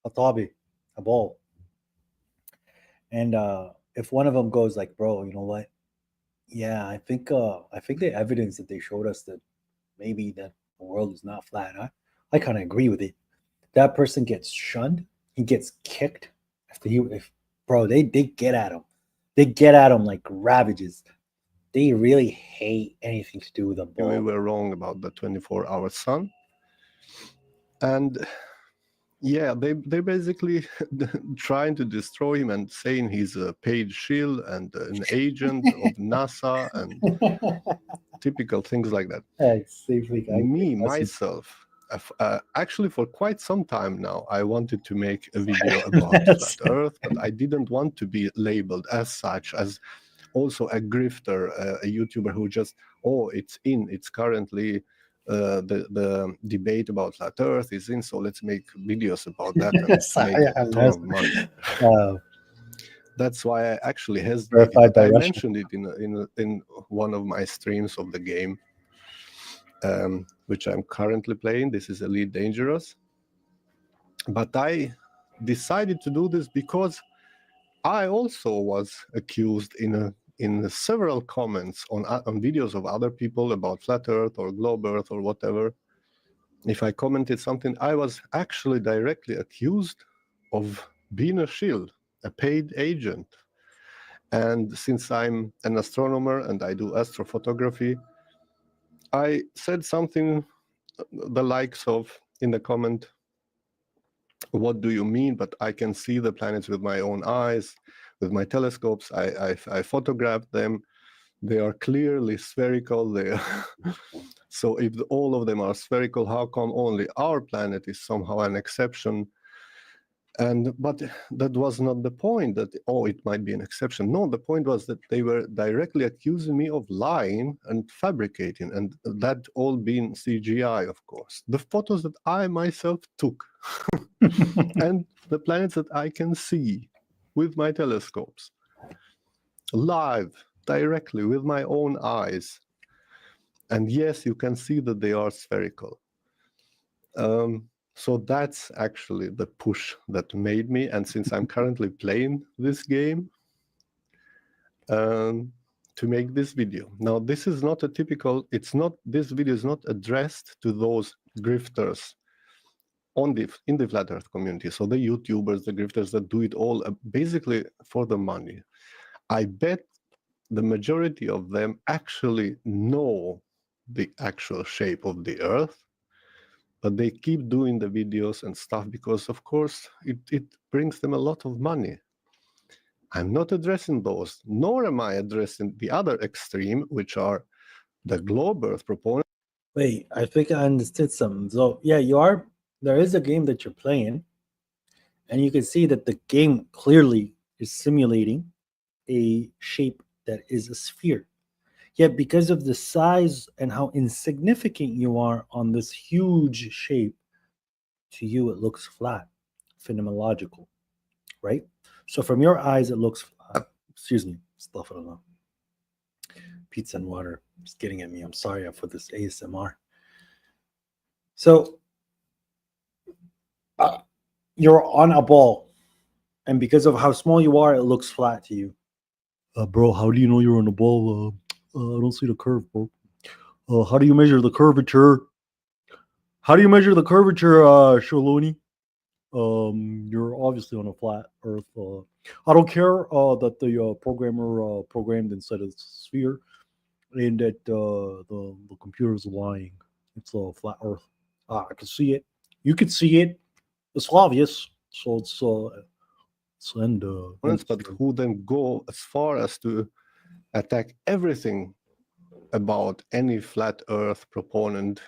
a tabi, a ball. And if one of them goes like, bro, you know what? Yeah, I think the evidence that they showed us that maybe that the world is not flat. I kind of agree with it. That person gets shunned. He gets kicked. If bro, they get at him. They get at him like ravages. They really hate anything to do with a We ball. were wrong about the 24-hour sun. And yeah, they're basically trying to destroy him and saying he's a paid shield and an agent of NASA and typical things like that. Me, myself, actually for quite some time now, I wanted to make a video about flat Earth, but I didn't want to be labeled as such, as also a grifter, a YouTuber who just, it's currently the debate about flat Earth is in, so let's make videos about that and make a ton of money. That's why I actually hesitated. But I mentioned it in one of my streams of the game, which I'm currently playing. This is Elite Dangerous. But I decided to do this because I also was accused in several comments on videos of other people about flat Earth or globe Earth or whatever. If I commented something, I was actually directly accused of being a shield, a paid agent. And since I'm an astronomer and I do astrophotography, I said something the likes of in the comment, what do you mean? But I can see the planets with my own eyes, with my telescopes. I photographed them. They are clearly spherical. So if all of them are spherical, how come only our planet is somehow an exception? But that was not the point, that, it might be an exception. No, the point was that they were directly accusing me of lying and fabricating, and that all being CGI, of course. The photos that I myself took and the planets that I can see with my telescopes, live, directly, with my own eyes. And yes, you can see that they are spherical. So that's actually the push that made me. And since I'm currently playing this game, to make this video. Now, this is not a typical, this video is not addressed to those grifters in the flat Earth community. So the YouTubers, the grifters that do it all basically for the money. I bet the majority of them actually know the actual shape of the Earth, but they keep doing the videos and stuff because, of course, it brings them a lot of money. I'm not addressing those, nor am I addressing the other extreme, which are the globe Earth proponents. Wait, I think I understood something. So yeah, there is a game that you're playing, and you can see that the game clearly is simulating a shape that is a sphere. Yet because of the size and how insignificant you are on this huge shape, to you it looks flat, phenomenological, right? So from your eyes, it looks flat. Excuse me, stuff, I don't know. Pizza and water is getting at me. I'm sorry for this ASMR. So you're on a ball, and because of how small you are, it looks flat to you. Bro, how do you know you're on a ball? I don't see the curve, bro. How do you measure the curvature? How do you measure the curvature, Shaloni? You're obviously on a flat Earth. I don't care that the programmer programmed inside a sphere, and that the computer's lying. It's a flat Earth. I can see it. You can see it. It's obvious. So it's but who then go as far as to attack everything about any flat Earth proponent,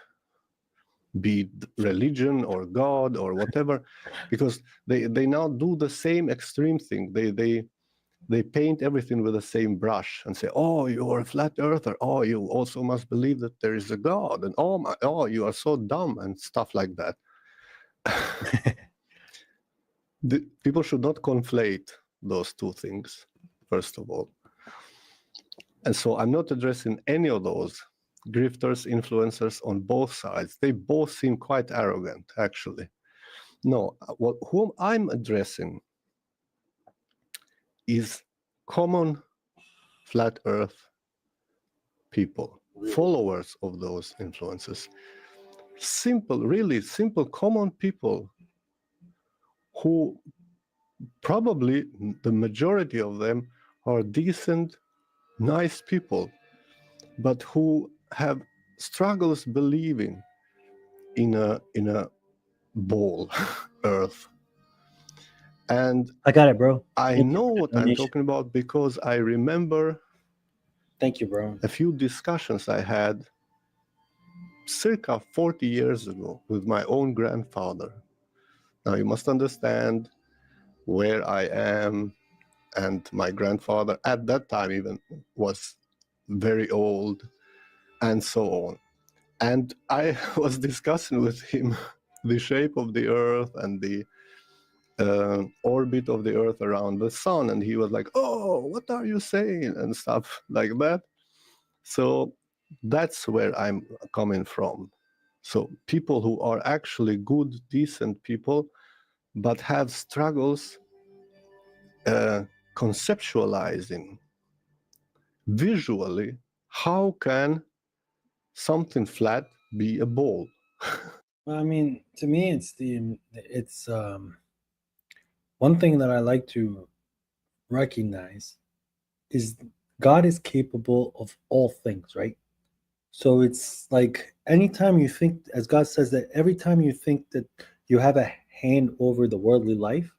be it religion or God or whatever, because they now do the same extreme thing. They paint everything with the same brush and say, "Oh, you're a flat earther. Oh, you also must believe that there is a God, and oh, you are so dumb," and stuff like that. People should not conflate those two things, first of all. And so I'm not addressing any of those grifters, influencers on both sides. They both seem quite arrogant, actually. No, whom I'm addressing is common flat earth people, followers of those influences. Simple, really simple, common people who probably the majority of them are decent, nice people, but who have struggles believing in a ball earth. And I got it, bro. I Thank you know for the what I'm donation. talking about because I remember Thank you, bro. a few discussions I had circa 40 years ago with my own grandfather. Now you must understand where I am, and my grandfather at that time even was very old, and so on. And I was discussing with him the shape of the earth and the orbit of the earth around the sun, and he was like, "Oh, what are you saying?" and stuff like that. So that's where I'm coming from. So people who are actually good, decent people, but have struggles conceptualizing visually how can something flat be a ball. Well, I mean, to me, it's one thing that I like to recognize is God is capable of all things, right? So it's like anytime you think, as God says, that every time you think that you have a hand over the worldly life,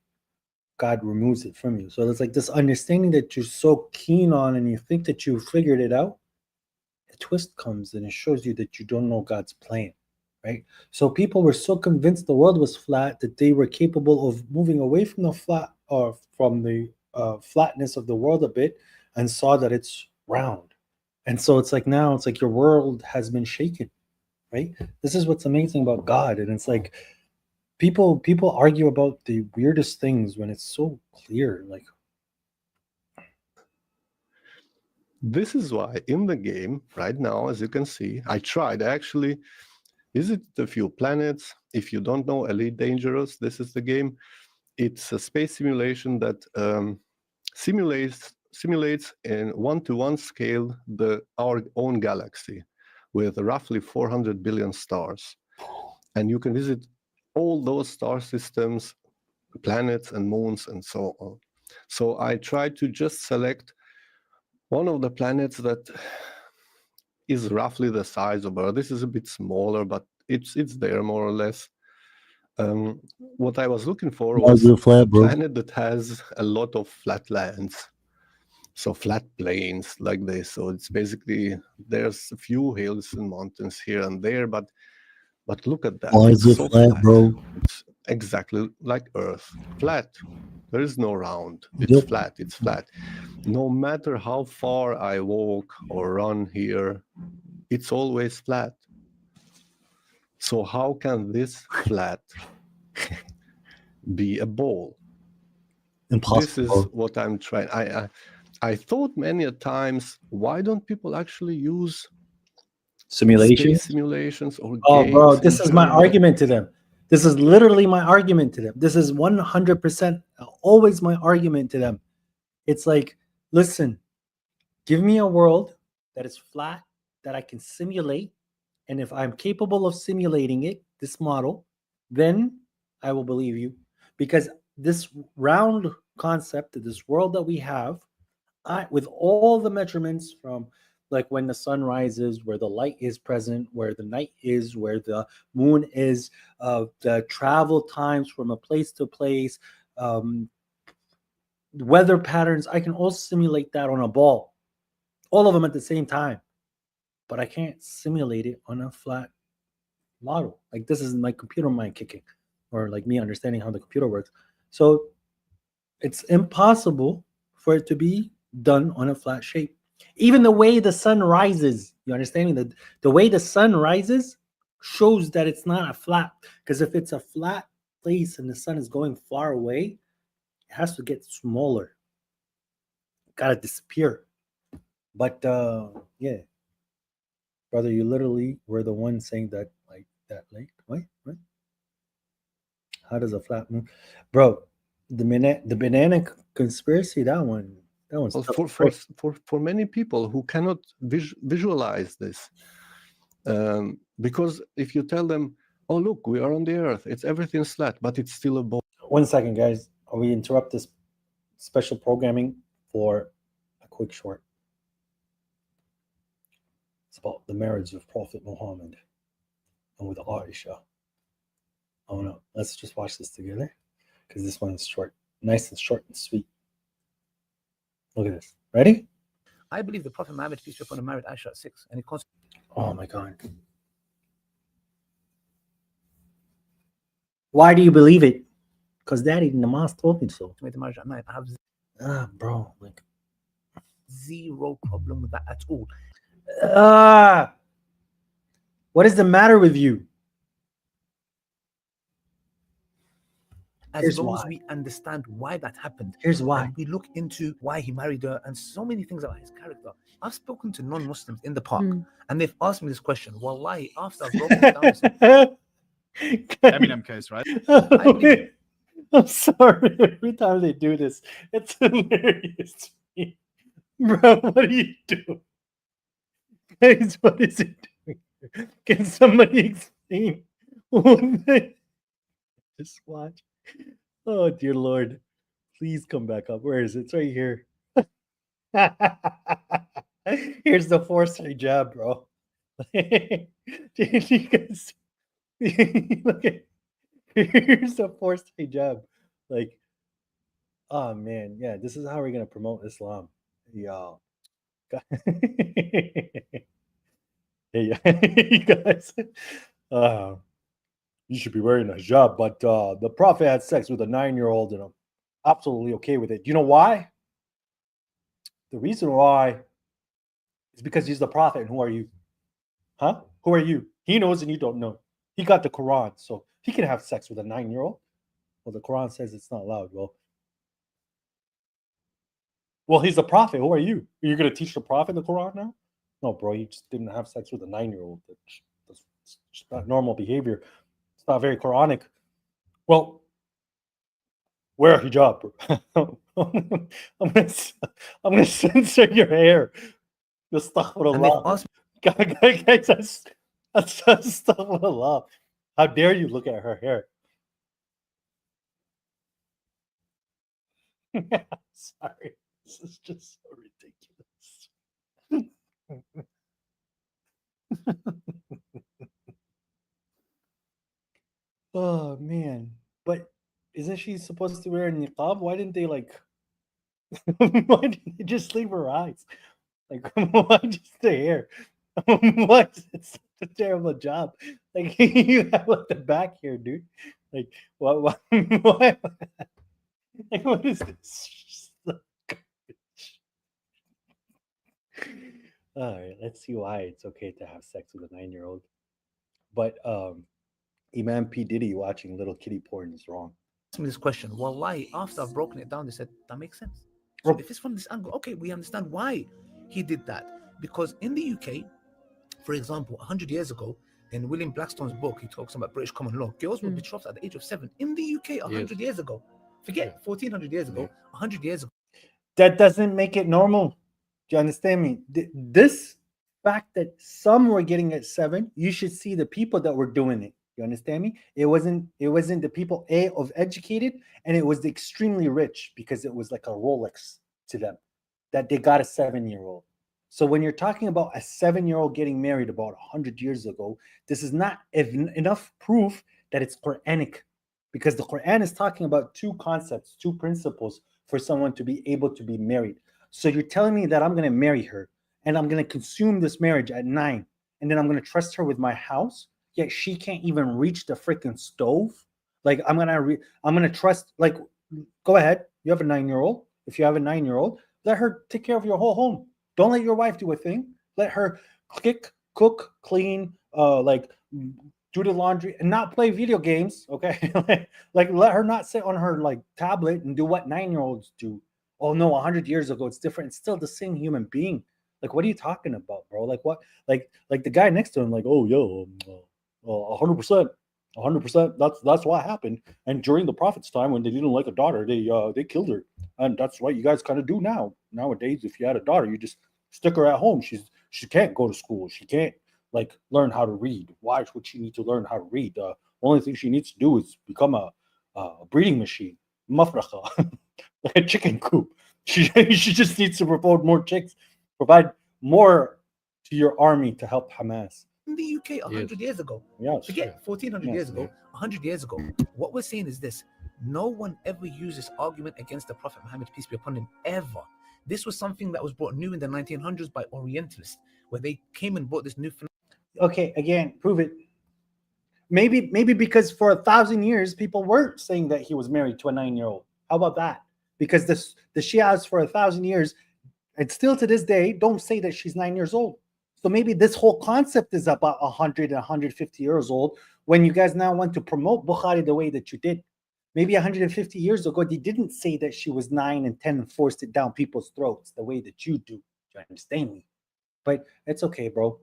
God removes it from you. So it's like this understanding that you're so keen on and you think that you figured it out, a twist comes and it shows you that you don't know God's plan, right? So people were so convinced the world was flat that they were capable of moving away from the flat or from the flatness of the world a bit and saw that it's round. And so it's like now it's like your world has been shaken, right? This is what's amazing about God. And it's like people argue about the weirdest things when it's so clear. Like, This is why in the game right now, as you can see, I tried actually visited a few planets. If you don't know Elite Dangerous, this is the game. It's a space simulation that simulates in one-to-one scale our own galaxy with roughly 400 billion stars. And you can visit all those star systems, planets and moons and so on. So I tried to just select one of the planets that is roughly the size of Earth. This is a bit smaller, but it's there more or less. What I was looking for was a planet that has a lot of flat lands, so flat plains like this. So it's basically there's a few hills and mountains here and there, but look at that. Why It's is it so flat, bro? It's exactly like Earth, flat. There is no round. It's Yep. flat. It's flat. No matter how far I walk or run here, it's always flat. So how can this flat be a ball? Impossible. This is what I'm trying. I thought many a times, why don't people actually use simulation space simulations or Oh, games? bro, this in is my general? argument to them. This is literally my argument to them. This is 100% always my argument to them. It's like, listen, give me a world that is flat, that I can simulate. And if I'm capable of simulating it, this model, then I will believe you. Because this round concept, this world that we have, with all the measurements from like when the sun rises, where the light is present, where the night is, where the moon is, the travel times from a place to place, weather patterns, I can all simulate that on a ball, all of them at the same time. But I can't simulate it on a flat model. Like this is my computer mind kicking, or like me understanding how the computer works. So it's impossible for it to be done on a flat shape. Even the way the sun rises, you understand me? The way the sun rises shows that it's not a flat. Because if it's a flat place and the sun is going far away, it has to get smaller. Gotta disappear. But yeah, brother, you literally were the one saying that like that. Like what? How does a flat moon, bro? The banana conspiracy, that one's Well, tough. for many people who cannot visualize this, because if you tell them, oh look, we are on the earth, it's everything's flat, but it's still a ball. 1 second, guys. We interrupt this special programming for a quick short. It's about the marriage of Prophet Muhammad and with Aisha. Oh no, let's just watch this together because this one is short, nice and short and sweet. Look at this. Ready? I believe the Prophet Muhammad, peace be upon him, married Aisha at 6, and he Oh my God. Why do you believe it? Because Daddy in the mosque told me so. made the marriage at 9. I have bro, like zero problem with that at all. What is the matter with you? As long as we understand why that happened. Here's why. And we look into why he married her and so many things about his character. I've spoken to non-Muslims in the park and they've asked me this question. Wallahi, after I've broken it down, I said, Eminem case, right? I'm sorry. Every time they do this, it's hilarious to me. Bro, what are you doing? Guys, what is it doing? Can somebody explain what they just watch? Oh, dear Lord. Please come back up. Where is it? It's right here. Here's the forced hijab, bro. Did you guys look at here's the forced hijab. Like, oh man, yeah, this is how we're gonna promote Islam. Y'all. Hey, you guys. You should be wearing a hijab, but the Prophet had sex with a 9-year-old and I'm absolutely okay with it. You know why? The reason why is because he's the Prophet, and who are you? Huh? Who are you? He knows and you don't know. He got the Quran, so he can have sex with a 9-year-old. Well, the Quran says it's not allowed. Well, he's the Prophet. Who are you? Are you going to teach the Prophet the Quran now? No, bro, you just didn't have sex with a 9-year-old. That's just not normal behavior. It's not very Quranic. Well, wear a hijab, bro. I'm gonna censor your hair. Astaghfirullah. Guys, astaghfirullah. How dare you look at her hair? Sorry. This is just so ridiculous. Oh man. But isn't she supposed to wear a niqab? Why didn't they why didn't they just leave her eyes? Like why just the hair? Why is it such a terrible job? Like you have the back here, dude. Like why like what is this? All right, let's see why it's okay to have sex with a 9-year-old. But Imam P. Diddy watching little kitty porn is wrong. Ask me this question. Wallahi, after I've broken it down, they said that makes sense. So if it's from this angle, okay, we understand why he did that. Because in the UK, for example, 100 years ago, in William Blackstone's book, he talks about British common law. Girls were betrothed at the age of 7 in the UK 100 years ago. Forget 1400 years ago, 100 years ago. That doesn't make it normal. Do you understand me? This fact that some were getting at 7, you should see the people that were doing it. You understand me? It wasn't the people of educated, and it was the extremely rich, because it was like a Rolex to them that they got a 7-year-old. So when you're talking about a 7-year-old getting married about 100 years ago, this is not enough proof that it's Quranic, because the Quran is talking about 2 concepts, 2 principles for someone to be able to be married. So you're telling me that I'm going to marry her and I'm going to consume this marriage at 9, and then I'm going to trust her with my house, yet she can't even reach the freaking stove? Like I'm gonna trust, like, go ahead, you have a 9-year-old. If you have a 9-year-old, let her take care of your whole home. Don't let your wife do a thing. Let her cook, clean, do the laundry, and not play video games. Okay, like let her not sit on her tablet and do what 9-year-olds do. Oh no, 100 years ago it's different. It's still the same human being. Like, what are you talking about, bro? Like what? Like the guy next to him, like, oh yo, 100%. 100%. That's what happened. And during the Prophet's time, when they didn't like a daughter, they killed her. And that's what you guys kind of do now. Nowadays, if you had a daughter, you just stick her at home. She can't go to school. She can't like learn how to read. Why would she need to learn how to read? Only thing she needs to do is become a breeding machine, mafracha, like a chicken coop. She just needs to provide more chicks, provide more to your army to help Hamas. In the UK 100 years ago. Yes. Forget 1400 Yes, years ago, yeah. 100 years ago. What we're saying is this: no one ever used this argument against the Prophet Muhammad, peace be upon him, ever. This was something that was brought new in the 1900s by Orientalists, where they came and brought this new phenomenon. Okay, again, prove it. Maybe because for 1,000 years people weren't saying that he was married to a 9-year-old. How about that? Because the Shias for 1,000 years, and still to this day, don't say that she's 9 years old. So maybe this whole concept is about 100 and 150 years old when you guys now want to promote Bukhari the way that you did. Maybe 150 years ago, they didn't say that she was 9 and 10 and forced it down people's throats the way that you do. Do you understand me? But it's okay, bro.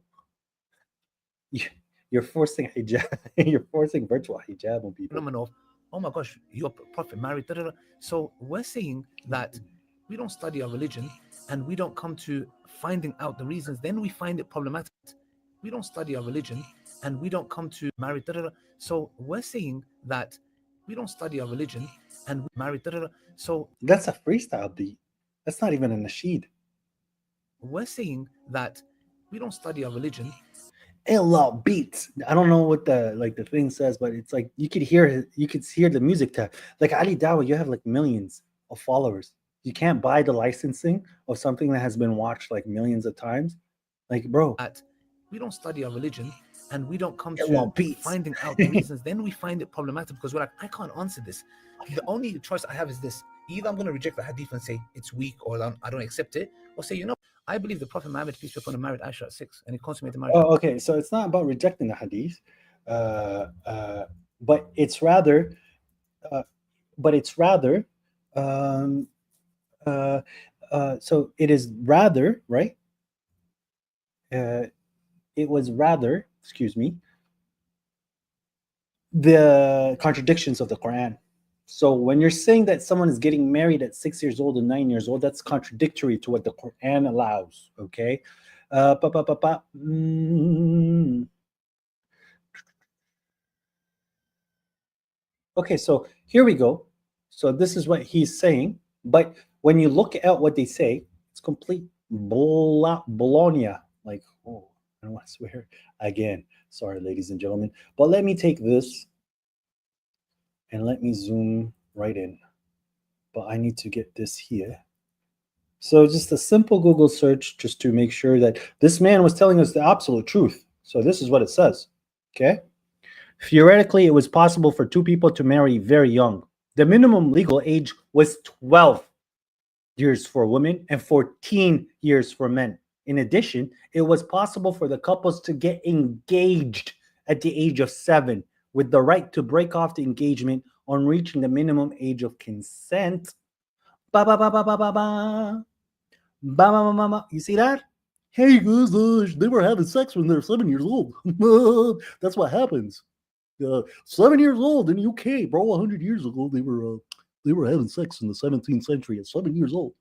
You're forcing hijab. You're forcing virtual hijab on people. Phenomenon of, oh my gosh, your Prophet married. Da, da, da. So we're saying that we don't study our religion and we don't come to finding out the reasons. Then we find it problematic. We don't study our religion and we don't come to marry. Da, da, da. So we're saying that we don't study our religion and we marry. Da, da, da. So that's a freestyle beat. That's not even a nasheed. We're saying that we don't study our religion. Illa beats. I don't know what the thing says, but it's like you could hear the music tag. Like Ali Dawa, you have like millions of followers. You can't buy the licensing of something that has been watched like millions of times. Like, bro, that we don't study our religion and we don't come to finding out the reasons. Then we find it problematic because we're like, I can't answer this. The only choice I have is this: either I'm going to reject the hadith and say it's weak, or I don't accept it, or say, I believe the Prophet Muhammad, peace be upon him, married Aisha at 6 and he consummated marriage. Oh, okay. So it's not about rejecting the hadith, but it's rather, so it is rather, right? It was rather, excuse me, the contradictions of the Quran. So when you're saying that someone is getting married at 6 years old and 9 years old, that's contradictory to what the Quran allows. Okay. Okay, so here we go. So this is what he's saying. But when you look at what they say, it's complete Bologna. Like, oh, I don't want to swear again. Sorry, ladies and gentlemen. But let me take this and let me zoom right in. But I need to get this here. So just a simple Google search just to make sure that this man was telling us the absolute truth. So this is what it says. Okay. Theoretically, it was possible for two people to marry very young. The minimum legal age was 12 years for women and 14 years for men. In addition, it was possible for the couples to get engaged at the age of 7 with the right to break off the engagement on reaching the minimum age of consent. Ba ba ba ba ba ba ba. Ba ba ba ba ba. You see that? Hey guys, they were having sex when they're 7 years old. That's what happens. 7 years old in the UK, bro. 100 years ago, they were having sex in the 17th century at 7 years old,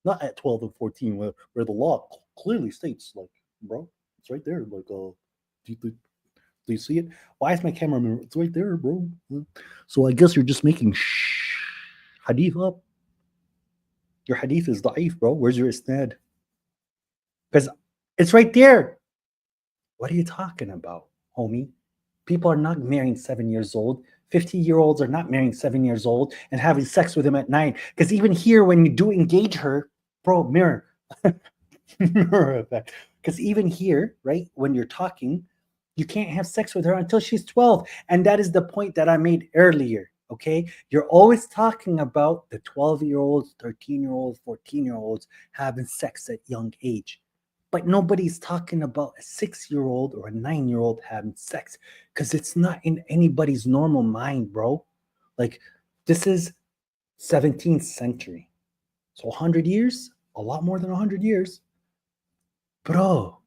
not at 12 and 14, where the law clearly states, like, bro, it's right there. Like, do you see it? Why is my camera mirror? It's right there, bro. So I guess you're just making hadith up. Your hadith is da'if, bro. Where's your isnad? Because it's right there. What are you talking about, homie? People are not marrying 7 years old. 50-year-olds are not marrying 7 years old and having sex with them at 9. Because even here, when you do engage her, bro, mirror. Mirror effect. Because even here, right, when you're talking, you can't have sex with her until she's 12. And that is the point that I made earlier. Okay, you're always talking about the 12-year-olds, 13-year-olds, 14-year-olds having sex at young age. But nobody's talking about a 6-year-old or a 9-year-old having sex because it's not in anybody's normal mind, bro. Like, this is 17th century. So 100 years, a lot more than 100 years. Bro.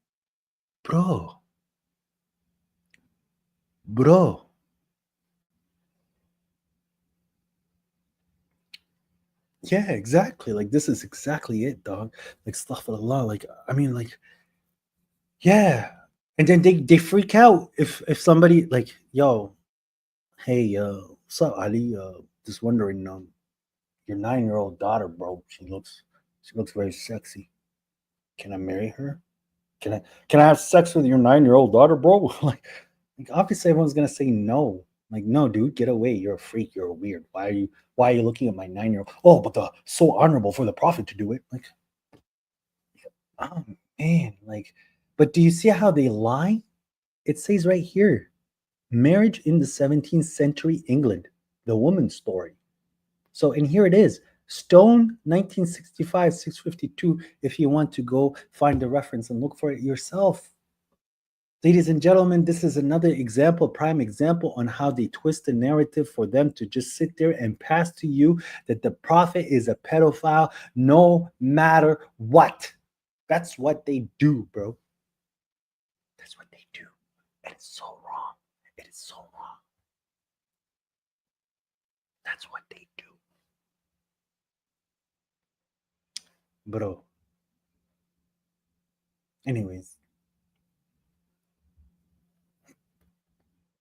Yeah, exactly. Like this is exactly it, dog. Like stuff of the law. Like I mean, like yeah. And then they freak out if somebody like, yo, hey, what's up, Ali? Just wondering, your 9-year-old daughter, bro. She looks very sexy. Can I marry her? Can I have sex with your 9-year-old daughter, bro? like obviously everyone's gonna say no. Like, no, dude, get away. You're a freak. You're weird. Why are you looking at my 9-year-old? Oh, but the so honorable for the prophet to do it. Like, oh man, like, but do you see how they lie? It says right here, marriage in the 17th century England, the woman's story. So, and here it is, Stone 1965, 652, if you want to go find the reference and look for it yourself. Ladies and gentlemen, this is another example, prime example on how they twist the narrative for them to just sit there and pass to you that the prophet is a pedophile no matter what. That's what they do, bro. That's what they do. And it's so wrong. It is so wrong. That's what they do. Bro. Anyways.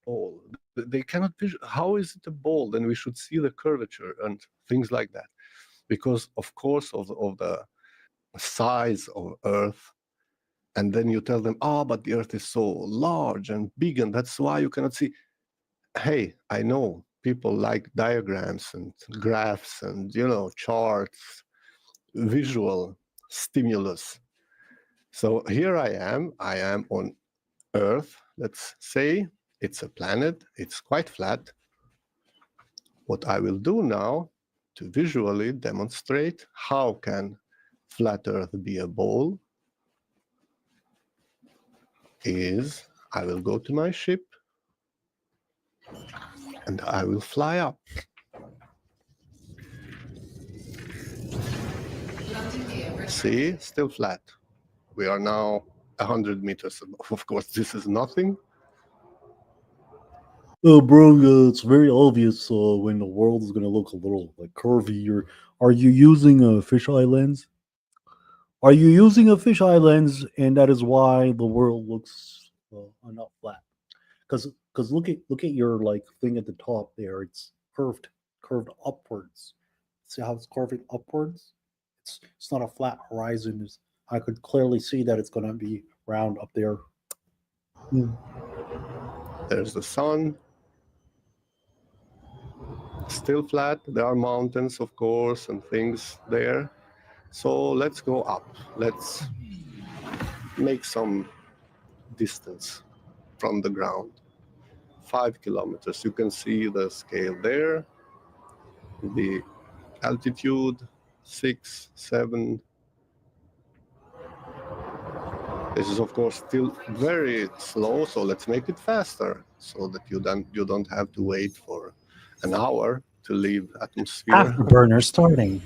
Ball. They cannot how is it a ball? Then we should see the curvature and things like that. Because of course of the size of Earth. And then you tell them, oh, but the Earth is so large and big, and that's why you cannot see. Hey, I know people like diagrams and graphs and, charts, visual stimulus. So here I am on Earth, let's say. It's a planet, it's quite flat. What I will do now to visually demonstrate how can flat Earth be a ball is I will go to my ship and I will fly up. See, still flat. We are now 100 meters above. Of course, this is nothing. Bro, it's very obvious when the world is going to look a little like curvy. Are you using a fisheye lens? Are you using a fisheye lens, and that is why the world looks not flat? Because look at your like thing at the top there. It's curved upwards. See how it's curving upwards? It's not a flat horizon. I could clearly see that it's going to be round up there. There's the sun. Still flat. There are mountains, of course, and things there. So let's go up. Let's make some distance from the ground. 5 kilometers. You can see the scale there. The altitude 6, 7. This is of course still very slow, so let's make it faster so that you don't have to wait for an hour to leave atmosphere. Afterburner starting.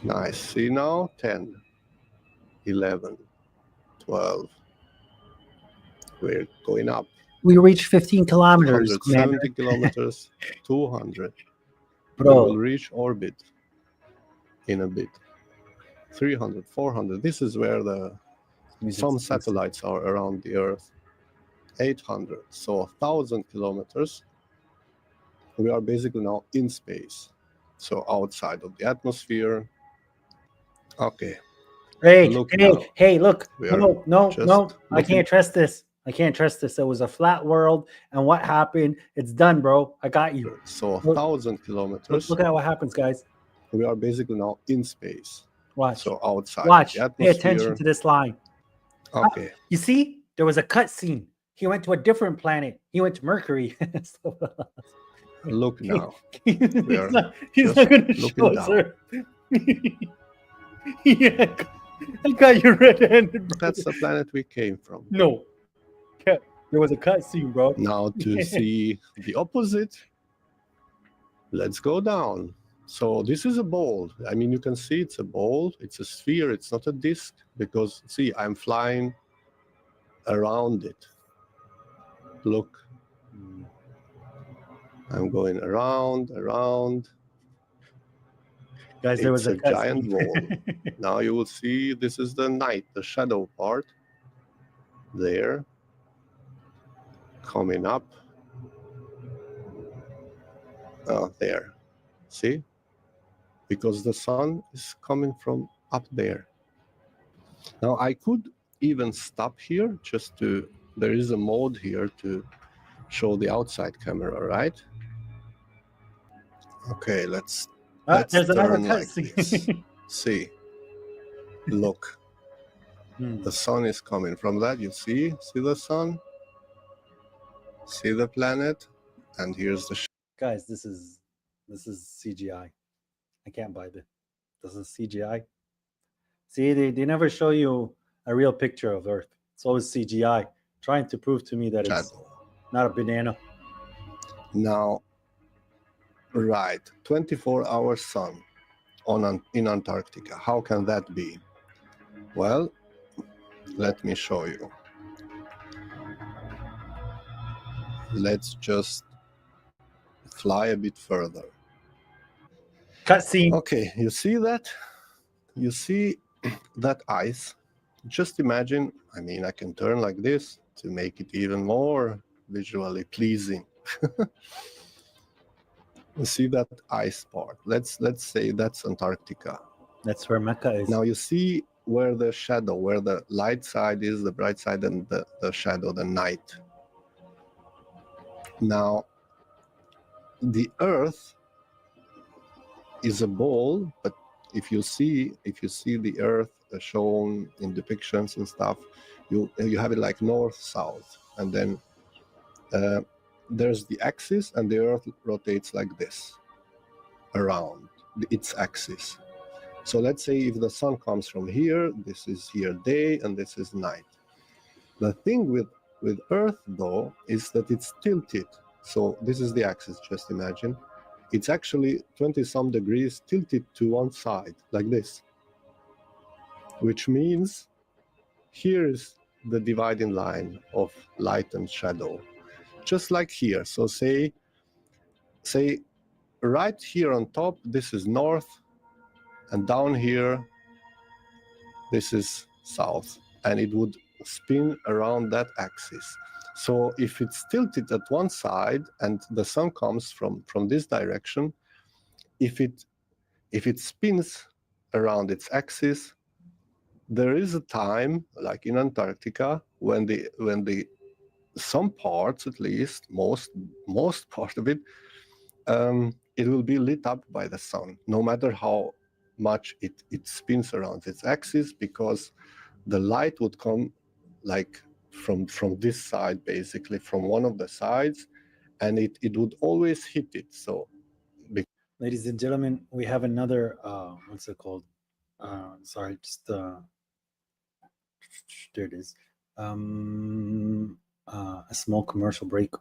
Nice. See now? 10, 11, 12. We're going up. We reached 15 kilometers. 170 kilometers, 200. Bro. We will reach orbit in a bit. 300, 400. This is where some satellites are around the Earth. 800. So 1,000 kilometers. We are basically now in space. So outside of the atmosphere. Okay. Hey, look. No. I can't trust this. I can't trust this. It was a flat world, and what happened? It's done, bro. I got you. So 1,000 kilometers. Look at what happens, guys. We are basically now in space. Watch. So outside Watch. the atmosphere. Pay attention to this line. Okay. You see, there was a cut scene. He went to a different planet. He went to Mercury. Look now. He's not going to show us Earth. Yeah, I got you red-handed, bro. That's the planet we came from. No. There was a cut scene, bro. Now to see the opposite, let's go down. So this is a ball. I mean, you can see it's a ball. It's a sphere. It's not a disc because, see, I'm flying around it. Look. I'm going around. Guys, there was It's a a giant wall. Now you will see this is the night, the shadow part there coming up. There. See? Because the sun is coming from up there. Now I could even stop here just to, there is a mode here to show the outside camera, right? Okay, let's there's another turn like cutscene. this. See, look, the sun is coming from that. You see the sun, see the planet, and here's the. Guys, this is CGI. I can't buy it. This is CGI. See, they never show you a real picture of Earth. It's always CGI, trying to prove to me that it's not a banana. Now, right, 24-hour sun in Antarctica. How can that be? Well, let me show you. Let's just fly a bit further. Cutscene. Okay, you see that? You see that ice? Just imagine, I mean, I can turn like this to make it even more visually pleasing. You see that ice part? Let's say that's Antarctica. That's where Mecca is. Now you see where the shadow, where the light side is, the bright side, and the shadow, the night. Now, the Earth is a ball, but if you see the Earth shown in depictions and stuff, you have it like north, south, and then there's the axis, and the Earth rotates like this around its axis. So let's say if the sun comes from here, this is here day, and this is night. The thing with Earth, though, is that it's tilted. So this is the axis, just imagine. It's actually 20-some degrees tilted to one side, like this. Which means here is the dividing line of light and shadow. Just like here. So say right here on top, this is north, and down here, this is south. And it would spin around that axis. So if it's tilted at one side and the sun comes from this direction, if it spins around its axis, there is a time, like in Antarctica, when the some parts, at least most part of it, it will be lit up by the sun, no matter how much it spins around its axis, because the light would come like from this side, basically from one of the sides, and it would always hit it. So, ladies and gentlemen, we have another what's it called? Sorry, just there it is. A small commercial break.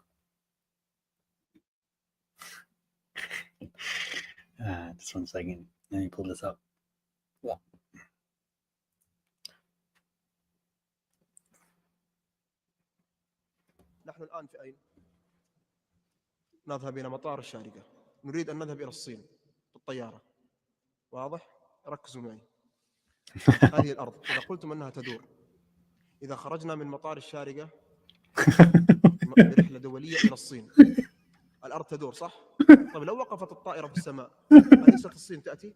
Just 1 second. Let me pull this up. Yeah. نحن الآن في أين؟ نذهب إلى مطار الشارقة. نريد أن نذهب إلى الصين بالطيارة. واضح؟ ركزوا معي. هذه الأرض، إذا قلتم أنها تدور، إذا خرجنا من مطار الشارقة برحلة دولية إلى الصين، الأرض تدور صح؟ طيب لو وقفت الطائرة في السماء، أليست الصين تأتي؟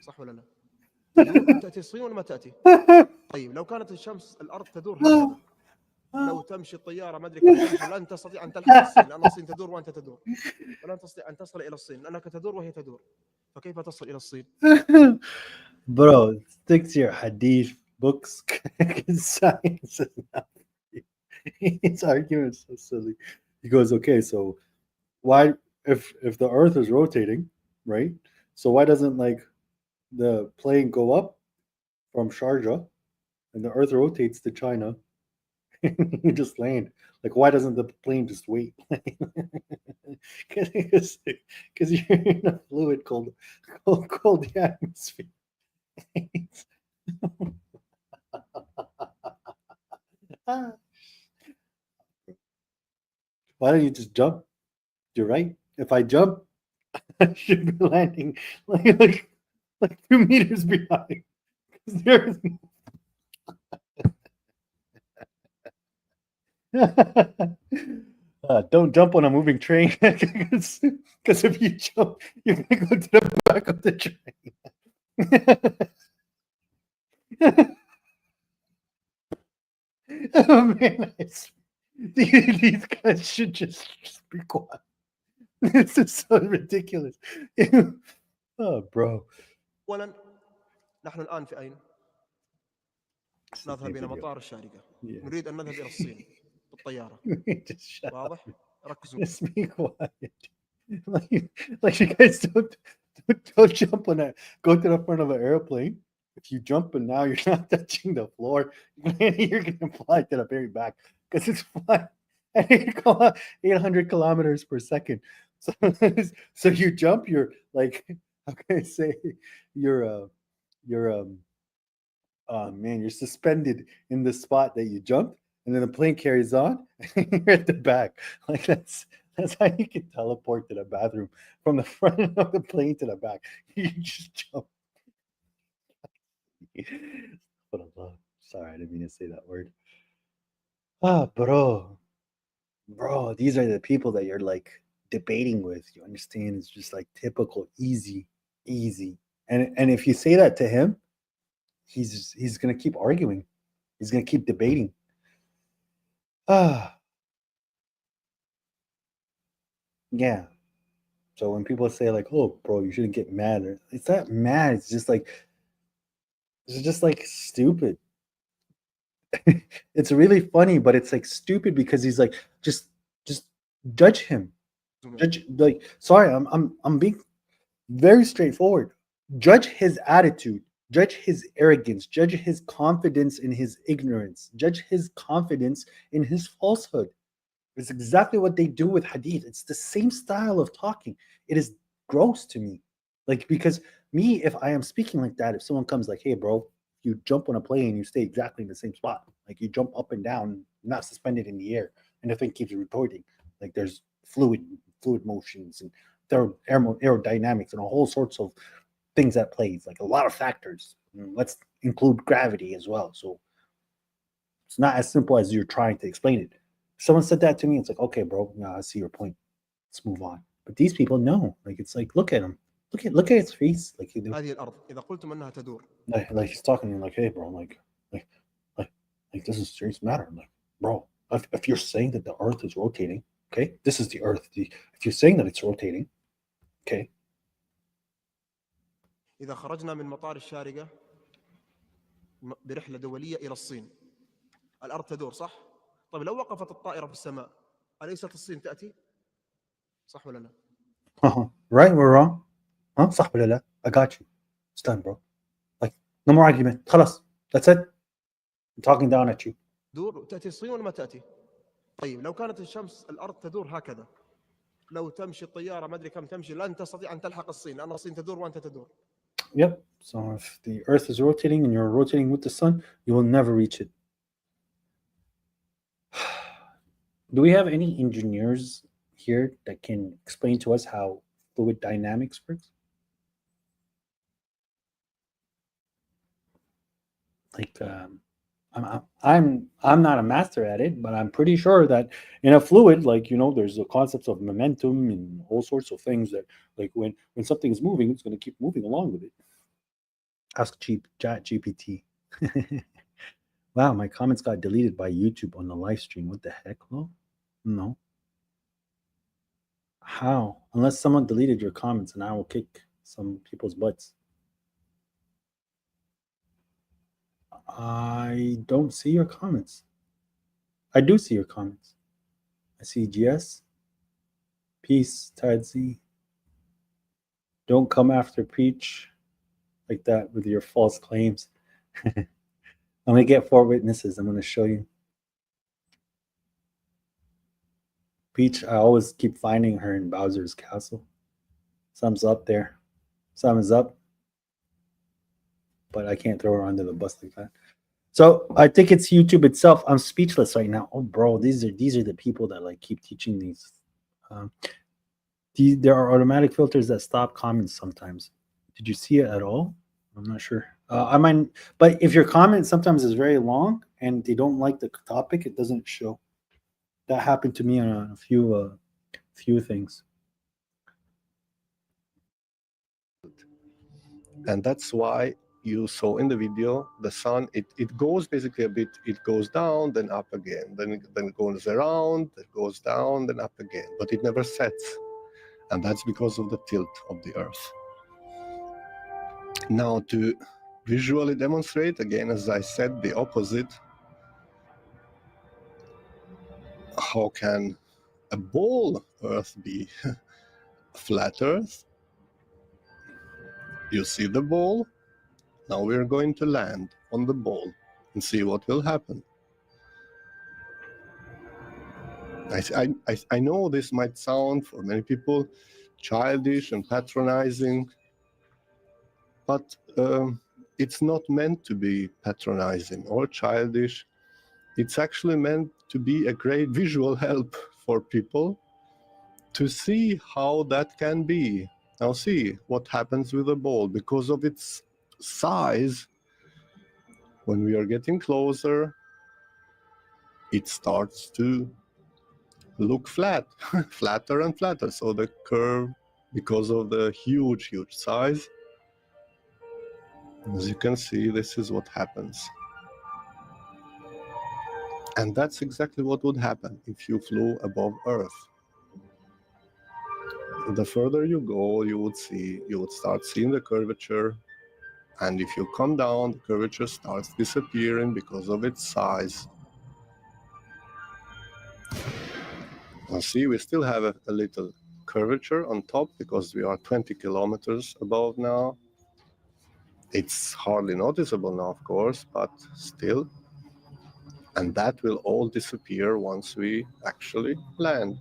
صح ولا لا؟ تدور تأتي الصين ولا ما تأتي؟ طيب لو كانت الشمس الأرض تدور هكذا، لو تمشي الطيارة ما أدري كم تمشي لن تستطيع أن تلحق الصين، لأن الصين تدور وأنت تدور، ولن تستطيع أن تصل إلى الصين لأنك تدور وهي تدور، فكيف تصل إلى الصين؟ Bro, stick to your hadith books. Science is not. His argument is so silly. He goes, okay, so why, if the Earth is rotating, right? So why doesn't like the plane go up from Sharjah, and the Earth rotates to China? You just land. Like, why doesn't the plane just wait? Because you're in a fluid called the atmosphere. Why don't you just jump? You're right. If I jump, should be landing like 2 meters behind. There's don't jump on a moving train because if you jump, you're gonna go to the back of the train. Oh man, these guys should just be quiet. This is so ridiculous. Oh, bro. اولا نحن الان في اين؟ نذهب الى مطار الشارقه. نريد ان نذهب الى الصين بالطياره. واضح؟ ركزوا. Just be quiet. Like you guys don't jump on that. Go to the front of an airplane. If you jump and now you're not touching the floor, you're gonna fly to the very back because it's flying at 800 kilometers per second. So, so you jump, you're like, how can I say, you're man, you're suspended in the spot that you jumped, and then the plane carries on, and you're at the back. Like that's how you can teleport to the bathroom from the front of the plane to the back. You just jump. What a love. Sorry, I didn't mean to say that word. Ah, bro, these are the people that you're like debating with. You understand? It's just like typical, easy. And if you say that to him, he's gonna keep arguing. He's gonna keep debating. Yeah. So when people say like, "Oh, bro, you shouldn't get mad," it's not mad. It's just like stupid. It's really funny, but it's like stupid because he's like, just judge him. Judge, like, sorry, I'm being very straightforward. Judge his attitude, judge his arrogance, judge his confidence in his ignorance, judge his confidence in his falsehood. It's exactly what they do with hadith. It's the same style of talking. It is gross to me. Like, because me, if I am speaking like that, if someone comes like, "Hey, bro, you jump on a plane, you stay exactly in the same spot. Like you jump up and down, not suspended in the air, and the thing keeps retorting. Like there's fluid motions and there are aerodynamics and all sorts of things that plays, like a lot of factors. Let's include gravity as well. So it's not as simple as you're trying to explain it. If someone said that to me, it's like, okay, bro, no, I see your point. Let's move on. But these people know. Like it's like, look at him. Look at his face. Like هذه الارض اذا قلتم انها تدور. Like he's talking to you like, hey, bro, like this is a serious matter. Like, bro, if you're saying that the earth is rotating, okay, this is the earth. If you're saying that it's rotating, okay. إذا خرجنا من مطار الشارقة برحلة دولية إلى الصين، الأرض تدور صح؟ طيب لو وقفت الطائرة في السماء، أليست الصين تأتي؟ صح ولا لا؟ Right or wrong? Huh? صح ولا لا? I got you. It's done, bro. Like, no more argument. خلاص. That's it. I'm talking down at you. دور تأتي الصين ولا ما تأتي؟ طيب لو كانت الشمس الأرض تدور هكذا، لو تمشي الطيارة ما أدري كم تمشي لن تستطيع أن تلحق الصين لأن الصين تدور وأنت تدور. Yep. So if the earth is rotating and you're rotating with the sun, you will never reach it. Do we have any engineers here that can explain to us how fluid dynamics works? Like, I'm not a master at it, but I'm pretty sure that in a fluid, like, you know, there's the concepts of momentum and all sorts of things that, like, when something is moving, it's going to keep moving along with it. Ask Chat GPT. Wow, my comments got deleted by YouTube on the live stream. What the heck? Well, no. How? Unless someone deleted your comments and I will kick some people's butts. I don't see your comments. I do see your comments. I see GS. Peace, Tadzi. Don't come after Peach like that with your false claims. I'm going to get 4 witnesses. I'm going to show you. Peach, I always keep finding her in Bowser's castle. Thumbs up there. Thumbs up. But I can't throw her under the bus like that. So I think it's YouTube itself. I'm speechless right now. Oh, bro, these are the people that like keep teaching these. There are automatic filters that stop comments sometimes. Did you see it at all? I'm not sure. I might, but if your comment sometimes is very long and they don't like the topic, it doesn't show. That happened to me on a few things. And that's why you saw in the video the sun, it goes basically a bit, it goes down, then up again, then it goes around, it goes down, then up again, but it never sets. And that's because of the tilt of the Earth. Now, to visually demonstrate, again, as I said, the opposite, how can a ball Earth be flat Earth? You see the ball? Now we're going to land on the ball and see what will happen. I know this might sound for many people childish and patronizing, but it's not meant to be patronizing or childish. It's actually meant to be a great visual help for people to see how that can be. Now see what happens with the ball. Because of its size, when we are getting closer, it starts to look flat, flatter and flatter. So the curve, because of the huge size, as you can see, this is what happens. And that's exactly what would happen if you flew above Earth. The further you go, you would start seeing the curvature. And if you come down, the curvature starts disappearing because of its size. Now see, we still have a little curvature on top because we are 20 kilometers above now. It's hardly noticeable now, of course, but still. And that will all disappear once we actually land.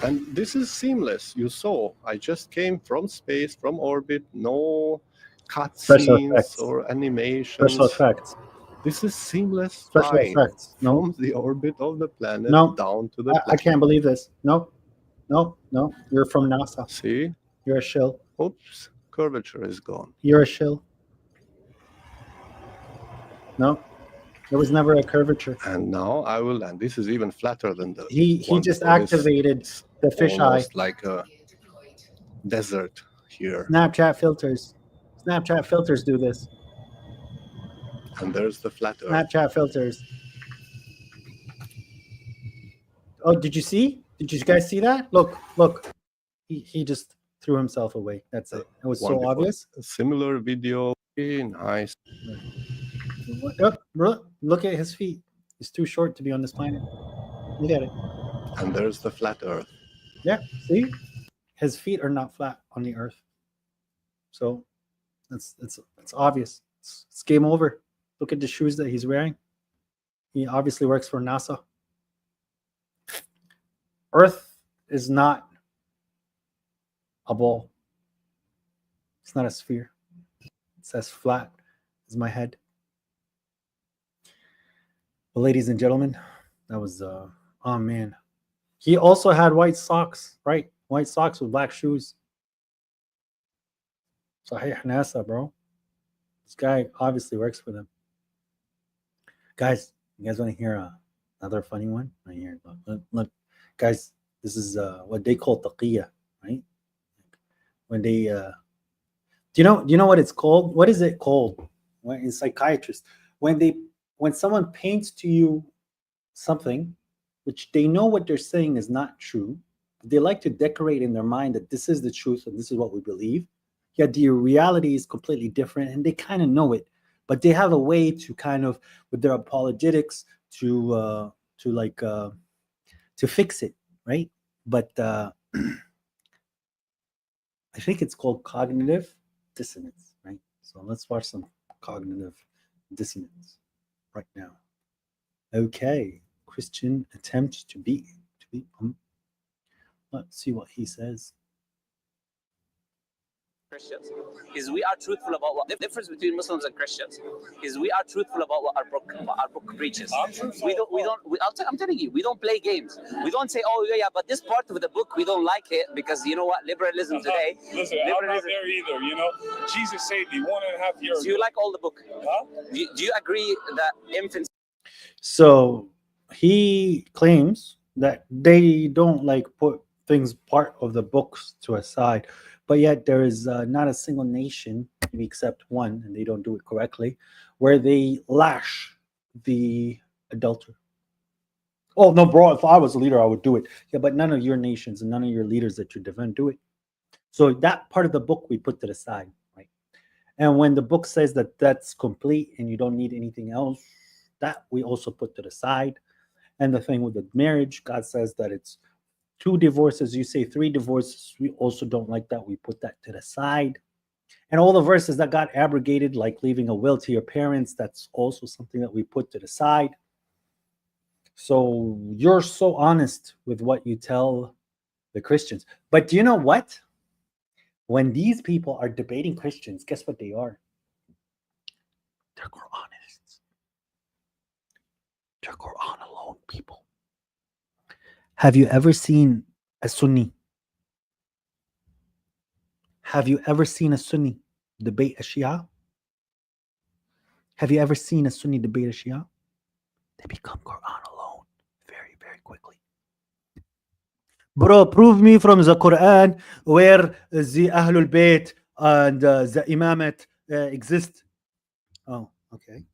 And this is seamless. You saw, I just came from space, from orbit, no Special cutscenes effects. or animations. Special effects. This is seamless Special flying effects. No. from the orbit of the planet No. down to the I planet. can't believe this. No. No. No. You're from NASA. See? You're a shill. Oops, curvature is gone. You're a shill. No. There was never a curvature. And now I will land. This is even flatter than the He one just before. This activated is the fisheye. almost like a desert here. Snapchat filters. Snapchat filters do this. And there's the flat Earth. Snapchat filters. Oh, did you see? Did you guys see that? Look. He just threw himself away. That's it. It was One so before. obvious. A similar video. Nice. Look at his feet. He's too short to be on this planet. Look at it. And there's the flat Earth. Yeah, see? His feet are not flat on the Earth. So it's obvious. It's game over. Look at the shoes that he's wearing. He obviously works for NASA. Earth is not a ball. It's not a sphere. It's as flat as my head. Well, ladies and gentlemen, that was oh man. He also had white socks, right? White socks with black shoes. Sahih NASA, bro. This guy obviously works for them. Guys, you guys want to hear another funny one? Right here. Look. Guys, this is what they call taqiyya, right? When they do you know what it's called? What is it called? When in psychiatrists, when someone paints to you something which they know what they're saying is not true, but they like to decorate in their mind that this is the truth and this is what we believe. Yet the reality is completely different, and they kind of know it, but they have a way to kind of, with their apologetics, to fix it, right? But I think it's called cognitive dissonance, right? So let's watch some cognitive dissonance right now. Okay, Christian attempt to be. Let's see what he says. Christians is we are truthful about what the difference between Muslims and Christians is we are truthful about what our book preaches. I'm telling you, we don't play games. We don't say, oh yeah, but this part of the book we don't like it because you know what, liberalism today. Listen, I'm not there either. You know, Jesus saved me 1.5 years. So you like all the book? Huh? Do you agree that infants? So he claims that they don't like put things part of the books to a side, but yet there is not a single nation, maybe except one, and they don't do it correctly, where they lash the adulterer. Oh no, bro! If I was a leader, I would do it. Yeah, but none of your nations and none of your leaders that you defend do it. So that part of the book we put to the side, right? And when the book says that that's complete and you don't need anything else, that we also put to the side. And the thing with the marriage, God says that it's 2 divorces. You say 3 divorces. We also don't like that. We put that to the side. And all the verses that got abrogated, like leaving a will to your parents, that's also something that we put to the side. So you're so honest with what you tell the Christians. But do you know what? When these people are debating Christians, guess what they are? They're Quranists. They're Quran alone people. Have you ever seen a Sunni? Have you ever seen a Sunni debate a Shia? Have you ever seen a Sunni debate a Shia? They become Quran alone very, very quickly. Bro, prove me from the Quran where the Ahlul Bayt and the Imamat exist. Oh, okay.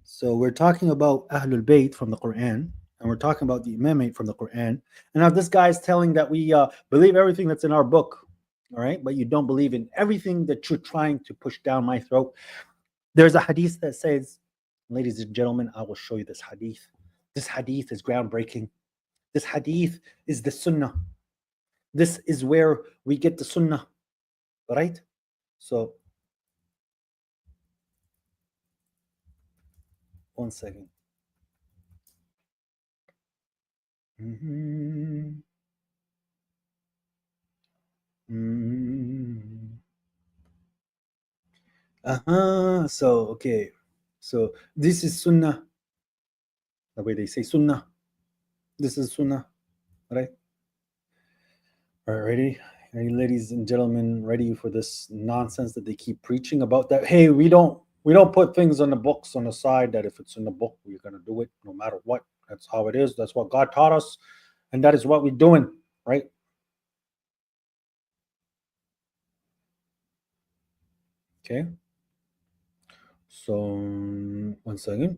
So we're talking about Ahlul Bayt from the Quran, and we're talking about the Imamate from the Quran. And now this guy is telling that we believe everything that's in our book, all right? But you don't believe in everything that you're trying to push down my throat. There's a hadith that says, ladies and gentlemen, I will show you this hadith. This hadith is groundbreaking. This hadith is the Sunnah. This is where we get the Sunnah, right? So, one second. So, okay. So, this is Sunnah. The way they say Sunnah. This is Sunnah, right? All right, ready? Are you ladies and gentlemen ready for this nonsense that they keep preaching about that? Hey, we don't put things on the books on the side that if it's in the book, we're going to do it no matter what. That's how it is. That's what God taught us. And that is what we're doing, right? Okay. So, one second.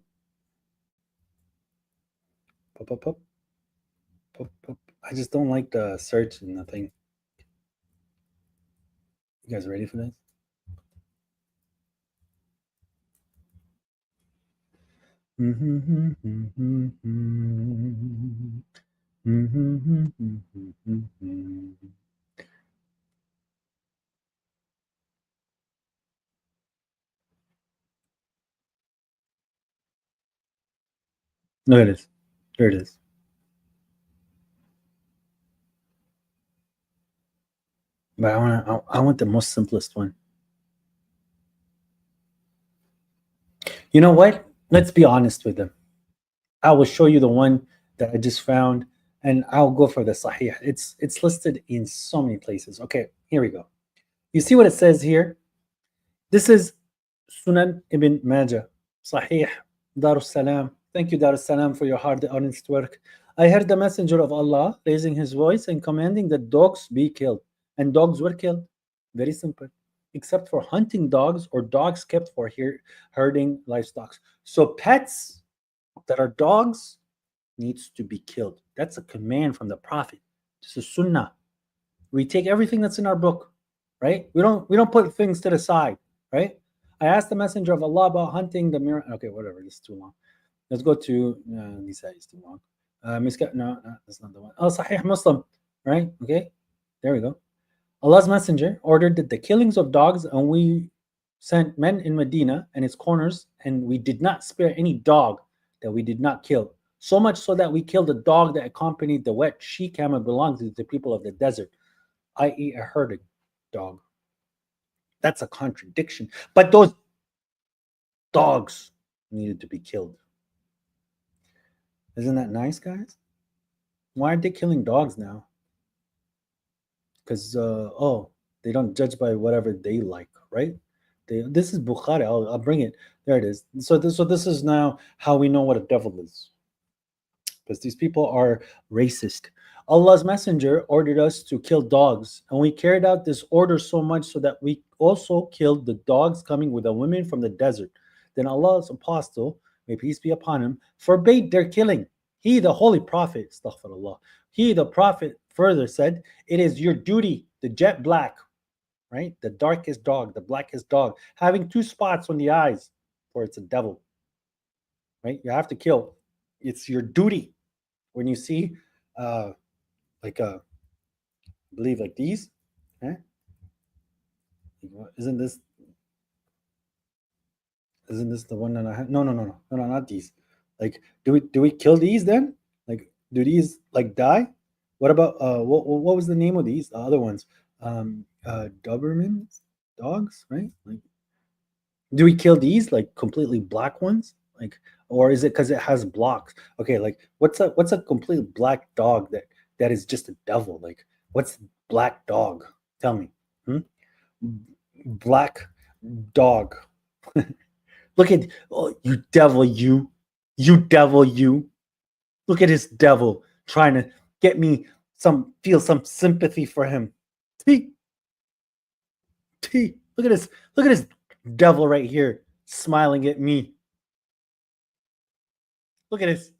Pop. I just don't like the search and nothing. You guys ready for this? There it is. There it is. But I want the most simplest one. You know what? Let's be honest with them. I will show you the one that I just found, and I'll go for the Sahih. It's listed in so many places. Okay, here we go. You see what it says here? This is Sunan Ibn Majah, Sahih, Darus Salam. Thank you, Darus Salam, for your hard, honest work. I heard the messenger of Allah raising his voice and commanding that dogs be killed. And dogs were killed. Very simple. Except for hunting dogs or dogs kept for herding livestock. So pets that are dogs needs to be killed. That's a command from the Prophet. This is Sunnah. We take everything that's in our book, right? We don't put things to the side, right? I asked the messenger of Allah about hunting the mirror. Okay, whatever. This is too long. Let's go to Nisa is too long. No, that's not the one. Sahih Muslim, right? Okay, there we go. Allah's messenger ordered that the killings of dogs, and we sent men in Medina and its corners, and we did not spare any dog that we did not kill. So much so that we killed a dog that accompanied the wet she-camel belonging to the people of the desert, i.e. a herding. dog. That's a contradiction. But those dogs needed to be killed. Isn't that nice, guys? Why aren't they killing dogs now? Because they don't judge by whatever they like, right? This is Bukhari. I'll bring it. There it is. So this is now how we know what a devil is. Because these people are racist. Allah's messenger ordered us to kill dogs, and we carried out this order so much so that we also killed the dogs coming with the women from the desert. Then Allah's apostle, may peace be upon him, forbade their killing. He, the holy prophet, astaghfirullah, he, the prophet, further said, it is your duty, the jet black, right? The darkest dog, the blackest dog, having 2 spots on the eyes, for it's a devil, right? You have to kill. It's your duty. When you see like I believe like these, eh? Isn't this the one that I have? No, not these. Like, do we kill these then? Like, do these like die? What about what was the name of these? The other ones, Dobermans, dogs, right? Like, do we kill these like completely black ones? Like, or is it because it has blocks? Okay, like what's a complete black dog that is just a devil? Like, what's black dog? Tell me. Black dog. Look at you devil, you devil, you. Look at this devil trying to get me feel some sympathy for him. T. Look at this devil right here smiling at me. Look at this.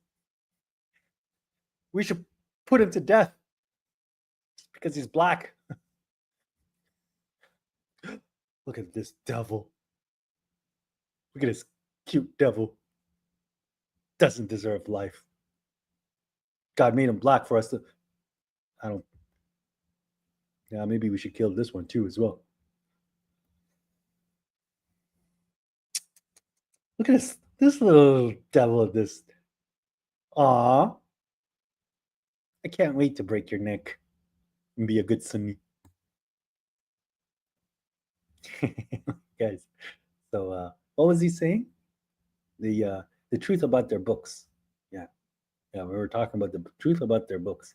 We should put him to death because he's black. Look at this devil. Look at this cute devil. Doesn't deserve life. God made him black for us to. Yeah, maybe we should kill this one too as well. Look at this little devil of this. Aw. I can't wait to break your neck and be a good Sunni. Guys, so what was he saying? The truth about their books. Yeah, we were talking about the truth about their books.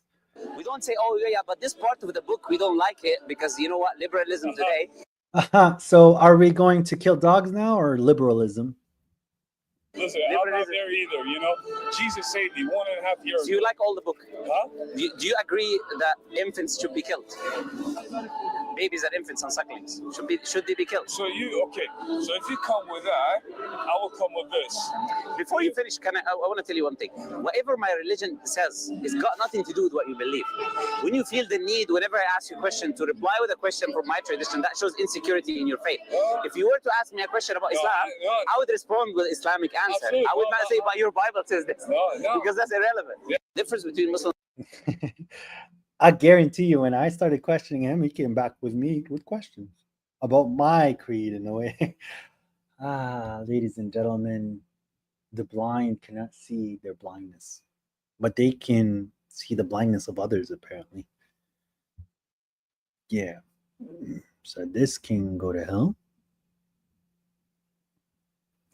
We don't say, oh, yeah, but this part of the book, we don't like it because you know what? Liberalism today. So are we going to kill dogs now or liberalism? Listen, I'm not there either, you know. Jesus saved me 1.5 years Do you like all the book? Huh? Do you agree that infants should be killed? Babies and infants and sucklings should they be killed? So okay. So if you come with that, I will come with this. Before you finish, I want to tell you one thing. Whatever my religion says, it's got nothing to do with what you believe. When you feel the need, whenever I ask you a question, to reply with a question from my tradition, that shows insecurity in your faith. If you were to ask me a question about Islam, I would respond with Islamic answer. Absolutely. I would not say, but your Bible says this, because that's irrelevant. Yeah. Difference between Muslims. I guarantee you, when I started questioning him, he came back with me with questions about my creed in a way. Ladies and gentlemen, the blind cannot see their blindness, but they can see the blindness of others, apparently. Yeah. So this can go to hell.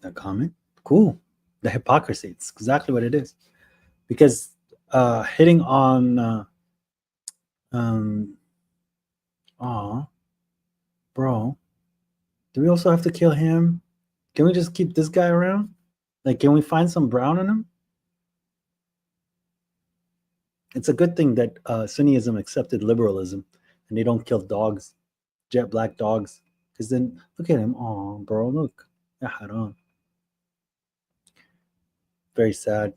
A comment. Cool. The hypocrisy. It's exactly what it is. Because hitting on bro, do we also have to kill him? Can we just keep this guy around? Like, can we find some brown in him? It's a good thing that Sunnism accepted liberalism and they don't kill dogs, jet black dogs. Because then, look at him. Oh, bro, look. Haram. Very sad.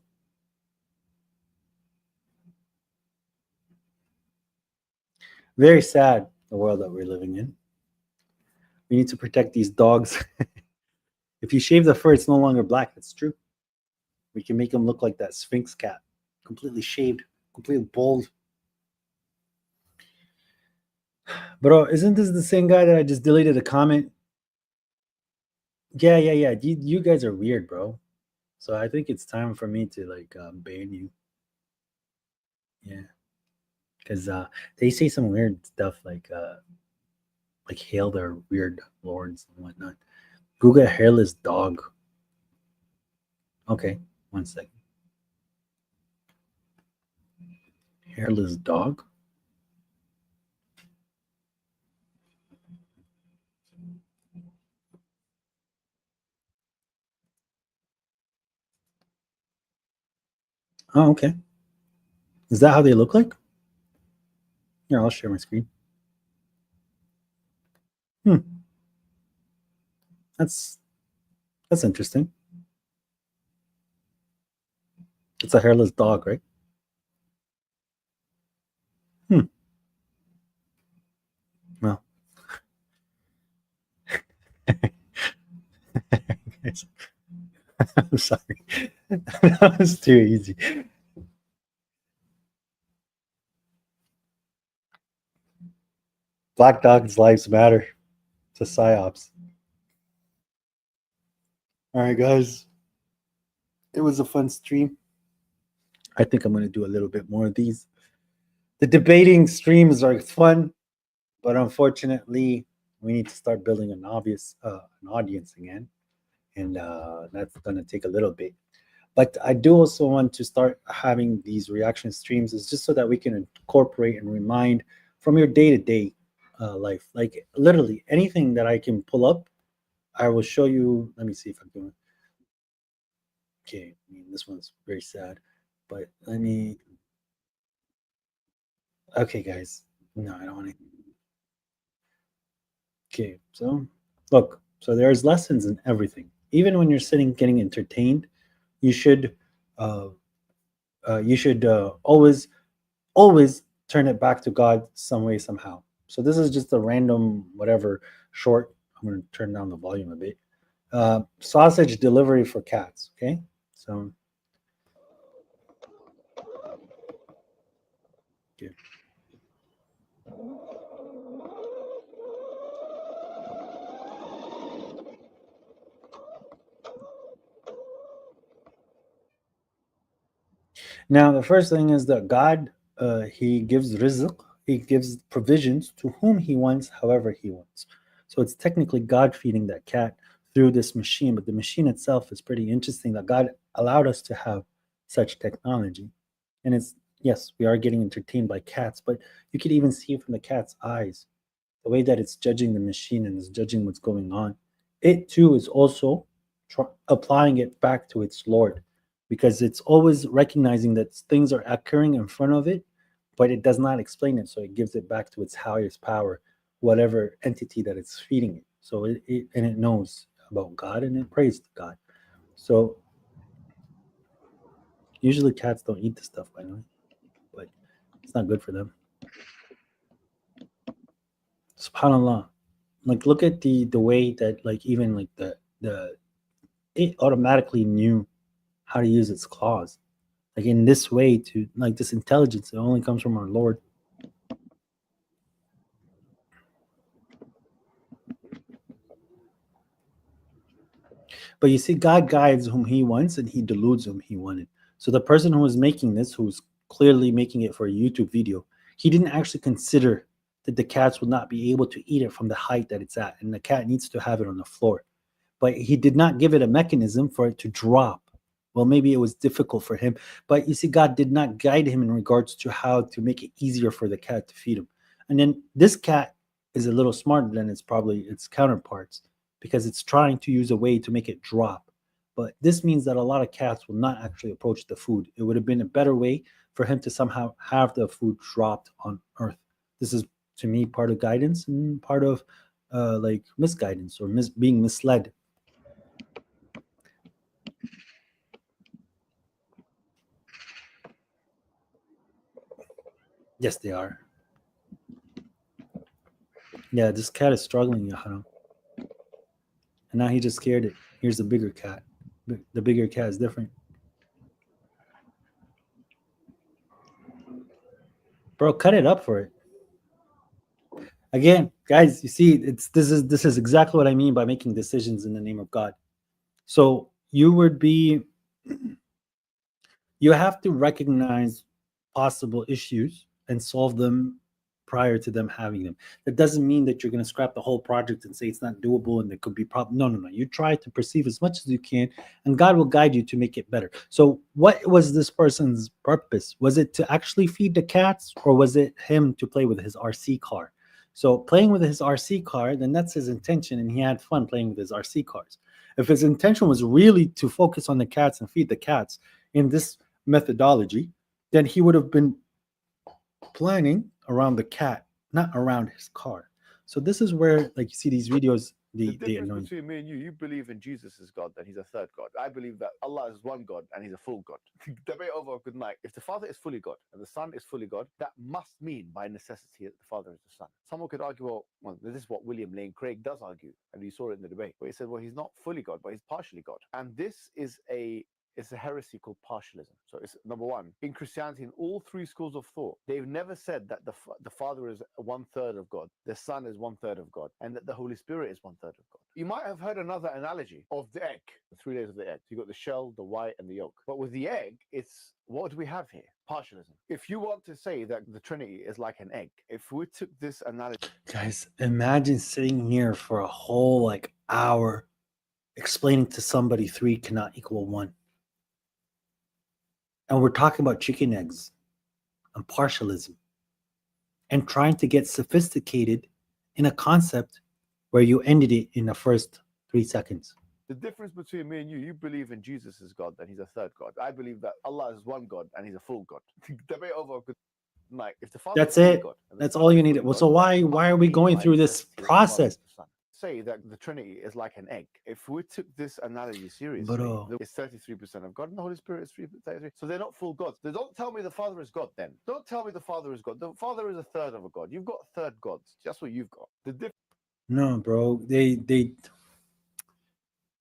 Very sad, the world that we're living in. We need to protect these dogs. If you shave the fur, it's no longer black. That's true. We can make him look like that Sphinx cat, completely shaved, completely bald. Bro, isn't this the same guy that I just deleted a comment? Yeah. You guys are weird, bro. So I think it's time for me to like ban you. Yeah. Because they say some weird stuff like like hail their weird lords and whatnot. Google hairless dog. Okay, 1 second. Hairless dog. Oh, okay. Is that how they look like? Here, I'll share my screen. That's interesting. It's a hairless dog, right? Well. I'm sorry. That was too easy. Black Dog's lives matter. It's a psyops. All right, guys. It was a fun stream. I think I'm going to do a little bit more of these. The debating streams are fun, but unfortunately, we need to start building an audience again, and that's going to take a little bit. But I do also want to start having these reaction streams, is just so that we can incorporate and remind from your day-to-day life, like literally anything that I can pull up, I will show you. Let me see if I'm doing. Okay, I mean, this one's very sad, but let me. Okay, guys. No, I don't want to. Okay, so look, so there's lessons in everything. Even when you're sitting getting entertained, you should always turn it back to God some way, somehow. So this is just a random whatever short. I'm going to turn down the volume a bit. Sausage delivery for cats. Okay, so okay. Now, the first thing is that God, He gives rizq, He gives provisions to whom He wants, however He wants. So it's technically God feeding that cat through this machine, but the machine itself is pretty interesting that God allowed us to have such technology. And it's, yes, we are getting entertained by cats, but you could even see from the cat's eyes, the way that it's judging the machine and is judging what's going on. It too is also applying it back to its Lord, because it's always recognizing that things are occurring in front of it, but it does not explain it. So it gives it back to its highest power, whatever entity that it's feeding it. So it knows about God and it prays to God. So usually cats don't eat this stuff, by the way, but it's not good for them. SubhanAllah. Like, look at the way that, like, even like the it automatically knew how to use its claws, like in this way, to like this intelligence. It only comes from our Lord. But you see, God guides whom He wants and He deludes whom He wanted. So the person who was making this, who's clearly making it for a YouTube video, he didn't actually consider that the cats would not be able to eat it from the height that it's at, and the cat needs to have it on the floor. But he did not give it a mechanism for it to drop. Well, maybe it was difficult for him, but you see, God did not guide him in regards to how to make it easier for the cat to feed him. And then this cat is a little smarter than its counterparts, because it's trying to use a way to make it drop. But this means that a lot of cats will not actually approach the food. It would have been a better way for him to somehow have the food dropped on earth. This is, to me, part of guidance and part of like misguidance or being misled. Yes, they are. Yeah, this cat is struggling, Yahana. And now he just scared it. Here's the bigger cat. The bigger cat is different. Bro, cut it up for it. Again, guys, you see, this is exactly what I mean by making decisions in the name of God. So you have to recognize possible issues and solve them prior to them having them. That doesn't mean that you're going to scrap the whole project and say it's not doable and there could be problems. No, no, no. You try to perceive as much as you can, and God will guide you to make it better. So, what was this person's purpose? Was it to actually feed the cats, or was it him to play with his RC car? So, playing with his RC car, then that's his intention, and he had fun playing with his RC cars. If his intention was really to focus on the cats and feed the cats in this methodology, then he would have been planning around the cat, not around his car. So this is where, like, you see these videos, The they difference annoy. between me and you believe in Jesus as God, and he's a third God. I believe that Allah is one God, and he's a full God. Debate over a good night. If the Father is fully God, and the Son is fully God, that must mean, by necessity, that the Father is the Son. Someone could argue, well, this is what William Lane Craig does argue, and you saw it in the debate, where he said, well, he's not fully God, but he's partially God. And this is it's a heresy called partialism. So it's number one, in Christianity, in all three schools of thought, they've never said that the Father is 1/3 of God, the Son is 1/3 of God, and that the Holy Spirit is 1/3 of God. You might have heard another analogy of the egg, the 3 layers of the egg. You got the shell, the white, and the yolk. But with the egg, it's what do we have here? Partialism. If you want to say that the Trinity is like an egg, if we took this analogy, Guys, imagine sitting here for a whole hour explaining to somebody 3 cannot equal 1. And we're talking about chicken eggs and partialism and trying to get sophisticated in a concept where you ended it in the first 3 seconds. the difference between me and you believe in Jesus as God, and he's a third God. I believe that Allah is one God, and he's a full God. Debate over a good night. If the Father That's is fully it. God, and the That's Son all is you need. fully Well, God, so why are we going through this process? say that the Trinity is like an egg. If we took this analogy seriously, Bro. it's 33% of God, and the Holy Spirit is 33. So they're not full gods. They don't tell me the Father is God then. Don't tell me the Father is God. The Father is a third of a God. You've got third gods. That's what you've got. The difference. No, bro. They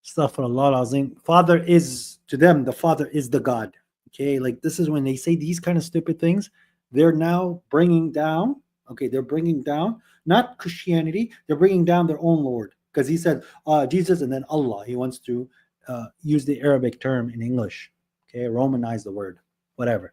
stuff for a lot. I was saying, Father is, to them, the Father is the God. Okay, like this is when they say these kind of stupid things, they're now bringing down. Okay, they're bringing down not Christianity, they're bringing down their own Lord, because he said Jesus and then Allah. He wants to use the Arabic term in English. Okay, Romanize the word, whatever.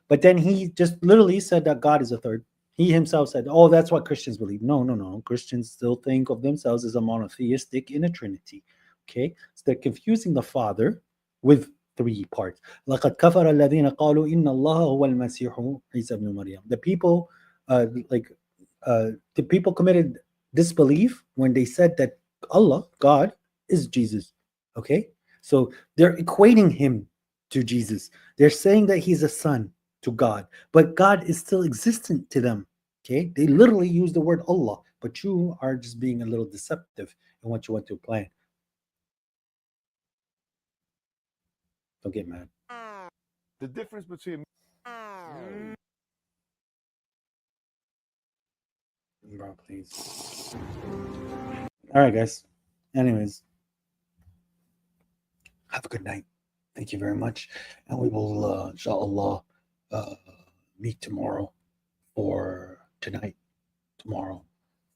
But then he just literally said that God is a third. He himself said, oh, that's what Christians believe. No, no, no. Christians still think of themselves as a monotheistic in a trinity. Okay, so they're confusing the Father with 3 parts. لَقَدْ كَفَرَ الَّذِينَ قَالُوا إِنَّ اللَّهَ هُوَ الْمَسِيحُ عِيسَى بْنُ مَرْيَمَ. The people committed disbelief when they said that Allah, God, is Jesus. Okay, so they're equating him to Jesus. They're saying that he's a son to God, but God is still existent to them. Okay, they literally use the word Allah, but you are just being a little deceptive in what you want to apply. Don't get mad. The difference between Bro, please. All right, guys. Anyways, have a good night. Thank you very much. And we will, inshallah, meet tomorrow for tomorrow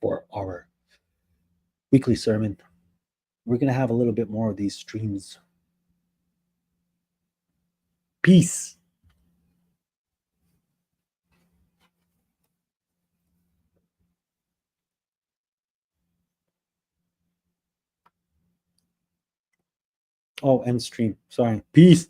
for our weekly sermon. We're going to have a little bit more of these streams. Peace. Oh, end stream. Sorry. Peace.